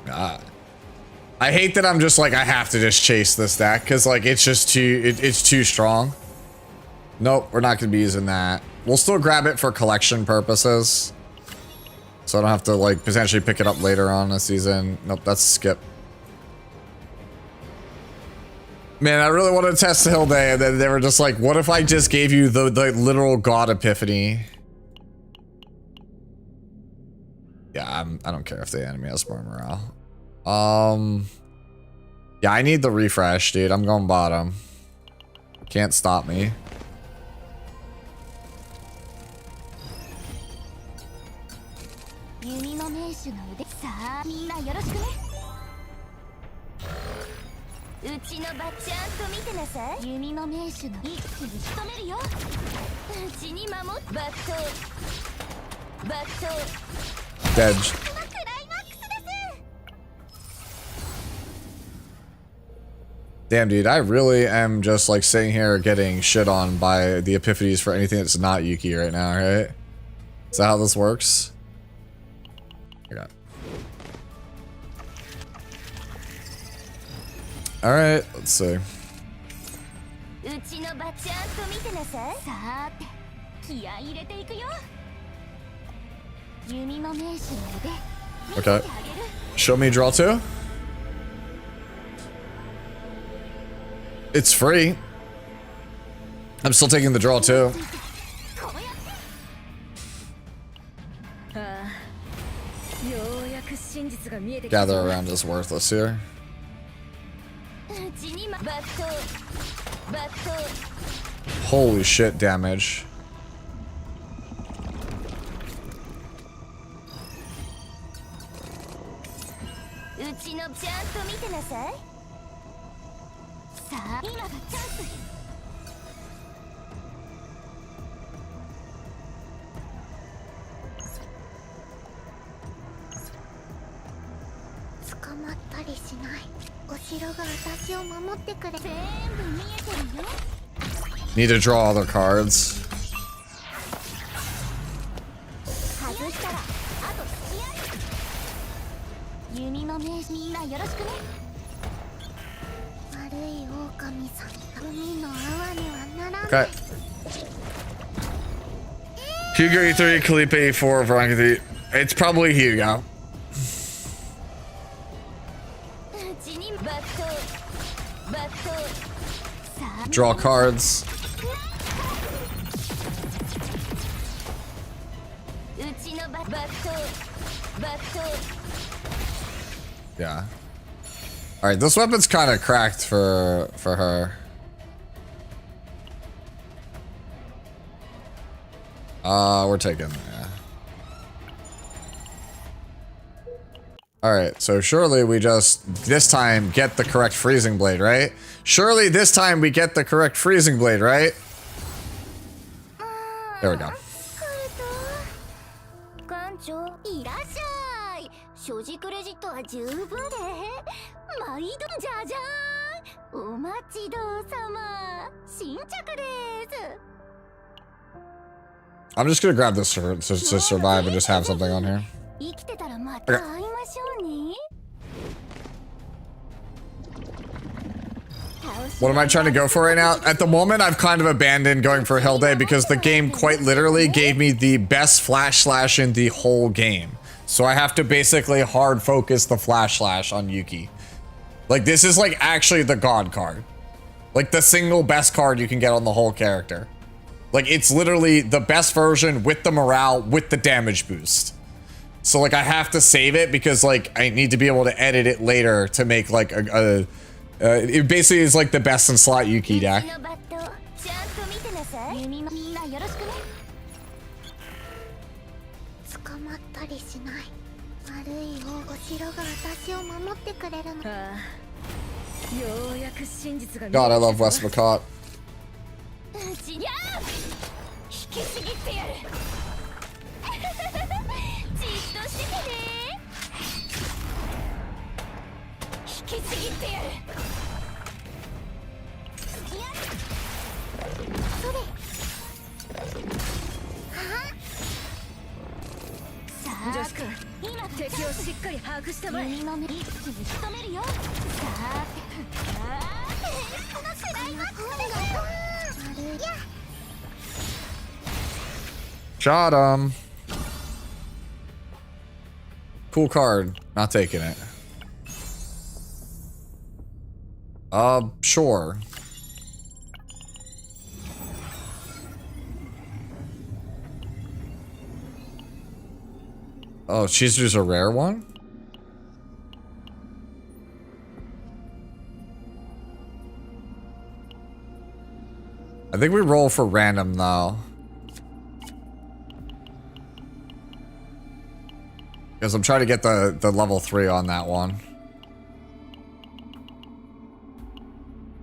S1: God. I hate that I'm just like, I have to just chase this deck because like it's just too, it's too strong. Nope, we're not going to be using that. We'll still grab it for collection purposes. So I don't have to like potentially pick it up later on in the season. Nope, that's skip. Man, I really wanted to test Hilde, and then they were just like, what if I just gave you the literal god epiphany? Yeah, I don't care if the enemy has more morale. Yeah, I need the refresh, dude. I'm going bottom. Can't stop me. Dead. Damn, dude, I really am just like sitting here getting shit on by the epiphanies for anything that's not Yuki right now, right? Is that how this works? I got All right, let's see. Okay. Show me draw 2. It's free. I'm still taking the draw 2. Gather around is worthless here. Holy shit damage. Need to draw other cards. Okay. Hugo E3, Kalipe E4, Veronica 3. It's probably Hugo. Draw cards. Yeah. All right, this weapon's kind of cracked for her. We're taking. Yeah. All right, so surely we just this time get the correct freezing blade, right? Surely this time we get the correct freezing blade, right? There we go. I'm just gonna grab this to survive and just have something on here. Okay. What am I trying to go for right now? At the moment, I've kind of abandoned going for Hilde because the game quite literally gave me the best flash slash in the whole game. So I have to basically hard focus the flash slash on Yuki. Like, this is like actually the god card. Like the single best card you can get on the whole character. Like, it's literally the best version with the morale, with the damage boost. So, like, I have to save it because, like, I need to be able to edit it later to make, like, it basically is, like, the best in slot Yuki deck. God, I love West McCott. Shot him. Cool card. Not taking it. Sure. Oh, Chizuru's a rare one? I think we roll for random though. Because I'm trying to get the level 3 on that one.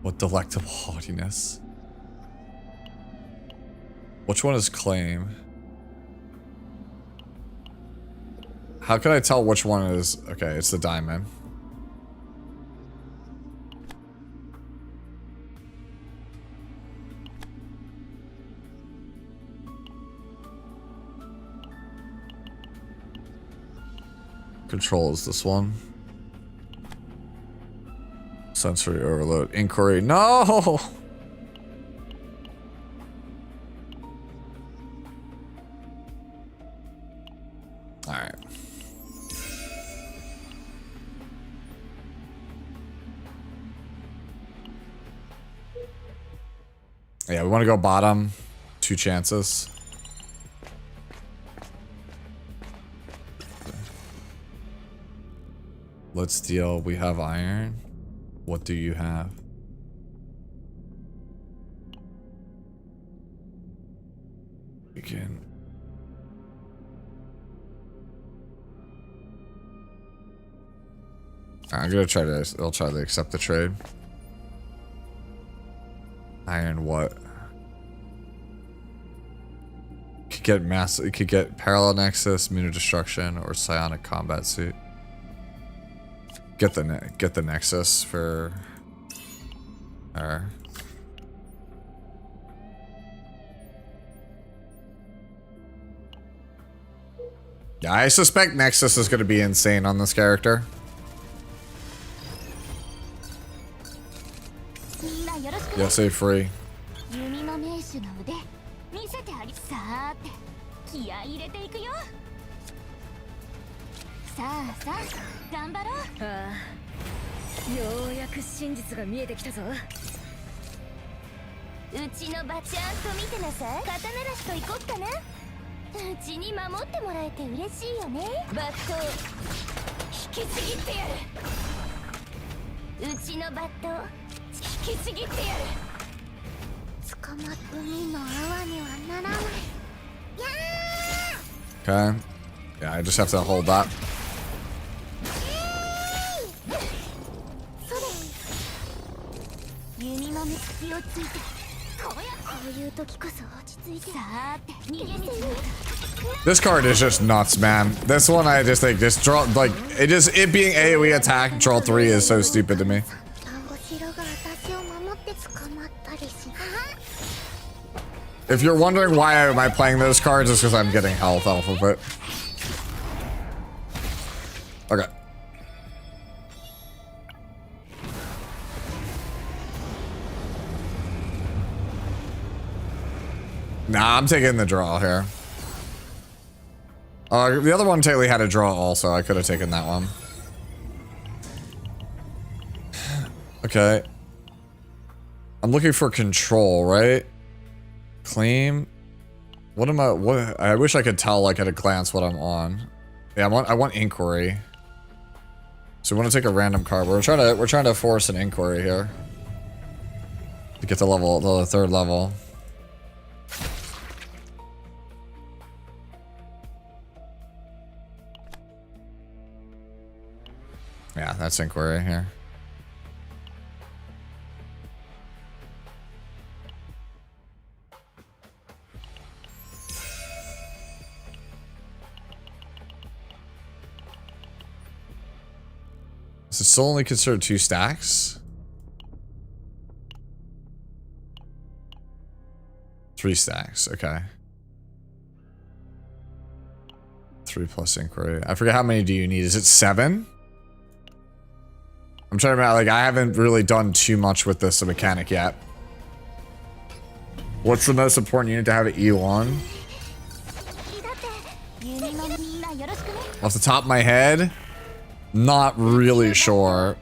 S1: What delectable haughtiness. Which one is claim? How can I tell which one is... Okay, it's the diamond. Control is this one. Sensory overload. Inquiry. No! Alright. Yeah, we want to go bottom. 2 chances. Let's deal. We have iron. What do you have? We can. I'm gonna try to. I'll try to accept the trade. Iron what? Could get mass. It could get parallel nexus, immune to destruction, or psionic combat suit. Get the nexus for her. Yeah, I suspect Nexus is going to be insane on this character. Yeah, save free. Okay. Yeah, I just have to hold that. This card is just nuts, man. This one I just think just draw like it being AoE attack draw 3 is so stupid to me. If you're wondering why am I playing those cards, it's because I'm getting health off of it. Okay. Nah, I'm taking the draw here. The other one technically had a draw also. I could have taken that one. Okay. I'm looking for control, right? Claim. What am I? What? I wish I could tell, like, at a glance what I'm on. Yeah, I want inquiry. So we want to take a random card. We're trying to force an inquiry here to get to the 3rd level. Yeah, that's inquiry here. Is it still only considered 2 stacks? 3 stacks, okay. 3 plus inquiry. I forget how many do you need. Is it 7? I'm trying to remember, like, I haven't really done too much with this mechanic yet. What's the most important unit to have at E1? Off the top of my head, not really sure.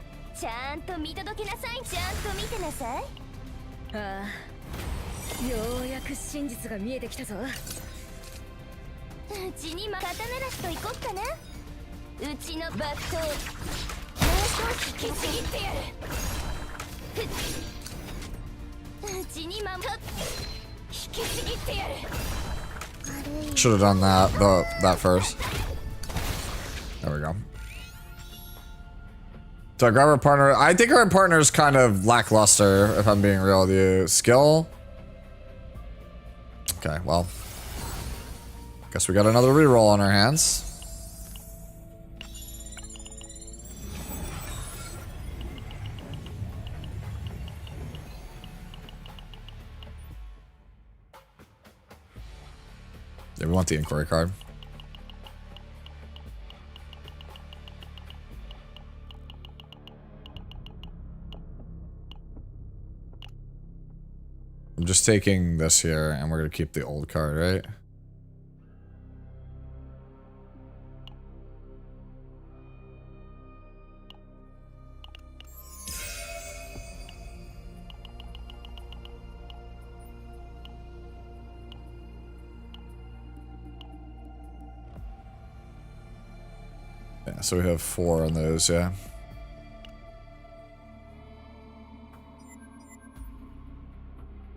S1: Should have done that first. There we go. So I grab our partner. I think our partner is kind of lackluster, if I'm being real with you. Skill. Okay, well. Guess we got another reroll on our hands. Yeah, we want the inquiry card. just taking this here, and we're gonna keep the old card, right? Yeah, so we have 4 on those, yeah.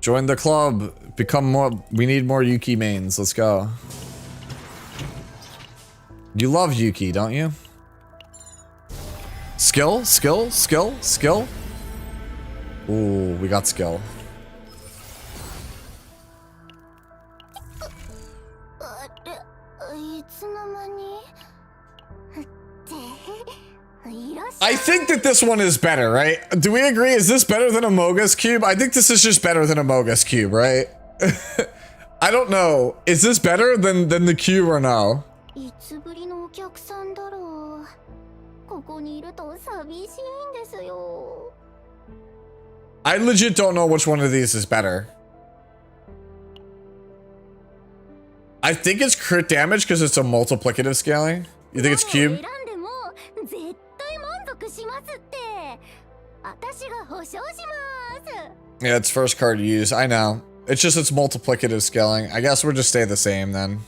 S1: Join the club. Become more. We need more Yuki mains. Let's go. You love Yuki, don't you? Skill, skill, skill, skill. Ooh, we got skill. I think that this one is better, right? Do we agree? Is this better than a Mogus cube? I think this is just better than a Mogus cube, right? I don't know. Is this better than the cube or no? I legit don't know which one of these is better. I think it's crit damage because it's a multiplicative scaling. You think it's cube? Yeah, it's first card to use. I know. It's just it's multiplicative scaling. I guess we'll just stay the same then.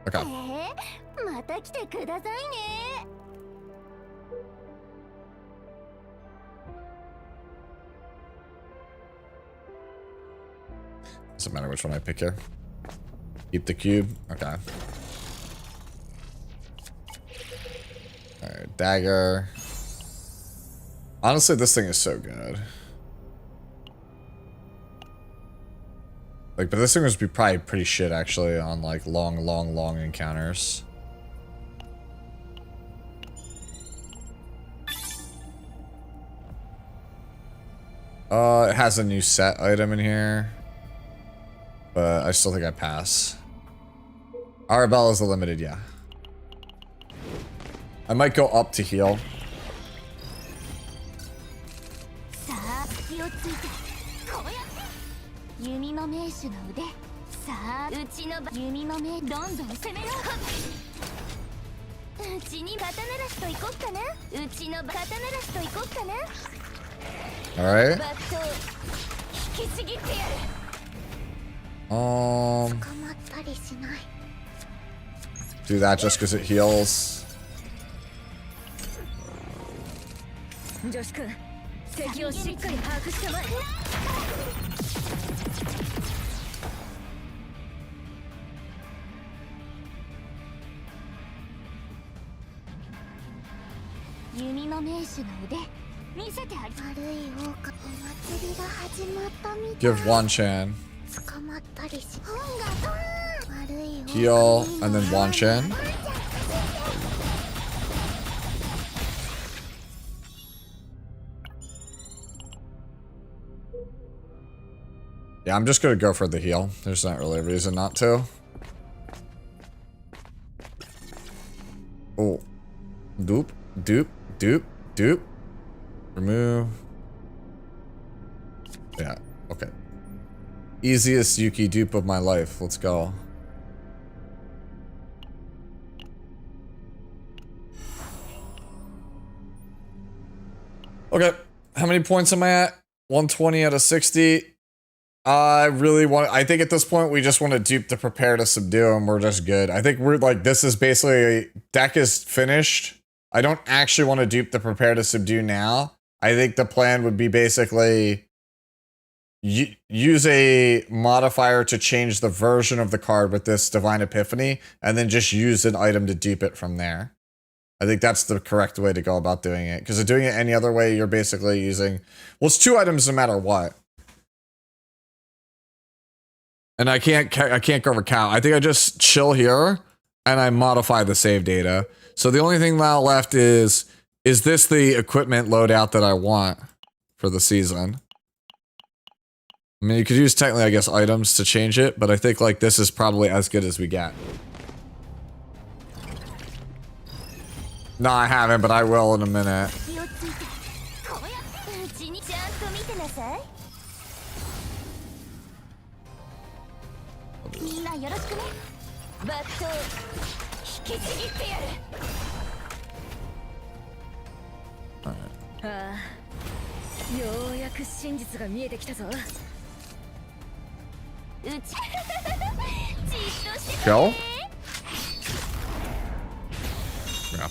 S1: Okay. Doesn't matter which one I pick here. Keep the cube. Okay. Alright, dagger. Honestly, this thing is so good. Like, but this thing would be probably pretty shit actually on like long encounters. It has a new set item in here. But I still think I pass. Arabelle is the limited, yeah. I might go up to heal. Alright. Do that just because it heals. Give Wan-Chan. Heal, and then Wan-Chan. Yeah, I'm just gonna go for the heal. There's not really a reason not to. Oh. Doop, doop, doop, doop. Remove. Yeah, okay. Easiest Yuki dupe of my life. Let's go. Okay, how many points am I at? 120 out of 60. I think at this point we just want to dupe the prepare to subdue and we're just good. I think we're like, this is basically, deck is finished. I don't actually want to dupe the prepare to subdue now. I think the plan would be basically use a modifier to change the version of the card with this Divine Epiphany and then just use an item to dupe it from there. I think that's the correct way to go about doing it. Because doing it any other way, you're basically using... Well, it's 2 items no matter what. And I can't go over count. I think I just chill here and I modify the save data. So the only thing now left is this the equipment loadout that I want for the season? I mean, you could use technically, I guess, items to change it, but I think like this is probably as good as we get. No, I haven't, but I will in a minute. Kill? Yeah.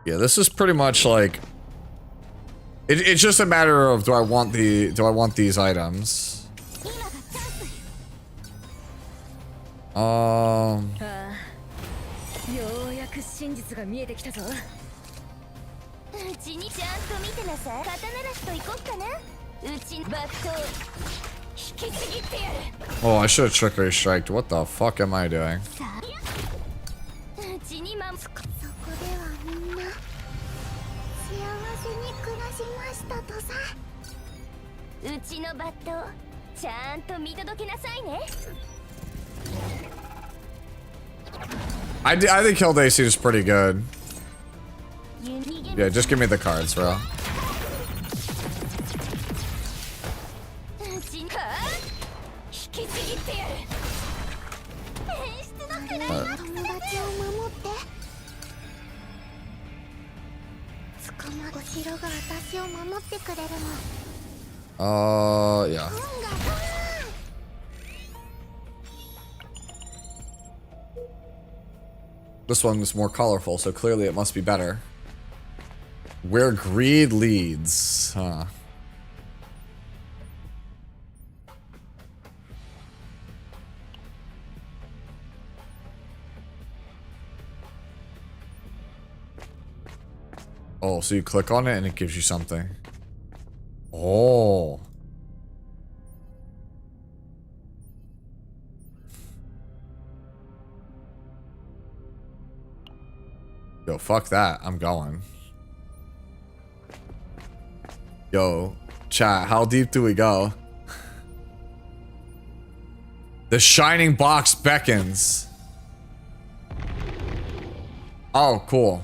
S1: Yeah, this is pretty much like it's just a matter of do I want these items? Oh, I should have trickery striked. What the fuck am I doing? I think Hilde AC is pretty good. Yeah, just give me the cards, bro. Yeah. This one is more colorful, so clearly it must be better. Where greed leads, huh? Oh, so you click on it and it gives you something. Oh. Yo, fuck that. I'm going. Yo, chat, how deep do we go? The shining box beckons. Oh, cool.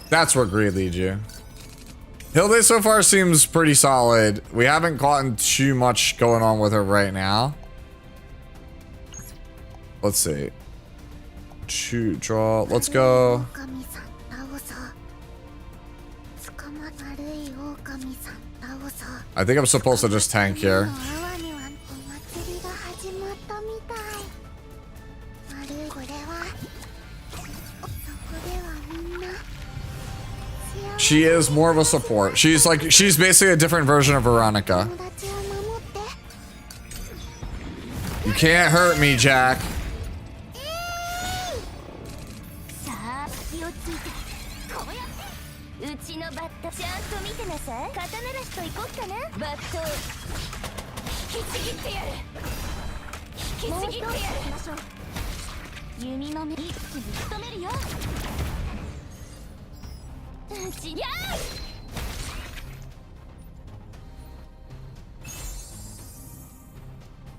S1: That's where greed leads you. Hilde so far seems pretty solid. We haven't gotten too much going on with her right now. Let's see. Draw. Let's go. I think I'm supposed to just tank here. She is more of a support. She's basically a different version of Veronica. You can't hurt me, Jack.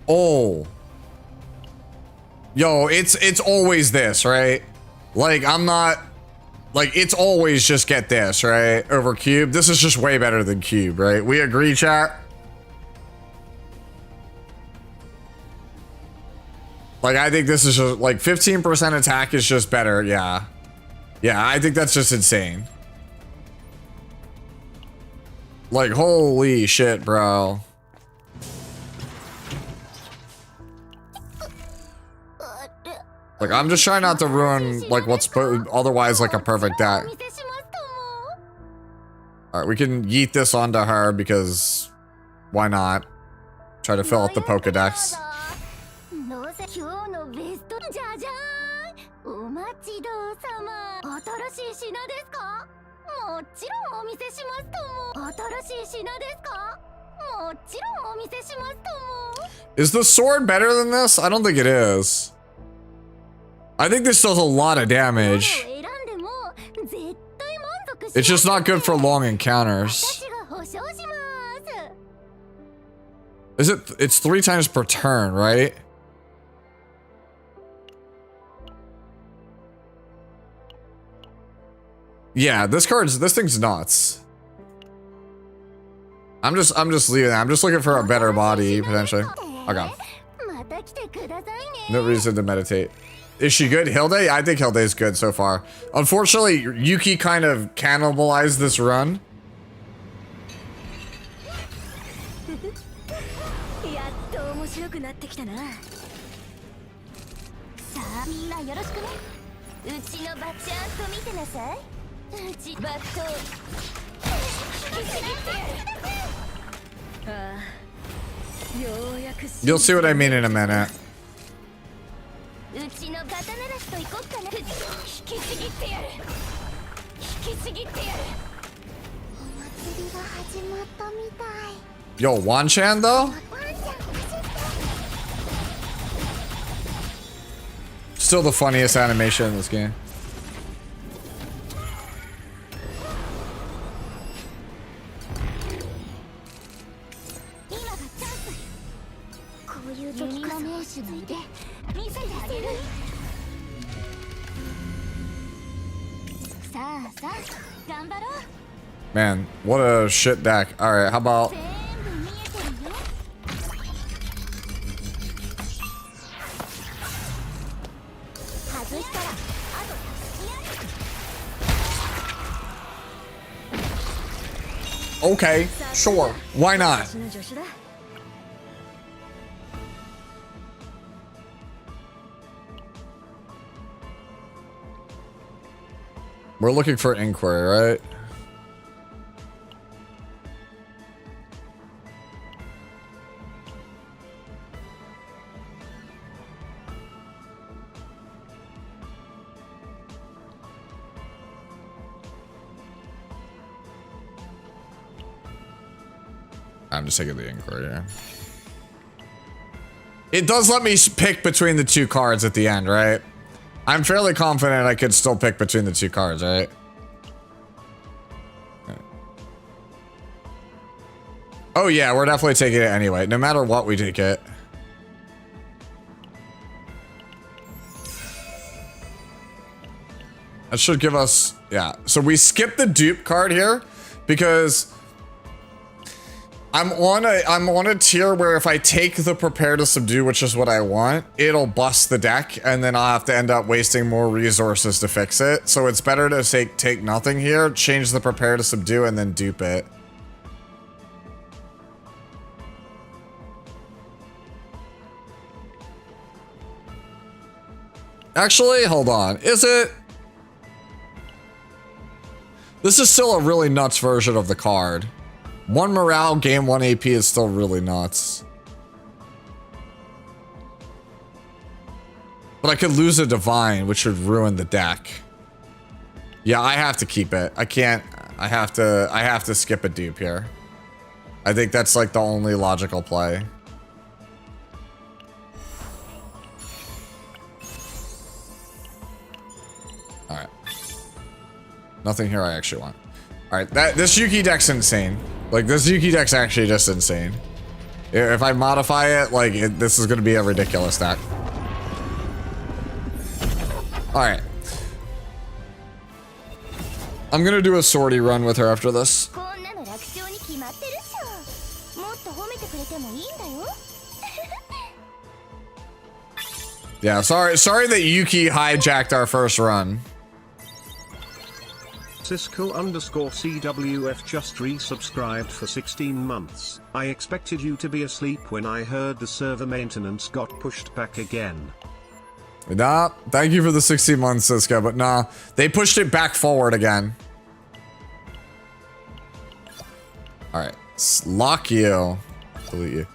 S1: Oh. Yo, it's always this, right? Like, I'm not... Like, it's always just get this, right? Over cube. This is just way better than cube, right? We agree, chat? Like, I think this is just... Like, 15% attack is just better, yeah. Yeah, I think that's just insane. Like, holy shit, bro. Like, I'm just trying not to ruin, like, what's otherwise, like, a perfect deck. Alright, we can yeet this onto her because... Why not? Try to fill out the Pokedex. Is the sword better than this? I don't think it is. I think this does a lot of damage. It's just not good for long encounters. Is it? It's 3 times per turn, right? Yeah, this thing's nuts. I'm just leaving that. I'm just looking for a better body, potentially. Okay. No reason to meditate. Is she good? Hilde? I think Hilde is good so far. Unfortunately, Yuki kind of cannibalized this run. You'll see what I mean in a minute. Yo, Wanchan though? Still the funniest animation in this game. Man, what a shit deck. Alright, how about... Okay, sure. Why not? We're looking for inquiry, right? I'm just taking the inquiry here. It does let me pick between the 2 cards at the end, right? I'm fairly confident I could still pick between the 2 cards, right? Oh yeah, we're definitely taking it anyway. No matter what, we take it. That should give us... Yeah. So we skip the dupe card here because... I'm on a tier where if I take the prepare to subdue, which is what I want, it'll bust the deck, and then I'll have to end up wasting more resources to fix it. So it's better to take nothing here, change the prepare to subdue, and then dupe it. Actually, hold on. Is it? This is still a really nuts version of the card. 1 morale, gain 1 AP is still really nuts. But I could lose a divine, which would ruin the deck. Yeah, I have to keep it. I can't. I have to skip a dupe here. I think that's like the only logical play. All right. Nothing here I actually want. All right, this Yuki deck's insane. Like, this Yuki deck's actually just insane. If I modify it, like, this is gonna be a ridiculous deck. Alright. I'm gonna do a sortie run with her after this. Yeah, sorry that Yuki hijacked our first run.
S2: Cisco_CWF just resubscribed for 16 months. I expected you to be asleep when I heard the server maintenance got pushed back again.
S1: Nah, thank you for the 16 months, Cisco, but nah, they pushed it back forward again. Alright, lock you. Delete you.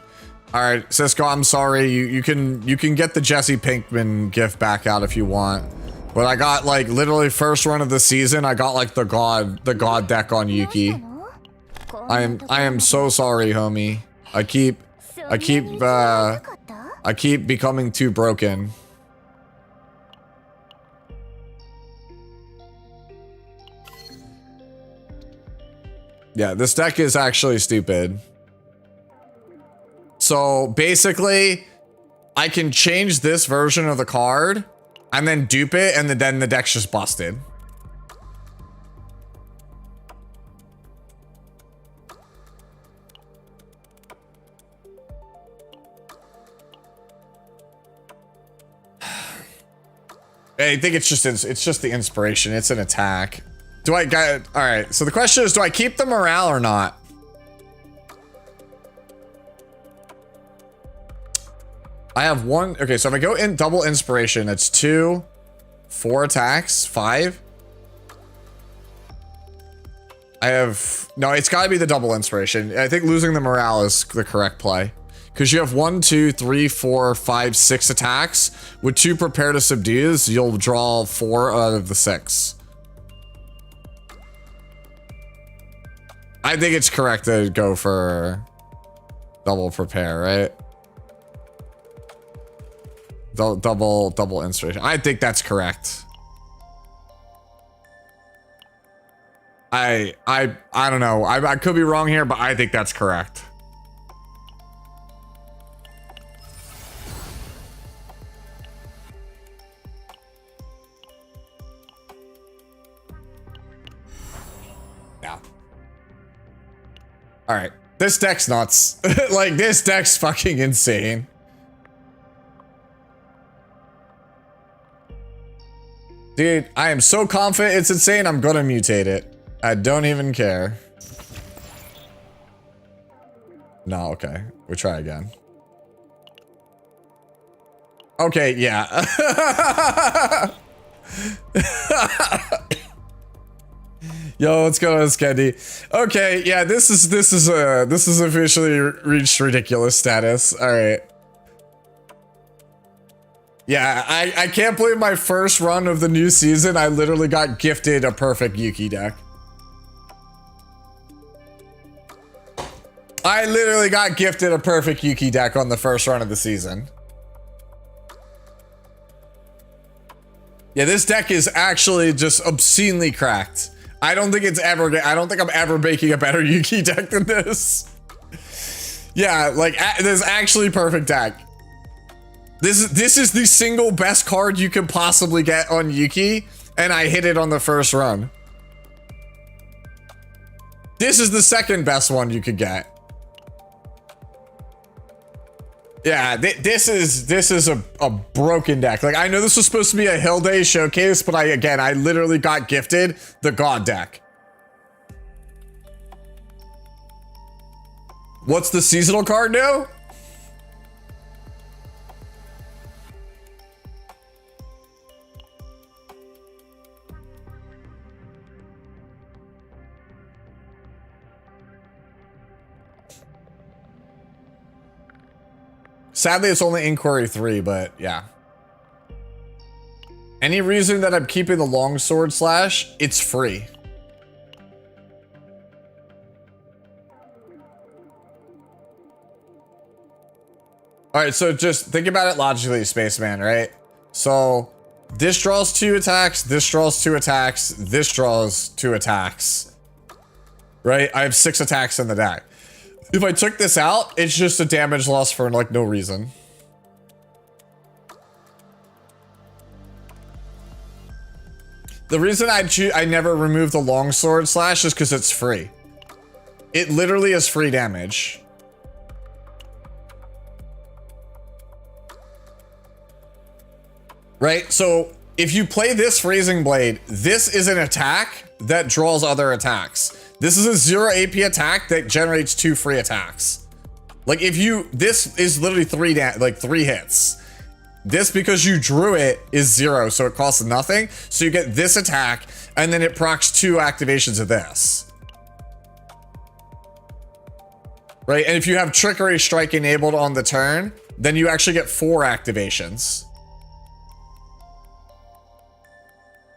S1: Alright, Cisco, I'm sorry. You can get the Jesse Pinkman gift back out if you want. But I got like literally first run of the season, I got like the god deck on Yuki. I am so sorry, homie. I keep becoming too broken. Yeah, this deck is actually stupid. So basically, I can change this version of the card and then dupe it, and then the deck's just busted. I think it's just the inspiration. It's an attack. Do I got all right? So the question is, do I keep the morale or not? I have one. Okay, so if I go in double inspiration, it's 2, 4 attacks, 5. I have no. It's got to be the double inspiration. I think losing the morale is the correct play. Because you have 1, 2, 3, 4, 5, 6 attacks. With 2 prepare to subdues, you'll draw 4 out of the 6. I think it's correct to go for double prepare, right? Double inspiration. I think that's correct. I don't know. I could be wrong here, but I think that's correct. Yeah. All right. This deck's nuts. Like, this deck's fucking insane. Dude, I am so confident it's insane, I'm gonna mutate it. I don't even care. No, okay. We try again. Okay, yeah. Yo, what's going on, Skendi? Okay, yeah, this is officially reached ridiculous status. All right. Yeah, I can't believe my first run of the new season, I literally got gifted a perfect Yuki deck. I literally got gifted a perfect Yuki deck on the first run of the season. Yeah, this deck is actually just obscenely cracked. I don't think I'm ever making a better Yuki deck than this. Yeah, like, this is actually perfect deck. This is the single best card you can possibly get on Yuki, and I hit it on the first run. This is the second best one you could get. Yeah, this is a broken deck. Like, I know this was supposed to be a Hilde showcase, but I literally got gifted the God deck. What's the seasonal card do? Sadly, it's only Inquiry 3, but yeah. Any reason that I'm keeping the Longsword Slash? It's free. Alright, so just think about it logically, Spaceman, right? So, this draws 2 attacks, this draws 2 attacks, this draws 2 attacks. Right? I have 6 attacks in the deck. If I took this out, it's just a damage loss for, like, no reason. The reason I never remove the Longsword Slash is because it's free. It literally is free damage. Right? So, if you play this Freezing Blade, this is an attack that draws other attacks. This is a 0 AP attack that generates 2 free attacks. Like, this is literally 3 hits. This, because you drew it, is 0, so it costs nothing. So you get this attack, and then it procs 2 activations of this. Right? And if you have Trickery Strike enabled on the turn, then you actually get 4 activations.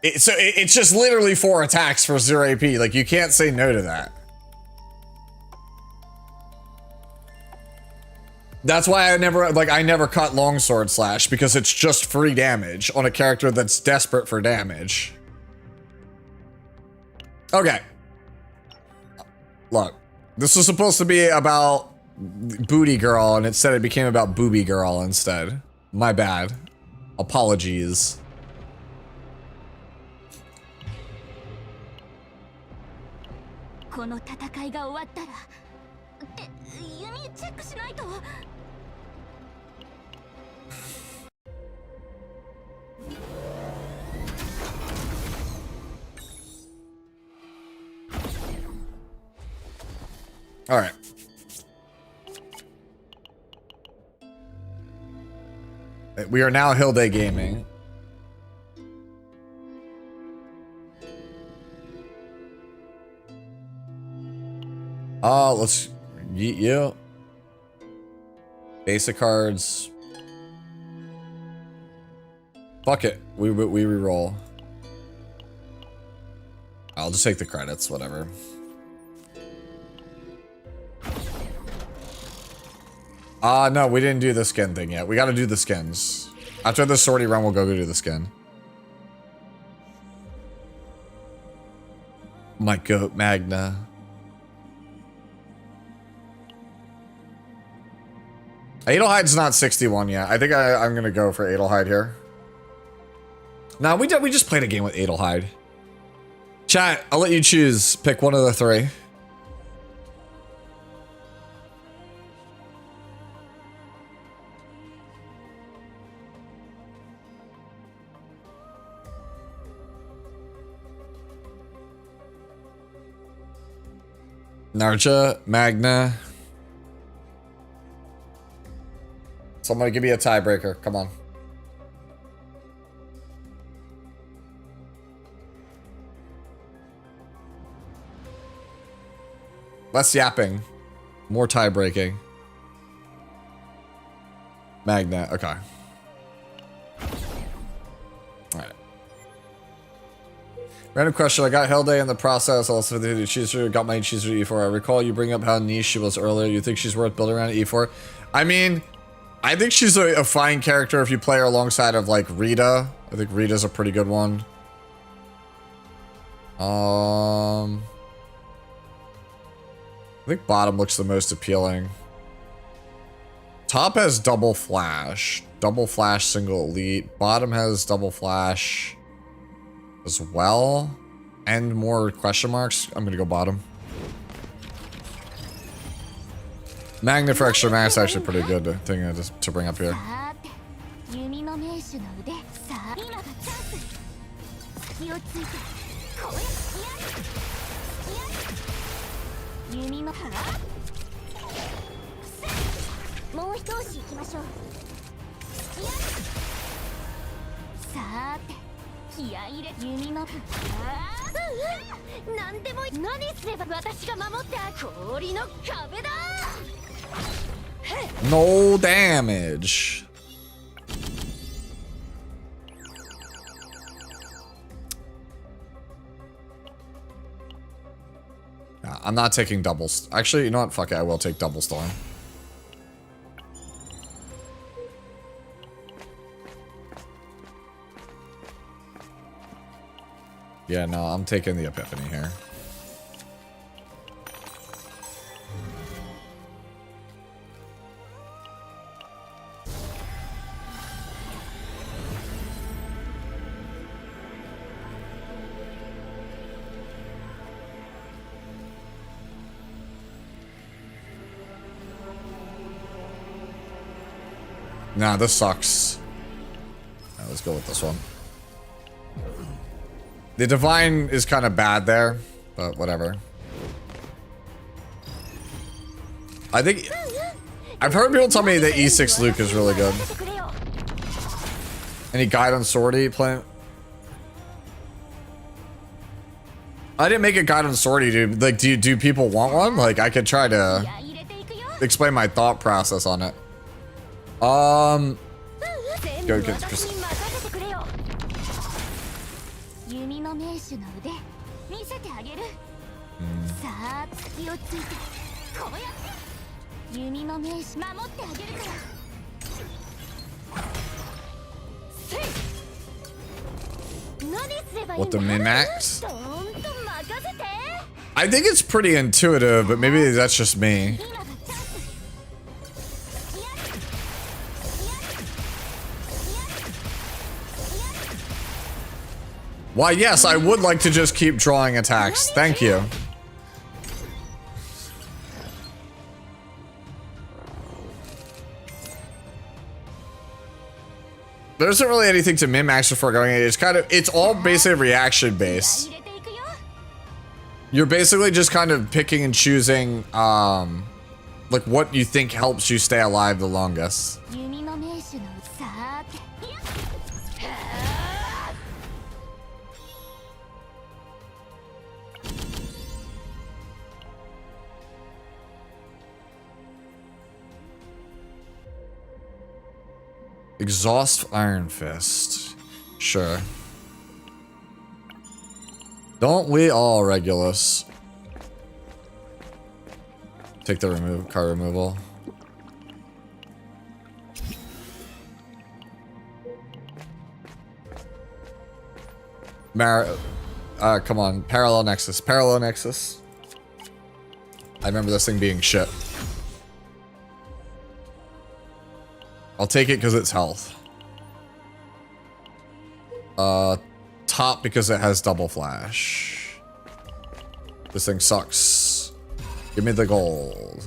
S1: It's just literally 4 attacks for 0 AP. Like, you can't say no to that. That's why I never cut Longsword Slash, because it's just free damage on a character that's desperate for damage. Okay. Look, this was supposed to be about Booty Girl, and instead it became about Booby Girl instead. My bad. Apologies. All right. We are now Hilde Gaming. Let's yeet you. Basic cards. Fuck it. We reroll. I'll just take the credits, whatever. No, we didn't do the skin thing yet. We gotta do the skins. After the sortie run, we'll go do the skin. My goat, Magna. Adelhide's not 61 yet. I think I'm gonna go for Adelhide here. No, we just played a game with Adelhide. Chat, I'll let you choose. Pick one of the three. Narja, Magna. Somebody give me a tiebreaker. Come on. Less yapping. More tie breaking. Magna. Okay. Alright. Random question. I got Hilde in the process. Also, the chooser got my chooser E4. I recall you bring up how niche she was earlier. You think she's worth building around E4? I mean, I think she's a fine character if you play her alongside of like Rita. I think Rita's a pretty good one. I think bottom looks the most appealing. Top has double flash single elite. Bottom has double flash as well, and more question marks. I'm gonna go bottom. Magna for extra mass actually pretty good thing to bring up here. No damage. Nah, I'm not taking doubles. Actually, you know what? Fuck it. I will take double storm. Yeah, no, I'm taking the Epiphany here. Nah, this sucks. Right, let's go with this one. The Divine is kind of bad there, but whatever. I think... I've heard people tell me that E6 Luke is really good. Any guide on sortie plan? I didn't make a guide on sortie, dude. Like, do people want one? Like, I could try to explain my thought process on it. Go get Chris. What the min-max? I think it's pretty intuitive, but maybe that's just me. Why, yes, I would like to just keep drawing attacks. Thank you. There isn't really anything to min-max before going in. It's all basically reaction based. You're basically just kind of picking and choosing, like what you think helps you stay alive the longest. Exhaust Iron Fist. Sure. Don't we all, Regulus? Take the card removal. Come on. Parallel Nexus. Parallel Nexus. I remember this thing being shit. I'll take it because it's health. Top because it has double flash. This thing sucks. Give me the gold.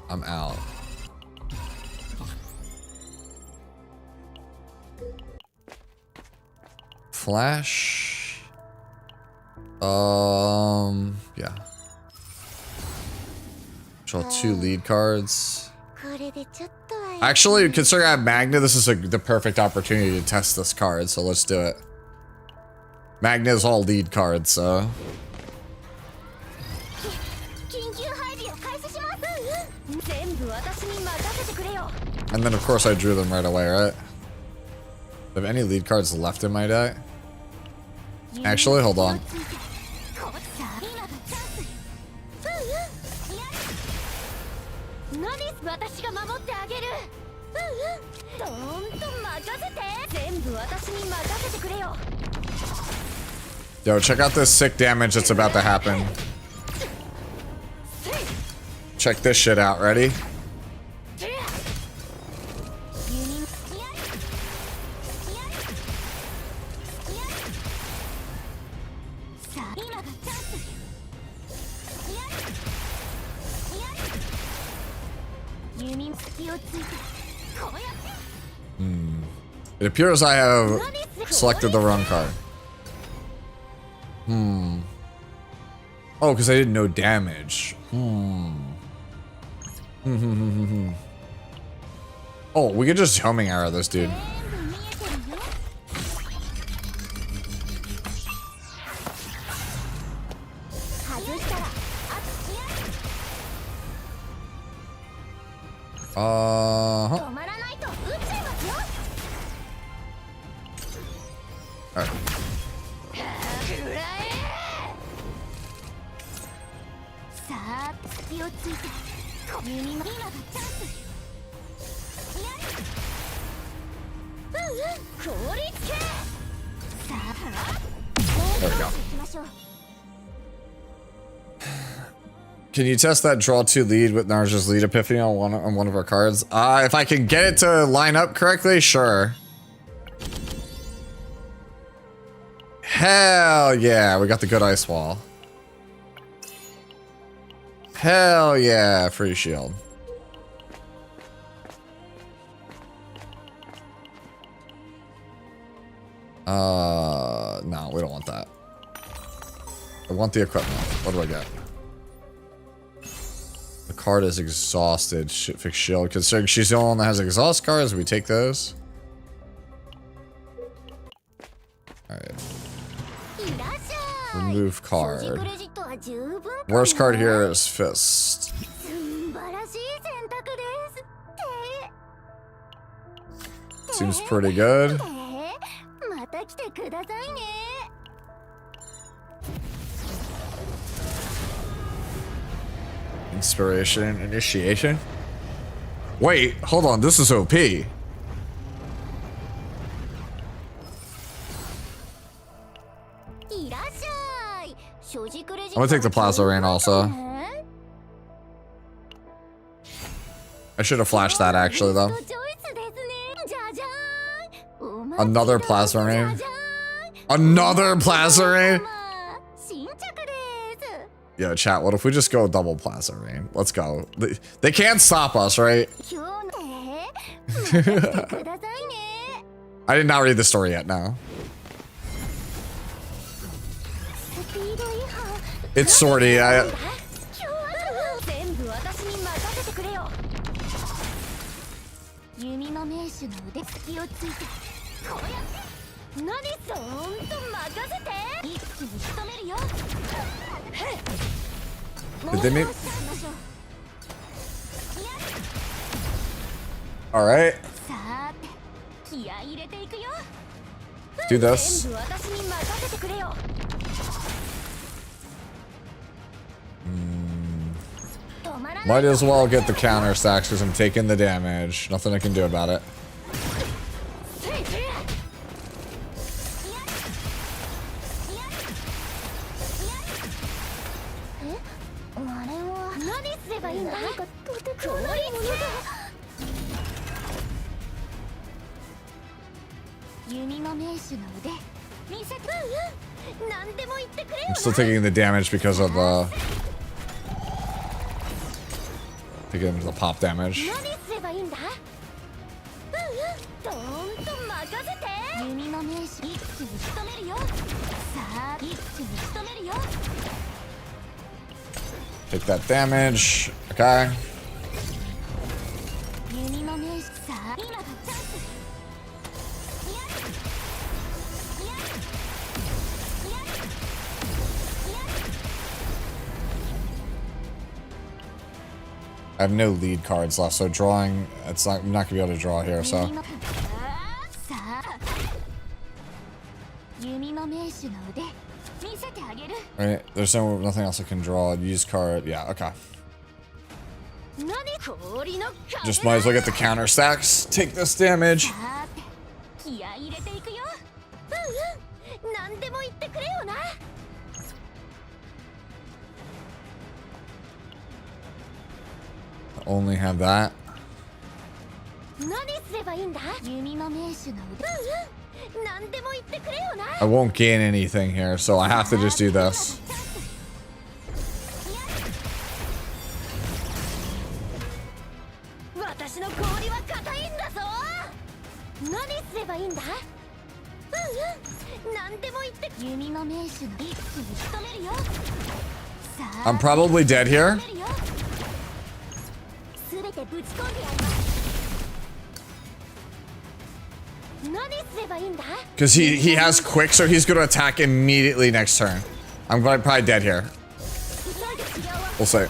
S1: I'm out. Flash. Yeah. Draw 2 lead cards. Actually, considering I have Magna, this is the perfect opportunity to test this card, so let's do it. Magna is all lead cards, so. And then, of course, I drew them right away, right? Do I have any lead cards left in my deck? Actually, hold on. Yo, check out this sick damage that's about to happen. Check this shit out. Ready? It appears I have selected the wrong card. Oh, because I didn't know damage. Oh, we could just homing arrow this dude. Alright. There we go. Can you test that draw 2 lead with Narja's lead epiphany on one of our cards? If I can get it to line up correctly, sure. Hell yeah, we got the good ice wall. Hell yeah, free shield. No, we don't want that. I want the equipment. What do I get? The card is exhausted. Fix shield. Considering she's the only one that has exhaust cards, we take those. Alright. Remove card. Worst card here is Fist. Seems pretty good. Inspiration, initiation. Wait, hold on, this is OP. I'm gonna take the Plasma Rain also. I should have flashed that actually though. Another Plasma Rain. Another Plasma Rain. Yo, chat, what if we just go double Plasma Rain? Let's go. They can't stop us, right? I did not read the story yet, no. It's sorty. Did they make... All right. Do this. Might as well get the counter stacks because I'm taking the damage. Nothing I can do about it. I'm still taking the damage because of taking the pop damage. Take that damage. Okay. I have no lead cards left, so drawing, I'm not gonna be able to draw here, so. Right, there's nothing else I can draw. Use card, yeah, okay. Just might as well get the counter stacks. Take this damage. Only have that. I won't gain anything here, so I have to just do this. I'm probably dead here. Because he has quick, so he's going to attack immediately next turn. I'm probably dead here. We'll see.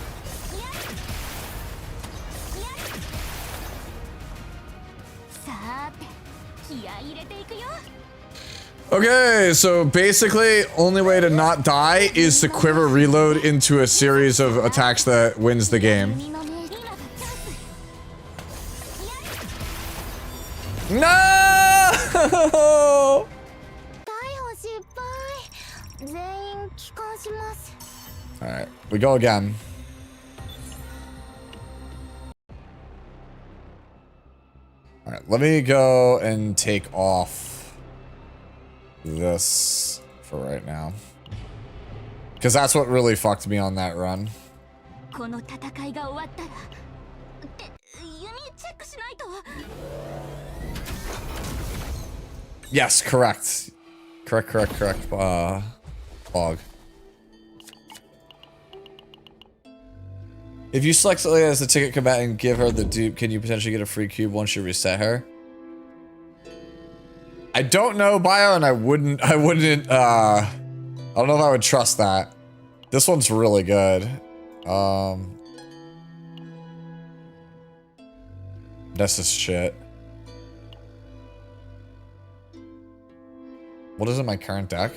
S1: Okay, so basically, only way to not die is to quiver reload into a series of attacks that wins the game. No! Alright, we go again. Alright, let me go and take off this for right now. Because that's what really fucked me on that run. Yes, correct. Correct. Fog. If you select Celia as the ticket combatant and give her the dupe, can you potentially get a free cube once you reset her? I don't know, Bio, and I wouldn't, I don't know if I would trust that. This one's really good. That's just shit. What is in my current deck?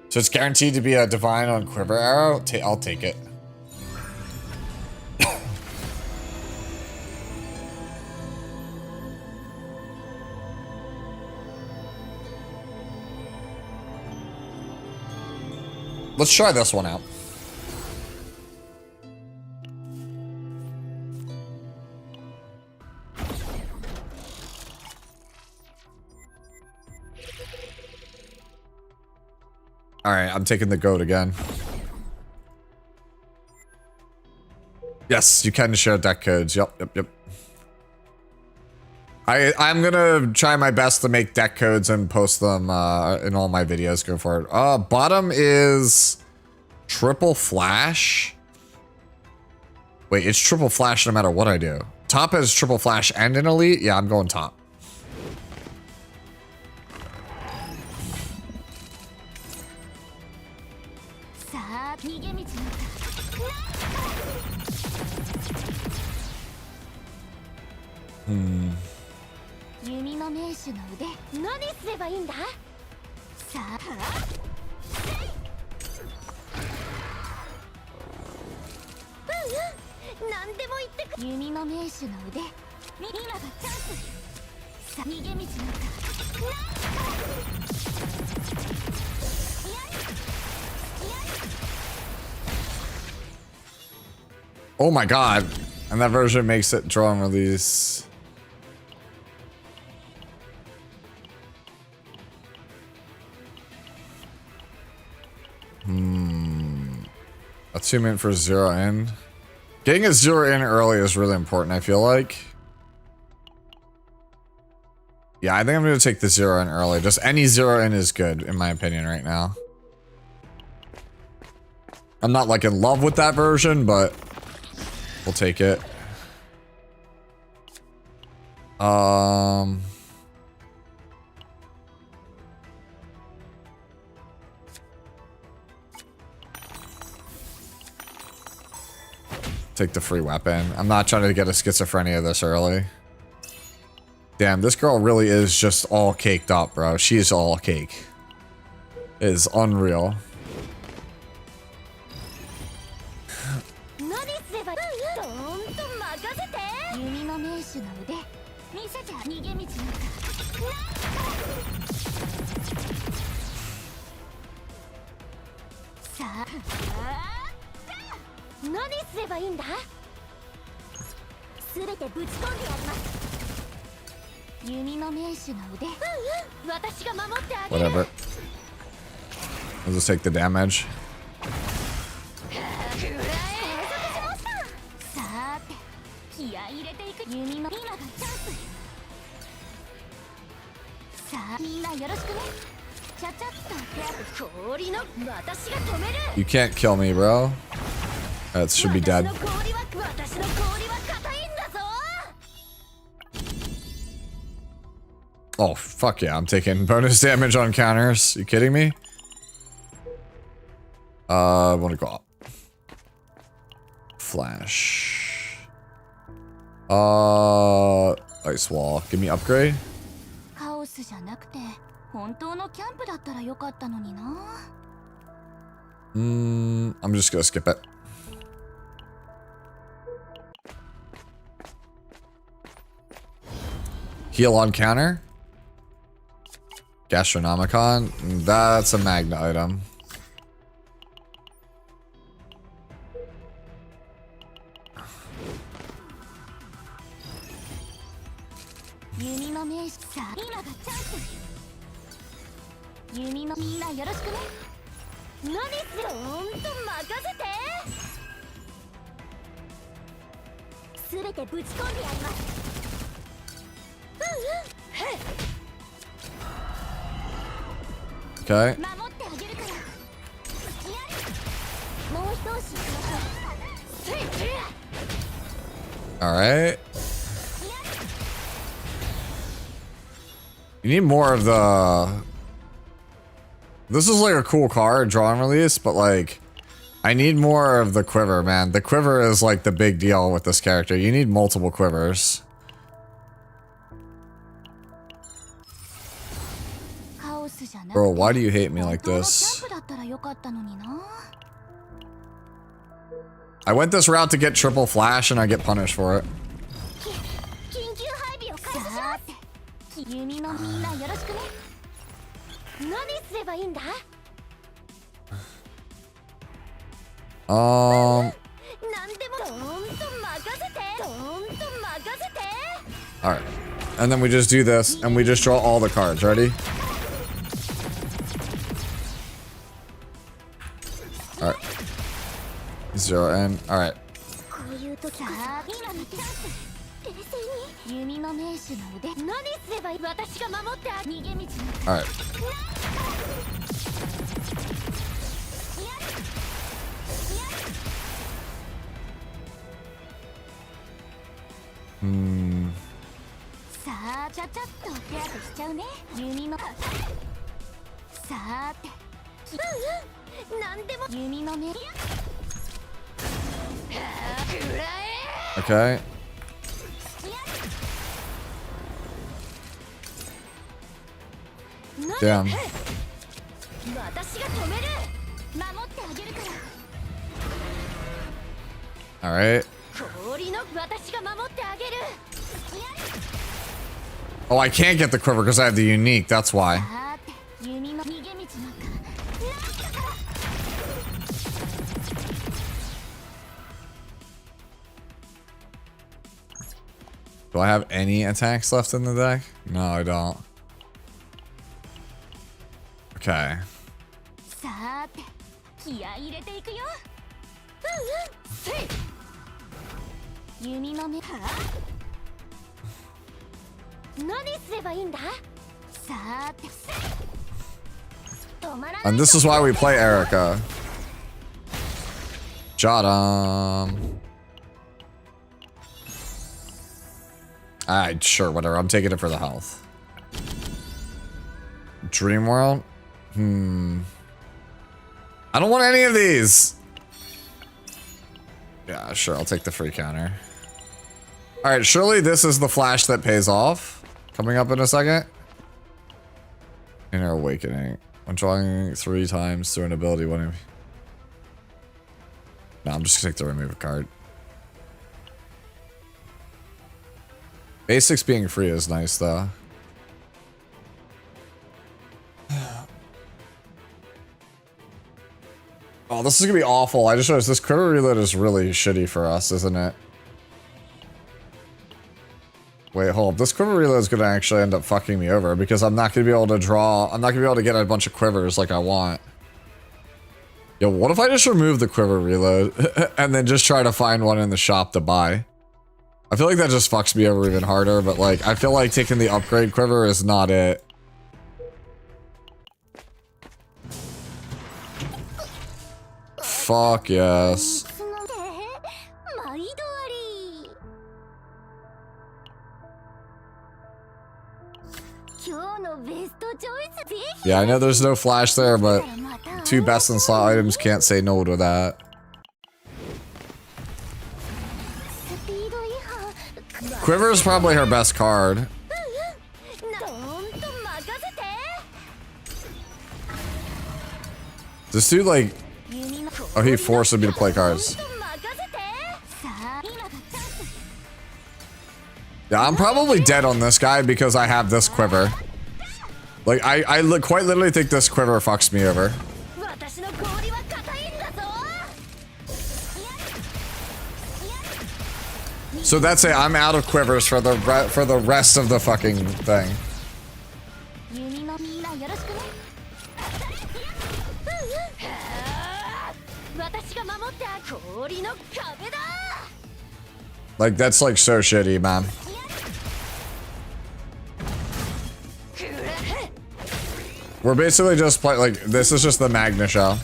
S1: So it's guaranteed to be a divine on Quiver Arrow? I'll take it. let's try this one out. All right, I'm taking the goat again. Yes, you can share deck codes. Yep. I'm gonna try my best to make deck codes and post them in all my videos going forward. Bottom is triple flash. Wait, it's triple flash no matter what I do. Top is triple flash and an elite. Yeah, I'm going top. Oh my god. And that version makes it draw and release. Attunement for 0 in. Getting a 0 in early is really important, I feel like. Yeah, I think I'm going to take the 0 in early. Just any 0 in is good, in my opinion, right now. I'm not like in love with that version, but we'll take it. Take the free weapon. I'm not trying to get a schizophrenia this early. Damn, this girl really is just all caked up, bro. She is all cake. It is unreal. Whatever. I'll just take the damage. You can't kill me, bro. That should be dead. Oh, fuck yeah. I'm taking bonus damage on counters. You kidding me? I want to go up. Flash. Ice wall. Give me upgrade. I'm just gonna skip it. Heal on counter. Gastronomicon. That's a magna item. Okay. All right. You need more of the... This is like a cool card, draw and release, but like... I need more of the quiver, man. The quiver is like the big deal with this character. You need multiple quivers. Bro, why do you hate me like this? I went this route to get triple flash and I get punished for it. All right, and then we just do this, and we just draw all the cards. Ready? All right. 0 and all right. All right. Okay. Damn. All right. Oh, I can't get the quiver because I have the unique. That's why. Do I have any attacks left in the deck? No, I don't. Okay. And this is why we play Erica. Jottam. Alright, sure, whatever. I'm taking it for the health. Dream World? I don't want any of these. Yeah, sure. I'll take the free counter. Alright, surely this is the flash that pays off. Coming up in a second. Inner Awakening. When drawing 3 times through an ability, no, I'm just gonna take the remove a card. Basics being free is nice, though. Oh, this is gonna be awful. I just noticed this quiver reload is really shitty for us, isn't it? Wait, hold up. This quiver reload is gonna actually end up fucking me over because I'm not gonna be able to draw. I'm not gonna be able to get a bunch of quivers like I want. Yo, what if I just remove the quiver reload and then just try to find one in the shop to buy? I feel like that just fucks me over even harder, but like, I feel like taking the upgrade quiver is not it. Fuck yes. Yeah, I know there's no flash there, but 2 best in slot items can't say no to that. Quiver is probably her best card. This dude, like... Oh, he forced me to play cards. Yeah, I'm probably dead on this guy because I have this quiver. Like, I quite literally think this quiver fucks me over. So that's it. I'm out of quivers for the rest of the fucking thing. Like, that's like so shitty, man. We're basically just playing, like, this is just the Magna show.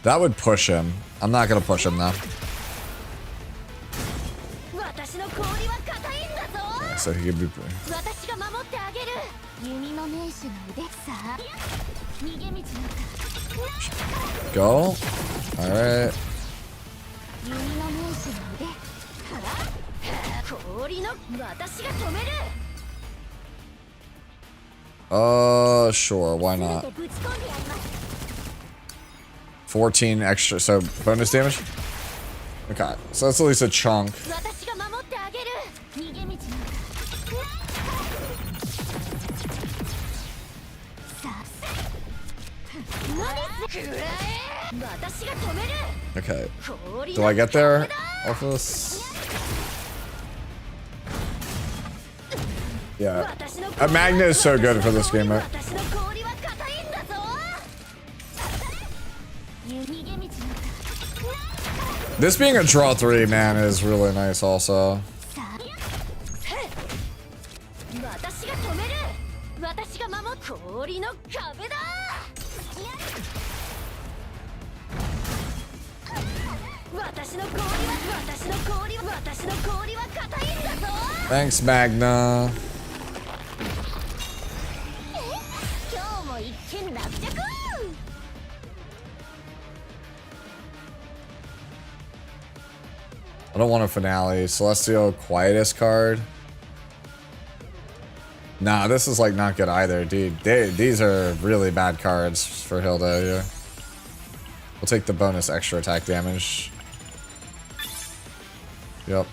S1: That would push him. I'm not gonna push him though. So he could be. Go. Alright. Sure, why not? 14 extra, so bonus damage? Okay, so that's at least a chunk. Okay, do I get there off of this? Yeah, Magna is so good for this game, right? This being a draw 3, man, is really nice also. Thanks, Magna. I don't want a finale. Celestial Quietus card. Nah, this is like not good either, dude. These are really bad cards for Hilde here. We'll take the bonus extra attack damage. Yep.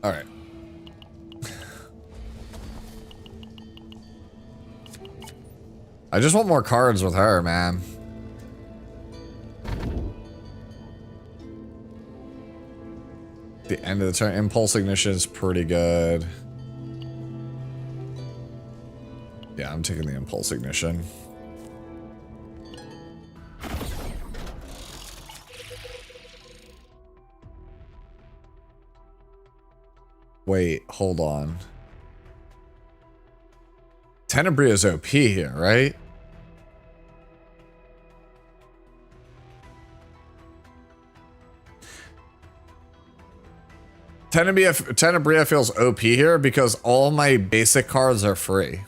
S1: All right. I just want more cards with her, man. The end of the turn. Impulse Ignition is pretty good. Yeah, I'm taking the Impulse Ignition. Wait, hold on. Tenebria's OP here, right? Tenebria feels OP here because all my basic cards are free.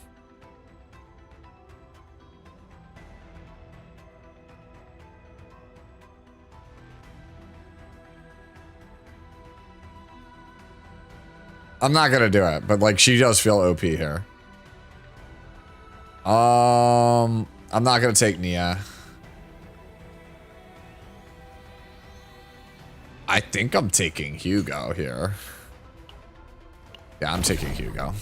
S1: I'm not gonna do it, but like she does feel OP here. I'm not gonna take Nia. I think I'm taking Hugo here. Yeah, I'm taking Hugo.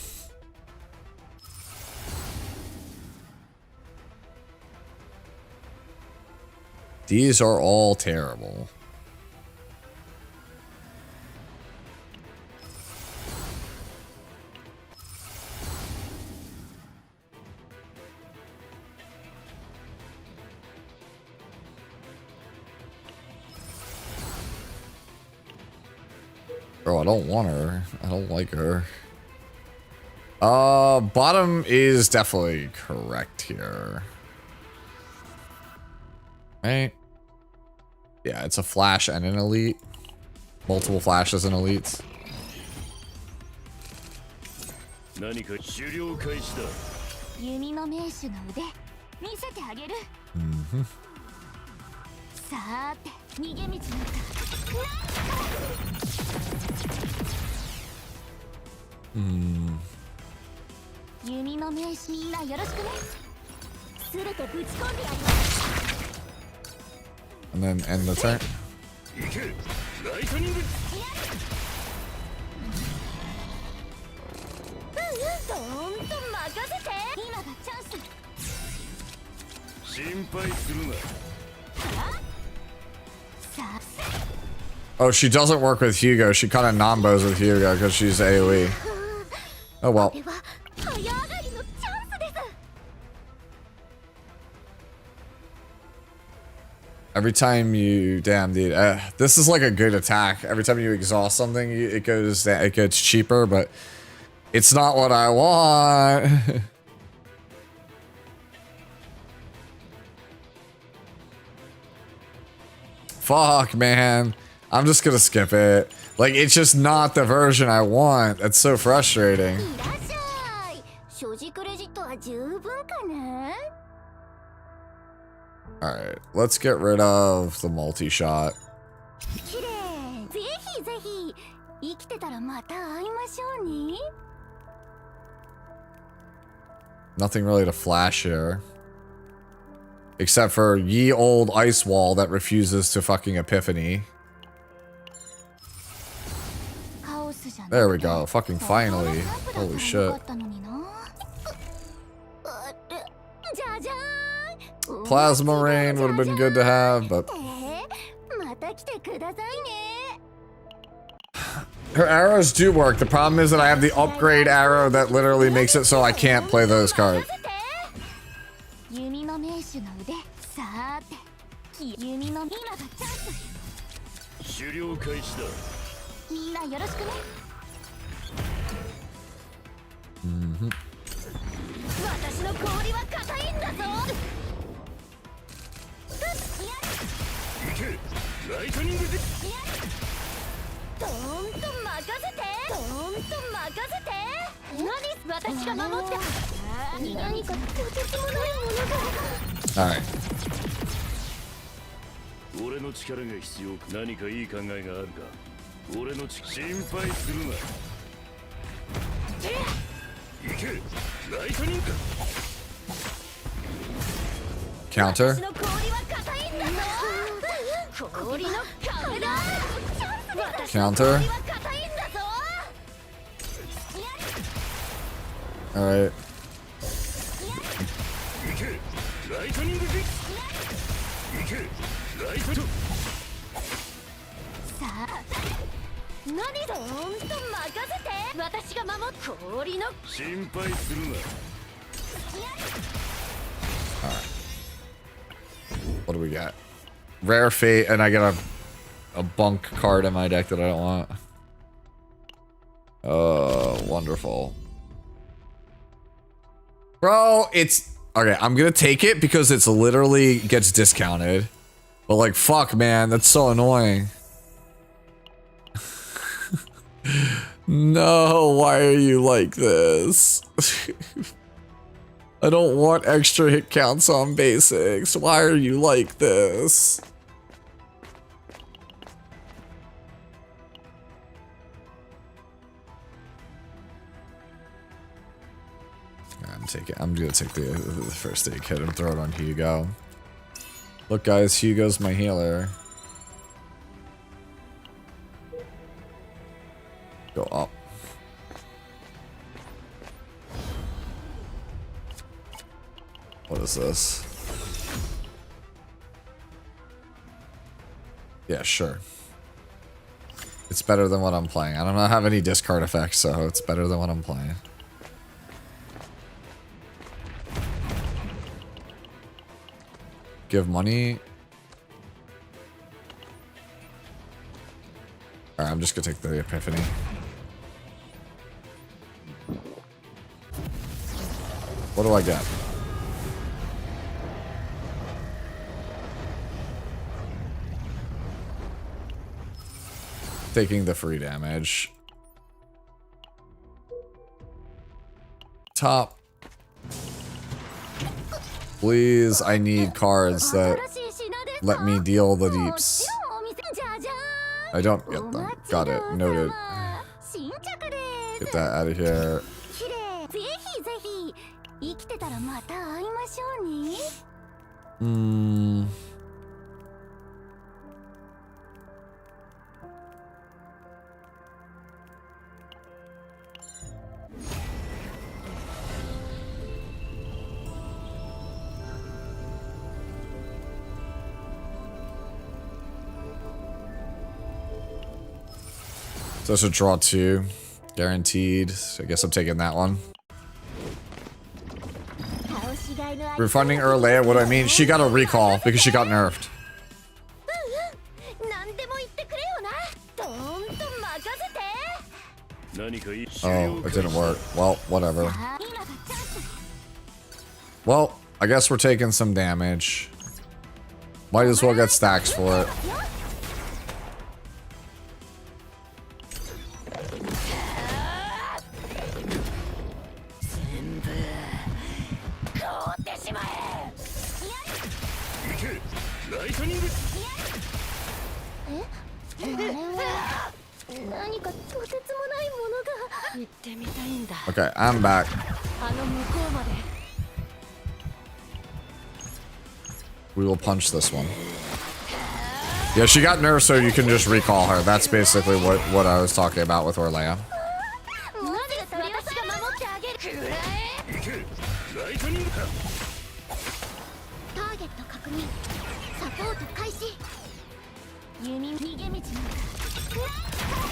S1: These are all terrible. Bro, I don't want her. I don't like her. Bottom is definitely correct here. Right? Yeah, it's a flash and an elite. Multiple flashes and elites. Mm-hmm. Hmm. And then end the turn. Oh, she doesn't work with Hugo. She kind of nombos with Hugo because she's AoE. Oh well. Every time you, damn dude, this is like a good attack. Every time you exhaust something, it gets cheaper, but it's not what I want. Fuck, man. I'm just gonna skip it. Like, it's just not the version I want. That's so frustrating. Alright, let's get rid of the multi-shot. Nothing really to flash here. Except for ye old ice wall that refuses to fucking epiphany. There we go, fucking finally. Holy shit. Plasma rain would have been good to have, but... Her arrows do work. The problem is that I have the upgrade arrow that literally makes it so I can't play those cards. Mm-hmm. All right. Counter. Counter. All right. Alright. What do we got? Rare Fate, and I get a bunk card in my deck that I don't want. Oh, wonderful. Bro, it's... Okay, I'm gonna take it because it's literally gets discounted. But like, fuck, man, that's so annoying. No, why are you like this? I don't want extra hit counts on basics. Why are you like this? I'm gonna take the first aid kit and throw it on Hugo. Look, guys, Hugo's my healer. Go up. What is this? Yeah, sure. It's better than what I'm playing. I don't have any discard effects, so it's better than what I'm playing. Give money. Alright, I'm just gonna take the Epiphany. What do I get? Taking the free damage. Top. Please, I need cards that let me deal the deeps. I don't get them. Got it. Noted. Get that out of here. So it's a draw 2. Guaranteed. So I guess I'm taking that one. Refunding Erlea, what do I mean? She got a recall because she got nerfed. Oh, it didn't work. Well, whatever. Well, I guess we're taking some damage. Might as well get stacks for it. Okay, I'm back. We will punch this one. Yeah, she got nerfed so you can just recall her. That's basically what I was talking about with Orlea.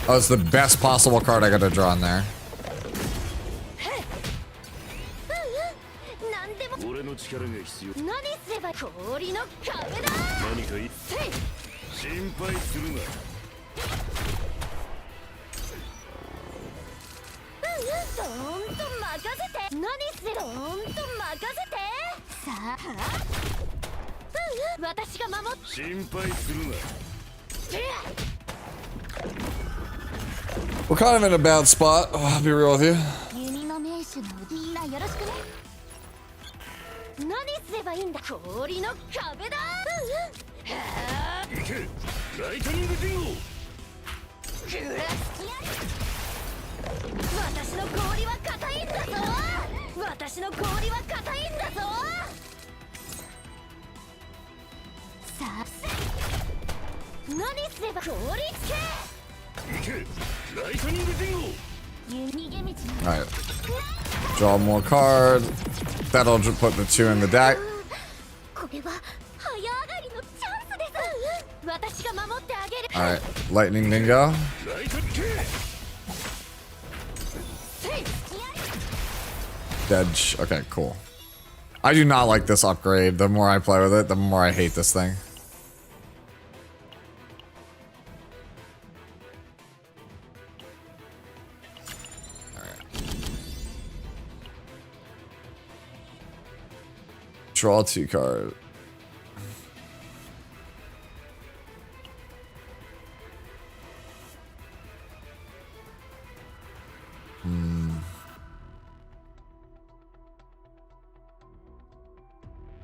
S1: Oh, it's the best possible card I got to draw in there. We're kind of in a bad spot, I'll be real with you. Alright. Draw more card. That'll put the 2 in the deck. Alright. Lightning Dingo. Edge. Okay, cool. I do not like this upgrade. The more I play with it, the more I hate this thing. Draw 2 card.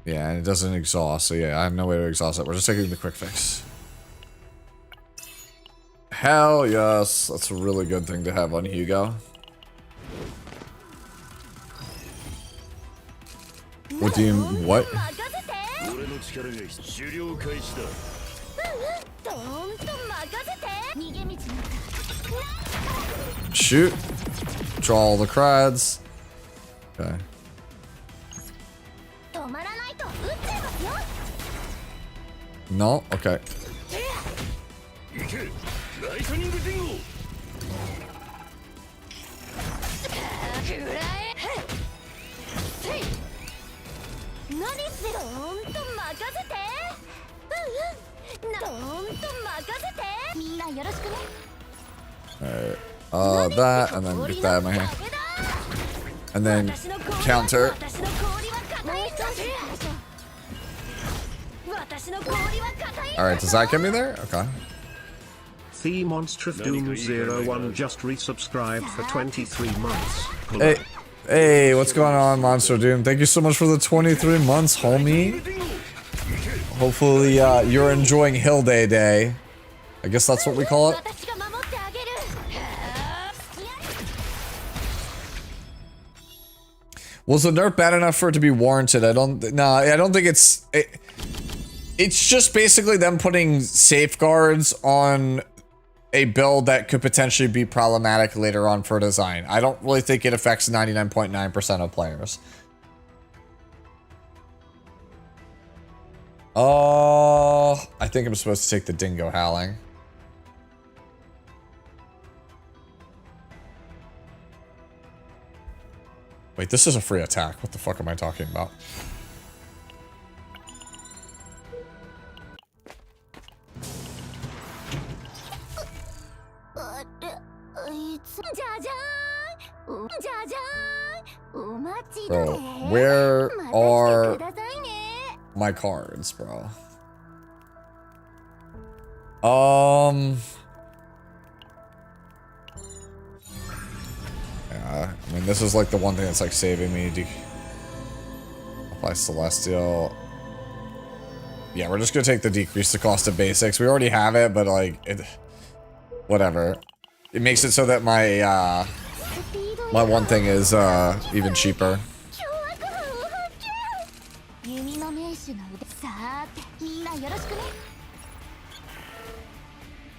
S1: Yeah, and it doesn't exhaust, so yeah, I have no way to exhaust it. We're just taking the quick fix. Hell yes, that's a really good thing to have on Hugo. What do you... what? Shoot. Draw all the crads. Okay. No? Okay. Alright. That, and then get that in my hand. And then counter. Alright, does that get me there? Okay.
S2: The Monster of Doom 01 just resubscribed for 23 months.
S1: Hey, hey, what's going on, Monster Doom? Thank you so much for the 23 months, homie. Hopefully, you're enjoying Hilde Day. I guess that's what we call it. Was the nerf bad enough for it to be warranted? I don't think it's... It's just basically them putting safeguards on a build that could potentially be problematic later on for design. I don't really think it affects 99.9% of players. I think I'm supposed to take the Dingo Howling. Wait, this is a free attack. What the fuck am I talking about? Bro, where are my cards, bro? Yeah, I mean, this is like the one thing that's like saving me. Apply Celestial. Yeah, we're just gonna take the decrease the cost of basics. We already have it, but like, whatever. It makes it so that my, My one thing is even cheaper.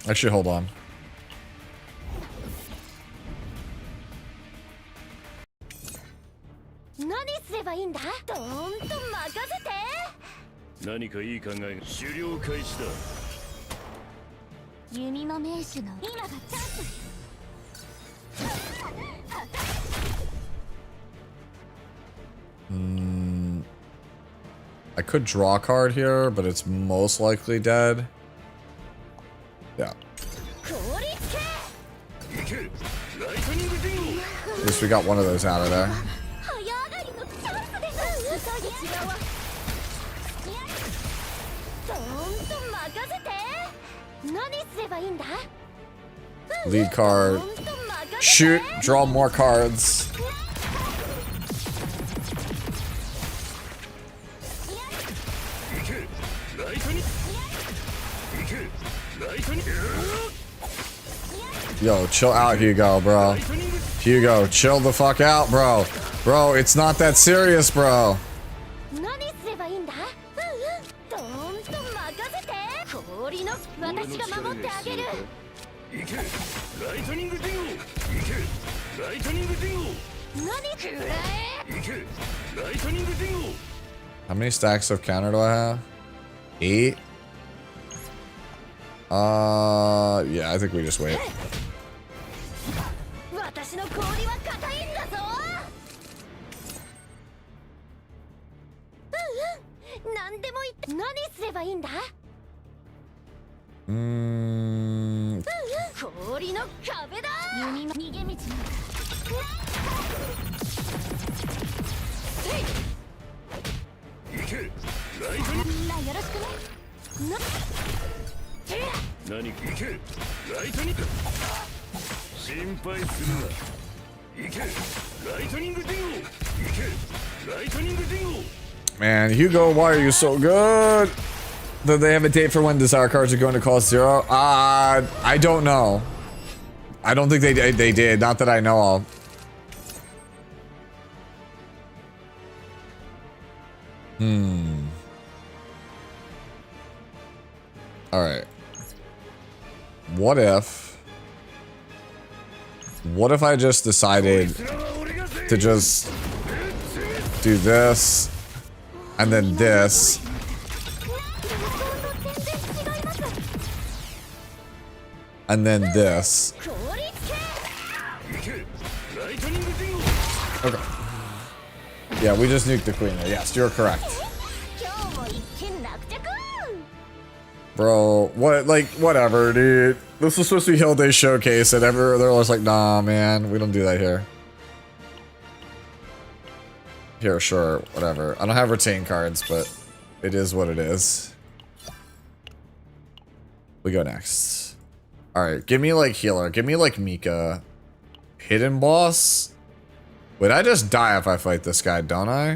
S1: Actually, hold on. I could draw a card here, but it's most likely dead. Yeah. At least we got one of those out of there. Lead card. Shoot, draw more cards. Yo, chill out, Hugo, bro. Hugo, chill the fuck out, bro. Bro, it's not that serious, bro. How many stacks of counter do I have? 8? Yeah, I think we just wait. Man, Hugo, why are you so good? Do they have a date for when desire cards are going to cost 0? I don't know. I don't think they did. Not that I know of. Alright. What if I just decided to just do this and then this and then this? Okay. Yeah, we just nuked the queen there. Yes, you're correct. Bro, what, like, whatever, dude. This was supposed to be Hilde's showcase, and they're always like, nah, man, we don't do that here. Here, sure, whatever. I don't have retain cards, but it is what it is. We go next. Alright, give me, like, healer. Give me, like, Mika. Hidden boss? Wait, I just die if I fight this guy, don't I?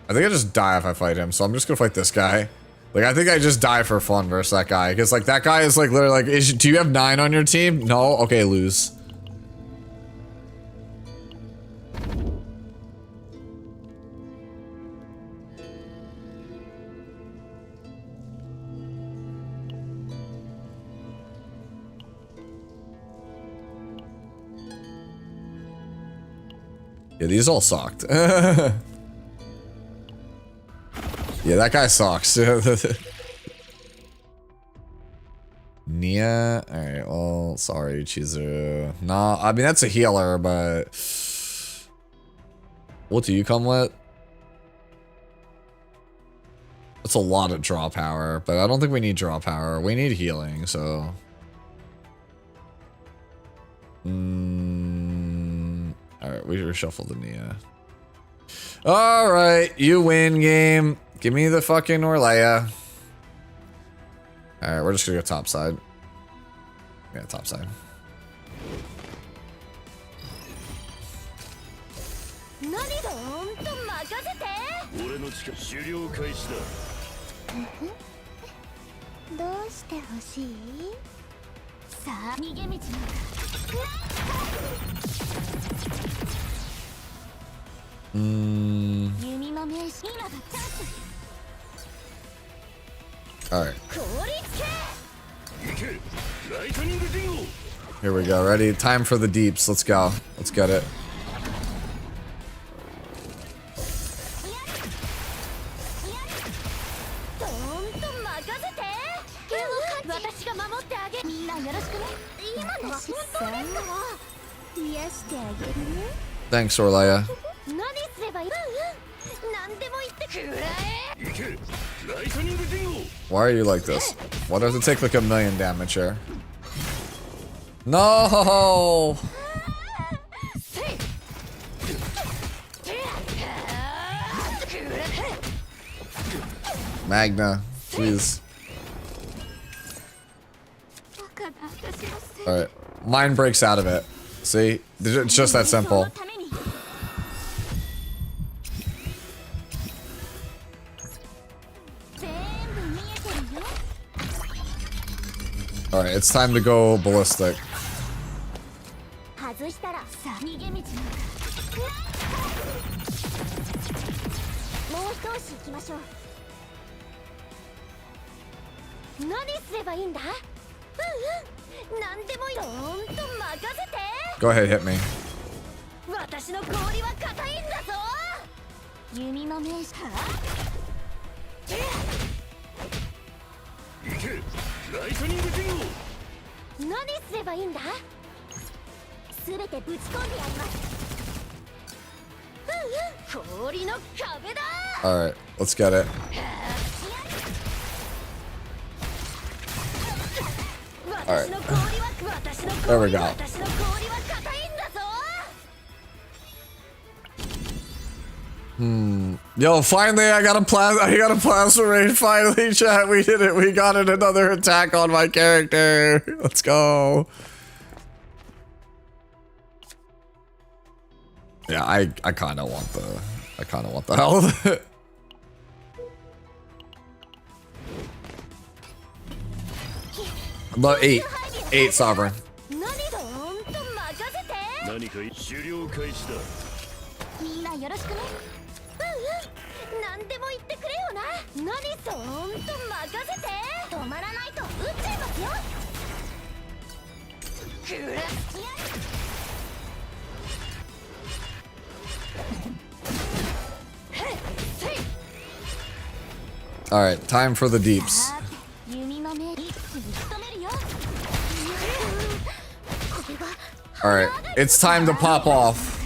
S1: I think I just die if I fight him, so I'm just gonna fight this guy. Like, I think I just die for fun versus that guy. Because, like, that guy is, like, literally, like, do you have 9 on your team? No? Okay, lose. Yeah, these all sucked. Yeah, that guy sucks. Nia? Alright, well, sorry, Chizuru. Nah, I mean, that's a healer, but... What do you come with? That's a lot of draw power, but I don't think we need draw power. We need healing, so... Alright, we reshuffled the Nia. Alright, you win, game. Give me the fucking Orleia. Alright, we're just gonna go top side. Yeah, top side. Alright. Here we go. Ready? Time for the deeps. Let's go. Let's get it. Thanks, Orlaya. Why are you like this? Why does it take like 1,000,000 damage here? No! Magna, please. Alright. Mine breaks out of it. See? It's just that simple. Alright, it's time to go ballistic. Go ahead, hit me. Alright, let's get it. Alright. There we go. Yo, finally I got a plasma raid. Finally, chat. We did it. We got another attack on my character. Let's go. Yeah, I kind of want the health. But 8 sovereign. All right, time for the deeps. All right, it's time to pop off.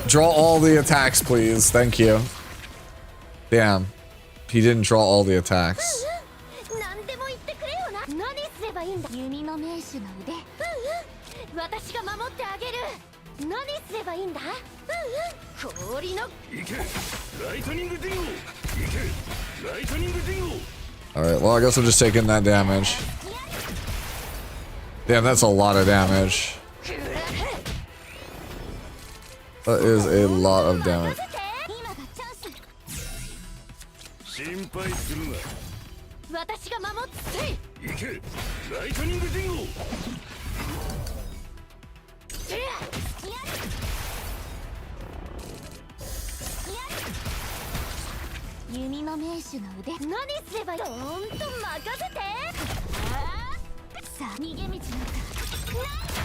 S1: Draw all the attacks, please. Thank you. Damn, he didn't draw all the attacks. Alright, well I guess I'm just taking that damage. Damn, that's a lot of damage. That is a lot of damage.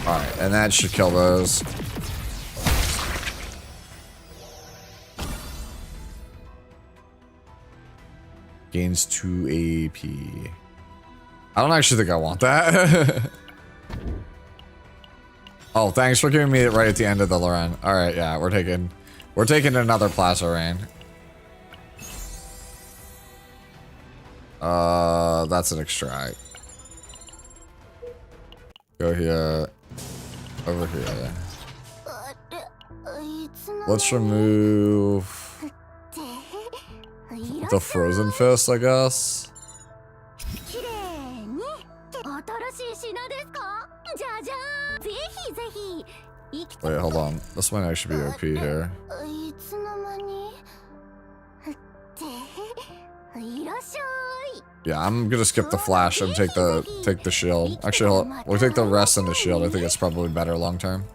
S1: Alright, and that should kill those. Gains 2 AP. I don't actually think I want that. Oh, thanks for giving me it right at the end of the Loren. Alright, yeah, we're taking another Plaza Rain. That's an extract. Go here. Over here. Let's remove the Frozen Fist, I guess. Wait, hold on. This might actually be OP here. Yeah, I'm gonna skip the flash and take the shield. Actually, we'll take the rest and the shield. I think it's probably better long term.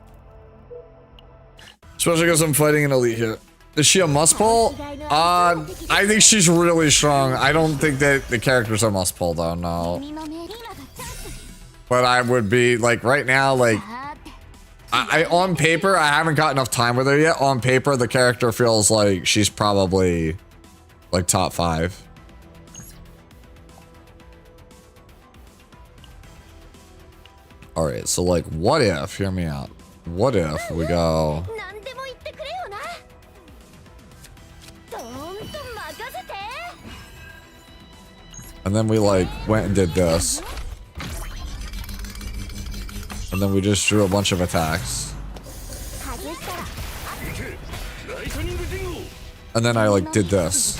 S1: Especially because I'm fighting an elite here. Is she a must pull? I think she's really strong. I don't think that the character's a must pull though, no. But I would be like right now, like I on paper, I haven't got enough time with her yet. On paper, the character feels like she's probably like top 5. All right, so like, what if? Hear me out. What if we go? And then we like went and did this. And then we just drew a bunch of attacks. And then I like did this.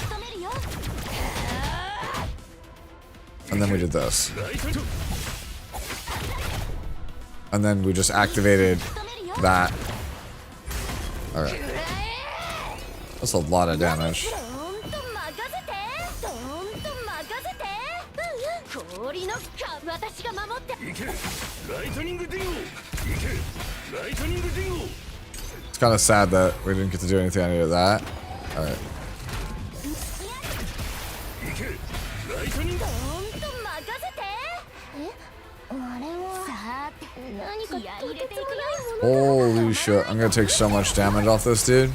S1: And then we did this. And then we just activated that. Alright. That's a lot of damage. It's kind of sad that we didn't get to do anything on any of that. Alright. Holy shit, I'm gonna take so much damage off this dude.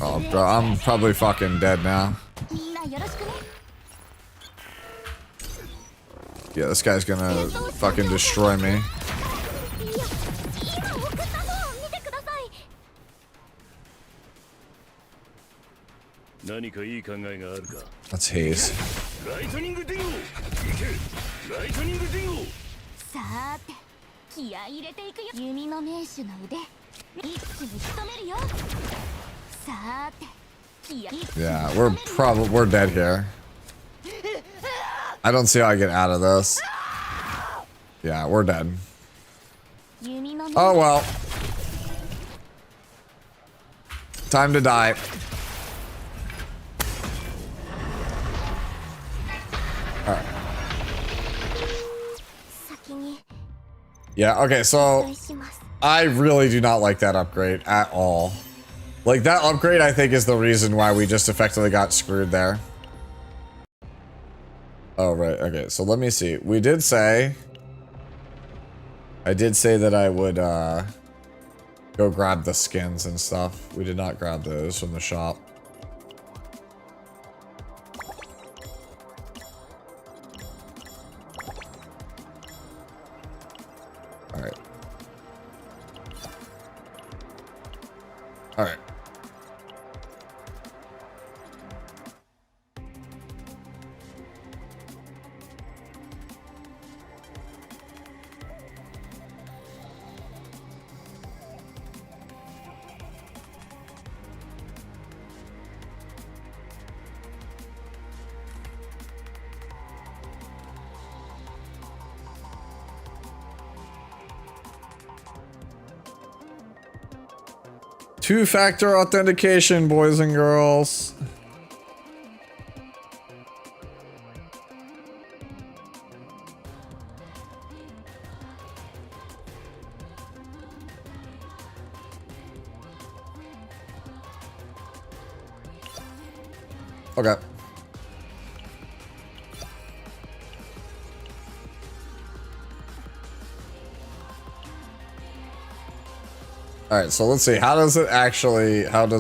S1: Oh, bro, I'm probably fucking dead now. Yeah, this guy's gonna fucking destroy me. That's haze. Yeah, we're dead here. I don't see how I get out of this. Yeah, we're dead. Oh well. Time to die. Alright. Yeah, okay, so I really do not like that upgrade at all. Like, that upgrade, I think, is the reason why we just effectively got screwed there. Oh, right, okay, so let me see. We did say... I did say that I would, go grab the skins and stuff. We did not grab those from the shop. Alright. Alright. Two-factor authentication, boys and girls. Okay. All right, so let's see. How does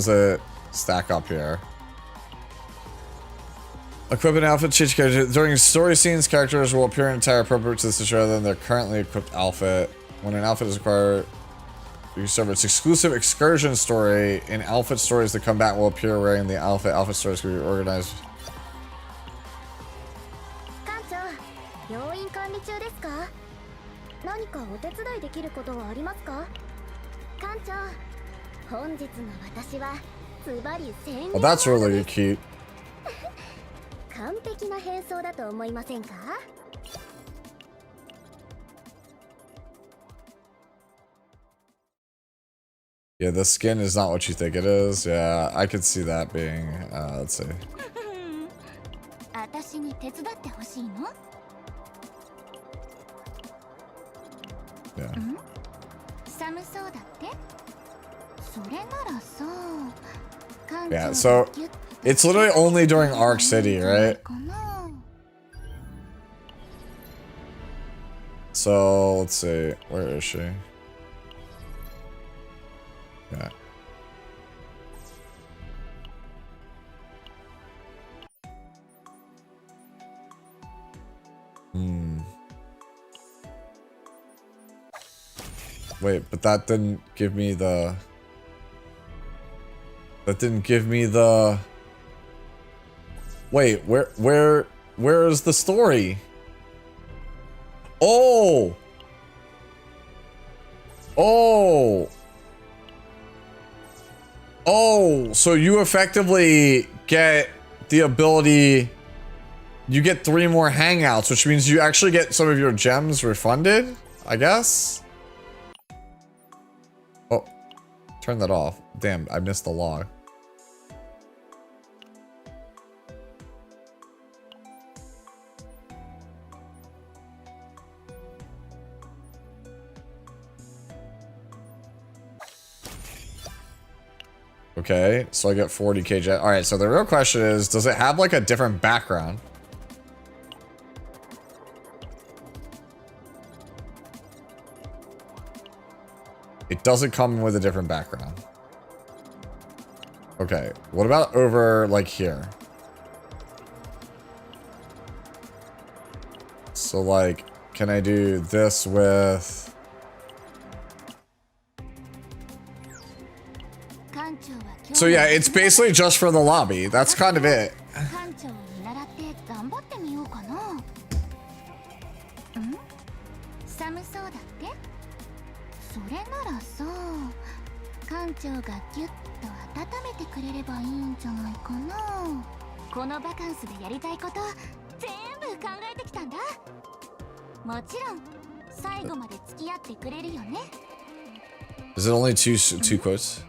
S1: it stack up here? Equip an outfit change character. During story scenes, characters will appear in attire appropriate to the situation rather than their currently equipped outfit. When an outfit is acquired, you serve its exclusive excursion story. In outfit stories, the combatant will appear wearing the outfit. Outfit stories can be organized. Oh, that's really cute. Yeah, the skin is not what you think it is. Yeah, I could see that being, let's see. Yeah. Yeah, so it's literally only during Arc City, right? So let's see, where is she? Yeah. Wait, but that didn't give me the... That didn't give me the... Wait, where is the story? Oh! Oh! Oh, so you effectively get the ability... You get 3 more hangouts, which means you actually get some of your gems refunded, I guess? Oh, turn that off. Damn, I missed the log. Okay, so I get 40k jet. Alright, so the real question is, does it have like a different background? It doesn't come with a different background. Okay, what about over like here? So like, can I do this with... So yeah, it's basically just for the lobby. That's kind of it. Is it only two quotes?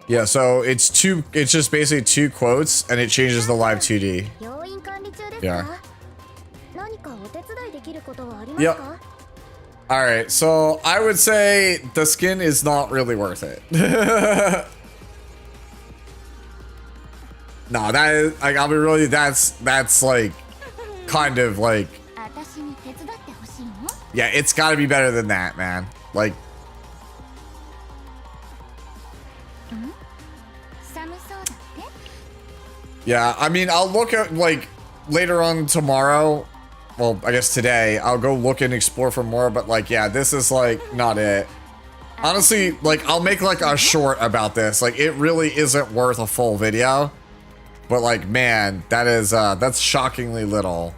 S1: Yeah, so it's just basically 2 quotes and it changes the live 2D. Yeah. Yep. Alright, so I would say the skin is not really worth it. No, that is, like, I'll be really, that's like, kind of like, yeah, it's gotta be better than that, man. Like, yeah, I mean, I'll look at, like, later on tomorrow, well, I guess today, I'll go look and explore for more, but, like, yeah, this is, like, not it. Honestly, like, I'll make, like, a short about this. Like, it really isn't worth a full video. But, like, man, that is, that's shockingly little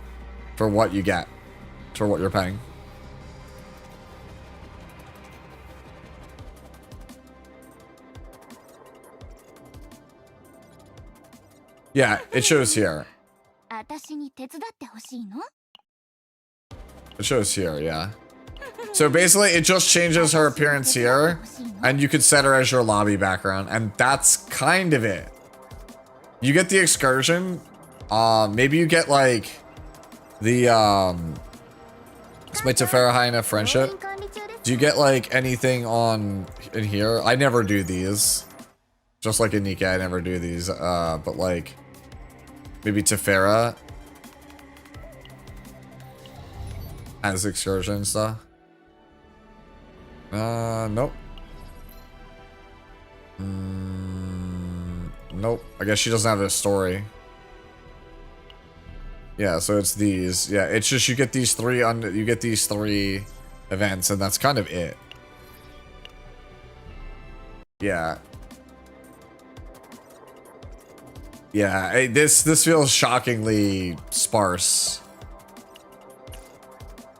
S1: for what you get, for what you're paying. Yeah, it shows here. It shows here, yeah. So basically, it just changes her appearance here, and you could set her as your lobby background, and that's kind of it. You get the excursion. Maybe you get, like, the, it's my Tefera Hyena friendship. Do you get, like, anything in here? I never do these. Just like in Nika, I never do these, but, like, maybe Tefera as excursion stuff. Nope. Nope. I guess she doesn't have a story. Yeah, so it's these. Yeah, it's just you get these 3 events, and that's kind of it. Yeah. Yeah, this feels shockingly sparse.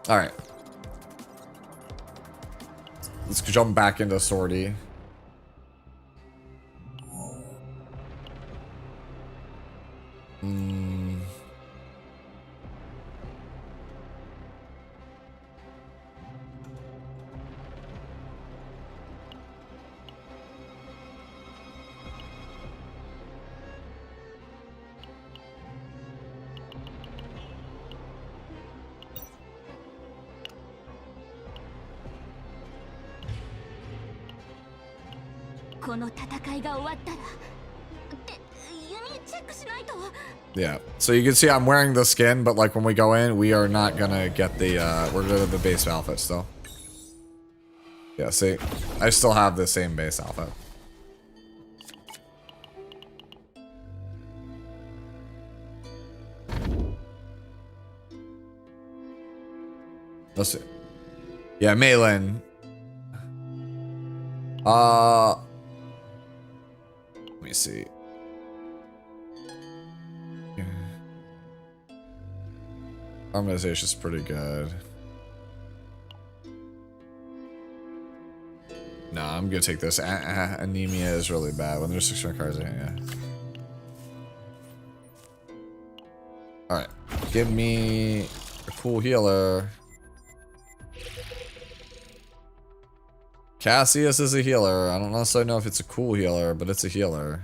S1: All right. Let's jump back into Swordy. Yeah, so you can see I'm wearing the skin, but like when we go in, we are not gonna get the, we're gonna do the base outfit still. Yeah, see, I still have the same base outfit. Let's see. Yeah, Malin. Let me see. Harmonization's pretty good. No, I'm gonna take this. Anemia is really bad when there's 600 cards in it, yeah. Alright. Give me a cool healer. Cassius is a healer. I don't necessarily know if it's a cool healer, but it's a healer.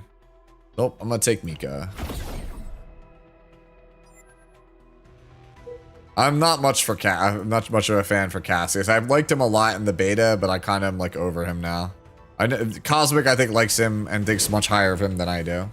S1: Nope, I'm gonna take Mika. I'm not much for I'm not much of a fan for Cassius. I've liked him a lot in the beta, but I kind of am like over him now. I know Cosmic, I think, likes him and thinks much higher of him than I do.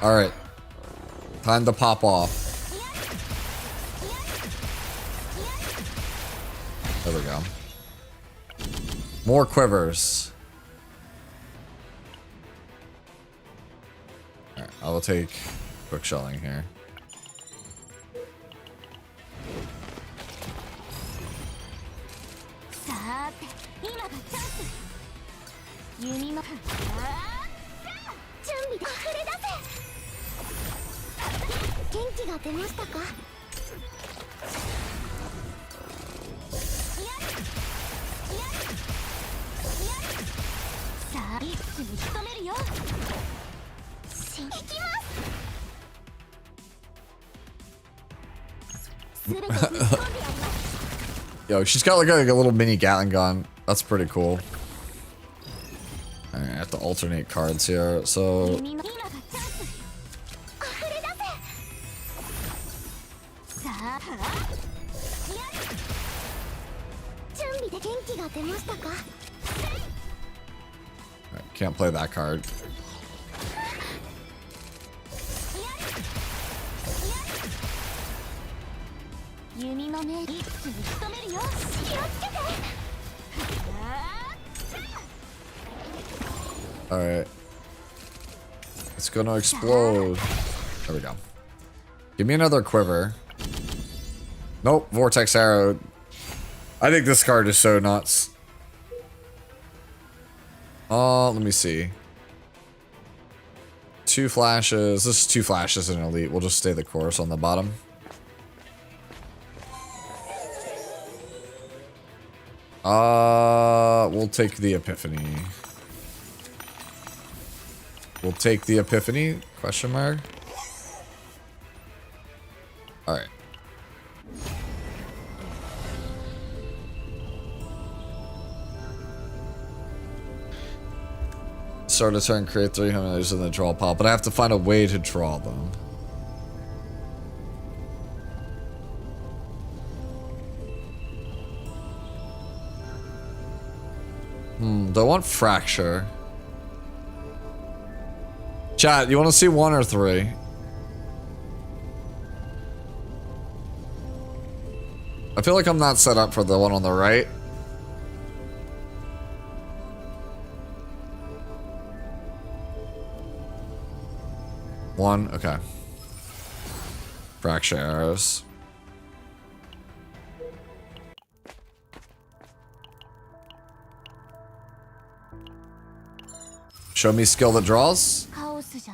S1: Alright. Time to pop off. There we go. More quivers. Alright, I will take quick shelling here. Yo, she's got like a little mini Gatling gun. That's pretty cool. Alright, I have to alternate cards here. So can't play that card. Alright. It's gonna explode. There we go. Give me another quiver. Nope, Vortex Arrow. I think this card is so nuts. Let me see. 2 flashes. This is 2 flashes in Elite. We'll just stay the course on the bottom. We'll take the Epiphany. We'll take the Epiphany? Question mark? Alright. Start a turn, create 3 homilies in the draw pile, but I have to find a way to draw them. Do I want Fracture? Chat, you want to see 1 or 3? I feel like I'm not set up for the one on the right. One, okay. Fracture arrows. Show me skill that draws.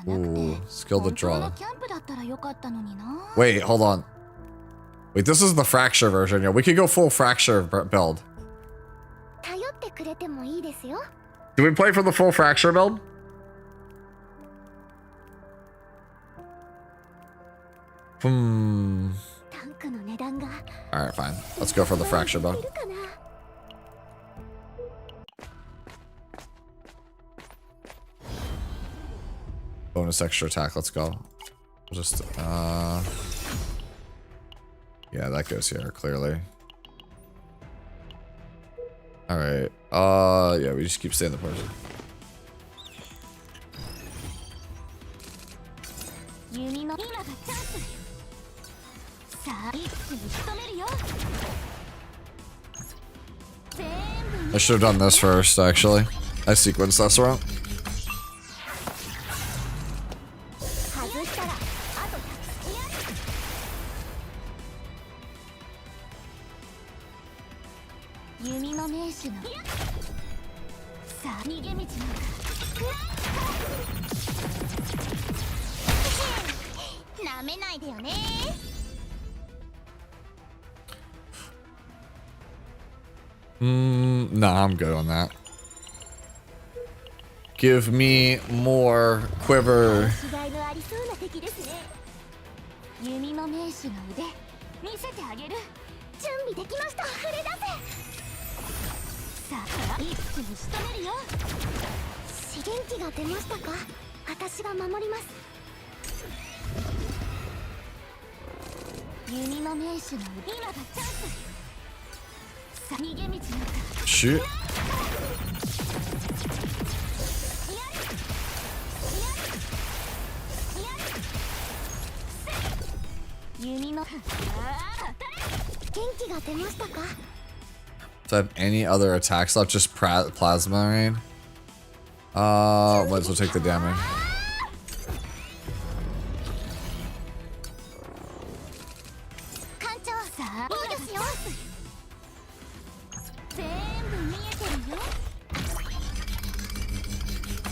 S1: Ooh, skill that draw. Wait, hold on. Wait, this is the fracture version. Yeah, we could go full fracture build. Do we play for the full fracture build? Alright, fine. Let's go for the fracture bow. Bonus extra attack, let's go. Just, yeah, that goes here, clearly. Alright, yeah, we just keep staying the person. I should have done this first, actually. I sequenced this wrong. Nah, I'm good on that. Give me more quiver. Shoot. Do I have any other attacks left? Just plasma rain? Might as well take the damage.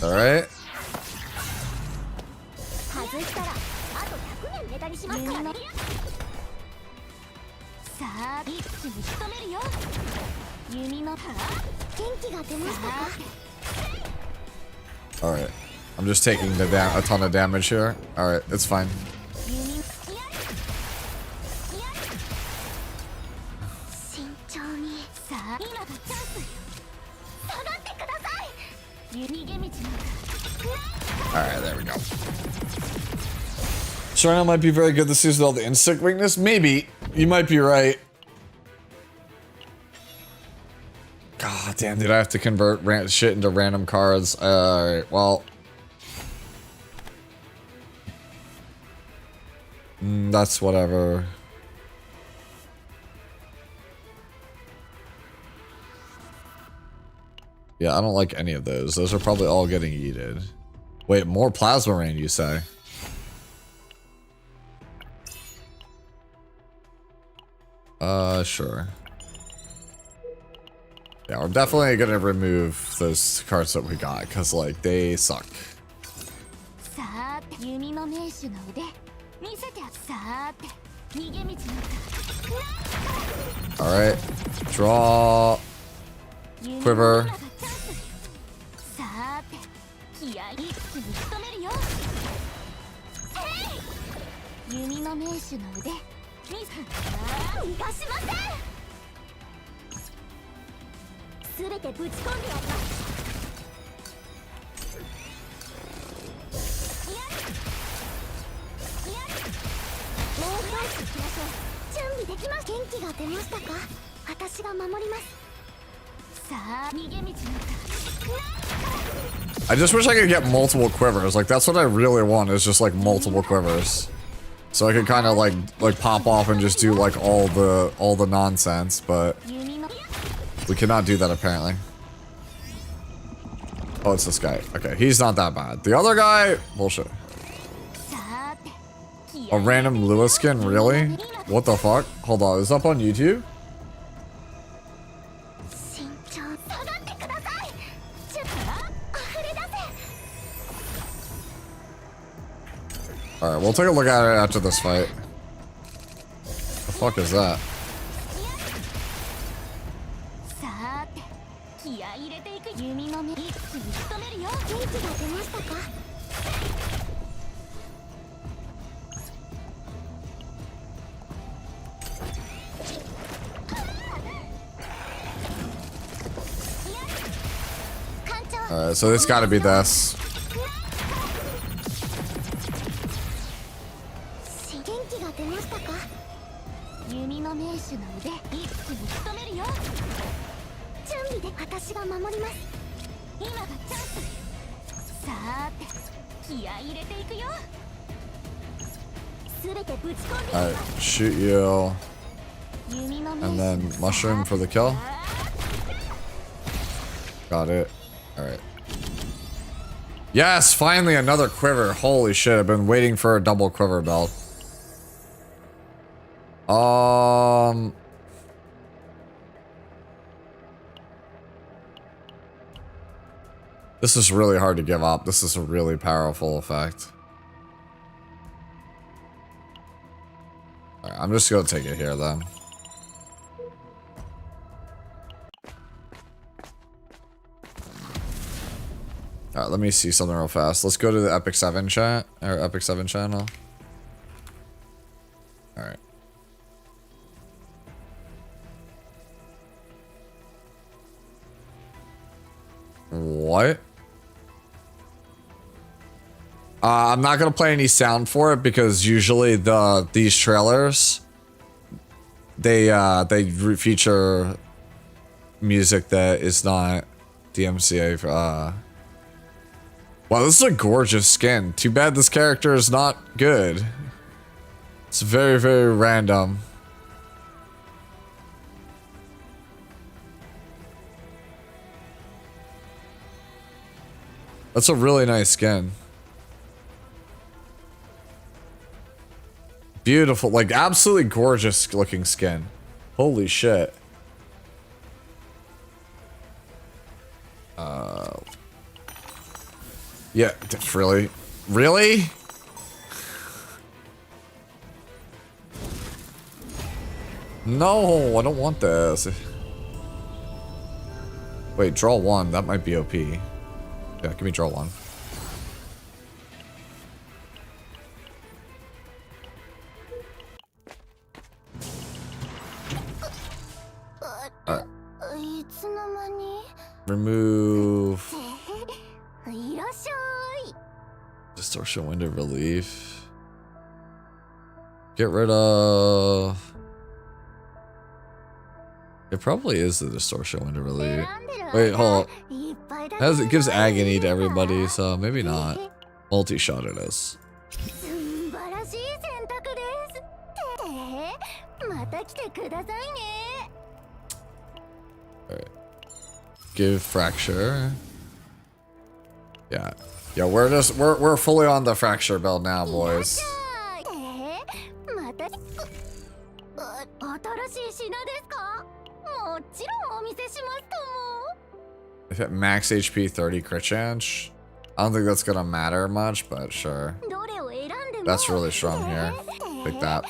S1: Alright. Alright. I'm just taking a ton of damage here. Alright, it's fine. Alright, there we go. Serena might be very good this season with all the insect weakness. Maybe. You might be right. God damn, dude, I have to convert shit into random cards. Alright, well. That's whatever. Yeah, I don't like any of those. Those are probably all getting yeeted. Wait, more plasma rain, you say? Sure. Yeah, we're definitely gonna remove those cards that we got, because, like, they suck. Alright. Draw. Quiver. I just wish I could get multiple quivers. Like, that's what I really want, is just like multiple quivers. So I could kind of like pop off and just do like all the nonsense, but we cannot do that apparently. Oh, it's this guy. Okay, he's not that bad. The other guy, bullshit. A random Lewis skin, really? What the fuck? Hold on, is this up on YouTube? Alright, we'll take a look at it after this fight. The fuck is that? Alright, so it's gotta be this. Alright, shoot you. And then mushroom for the kill. Got it. Alright. Yes, finally another quiver. Holy shit, I've been waiting for a double quiver belt. This is really hard to give up. This is a really powerful effect. Alright, I'm just gonna take it here then. Alright, let me see something real fast. Let's go to the Epic 7 chat, or Epic 7 channel. Alright. What? I'm not gonna play any sound for it because usually these trailers they feature music that is not DMCA. Wow, this is a gorgeous skin. Too bad this character is not good. It's very, very random. That's a really nice skin. Beautiful, like absolutely gorgeous looking skin. Holy shit. Yeah, really? Really? No, I don't want this. Wait, draw one. That might be OP. Yeah, give me draw one. Alright. Remove distortion window relief. Get rid of. It probably is the distortion window relief. Wait, hold on. It gives agony to everybody, so maybe not. Multi-shot it is. Alright. Give fracture. Yeah. Yeah, we're fully on the fracture build now, boys. If it max HP 30 crit chance, I don't think that's gonna matter much, but sure. That's really strong here. Like that.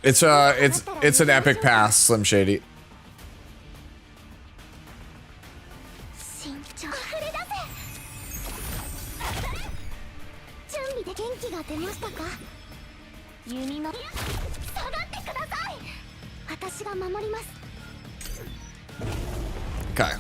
S1: It's an epic pass, Slim Shady. Okay.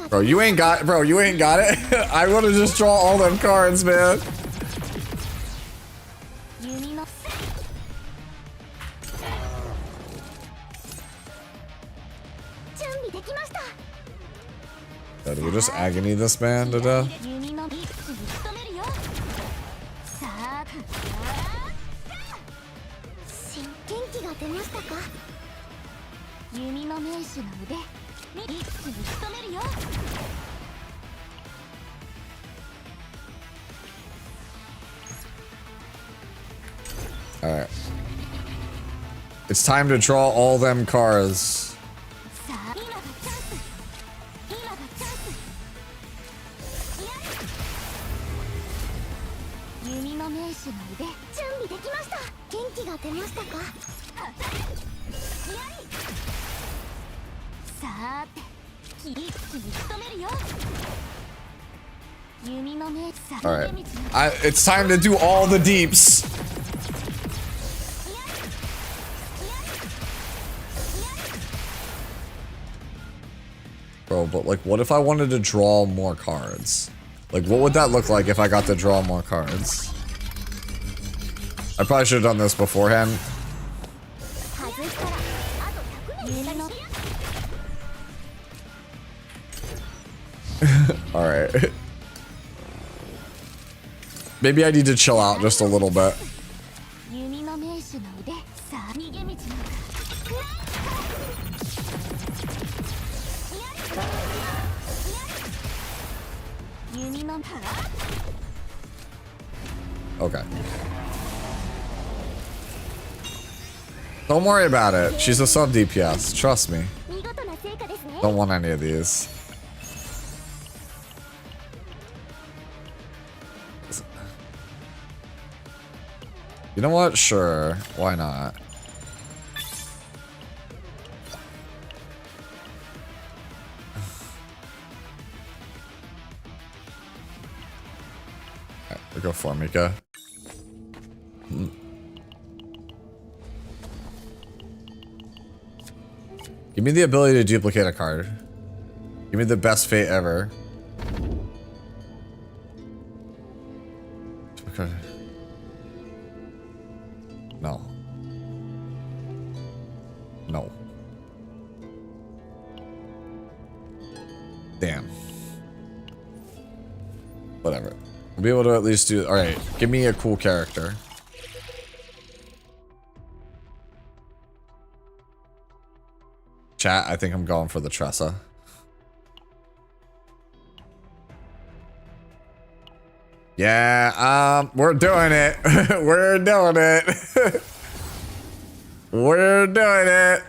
S1: Bro, you ain't got it. I want to just draw all them cards, man. Did we just agony this man to death? Alright. It's time to draw all them cards. Alright. It's time to do all the deeps. Bro, but like, what if I wanted to draw more cards? Like, what would that look like if I got to draw more cards? I probably should have done this beforehand. Alright. Maybe I need to chill out just a little bit. Okay. Don't worry about it. She's a sub DPS. Trust me. Don't want any of these. You know what? Sure. Why not? Alright, we go for Mika. Give me the ability to duplicate a card. Give me the best fate ever. Okay. No. No. Damn. Whatever. We'll be able to at least do... Alright, give me a cool character. Chat, I think I'm going for the Tressa. Yeah, we're doing it. We're doing it. We're doing it.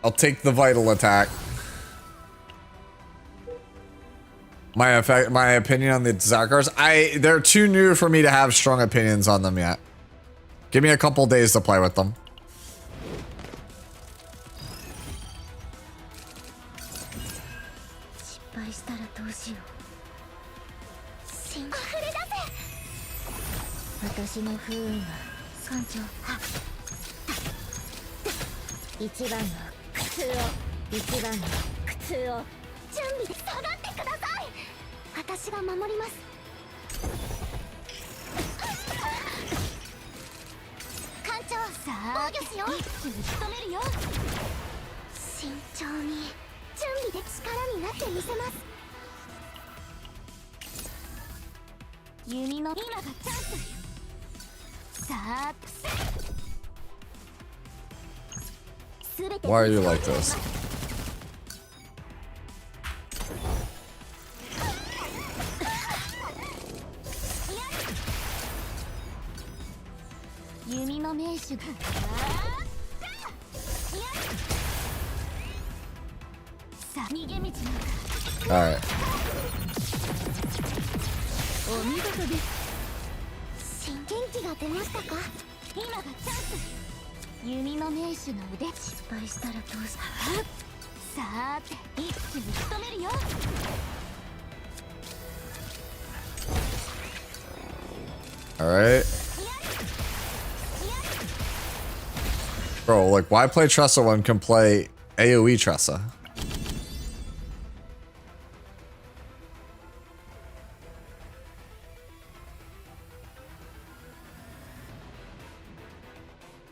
S1: I'll take the vital attack. My opinion on the Zakars, they're too new for me to have strong opinions on them yet. Give me a couple days to play with them. Why are you like this? Alright. Alright. Bro, like, why play Tressa when can play AoE Tressa?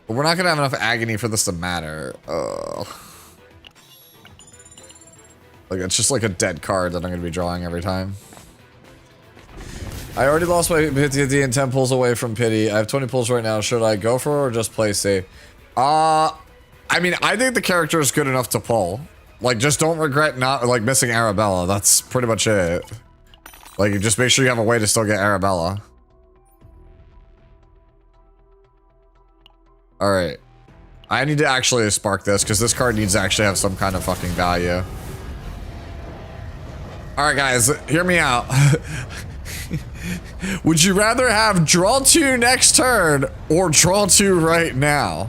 S1: But we're not gonna have enough agony for this to matter. Ugh. Like, it's just like a dead card that I'm gonna be drawing every time. I already lost my pity and 10 pulls away from pity. I have 20 pulls right now. Should I go for it or just play safe? I mean, I think the character is good enough to pull. Like, just don't regret not, like, missing Arabella. That's pretty much it. Like, just make sure you have a way to still get Arabella. Alright. I need to actually spark this, because this card needs to actually have some kind of fucking value. Alright, guys, hear me out. Would you rather have draw 2 next turn, or draw 2 right now?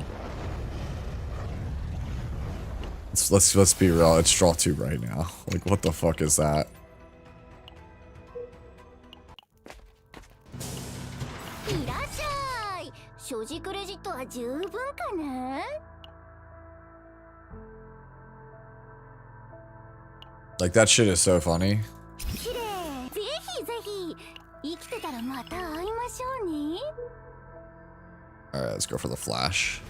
S1: Let's be real, it's draw 2 right now. Like, what the fuck is that? Like, that shit is so funny. Alright, let's go for the flash.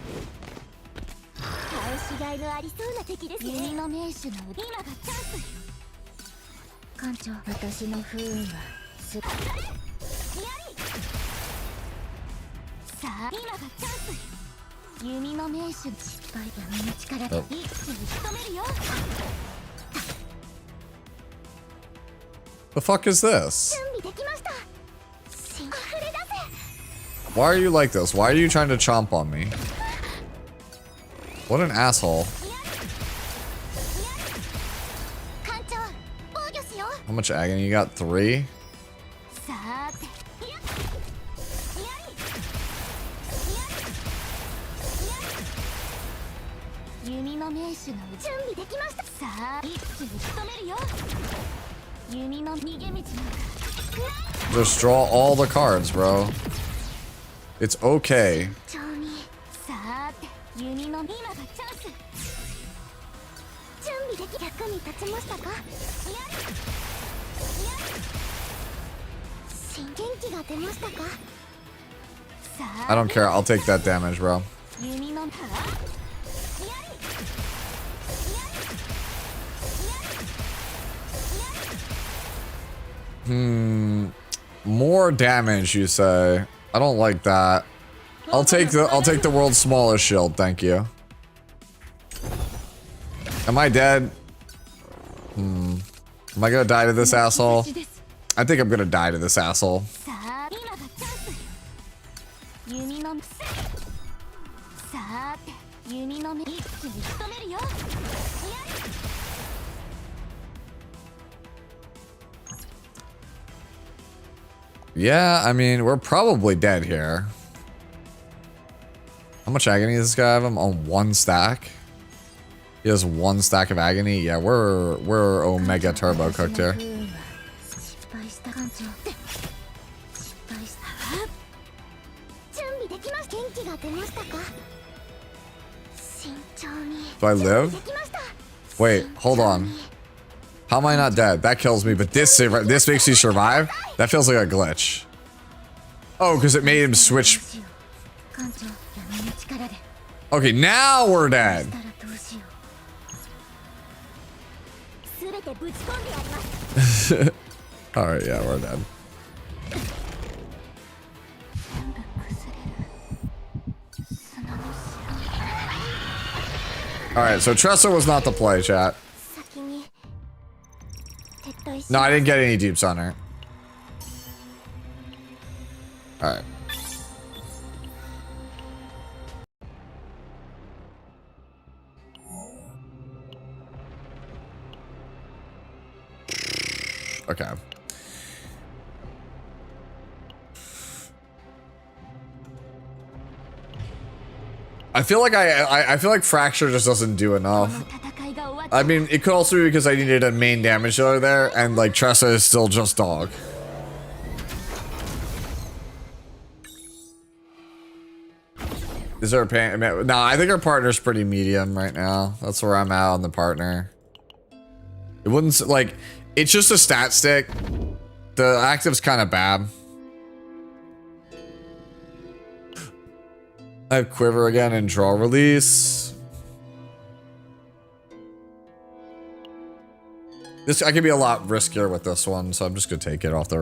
S1: The fuck is this? Why are you like this? Why are you trying to chomp on me? What an asshole. How much agony you got? 3? Just draw all the cards, bro. It's okay. I don't care. I'll take that damage, bro. More damage, you say? I don't like that. I'll take the world's smallest shield, thank you. Am I dead? Am I gonna die to this asshole? I think I'm gonna die to this asshole. Yeah, I mean, we're probably dead here. How much agony does this guy have him on 1 stack? He has 1 stack of agony. Yeah, we're omega turbo cooked here. Do I live? Wait, hold on. How am I not dead? That kills me, but this makes me survive? That feels like a glitch. Oh, because it made him switch. Okay, now we're dead. Alright, yeah, we're dead. Alright, so Tressa was not the play, chat. No, I didn't get any deeps on her. Alright. Okay. I feel like I feel like Fracture just doesn't do enough. I mean, it could also be because I needed a main damage dealer there, and like Tressa is still just dog. Is there a pain? No, I think our partner's pretty medium right now. That's where I'm at on the partner. It wouldn't like. It's just a stat stick. The active's kind of bad. I have Quiver again and Draw Release. This I could be a lot riskier with this one, so I'm just gonna take it off the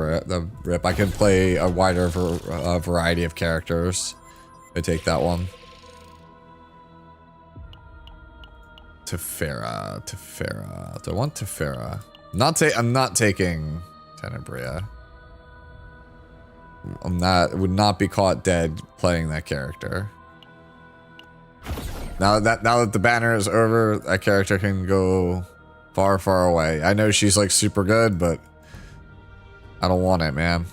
S1: rip. I can play a wider variety of characters. I take that one. Tefera. Do I want Tefera? I'm not taking Tenebria. Would not be caught dead playing that character. Now that the banner is over, that character can go far, far away. I know she's like super good, but I don't want it, man.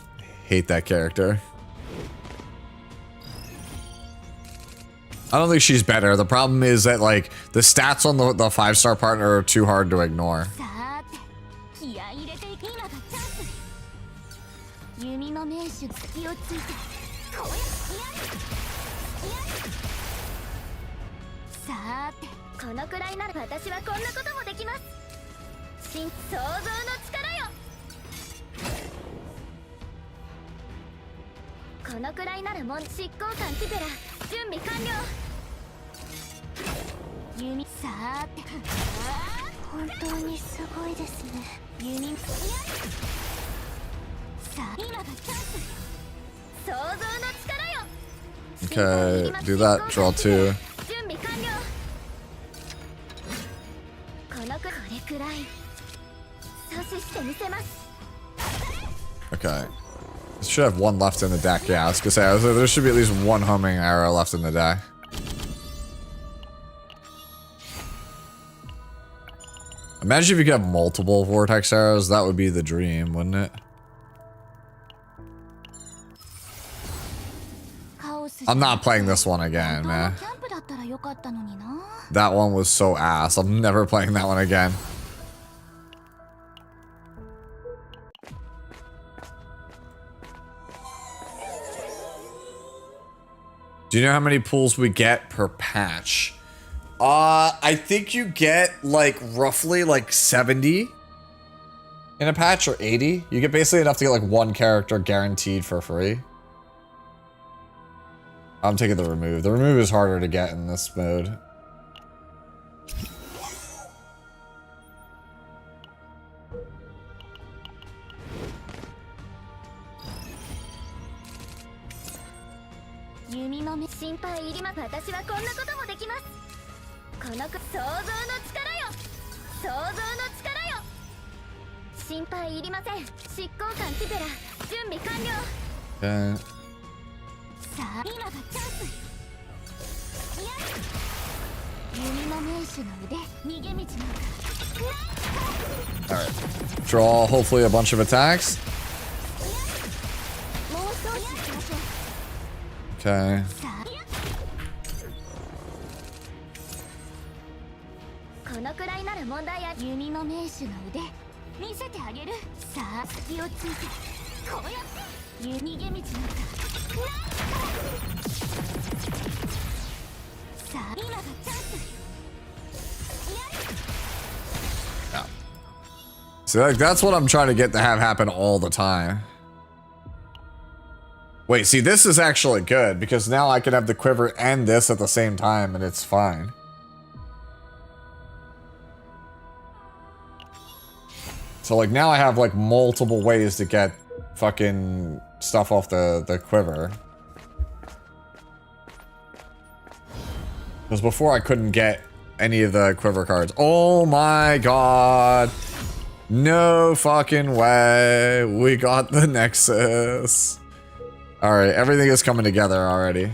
S1: Hate that character. I don't think she's better. The problem is that like the stats on the 5-star partner are too hard to ignore. Okay, do that, draw 2. Okay. Should have one left in the deck. Yeah, I was gonna say, there should be at least one homing arrow left in the deck. Imagine if you could have multiple vortex arrows. That would be the dream, wouldn't it? I'm not playing this one again, man. That one was so ass. I'm never playing that one again. Do you know how many pulls we get per patch? I think you get like roughly like 70 in a patch, or 80. You get basically enough to get like one character guaranteed for free. I'm taking the remove. The remove is harder to get in this mode. Okay. Alright. Draw hopefully a bunch of attacks. Okay. Yeah. So like, that's what I'm trying to get to have happen all the time. Wait, see, this is actually good because now I can have the quiver and this at the same time and it's fine. So like now I have like multiple ways to get fucking stuff off the quiver. Because before I couldn't get any of the quiver cards. Oh my god. No fucking way. We got the Nexus. Alright, everything is coming together already.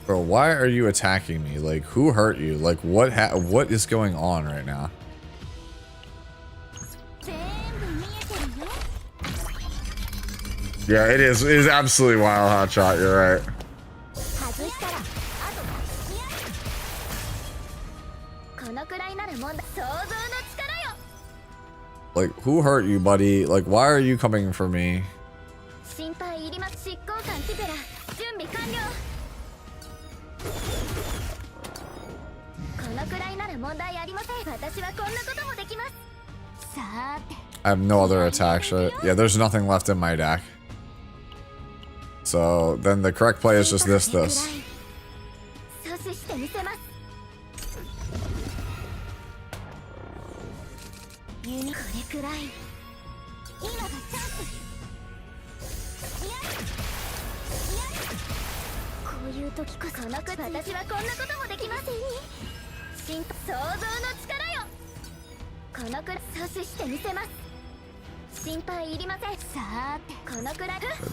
S1: Bro, why are you attacking me? Like, who hurt you? Like, what is going on right now? Yeah, it is absolutely wild, Hotshot. You're right. Like, who hurt you, buddy? Like, why are you coming for me? I have no other attacks, right? Yeah, there's nothing left in my deck. So then the correct play is just this.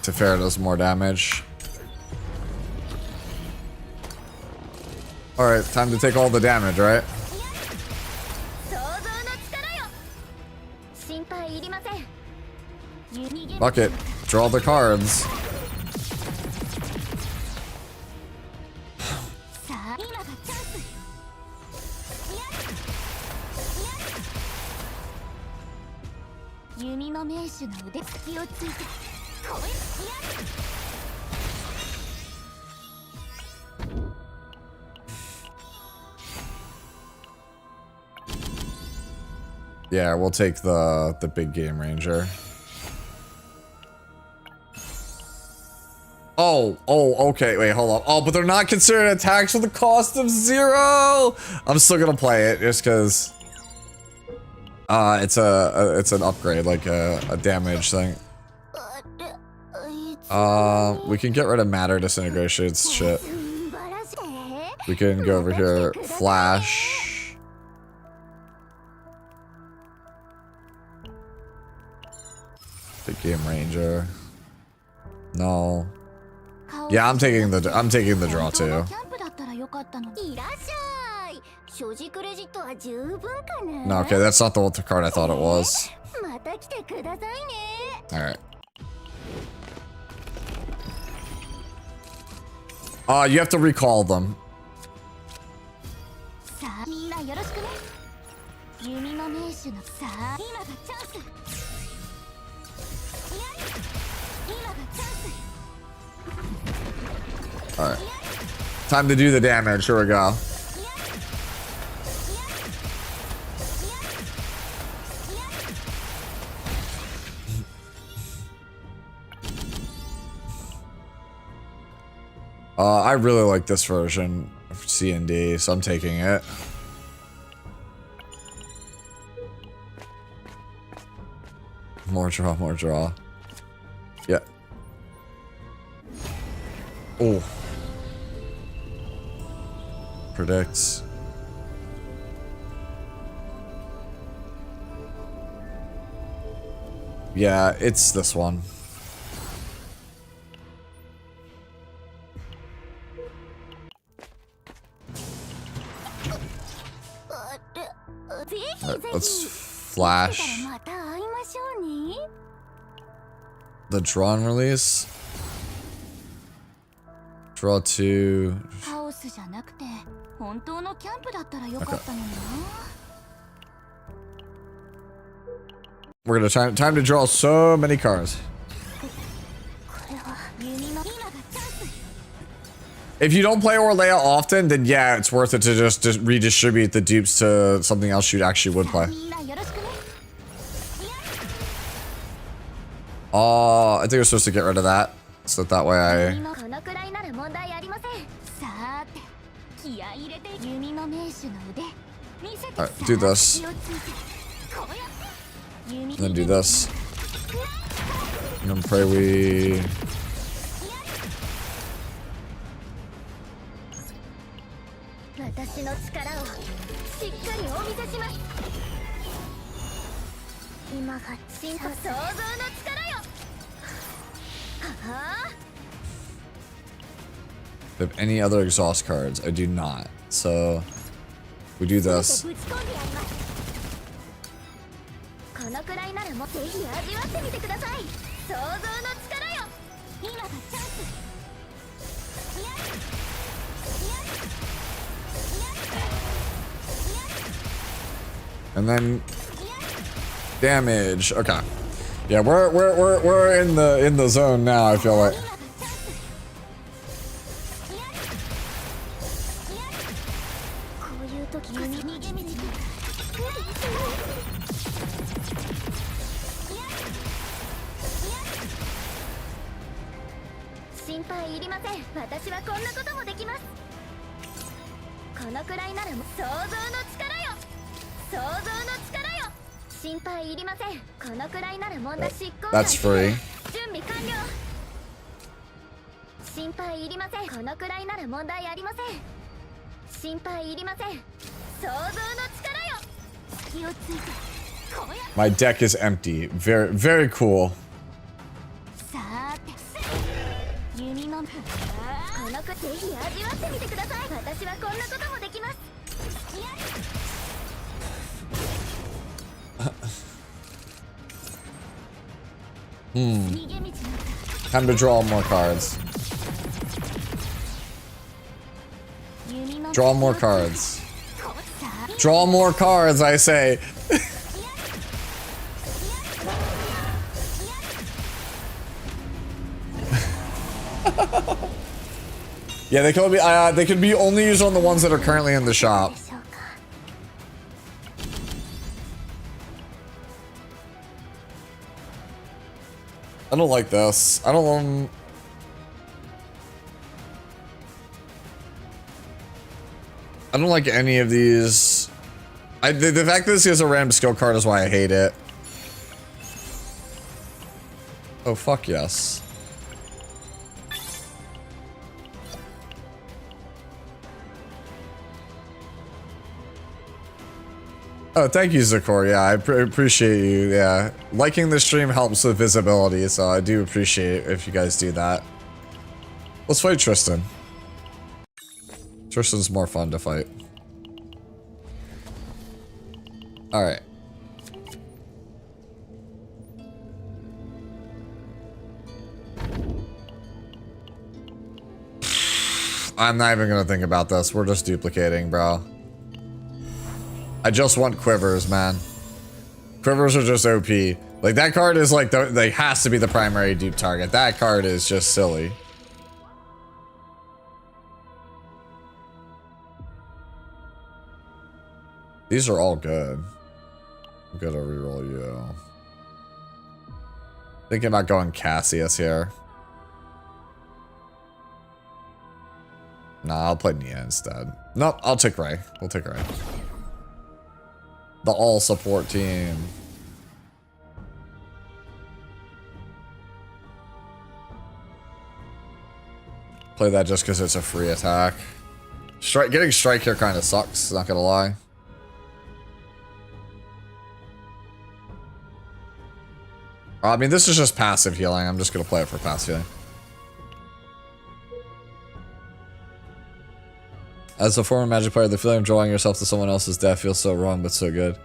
S1: Teferi does more damage. Alright, time to take all the damage, right? Fuck it. Draw the cards. Yeah, we'll take the big game ranger. Oh, okay, wait, hold on. Oh, but they're not considered attacks with a cost of 0! I'm still gonna play it just because it's an upgrade, like a damage thing. We can get rid of matter disintegration shit. We can go over here, flash. Big game ranger. No. Yeah, I'm taking the draw too. No, okay, that's not the card I thought it was. Alright. You have to recall them. Alright. Time to do the damage. Here we go. I really like this version of C&D, so I'm taking it. More draw, more draw. Yeah. Oh. Predicts. Yeah, it's this one. Right, let's flash the draw and release. Draw 2. Okay. We're gonna time to draw so many cards. If you don't play Orlea often, then yeah, it's worth it to just redistribute the dupes to something else you actually would play. Oh, I think we're supposed to get rid of that, so that way I... Alright, do this. Then do this. And then pray we... Do I have any other exhaust cards? I do not. So we do this. And then damage. Okay. Yeah, we're in the zone now, I feel like. That's free. My deck is empty. Very, very cool. Time to draw more cards. Draw more cards. Draw more cards, I say. Yeah, they could be only used on the ones that are currently in the shop. I don't like this. I don't like any of these. The fact that this is a random skill card is why I hate it. Oh, fuck yes. Oh, thank you, Zakor. Yeah, I appreciate you. Yeah, liking the stream helps with visibility, so I do appreciate it if you guys do that. Let's fight Tristan. Tristan's more fun to fight. All right. I'm not even gonna think about this. We're just duplicating, bro. I just want quivers, man. Quivers are just OP. Like, that card is like, like, has to be the primary dupe target. That card is just silly. These are all good. I'm gonna reroll you. Thinking about going Cassius here. Nah, I'll play Nia instead. Nope, I'll take Ray. We'll take Ray. The all support team. Play that just because it's a free attack. Getting strike here kind of sucks, not gonna lie. I mean, this is just passive healing. I'm just gonna play it for passive healing. As a former Magic player, the feeling of drawing yourself to someone else's death feels so wrong, but so good.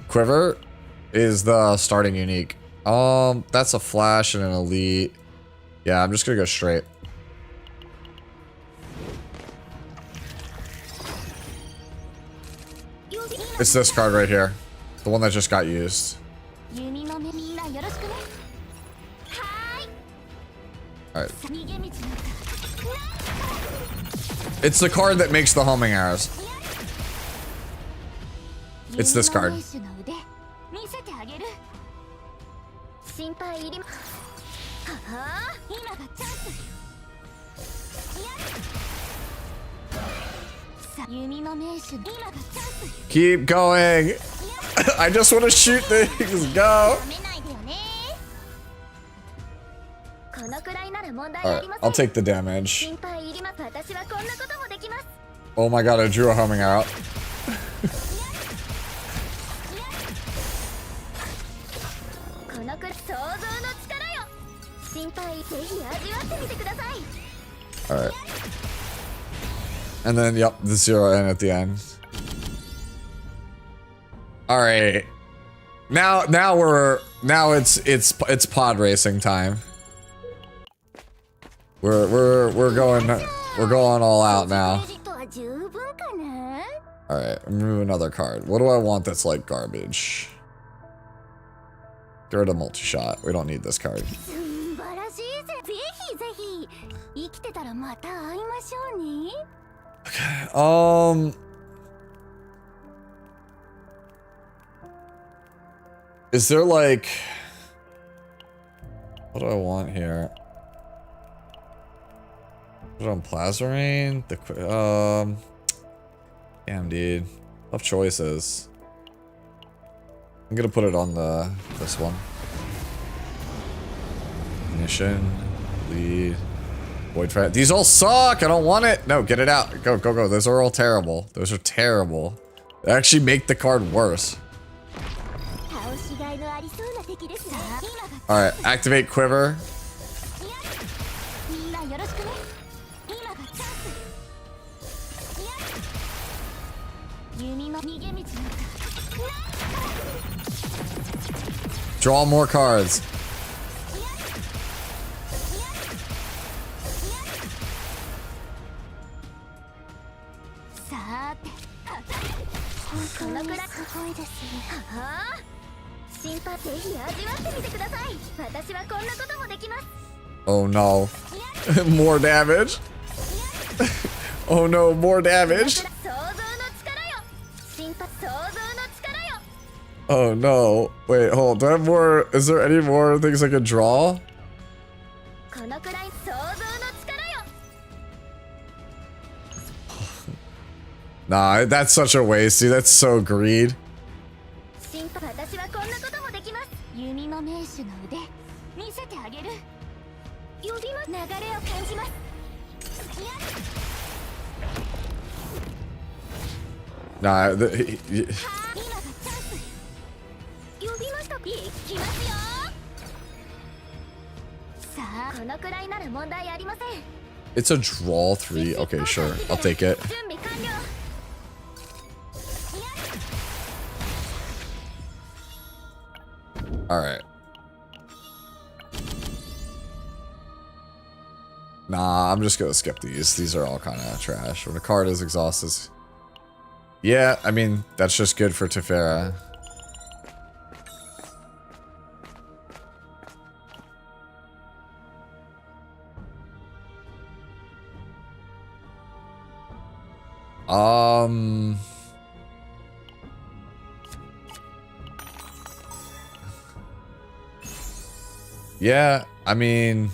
S1: Quiver is the starting unique. That's a flash and an elite. Yeah, I'm just gonna go straight. It's this card right here. The one that just got used. Alright. It's the card that makes the homing arrows. It's this card. Keep going. I just want to shoot things. Go. Alright, I'll take the damage. Oh my god, I drew a homing arrow. Alright. And then, yep, the 0N at the end. Alright. Now it's pod racing time. We're going all out now. Alright, remove another card. What do I want that's like garbage? Get rid of multi-shot. We don't need this card. Okay, is there like... What do I want here? Put it on Plazarine? Damn, dude. Tough choices. I'm gonna put it on this one. Ignition, lead, void fat. These all suck. I don't want it. No, get it out. Go, go, go. Those are all terrible. Those are terrible. They actually make the card worse. All right, activate quiver. Draw more cards. Oh no. More damage. Oh no, more damage. Oh no. Wait, hold. Do I have more? Is there any more things I can draw? Nah, that's such a waste, dude. That's so greed. Nah, it's a draw 3. Okay, sure. I'll take it. Alright. Nah, I'm just gonna skip these. These are all kind of trash. When a card is exhausted. Yeah, I mean, that's just good for Tefera. Yeah, I mean...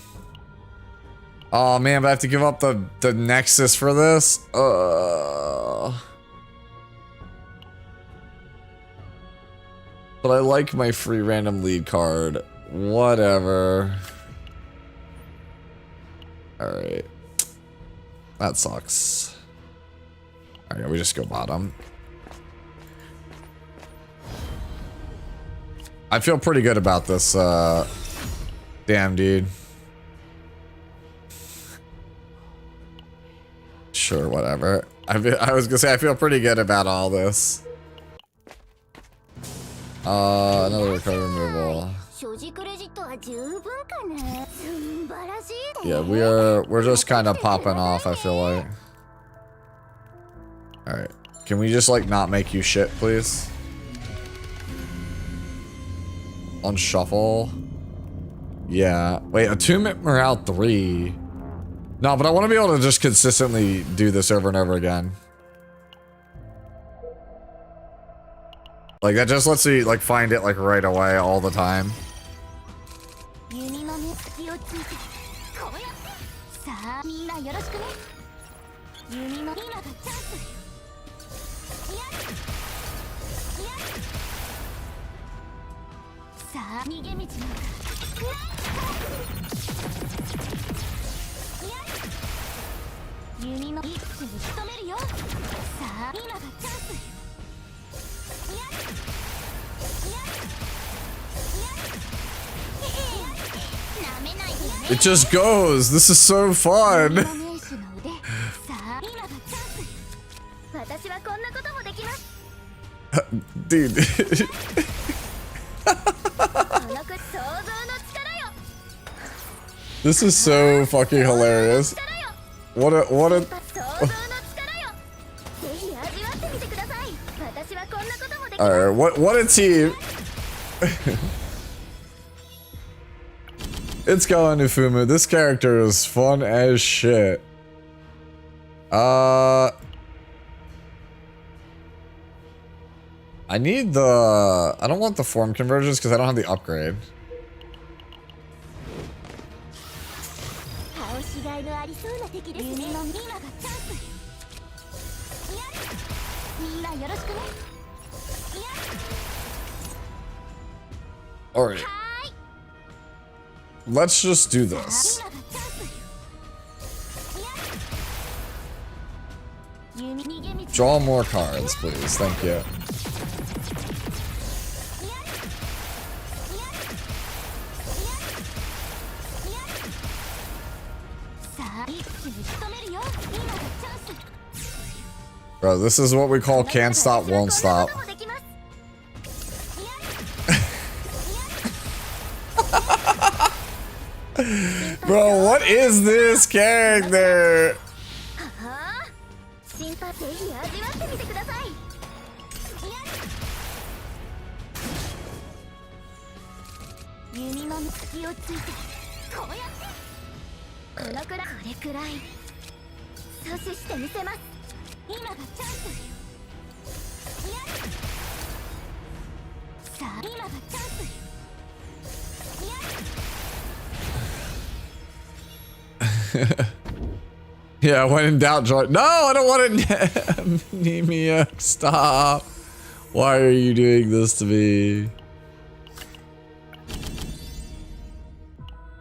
S1: Oh man, but I have to give up the Nexus for this? But I like my free random lead card. Whatever. Alright. That sucks. Alright, we just go bottom. I feel pretty good about this, damn, dude. Sure, whatever. I was gonna say, I feel pretty good about all this. Another card removal. Yeah, we're just kind of popping off, I feel like. Alright. Can we just, like, not make you shit, please? On shuffle. Yeah. Wait, Attunement Morale 3. No, but I want to be able to just consistently do this over and over again. Like, that just lets me, like, find it, like, right away all the time. It just goes. This is so fun. Dude. This is so fucking hilarious. What a Alright, what a team. It's going to Fumu. This character is fun as shit. I need the... I don't want the form convergence because I don't have the upgrade. Alright. Let's just do this. Draw more cards, please. Thank you. Bro, this is what we call can't stop, won't stop. Bro, what is this character? Yeah, when in doubt, join. No, I don't want it. Nemia, stop. Why are you doing this to me?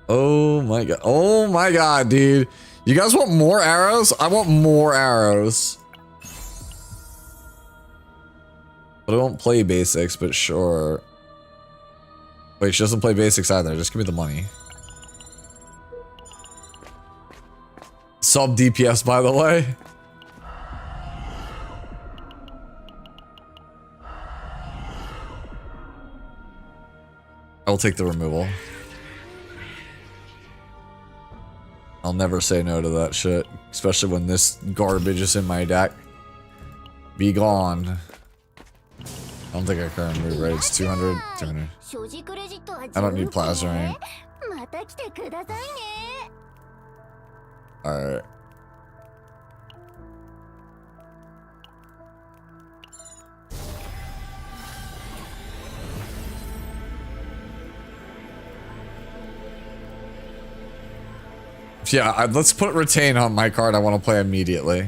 S1: Oh my god. Oh my god, dude. You guys want more arrows? I want more arrows. But I don't play basics, but sure. Wait, she doesn't play basics either. Just give me the money. Sub DPS, by the way. I will take the removal. I'll never say no to that shit, especially when this garbage is in my deck. Be gone. I don't think I can remove, right? It's 200. 200. I don't need plasma ring. Alright. Yeah, let's put retain on my card I want to play immediately.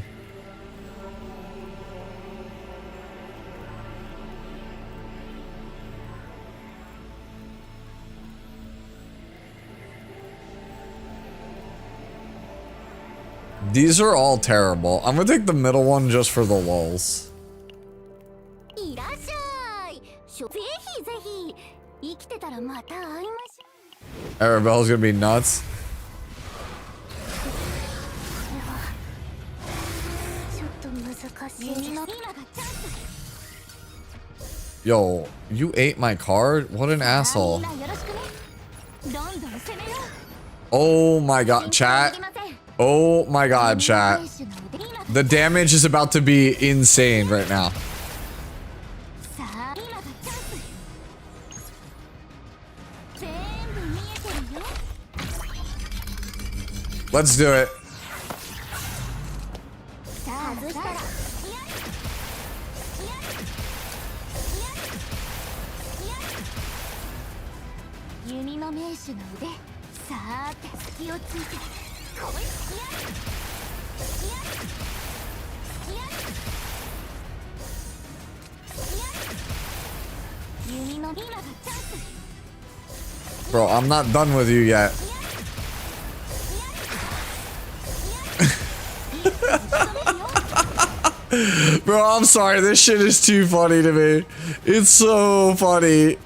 S1: These are all terrible. I'm gonna take the middle one just for the lulz. Arabella's gonna be nuts. Yo, you ate my card? What an asshole. Oh my god, chat. Oh my god, chat. The damage is about to be insane right now. Let's do it. Bro, I'm not done with you yet. Bro, I'm sorry. This shit is too funny to me. It's so funny.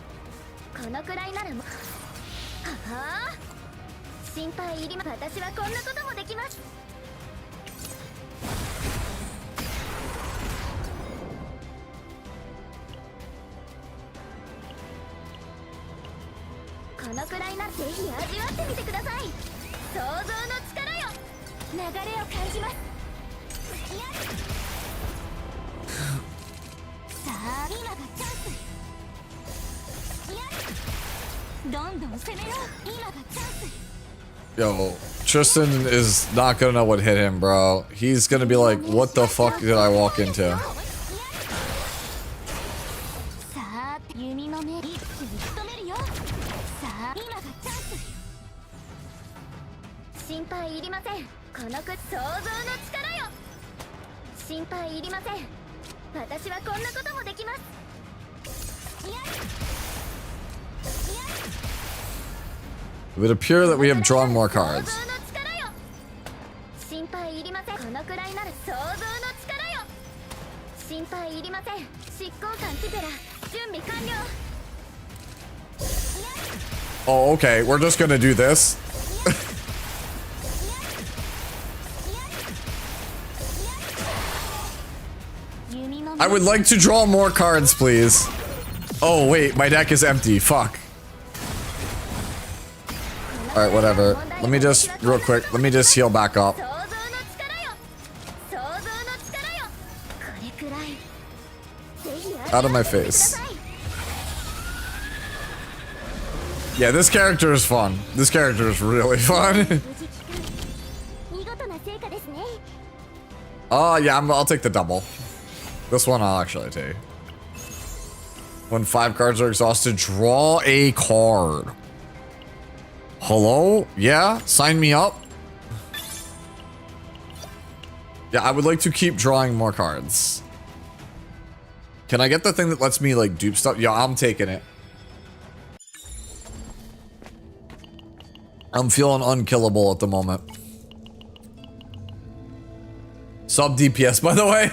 S1: Yo, Tristan is not gonna know what hit him, bro. He's gonna be like, what the fuck did I walk into? It would appear that we have drawn more cards. Oh, okay. We're just gonna do this. I would like to draw more cards, please. Oh, wait. My deck is empty. Fuck. Alright, whatever. Let me just, real quick, let me just heal back up. Out of my face. Yeah, this character is fun. This character is really fun. Oh, yeah, I'll take the double. This one I'll actually take. When 5 cards are exhausted, draw a card. Hello? Yeah? Sign me up? Yeah, I would like to keep drawing more cards. Can I get the thing that lets me, like, dupe stuff? Yeah, I'm taking it. I'm feeling unkillable at the moment. Sub DPS, by the way.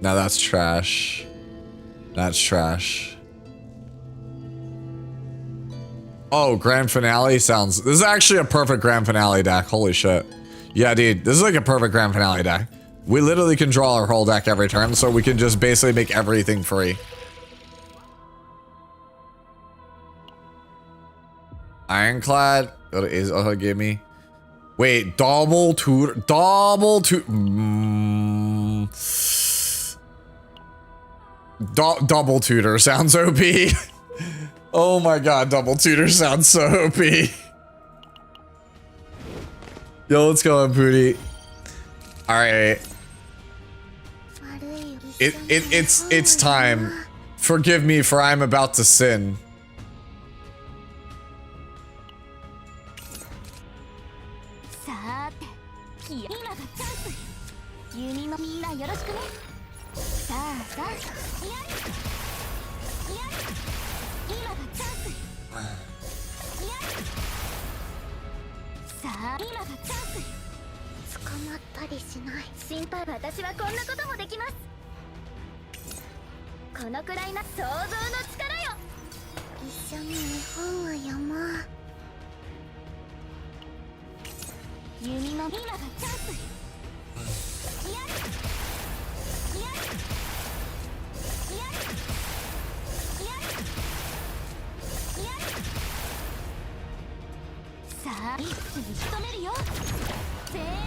S1: Now that's trash. That's trash. Oh, grand finale sounds... This is actually a perfect grand finale deck. Holy shit. Yeah, dude. This is like a perfect grand finale deck. We literally can draw our whole deck every turn, so we can just basically make everything free. Ironclad. Is give me. Wait, double tutor. Double tutor. Double tutor sounds OP. Oh my god, double tutor sounds so OP. Yo, let's go on, Pooty. Alright. It's time. Forgive me, for I am about to sin.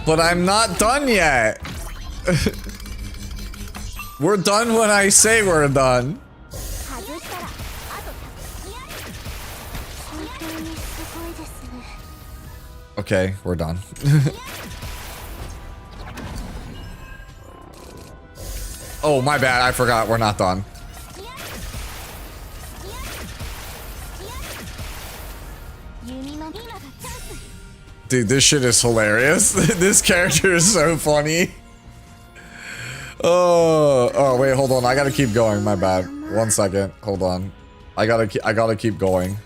S1: But I'm not done yet. We're done when I say we're done. Okay, we're done. Oh, my bad. I forgot. We're not done. Dude, this shit is hilarious. This character is so funny. Oh, wait, hold on. I gotta keep going. My bad. 1 second. Hold on. I gotta keep going.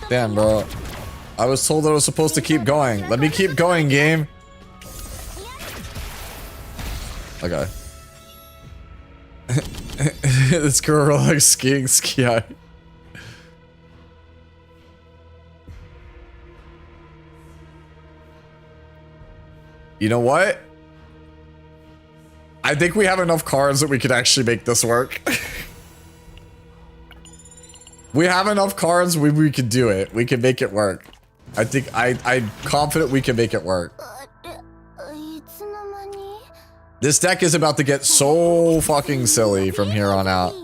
S1: Damn, bro. I was told that I was supposed to keep going. Let me keep going, game. Okay. This girl likes skiing ski. You know what? I think we have enough cards that we could actually make this work. We have enough cards, we could do it. We can make it work. I think I'm confident we can make it work. This deck is about to get so fucking silly from here on out.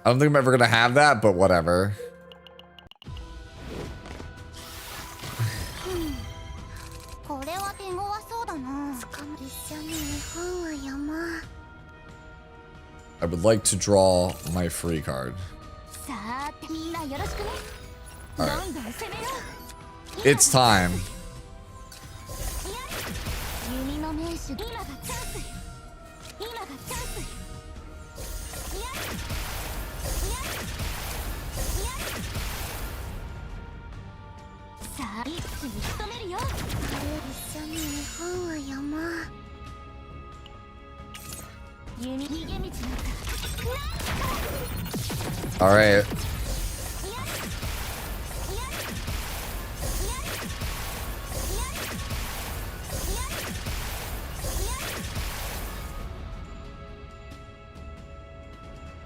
S1: I don't think I'm ever gonna have that, but whatever. I would like to draw my free card. Alright. It's time. All right.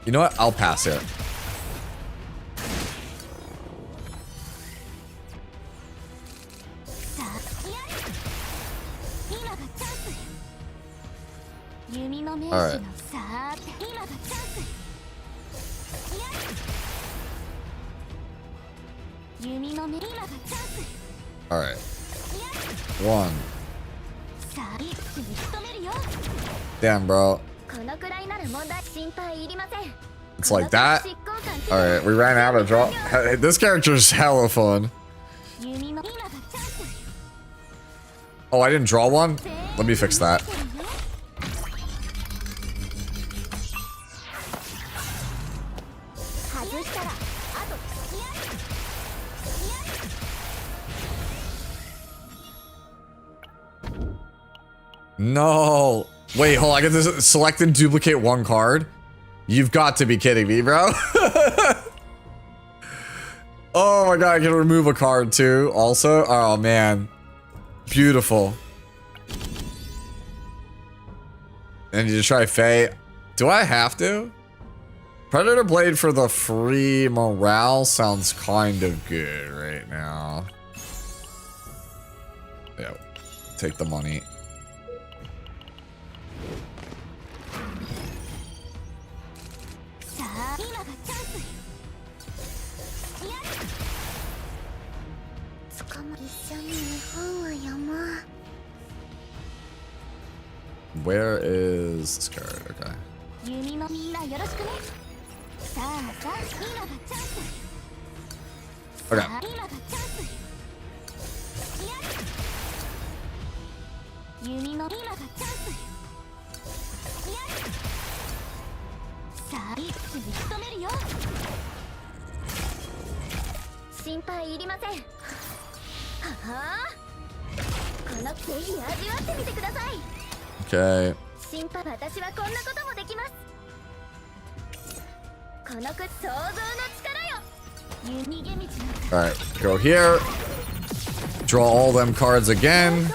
S1: You know what? I'll pass it. All right. All right. One. Damn, bro. It's like that. All right, we ran out of draw. This character's hella fun. Oh, I didn't draw one? Let me fix that. No. Wait, hold on. I get to select and duplicate one card? You've got to be kidding me, bro. Oh my god, I can remove a card too, also. Oh man. Beautiful. And you try Faye. Do I have to? Predator Blade for the free morale sounds kind of good right now. Yeah. Take the money. Where is this card? Okay. Okay. Okay. Alright, go here. Draw all them cards again.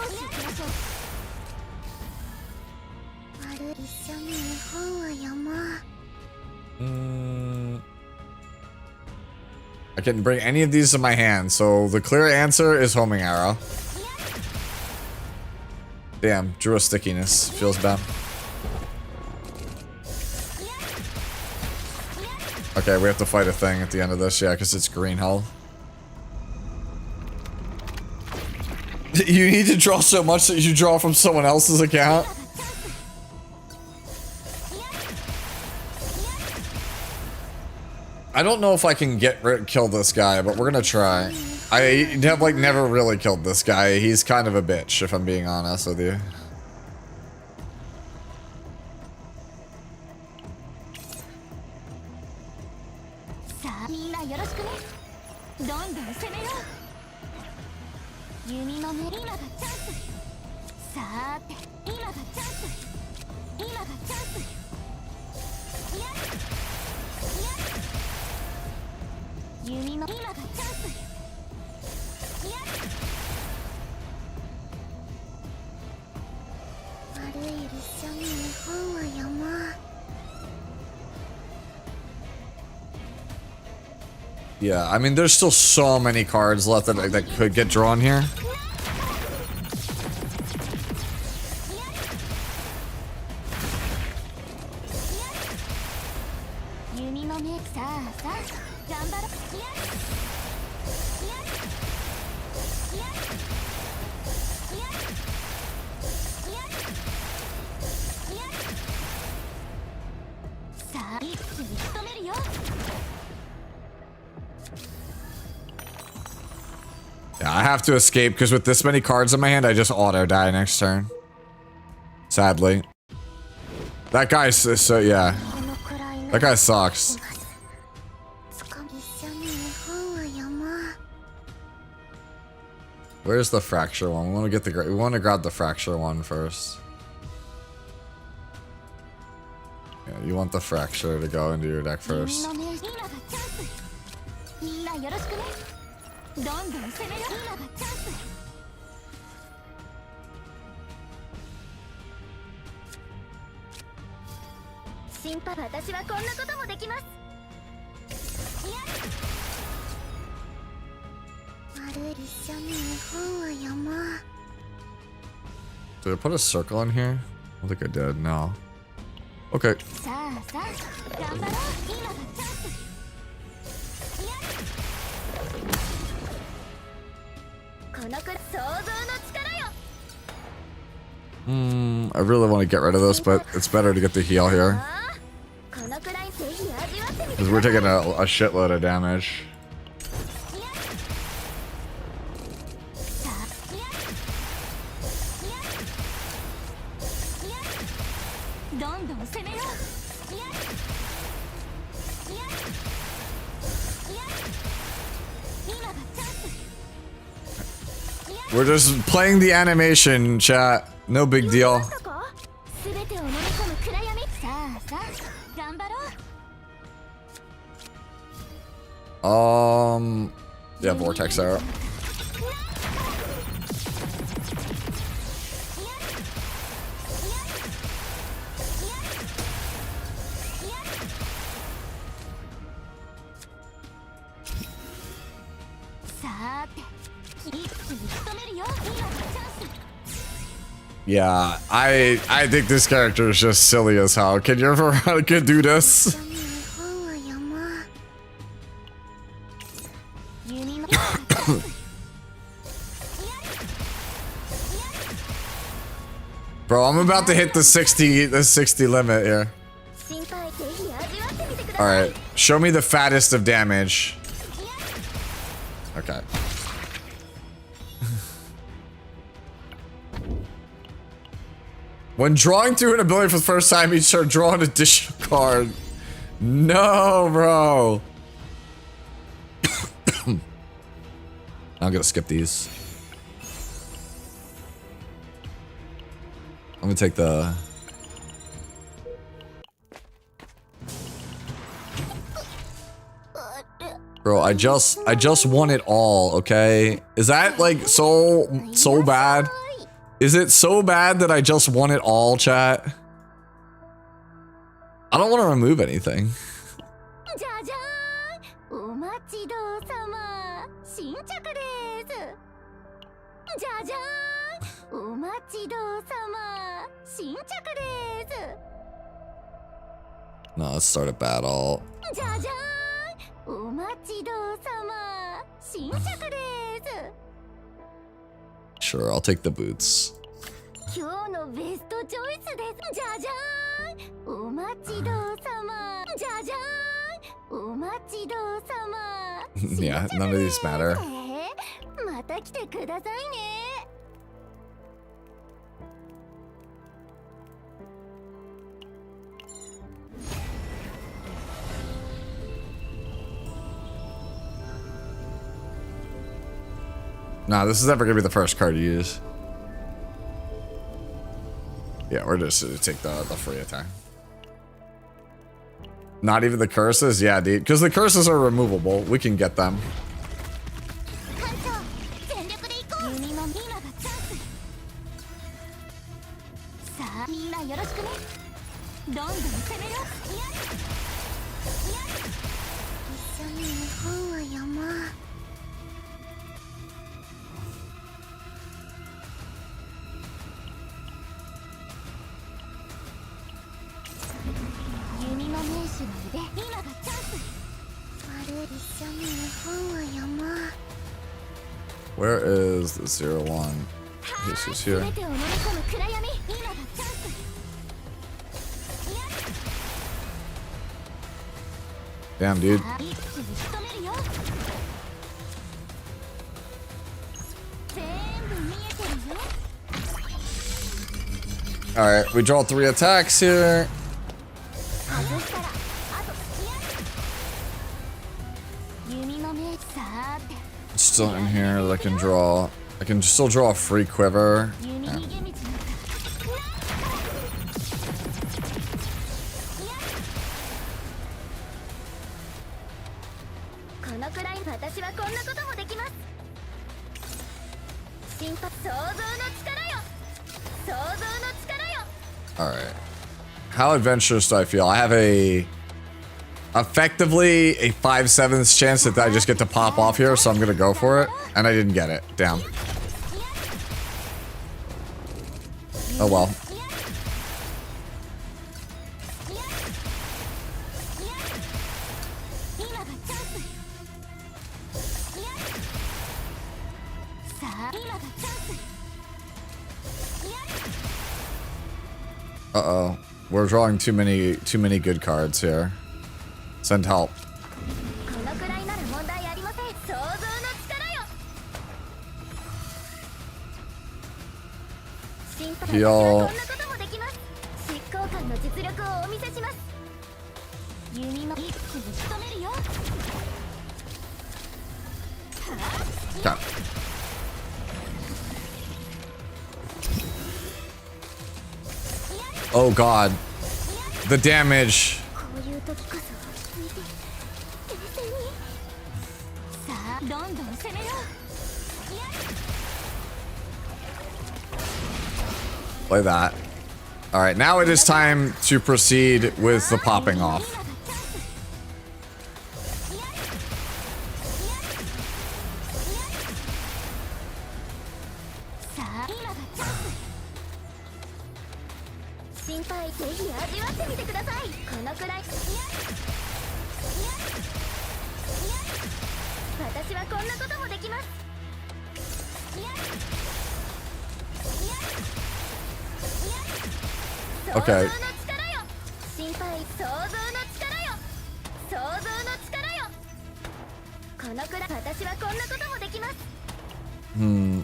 S1: I couldn't bring any of these to my hand, so the clear answer is homing arrow. Damn, drew a stickiness. Feels bad. Okay, we have to fight a thing at the end of this, yeah, because it's green hull. You need to draw so much that you draw from someone else's account? I don't know if I can kill this guy, but we're gonna try. I have like never really killed this guy. He's kind of a bitch, if I'm being honest with you. Yeah, I mean, there's still so many cards left that could get drawn here. Yeah, I have to escape because with this many cards in my hand, I just auto die next turn. Sadly. That guy's so yeah. That guy sucks. Where's the fracture one? We want to get the we want to grab the fracture one first. Yeah, you want the fracture to go into your deck first. Did I put a circle in here? I don't think I did, no. Okay. I really want to get rid of this, but it's better to get the heal here. Because we're taking a shitload of damage. We're just playing the animation, chat. No big deal. Yeah, Vortex Arrow. Yeah, I think this character is just silly as hell. Can you ever do this? Bro, I'm about to hit the 60 limit here. All right, show me the fattest of damage. Okay. When drawing through an ability for the first time, you start drawing an additional card. No, bro. I'm gonna skip these. I'm gonna take the... Bro, I just won it all, okay? Is that like so bad? Is it so bad that I just won it all, chat? I don't want to remove anything. No, let's start a battle. Sure, I'll take the boots. Yeah, none of these matter. Nah, this is never gonna be the first card you use. Yeah, we're just gonna take the free attack. Not even the curses? Yeah, dude. Because the curses are removable. We can get them. Where is the 01? This is here. Damn, dude. Alright, we draw 3 attacks here. Still in here that I can draw. I can still draw a free quiver. Yeah. Alright. How adventurous do I feel? I have effectively a 5/7 chance that I just get to pop off here, so I'm gonna go for it. And I didn't get it. Damn. Oh well. Uh-oh. We're drawing too many good cards here. Send help. Heal. Okay. Oh god. The damage. Play that. Alright, now it is time to proceed with the popping off. Okay. Hmm.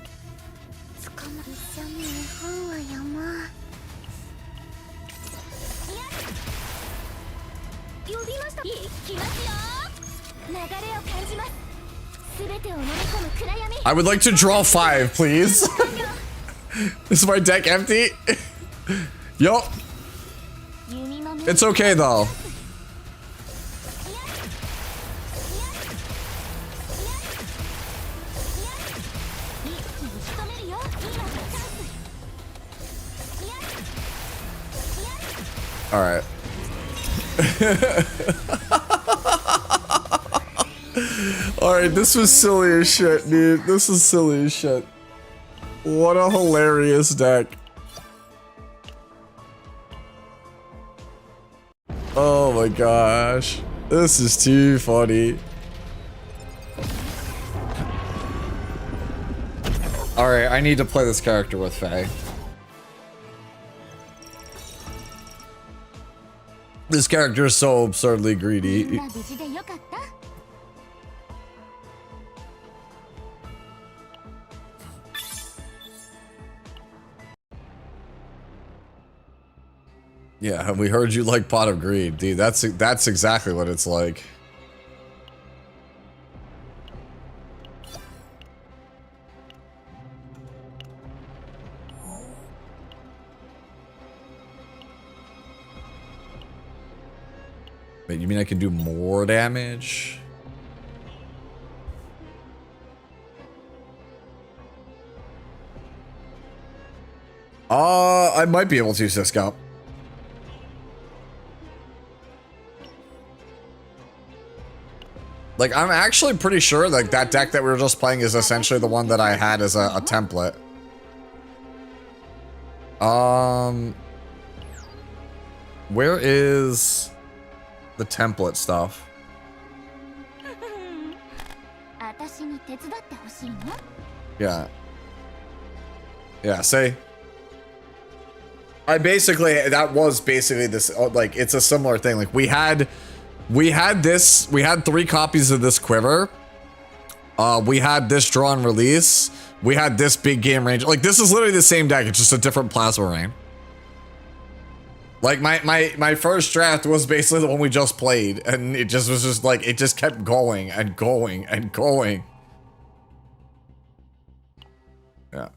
S1: I would like to draw 5, please. Is my deck empty? Yup. It's okay though. All right. All right, this was silly as shit, dude. This is silly as shit. What a hilarious deck. Oh my gosh. This is too funny. Alright, I need to play this character with Faye. This character is so absurdly greedy. Yeah, we heard you like Pot of Greed, dude. That's exactly what it's like. Wait, you mean I can do more damage? I might be able to, Cisco. Like, I'm actually pretty sure like that deck that we were just playing is essentially the one that I had as a template. Where is the template stuff? Yeah. Yeah, say. That was basically this, like, it's a similar thing. Like, we had 3 copies of this quiver. We had this draw and release. We had this big game range. Like, this is literally the same deck. It's just a different plasma rain. Like, my first draft was basically the one we just played. And it just was just like, it just kept going and going and going. Yeah.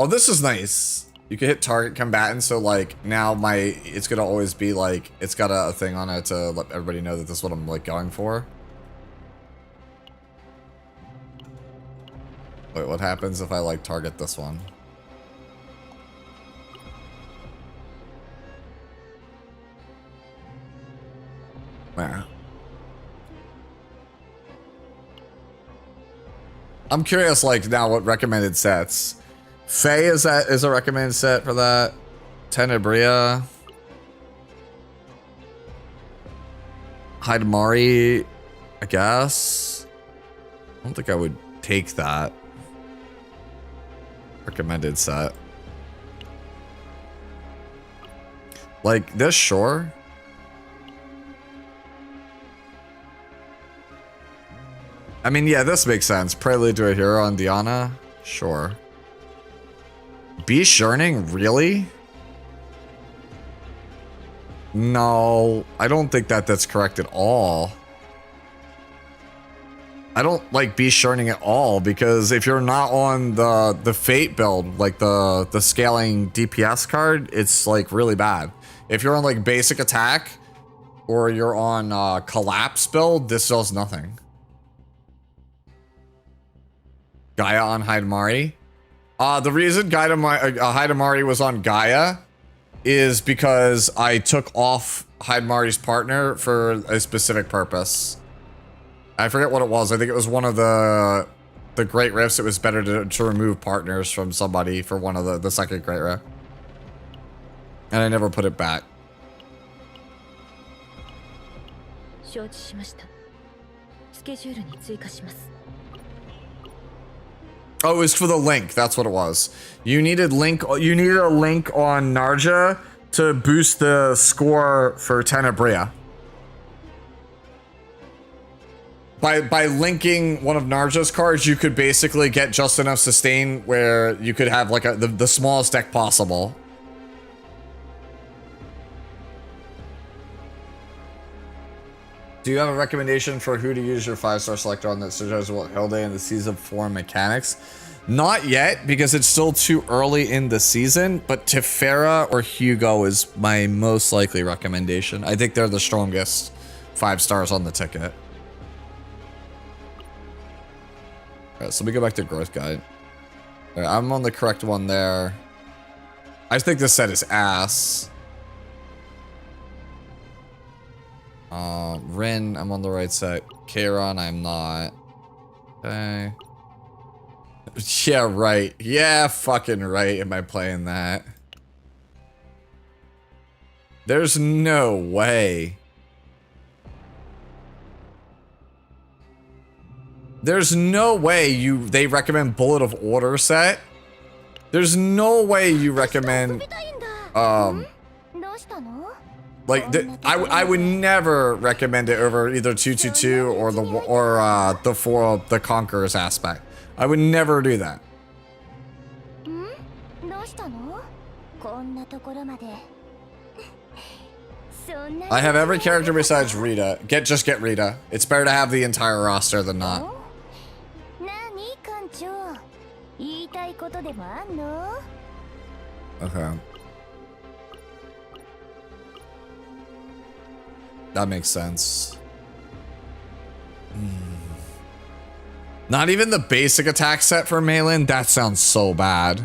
S1: Oh, this is nice. You can hit target combatant, so like now it's gonna always be like, it's got a thing on it to let everybody know that this is what I'm like going for. Wait, what happens if I like target this one? Yeah. I'm curious, like, now what recommended sets. Faye is a recommended set for that. Tenebria. Hidamari, I guess. I don't think I would take that. Recommended set. Like this, sure. I mean, yeah, this makes sense. Prelude to a Hero on Diana, sure. Beast Churning, really? No, I don't think that's correct at all. I don't like Beast Churning at all, because if you're not on the Fate build, like the scaling DPS card, it's like really bad. If you're on like basic attack or you're on collapse build, this does nothing. Gaia on Hidamari. The reason Hidamari was on Gaia is because I took off Hidamari's partner for a specific purpose. I forget what it was. I think it was one of the Great Rifts. It was better to remove partners from somebody for one of the second Great Rift. And I never put it back. Oh, it was for the link. That's what it was. You needed a link on Narja to boost the score for Tenebria. By linking one of Narja's cards, you could basically get just enough sustain where you could have like the smallest deck possible. Do you have a recommendation for who to use your 5-star selector on that suggests what Hilde and the season 4 mechanics? Not yet, because it's still too early in the season, but Tefera or Hugo is my most likely recommendation. I think they're the strongest 5 stars on the ticket. Alright, so let me go back to Growth Guide. Alright, I'm on the correct one there. I think this set is ass. Rin, I'm on the right set. Kairon, I'm not. Okay. Yeah, right. Yeah, fucking right. Am I playing that? There's no way. There's no way they recommend Bullet of Order set. There's no way you recommend like I would never recommend it over either 222 or the Conqueror's aspect. I would never do that. I have every character besides Rita. Just get Rita. It's better to have the entire roster than not. Okay. That makes sense. Not even the basic attack set for Malin? That sounds so bad.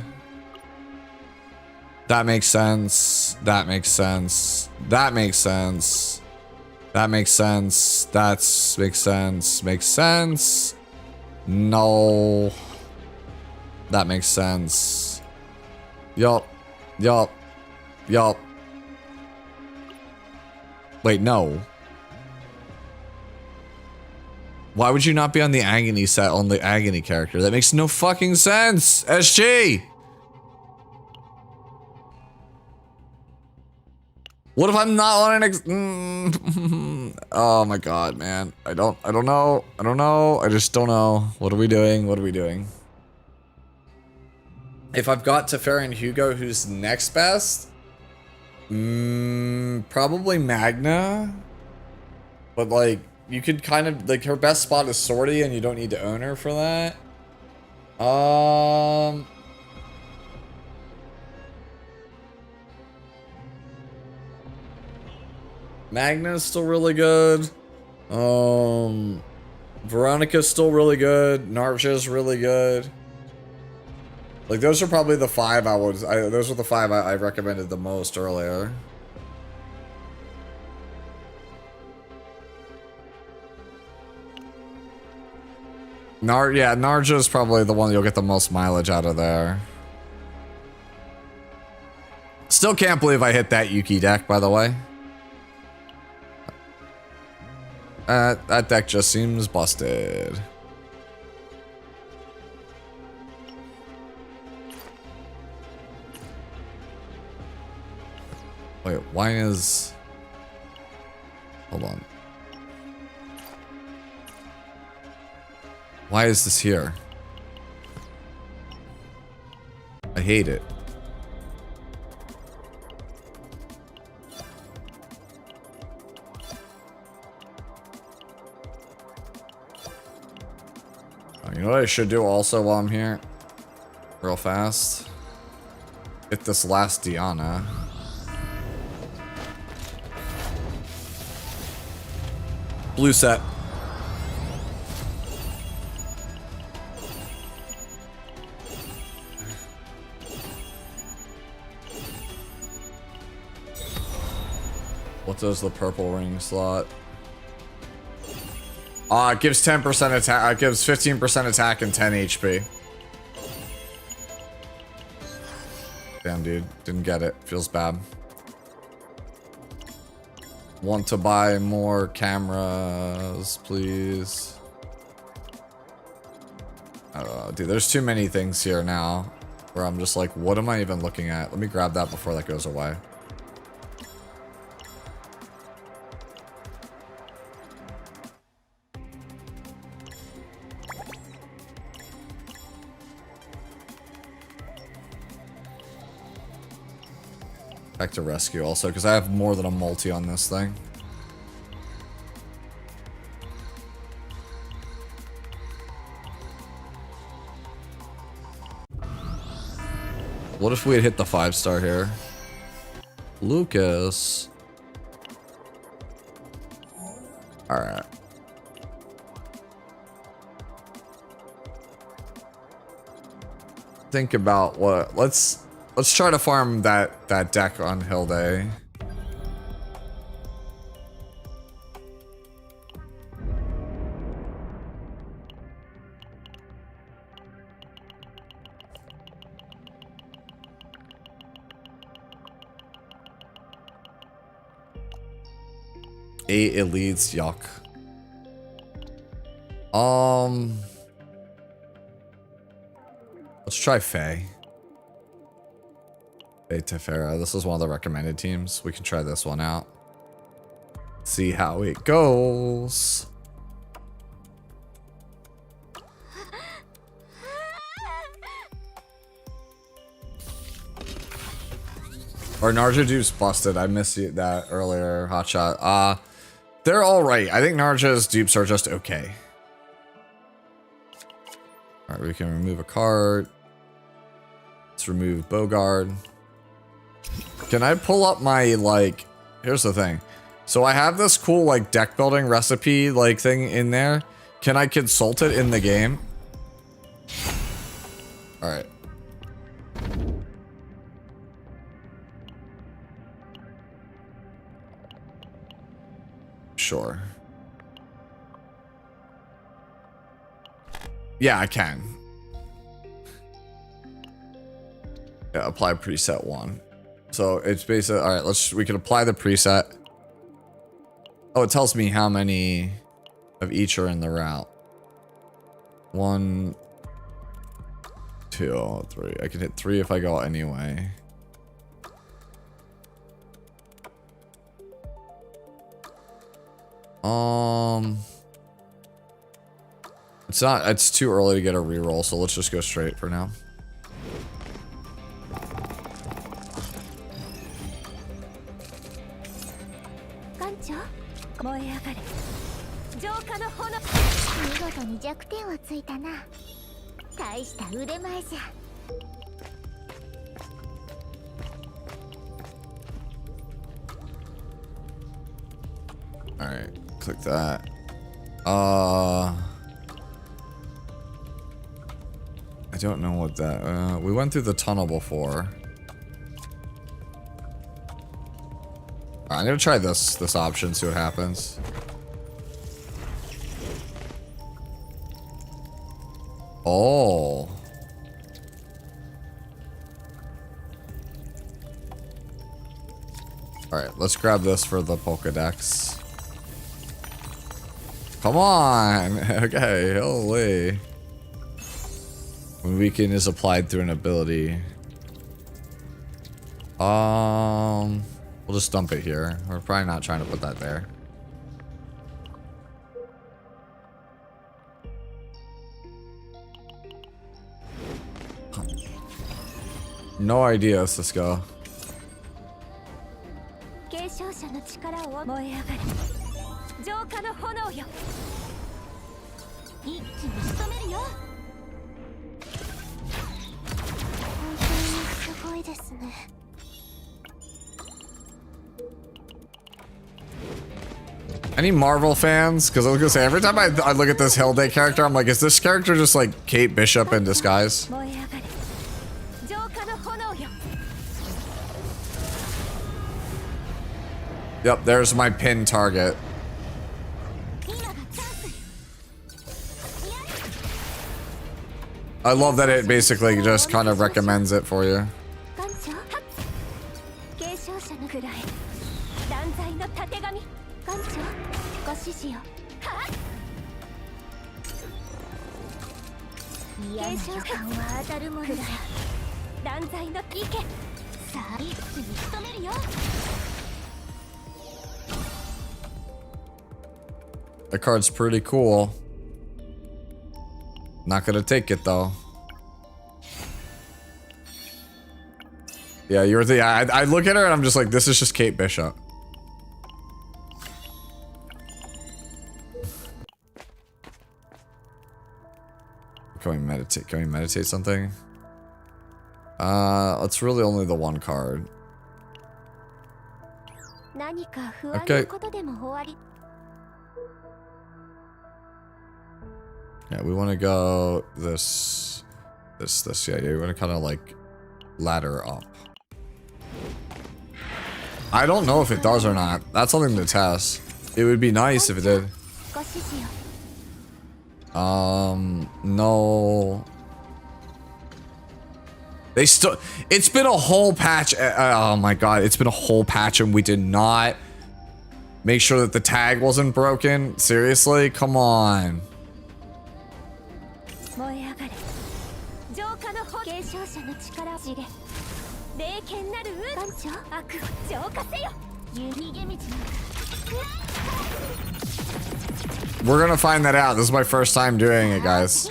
S1: That makes sense. That makes sense. That makes sense. That makes sense. That makes sense. Makes sense. No. That makes sense. Yup. Yup. Yup. Wait, no. Why would you not be on the Agony set on the Agony character? That makes no fucking sense! SG! What if I'm not on an oh my god, man. I don't know. I don't know. I just don't know. What are we doing? What are we doing? If I've got Teferi and Hugo, who's next best? Probably Magna. But like, you could kind of, like, her best spot is Sortie and you don't need to own her for that. Magna's still really good. Veronica's still really good. Narja's really good. Like, those are probably the five those were the five I recommended the most earlier. Yeah, Narja is probably the one you'll get the most mileage out of there. Still can't believe I hit that Yuki deck, by the way. That deck just seems busted. Wait, why is... Hold on. Why is this here? I hate it. You know what I should do also while I'm here? Real fast. Get this last Diana. Blue set. What does the purple ring slot? It gives 10% attack. It gives 15% attack and 10 HP. Damn, dude. Didn't get it. Feels bad. Want to buy more cameras, please. Dude, there's too many things here now where I'm just like, what am I even looking at? Let me grab that before that goes away. Back to rescue also, because I have more than a multi on this thing. What if we had hit the 5-star here? Lucas. Alright. Think about what... Let's try to farm that deck on Hilde. Eight elites, yuck. Let's try Faye. Tefera. This is one of the recommended teams. We can try this one out. See how it goes. Or Narja dupes busted. I missed that earlier, Hotshot. They're alright. I think Narja's dupes are just okay. Alright, we can remove a card. Let's remove Bogard. Can I pull up my, like, here's the thing. So I have this cool, like, deck building recipe, like, thing in there. Can I consult it in the game? All right. Sure. Yeah, I can. Yeah, apply preset 1. So it's basically, all right, we can apply the preset. Oh, it tells me how many of each are in the route. 1, 2, 3. I can hit 3 if I go anyway. It's too early to get a reroll, so let's just go straight for now. Alright, click that. I don't know what that, we went through the tunnel before. Alright, I'm gonna try this option, see what happens. Oh. Alright, let's grab this for the Pokedex. Come on! Okay, holy. When weaken is applied through an ability. We'll just dump it here. We're probably not trying to put that there. No idea, let's just go. Any Marvel fans? Because I was gonna say, every time I look at this Hilde character, I'm like, is this character just like Kate Bishop in disguise? Yep, there's my pin target. I love that it basically just kind of recommends it for you. The card's pretty cool. Not gonna take it though. Yeah, you're the. I look at her and I'm just like, this is just Kate Bishop. Can we meditate? Can we meditate something? It's really only the one card. Okay. Yeah, we want to go this. Yeah, we want to kind of like ladder up. I don't know if it does or not. That's something to test. It would be nice if it did. No. They still. It's been a whole patch. Oh my god, it's been a whole patch and we did not make sure that the tag wasn't broken. Seriously? Come on. We're gonna find that out. This is my first time doing it, guys.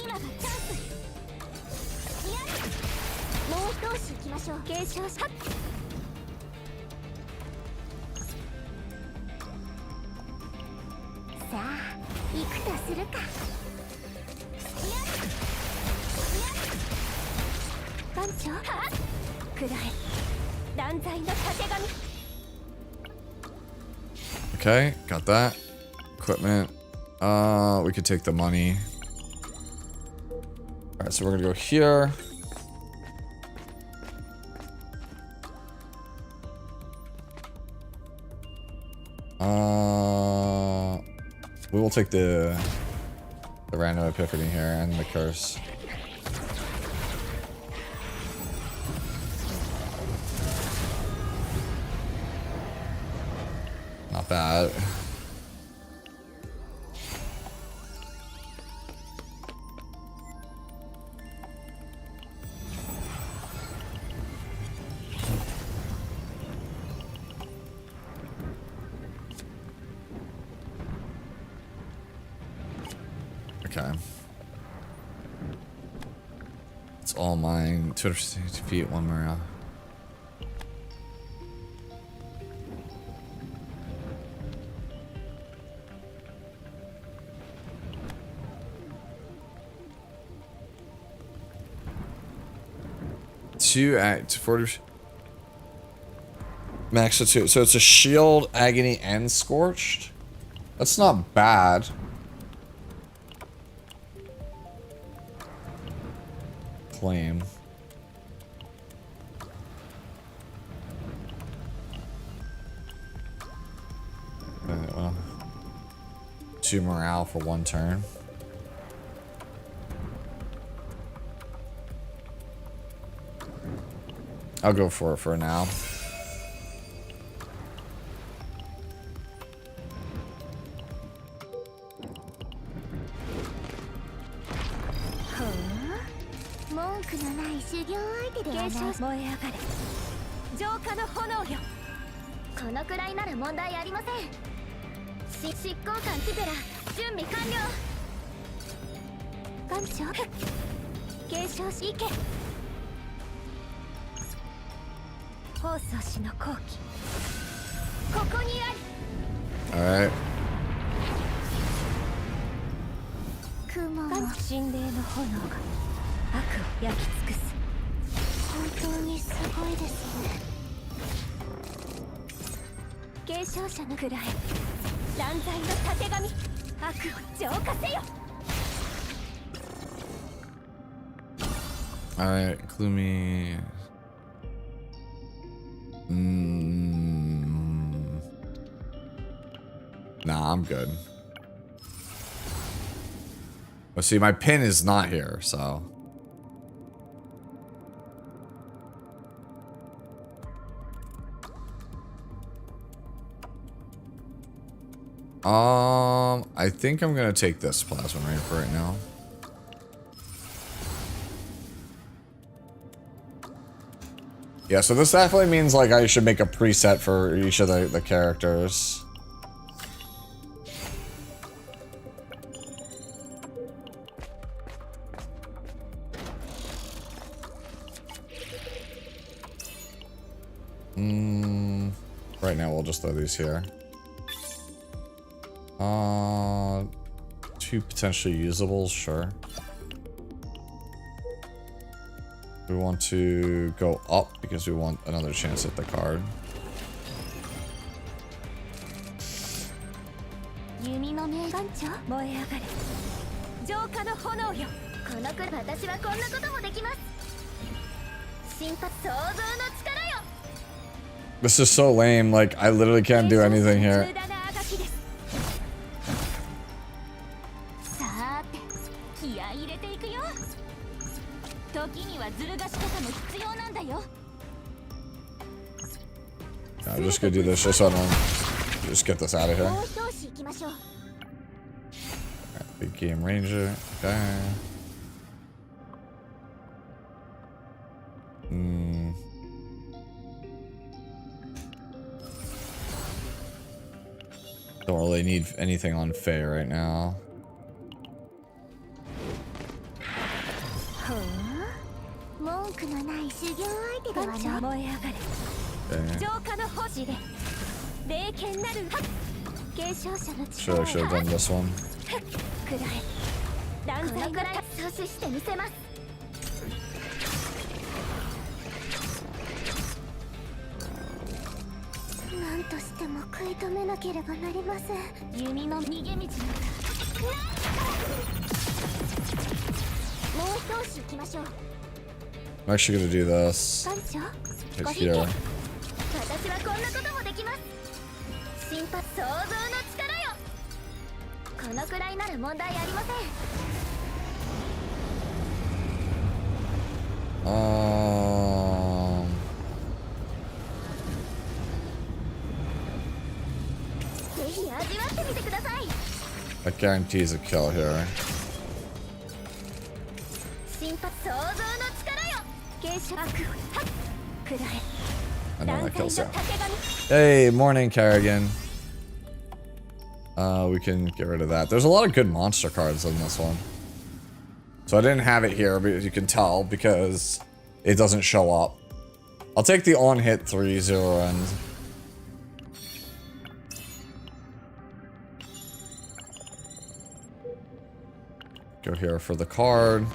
S1: Okay, got that. Equipment. We could take the money. Alright, so we're gonna go here. We will take the random epiphany here and the curse. Not bad. Okay. It's all mine. 250 feet, 1 morale. Two at 40 max to 2. So it's a shield, agony, and scorched. That's not bad. Claim. Well, 2 morale for 1 turn. I'll go for it for now. Alright. Alright, include me. Nah, I'm good. But see, my pin is not here, so. I think I'm gonna take this plasma ring for right now. Yeah, so this definitely means like I should make a preset for each of the characters. Right now we'll just throw these here. 2 potentially usables, sure. We want to go up because we want another chance at the card. This is so lame, like I literally can't do anything here. I'm just gonna do this just so I don't just get this out of here. Right, big game ranger. Okay. Don't really need anything on Faye right now. Should have done this one. I'm actually gonna do this. Right here.
S5: 心配想像の力よ。このくらいなら問題ありません。ぜひ味わってみてください。
S1: That guarantees a kill here.
S5: 心配想像の力よ。継承悪をくらえ。
S1: I know that kills you. Hey, morning, Kerrigan. We can get rid of that. There's a lot of good monster cards in this one. So I didn't have it here, but you can tell because it doesn't show up. I'll take the on-hit 3-0 end. Go here for the card.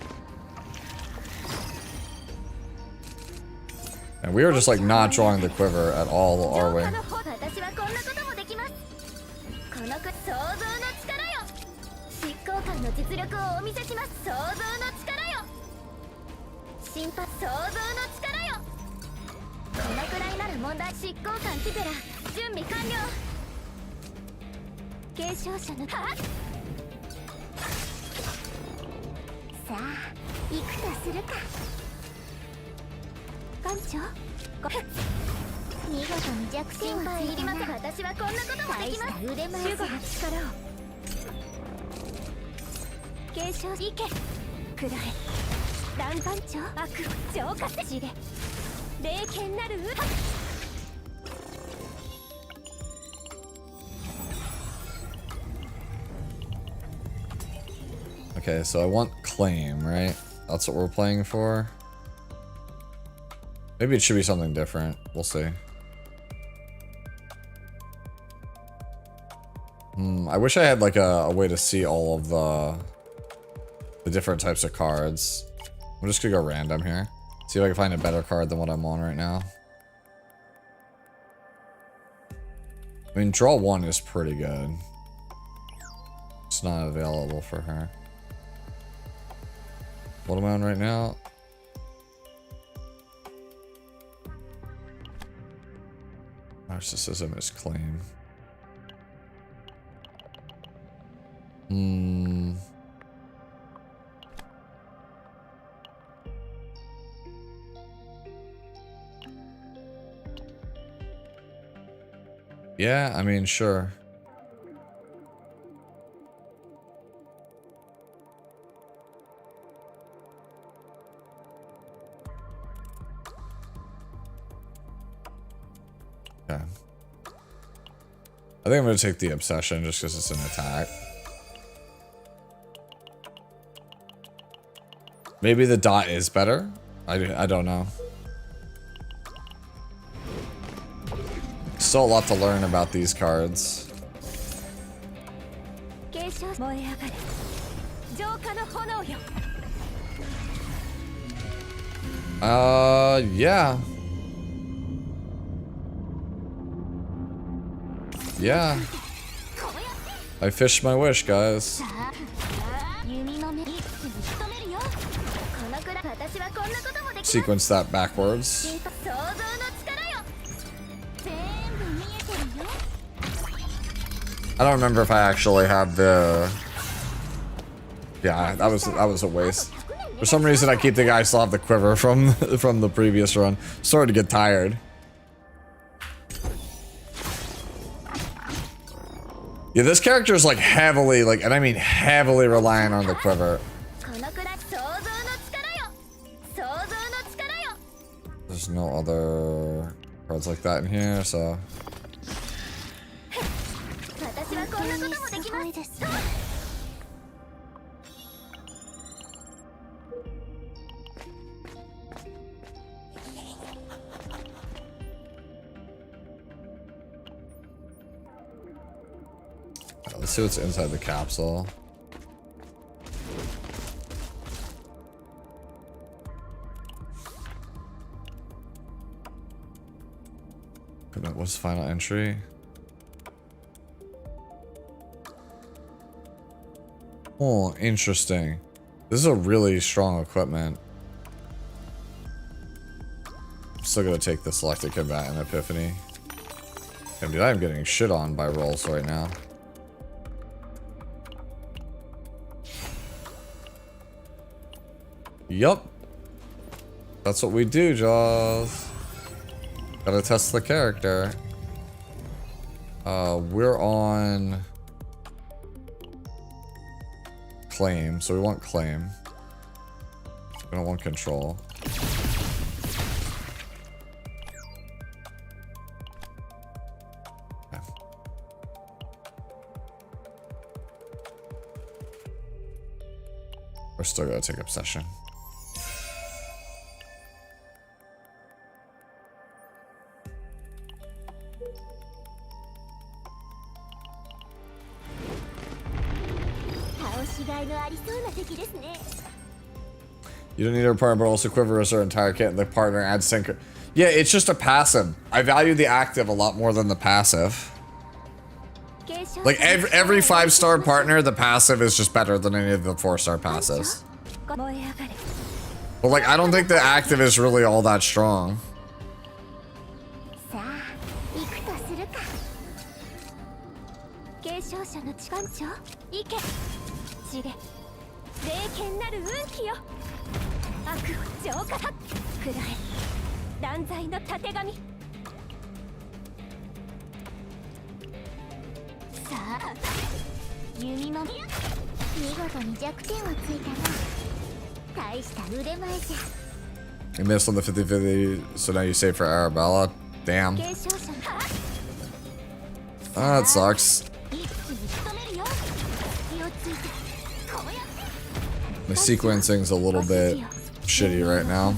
S1: And we are just like not drawing the quiver at all, are we? Okay, so I want claim, right? That's what we're playing for. Maybe it should be something different. We'll see. I wish I had like a way to see all of the different types of cards. I'm just gonna go random here. See if I can find a better card than what I'm on right now. I mean, draw one is pretty good. It's not available for her. What am I on right now? Narcissism is claim. Yeah, I mean, sure. Yeah. I think I'm going to take the obsession just because it's an attack. Maybe the dot is better? I don't know. Still a lot to learn about these cards. Yeah. Yeah. I fished my wish, guys. Sequence that backwards. I don't remember if I actually have the... Yeah, that was a waste. For some reason, I keep thinking I still have the quiver from the previous run. Started to get tired. Yeah, this character is like heavily, like, and I mean heavily reliant on the quiver. There's no other cards like that in here, so... Let's see what's inside the capsule. What's the final entry? Oh, interesting. This is a really strong equipment. I'm still gonna take the selected combatant epiphany. Damn, dude, I'm getting shit on by rolls right now. Yup. That's what we do, Jaws. Gotta test the character. We're on claim, so we want claim. We don't want control. Okay. We're still gonna take obsession. You don't need a partner, but also quiver as our entire kit, and the partner adds sync. Yeah, it's just a passive. I value the active a lot more than the passive. Like every 5-star partner, the passive is just better than any of the 4-star passives. But like, I don't think the active is really all that strong. You missed on the 50-50, so now you save for Arabella. Damn. Ah, that sucks. My sequencing's a little bit shitty right now.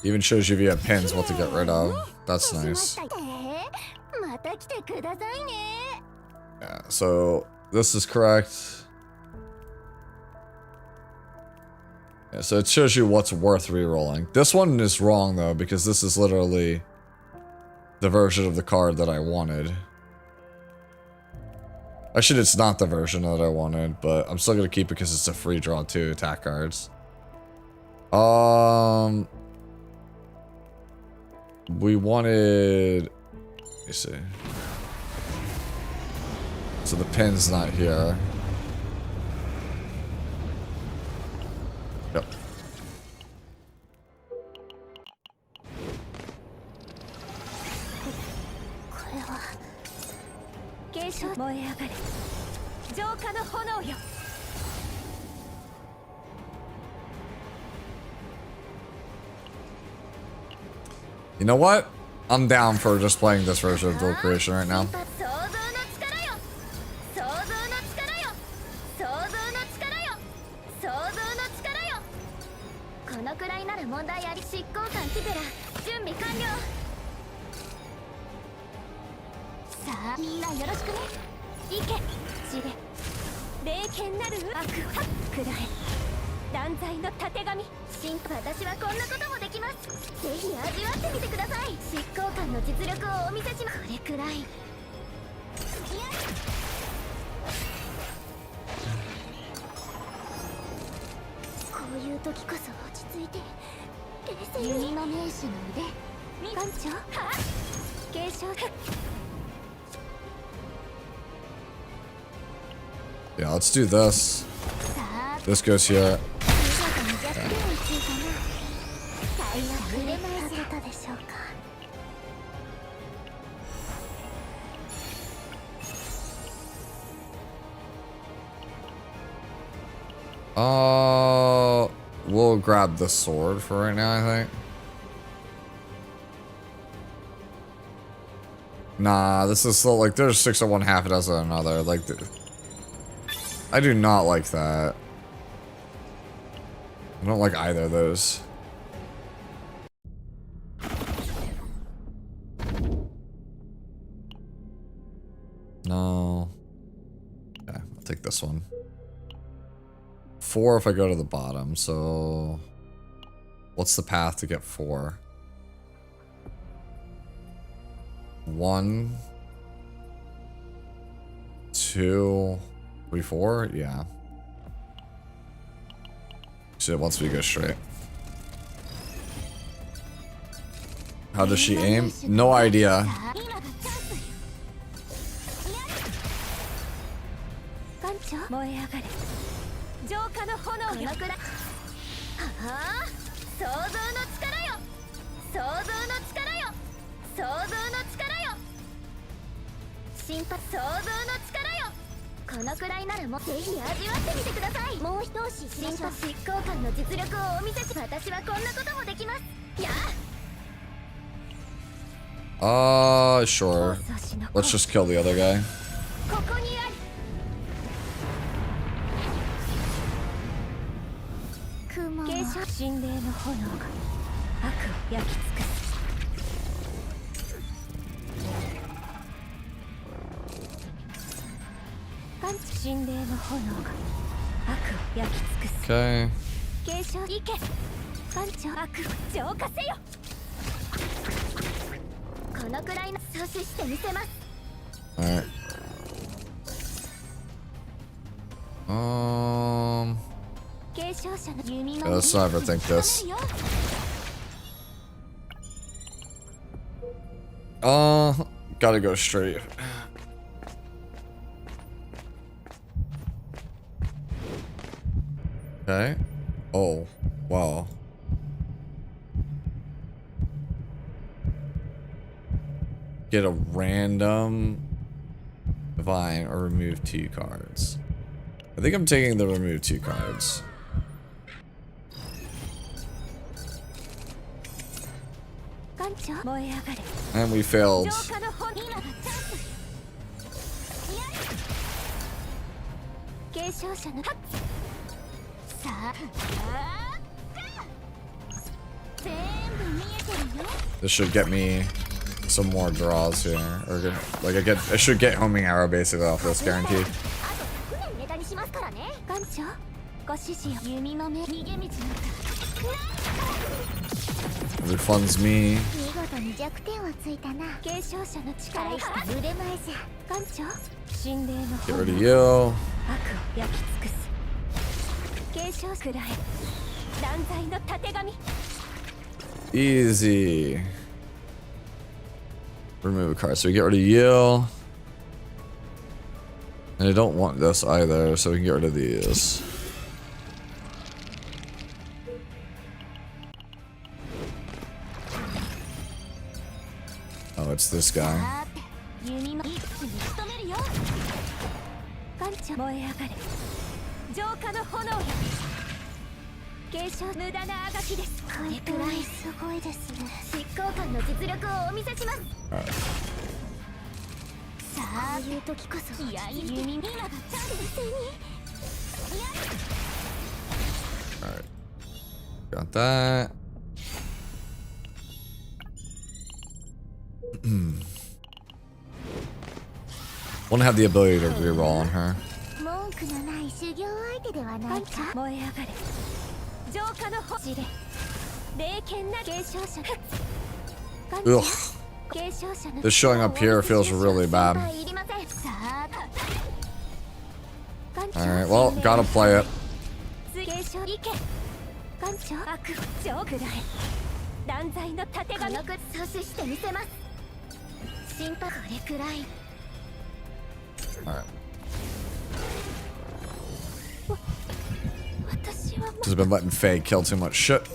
S1: Even shows you if you have pins what to get rid of. That's nice. Yeah, so this is correct. Yeah, so it shows you what's worth re-rolling. This one is wrong though, because this is literally the version of the card that I wanted. Actually, it's not the version that I wanted, but I'm still gonna keep it because it's a free draw too, attack cards. We wanted, let me see. So the pin's not here. Yep. You know what? I'm down for just playing this version of Dual Creation right now. Yeah, let's do this. This goes here. We'll grab the sword for right now, I think. Nah, this is still like there's 6 of one, half a dozen of another. Like, I do not like that. I don't like either of those. No. take this one. 4 if I go to the bottom, so... What's the path to get 4? 1... 2... 3, 4? Yeah. Shit, once we go straight. How does she aim? No idea. Sure. Let's just kill the other guy. Okay. Alright. Yeah, let's not overthink this. Gotta go straight. Okay. Oh, wow. Get a random divine or remove 2 cards. I think I'm taking the remove 2 cards. And we failed. This should get me some more draws here, or get, like I should get homing arrow basically off this, guaranteed. Refunds me. Get rid of you. Easy. Remove a card, so we get rid of you. And I don't want this either, so we can get rid of these. Oh, it's this guy. Alright. Got that. Won't have the ability to reroll on her. Ugh. This showing up here feels really bad. Alright, well, gotta play it. Alright. Just been letting Faye kill too much shit.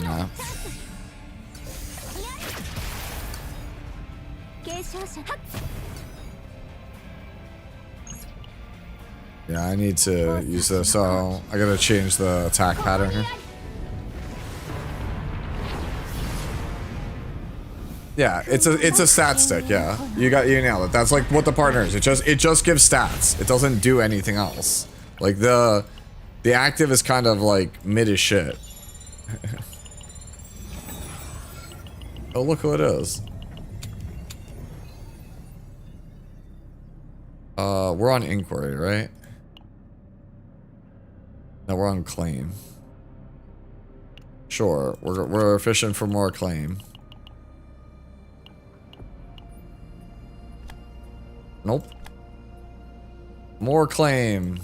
S1: Nah. Yeah, I need to use this, so I gotta change the attack pattern here. Yeah, it's a stat stick, yeah. You nailed it. That's like what the partner is. It just gives stats. It doesn't do anything else. Like the The active is kind of like mid as shit. Oh, look who it is. We're on inquiry, right? No, we're on claim. Sure, we're fishing for more claim. Nope. More claim.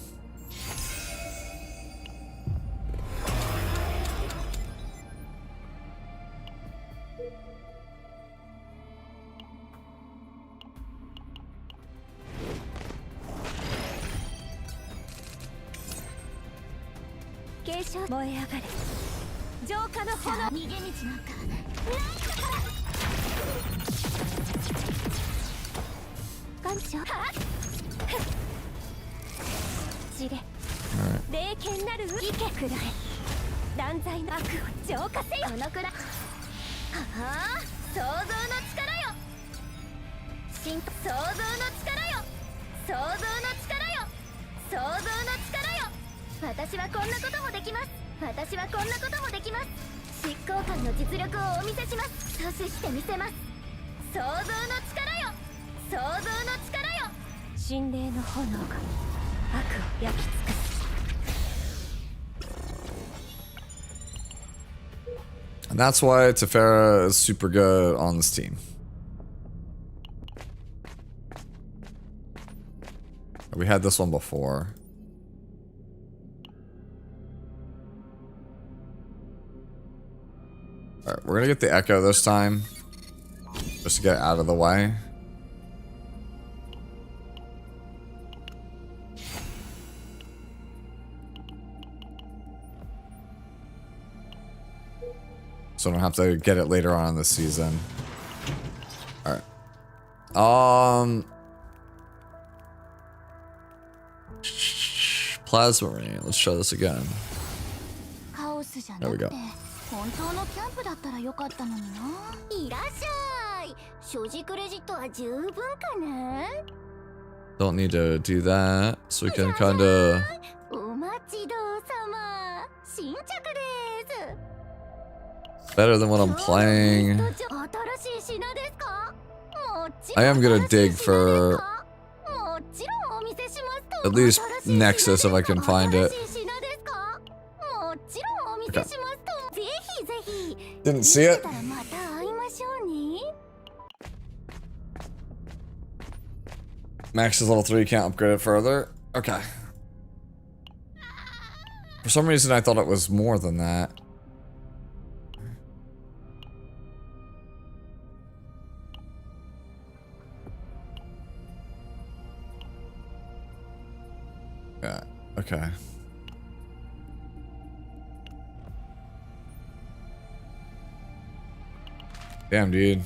S1: And that's why Tefera is super good on this team. We had this one before. Alright, we're gonna get the Echo this time. Just to get it out of the way. So I don't have to get it later on in the season. Alright. Plasma Rain. Let's try this again. There we go. Don't need to do that, so we can kinda... Better than what I'm playing. I am gonna dig for at least Nexus if I can find it. Okay. Didn't see it. Max is level 3, can't upgrade it further. Okay. For some reason I thought it was more than that. Yeah, okay. Damn, dude.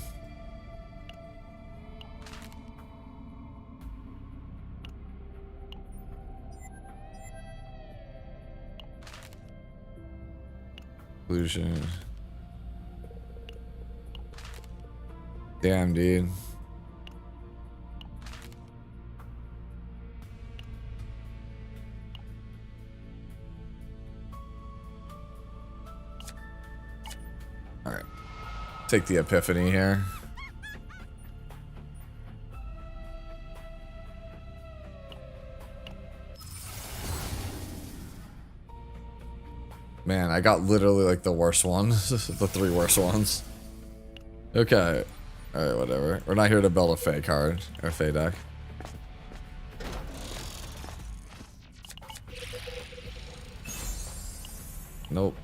S1: Illusion. Damn, dude. Alright. Take the epiphany here. Man, I got literally like the worst ones. The 3 worst ones. Okay. Alright, whatever. We're not here to build a Fey card. Or Fey deck. Nope.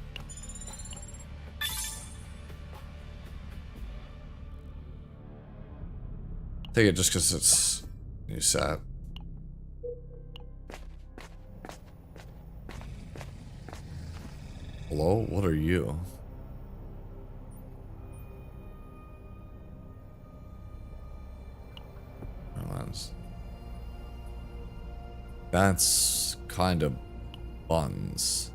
S1: Take it just because it's new set. Hello? What are you? That's kind of buns.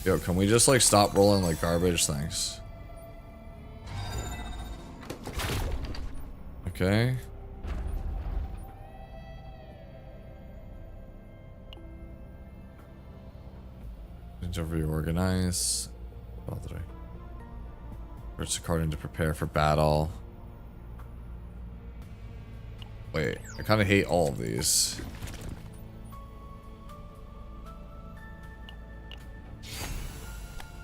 S1: Yo, can we just like stop rolling like garbage things? Okay. To reorganize. Search the card to prepare for battle. Wait, I kind of hate all of these.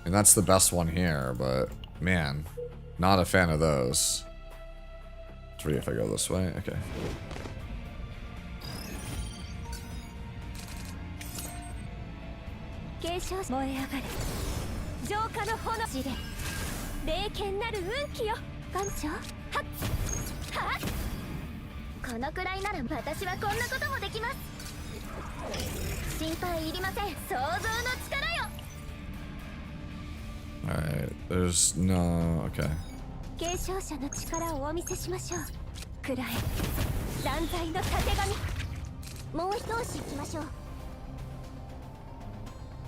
S1: And that's the best one here, but man, not a fan of those. 3 if I go this way. Okay. Alright, there's no... okay.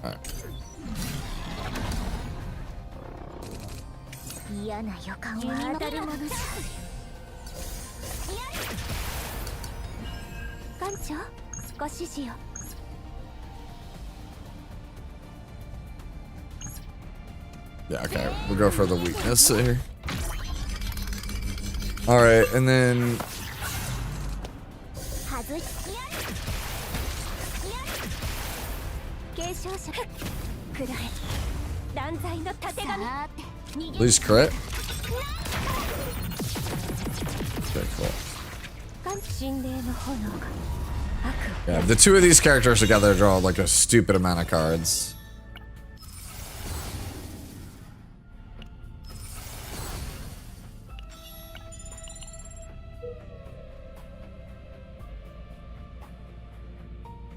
S1: Alright. Yeah, okay. We'll go for the weakness here. Alright, and then... Please crit. Okay, cool. Yeah, the two of these characters together draw like a stupid amount of cards.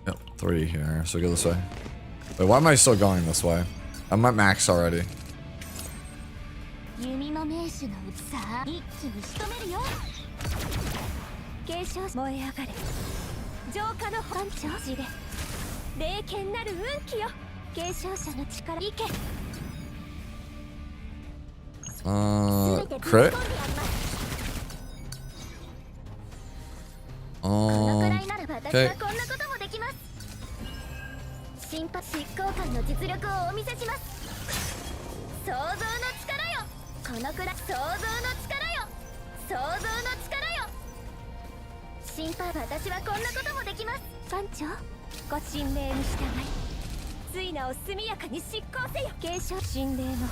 S1: Yep, 3 here, so go this way. Wait, why am I still going this way? I'm at max already. Crit? Okay.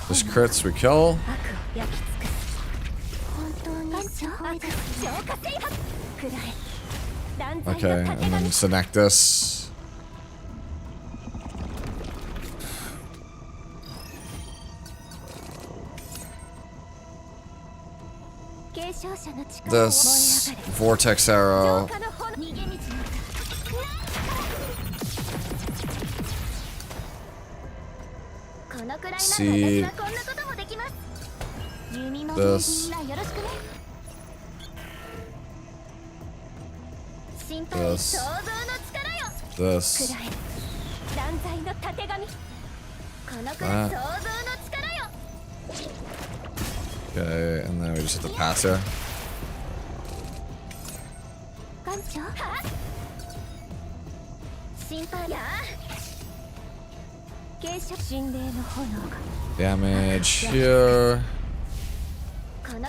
S1: This crits we kill. Okay, and then select this. This vortex arrow. Seed. This. This. This. That. Okay, and then we just have to pass here. Damage here.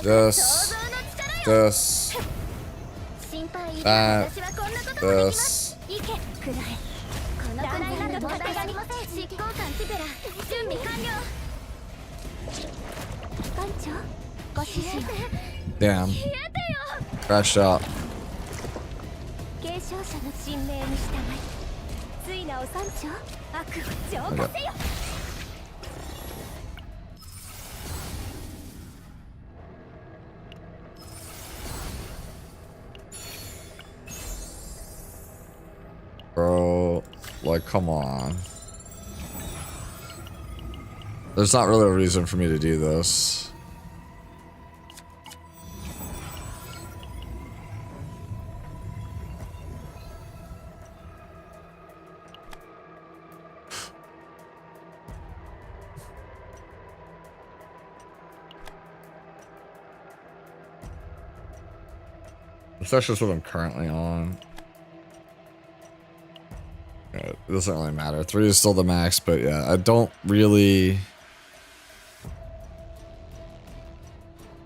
S1: This. This. That. This. Damn. Crashed out. Okay. Bro, like, come on. There's not really a reason for me to do this. That's just what I'm currently on. Yeah. Alright, it doesn't really matter. 3 is still the max, but yeah, I don't really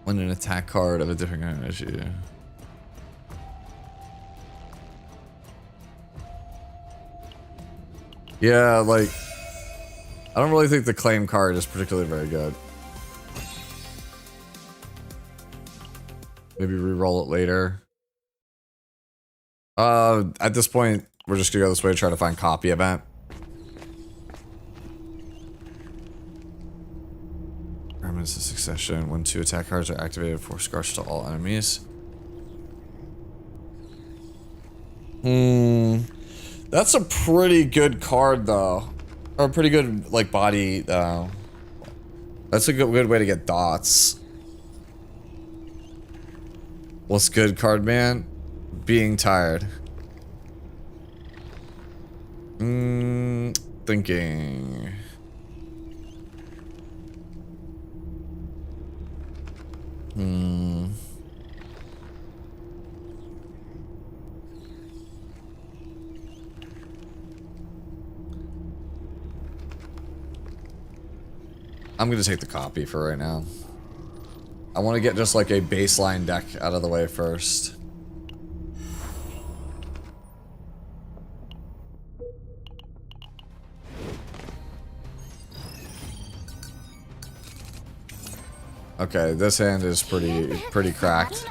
S1: want an attack card of a different kind of issue. Yeah, like, I don't really think the claim card is particularly very good. Maybe re-roll it later. At this point, we're just gonna go this way to try to find copy event. Remnants of Succession. When 2 attack cards are activated, 4 scars to all enemies. That's a pretty good card, though. Or a pretty good, like, body, though. That's a good way to get dots. What's good, card man? Being tired. Thinking. I'm gonna take the copy for right now. I want to get just like a baseline deck out of the way first. Okay, this hand is pretty cracked.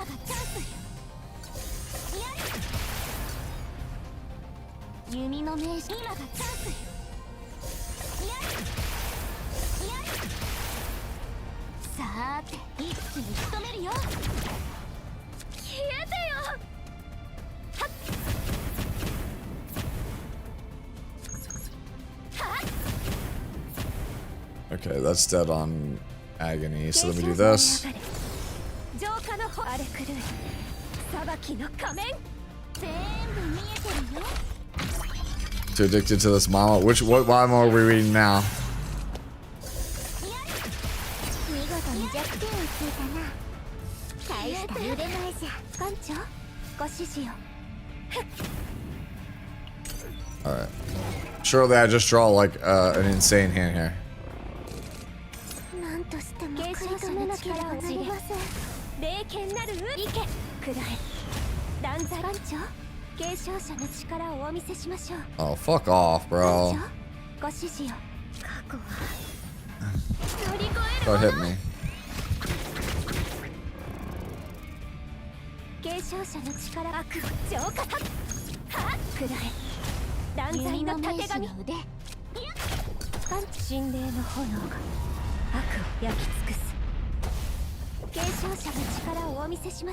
S1: Okay, that's dead on agony, so let me do this. Too addicted to this mama. What mama are we reading now? Alright. Surely I just draw like an insane hand here. Oh, fuck off, bro. Don't hit me.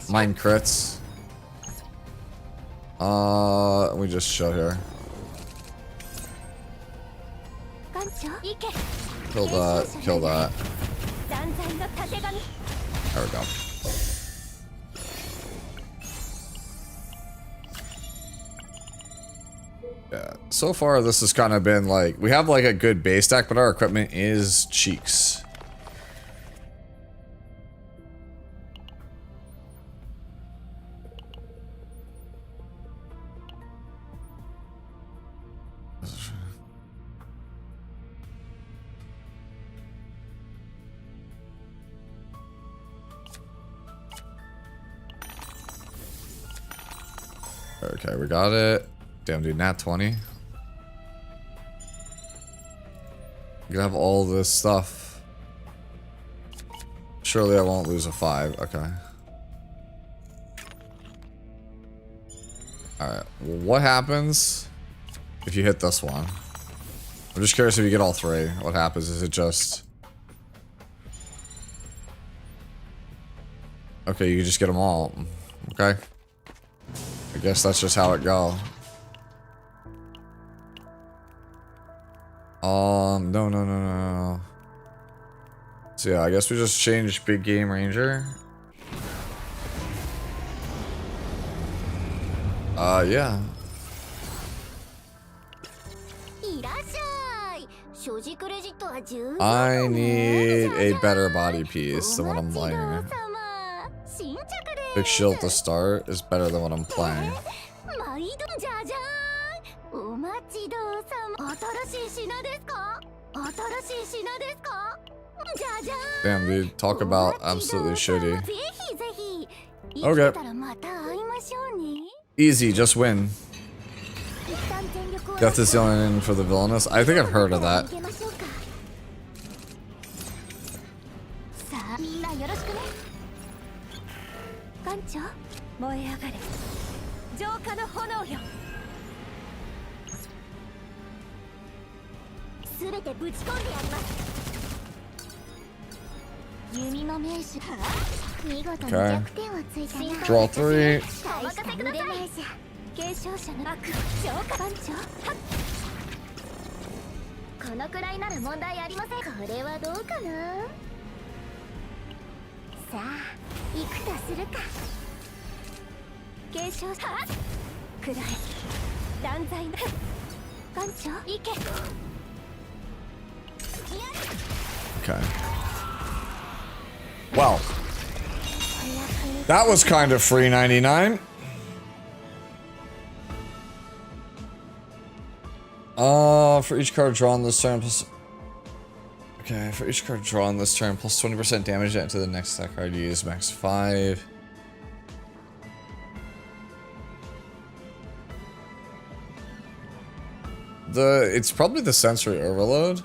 S1: Mine crits. We just show here. Kill that, kill that. There we go. Yeah, so far this has kind of been like, we have like a good base deck, but our equipment is cheeks. Okay, we got it. Damn, dude, nat 20. You can have all this stuff. Surely I won't lose a 5. Okay. Alright, well, what happens if you hit this one? I'm just curious if you get all 3. What happens? Is it just... Okay, you just get them all. Okay. I guess that's just how it go. No. So yeah, I guess we just changed Big Game Ranger. Yeah. I need a better body piece than what I'm playing. Big shield to start is better than what I'm playing. Damn, dude. Talk about absolutely shitty. Okay. Easy, just win. Death is the only ending for the villainous. I think I've heard of that. Okay. Draw 3.
S5: このくらいなら問題ありません。これはどうかな。さあ、行くとするか。継承者くらい断罪な艦長行け。
S1: Okay. Well, that was kind of free 99. For each card drawn this turn plus... Okay, for each card drawn this turn plus 20% damage into the next attack card you use, max 5. It's probably the sensory overload.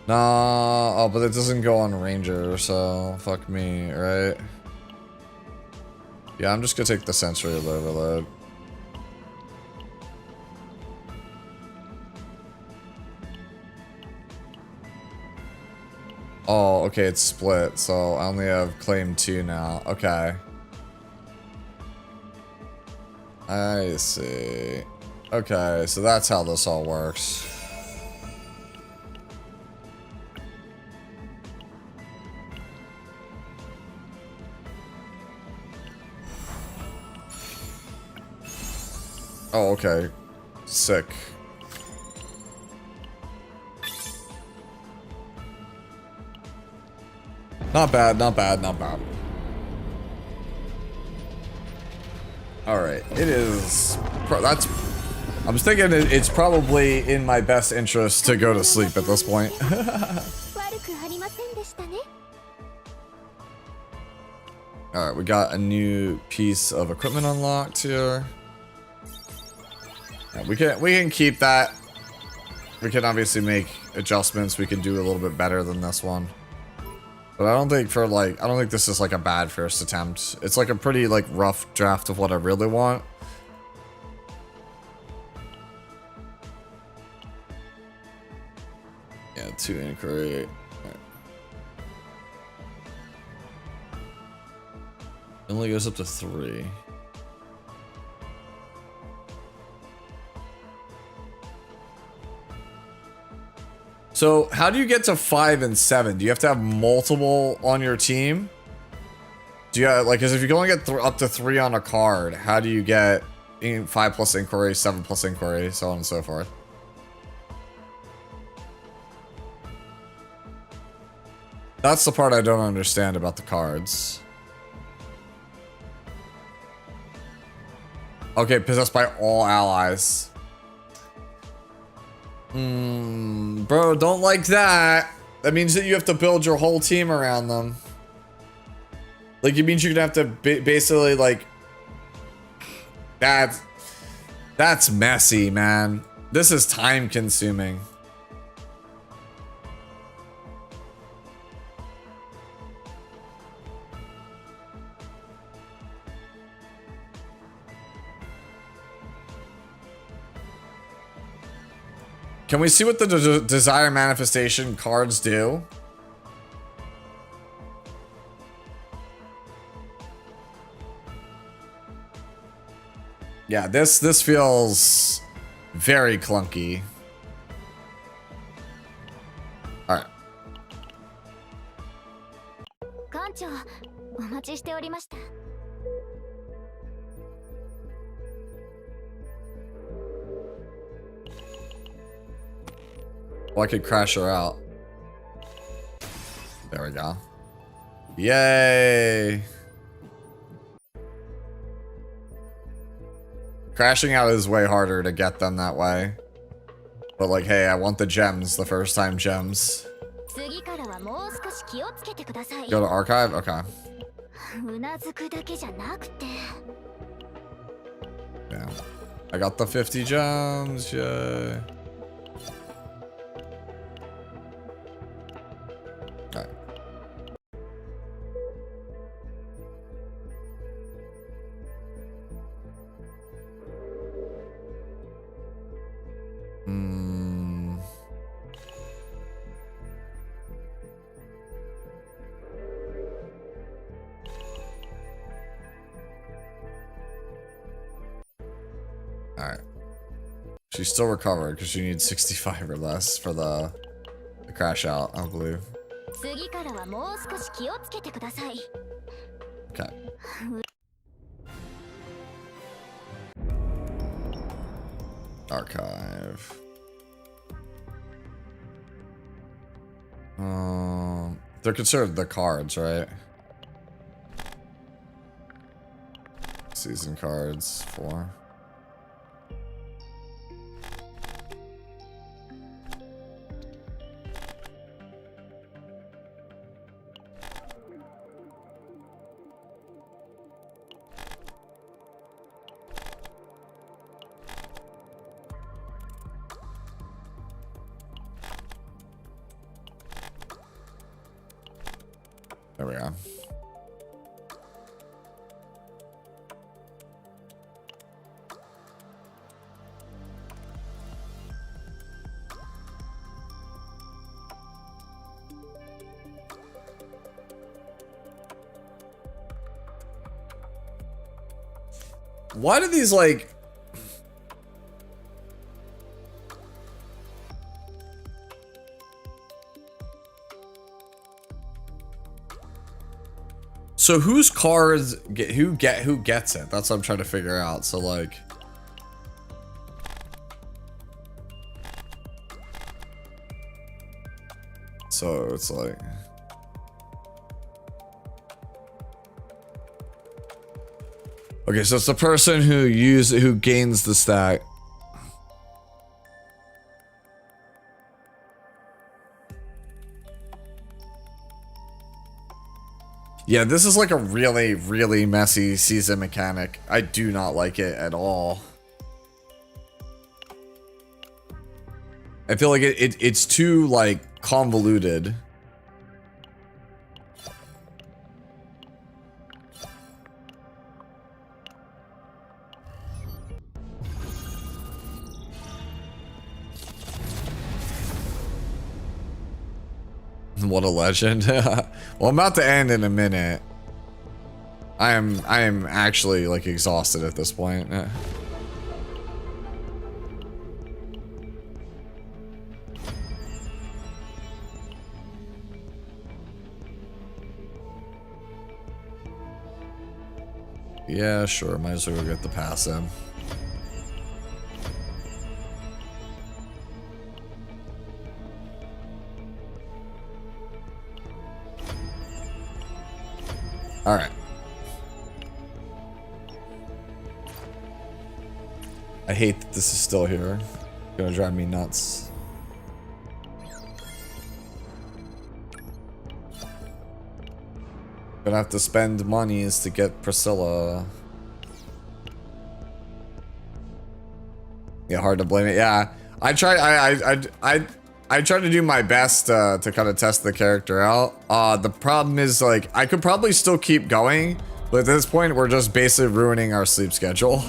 S1: Nah, oh, but it doesn't go on Ranger, so fuck me, right? Yeah, I'm just gonna take the sensory overload. Oh, okay, it's split, so I only have claim 2 now. Okay. I see. Okay, so that's how this all works. Oh, okay. Sick. Not bad, not bad, not bad. Alright, it is... That's... I'm just thinking it's probably in my best interest to go to sleep at this point. Alright, we got a new piece of equipment unlocked here. Yeah, we can keep that. We can obviously make adjustments. We can do a little bit better than this one. But I don't think I don't think this is like a bad first attempt. It's like a pretty like rough draft of what I really want. Yeah, 2 inquiry. Right. It only goes up to 3. So how do you get to 5 and 7? Do you have to have multiple on your team? Do you like, because if you can only get up to 3 on a card, how do you get 5 plus inquiry, 7 plus inquiry, so on and so forth? That's the part I don't understand about the cards. Okay, possessed by all allies. Bro, don't like that. That means that you have to build your whole team around them. Like, it means you're gonna have to basically, like... That's messy, man. This is time consuming. Can we see what the desire manifestation cards do? Yeah, this feels very clunky. All right.
S5: 艦長、お待ちしておりました。
S1: Well, I could crash her out. There we go. Yay! Crashing out is way harder to get them that way. But like, hey, I want the gems, the first time gems. Go to archive? Okay. Yeah. I got the 50 gems, yay. Okay. Alright. She's still recovered because she needs 65 or less for the crash out, I believe. Okay. Archive. They're considered the cards, right? Season cards, 4. There we go. Why do these like... So whose cards who gets it? That's what I'm trying to figure out. So like, so it's like, okay, so it's the person who gains the stack. Yeah, this is like a really, really messy season mechanic. I do not like it at all. I feel like it's too, like, convoluted. What a legend. Well, I'm about to end in a minute. I am actually like exhausted at this point. Yeah, sure. Might as well get the pass in. All right. I hate that this is still here. It's gonna drive me nuts. Gonna have to spend monies to get Priscilla. Yeah, hard to blame it. Yeah, I tried to do my best to kind of test the character out. The problem is, like, I could probably still keep going, but at this point, we're just basically ruining our sleep schedule.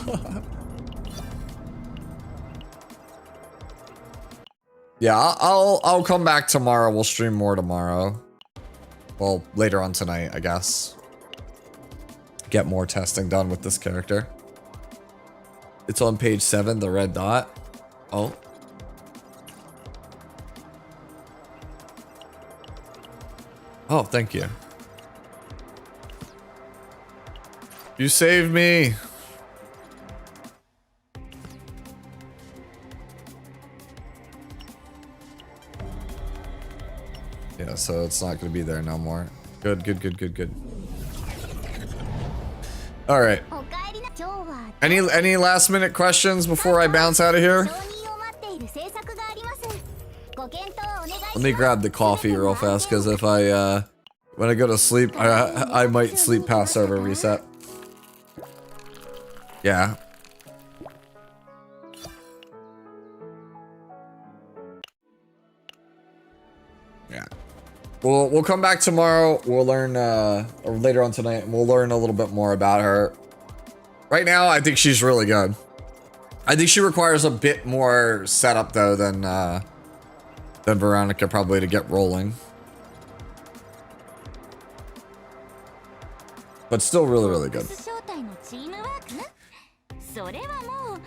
S1: Yeah, I'll come back tomorrow. We'll stream more tomorrow. Well, later on tonight, I guess. Get more testing done with this character. It's on page 7, the red dot. Oh. Oh, thank you. You saved me. Yeah, so it's not gonna be there no more. Good, good, good, good, good. All right. Any last minute questions before I bounce out of here? Let me grab the coffee real fast, because if I when I go to sleep, I might sleep past server reset. Yeah. Yeah. We'll come back tomorrow. We'll learn or later on tonight, and we'll learn a little bit more about her. Right now, I think she's really good. I think she requires a bit more setup though than Veronica probably to get rolling. But still really good.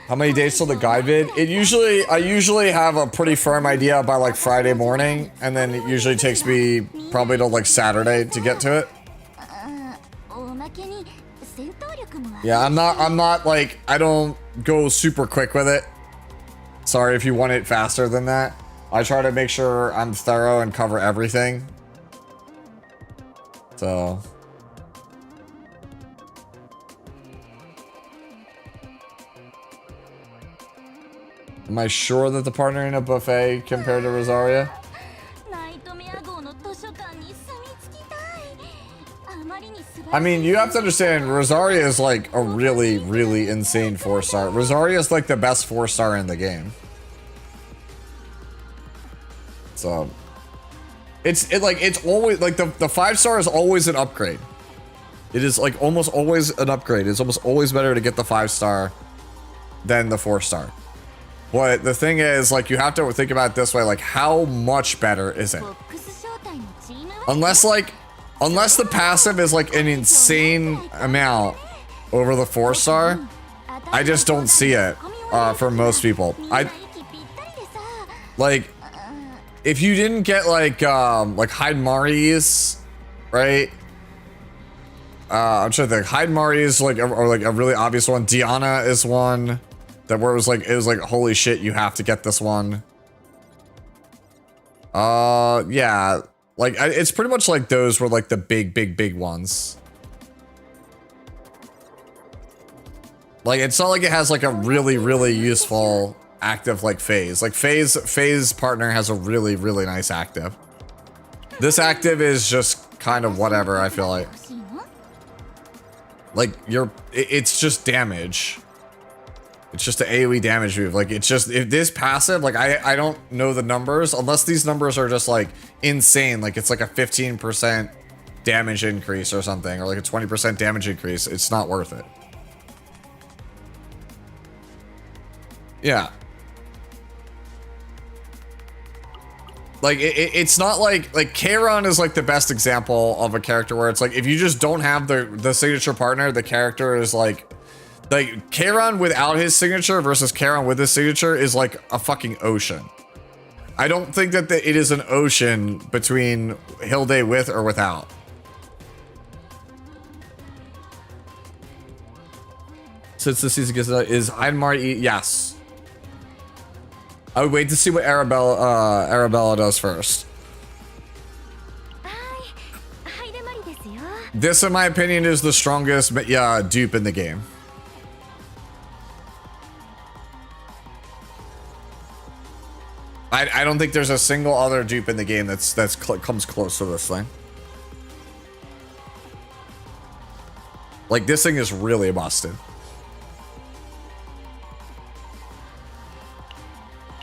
S1: How many days till the guide vid? I usually have a pretty firm idea by like Friday morning, and then it usually takes me probably till like Saturday to get to it. Yeah, I'm not like, I don't go super quick with it. Sorry if you want it faster than that. I try to make sure I'm thorough and cover everything. So. Am I sure that the partner in a buffet compared to Rosaria? I mean, you have to understand, Rosaria is like a really insane 4-star. Rosaria is like the best 4-star in the game. So, it's always like the 5-star is always an upgrade. It is like almost always an upgrade. It's almost always better to get the 5-star than the 4-star. But the thing is, like, you have to think about it this way, like, how much better is it? Unless the passive is like an insane amount over the 4-star, I just don't see it for most people. Like, if you didn't get like Hyde Mari's, right? I'm trying to think. Hyde Mari's like a really obvious one. Diana is one that where it was like holy shit, you have to get this one. Yeah. Like, it's pretty much like those were like the big ones. Like, it's not like it has like a really useful active like phase. Like phase partner has a really nice active. This active is just kind of whatever, I feel like. Like, it's just damage. It's just an AoE damage move. Like, it's just, if this passive, like, I don't know the numbers, unless these numbers are just, like, insane. Like, it's like a 15% damage increase or something, or like a 20% damage increase. It's not worth it. Yeah. Like, it's not like Kairon is like the best example of a character where it's like, if you just don't have the signature partner, the character is like Kairon without his signature versus Kairon with his signature is like a fucking ocean. I don't think that it is an ocean between Hilde with or without. Since the season gets is Einmar yes. I would wait to see what Arabella does first. This, in my opinion, is the strongest dupe in the game. I don't think there's a single other dupe in the game that's comes close to this thing. Like, this thing is really busted.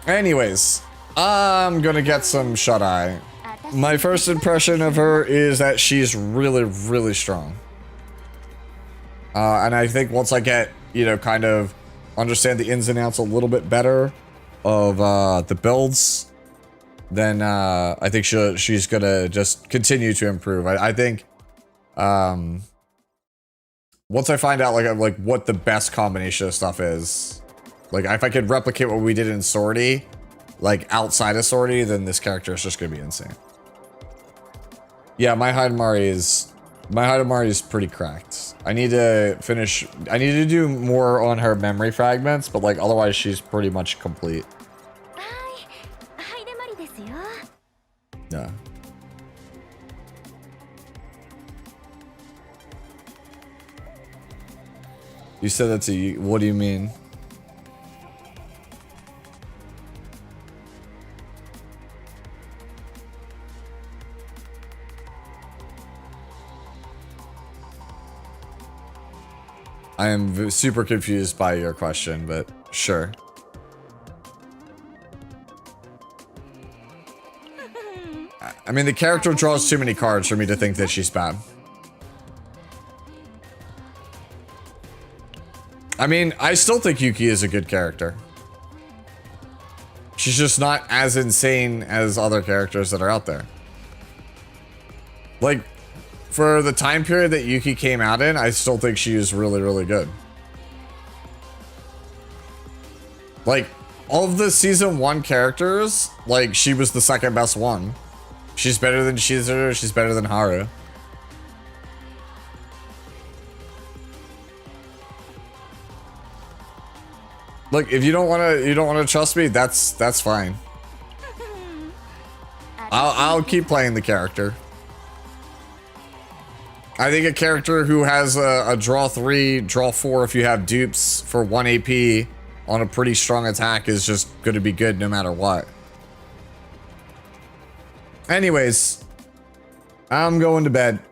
S1: Anyways, I'm gonna get some shut-eye. My first impression of her is that she's really strong. And I think once I get, you know, kind of understand the ins and outs a little bit better of the builds, then I think she's gonna just continue to improve. I think once I find out like what the best combination of stuff is, like if I could replicate what we did in Swordy, like outside of Swordy, then this character is just gonna be insane. Yeah, my Hidamari is pretty cracked. I need to do more on her memory fragments, but like otherwise she's pretty much complete. Yeah. You said that to you. What do you mean? I am super confused by your question, but sure. I mean, the character draws too many cards for me to think that she's bad. I mean, I still think Yuki is a good character. She's just not as insane as other characters that are out there. Like, for the time period that Yuki came out in, I still think she is really, really good. Like, all of the season 1 characters, like, she was the second best one. She's better than Shizuru, she's better than Haru. Look, if you don't wanna trust me, that's fine. I'll keep playing the character. I think a character who has a draw 3, draw 4 if you have dupes for 1 AP on a pretty strong attack is just gonna be good no matter what. Anyways, I'm going to bed.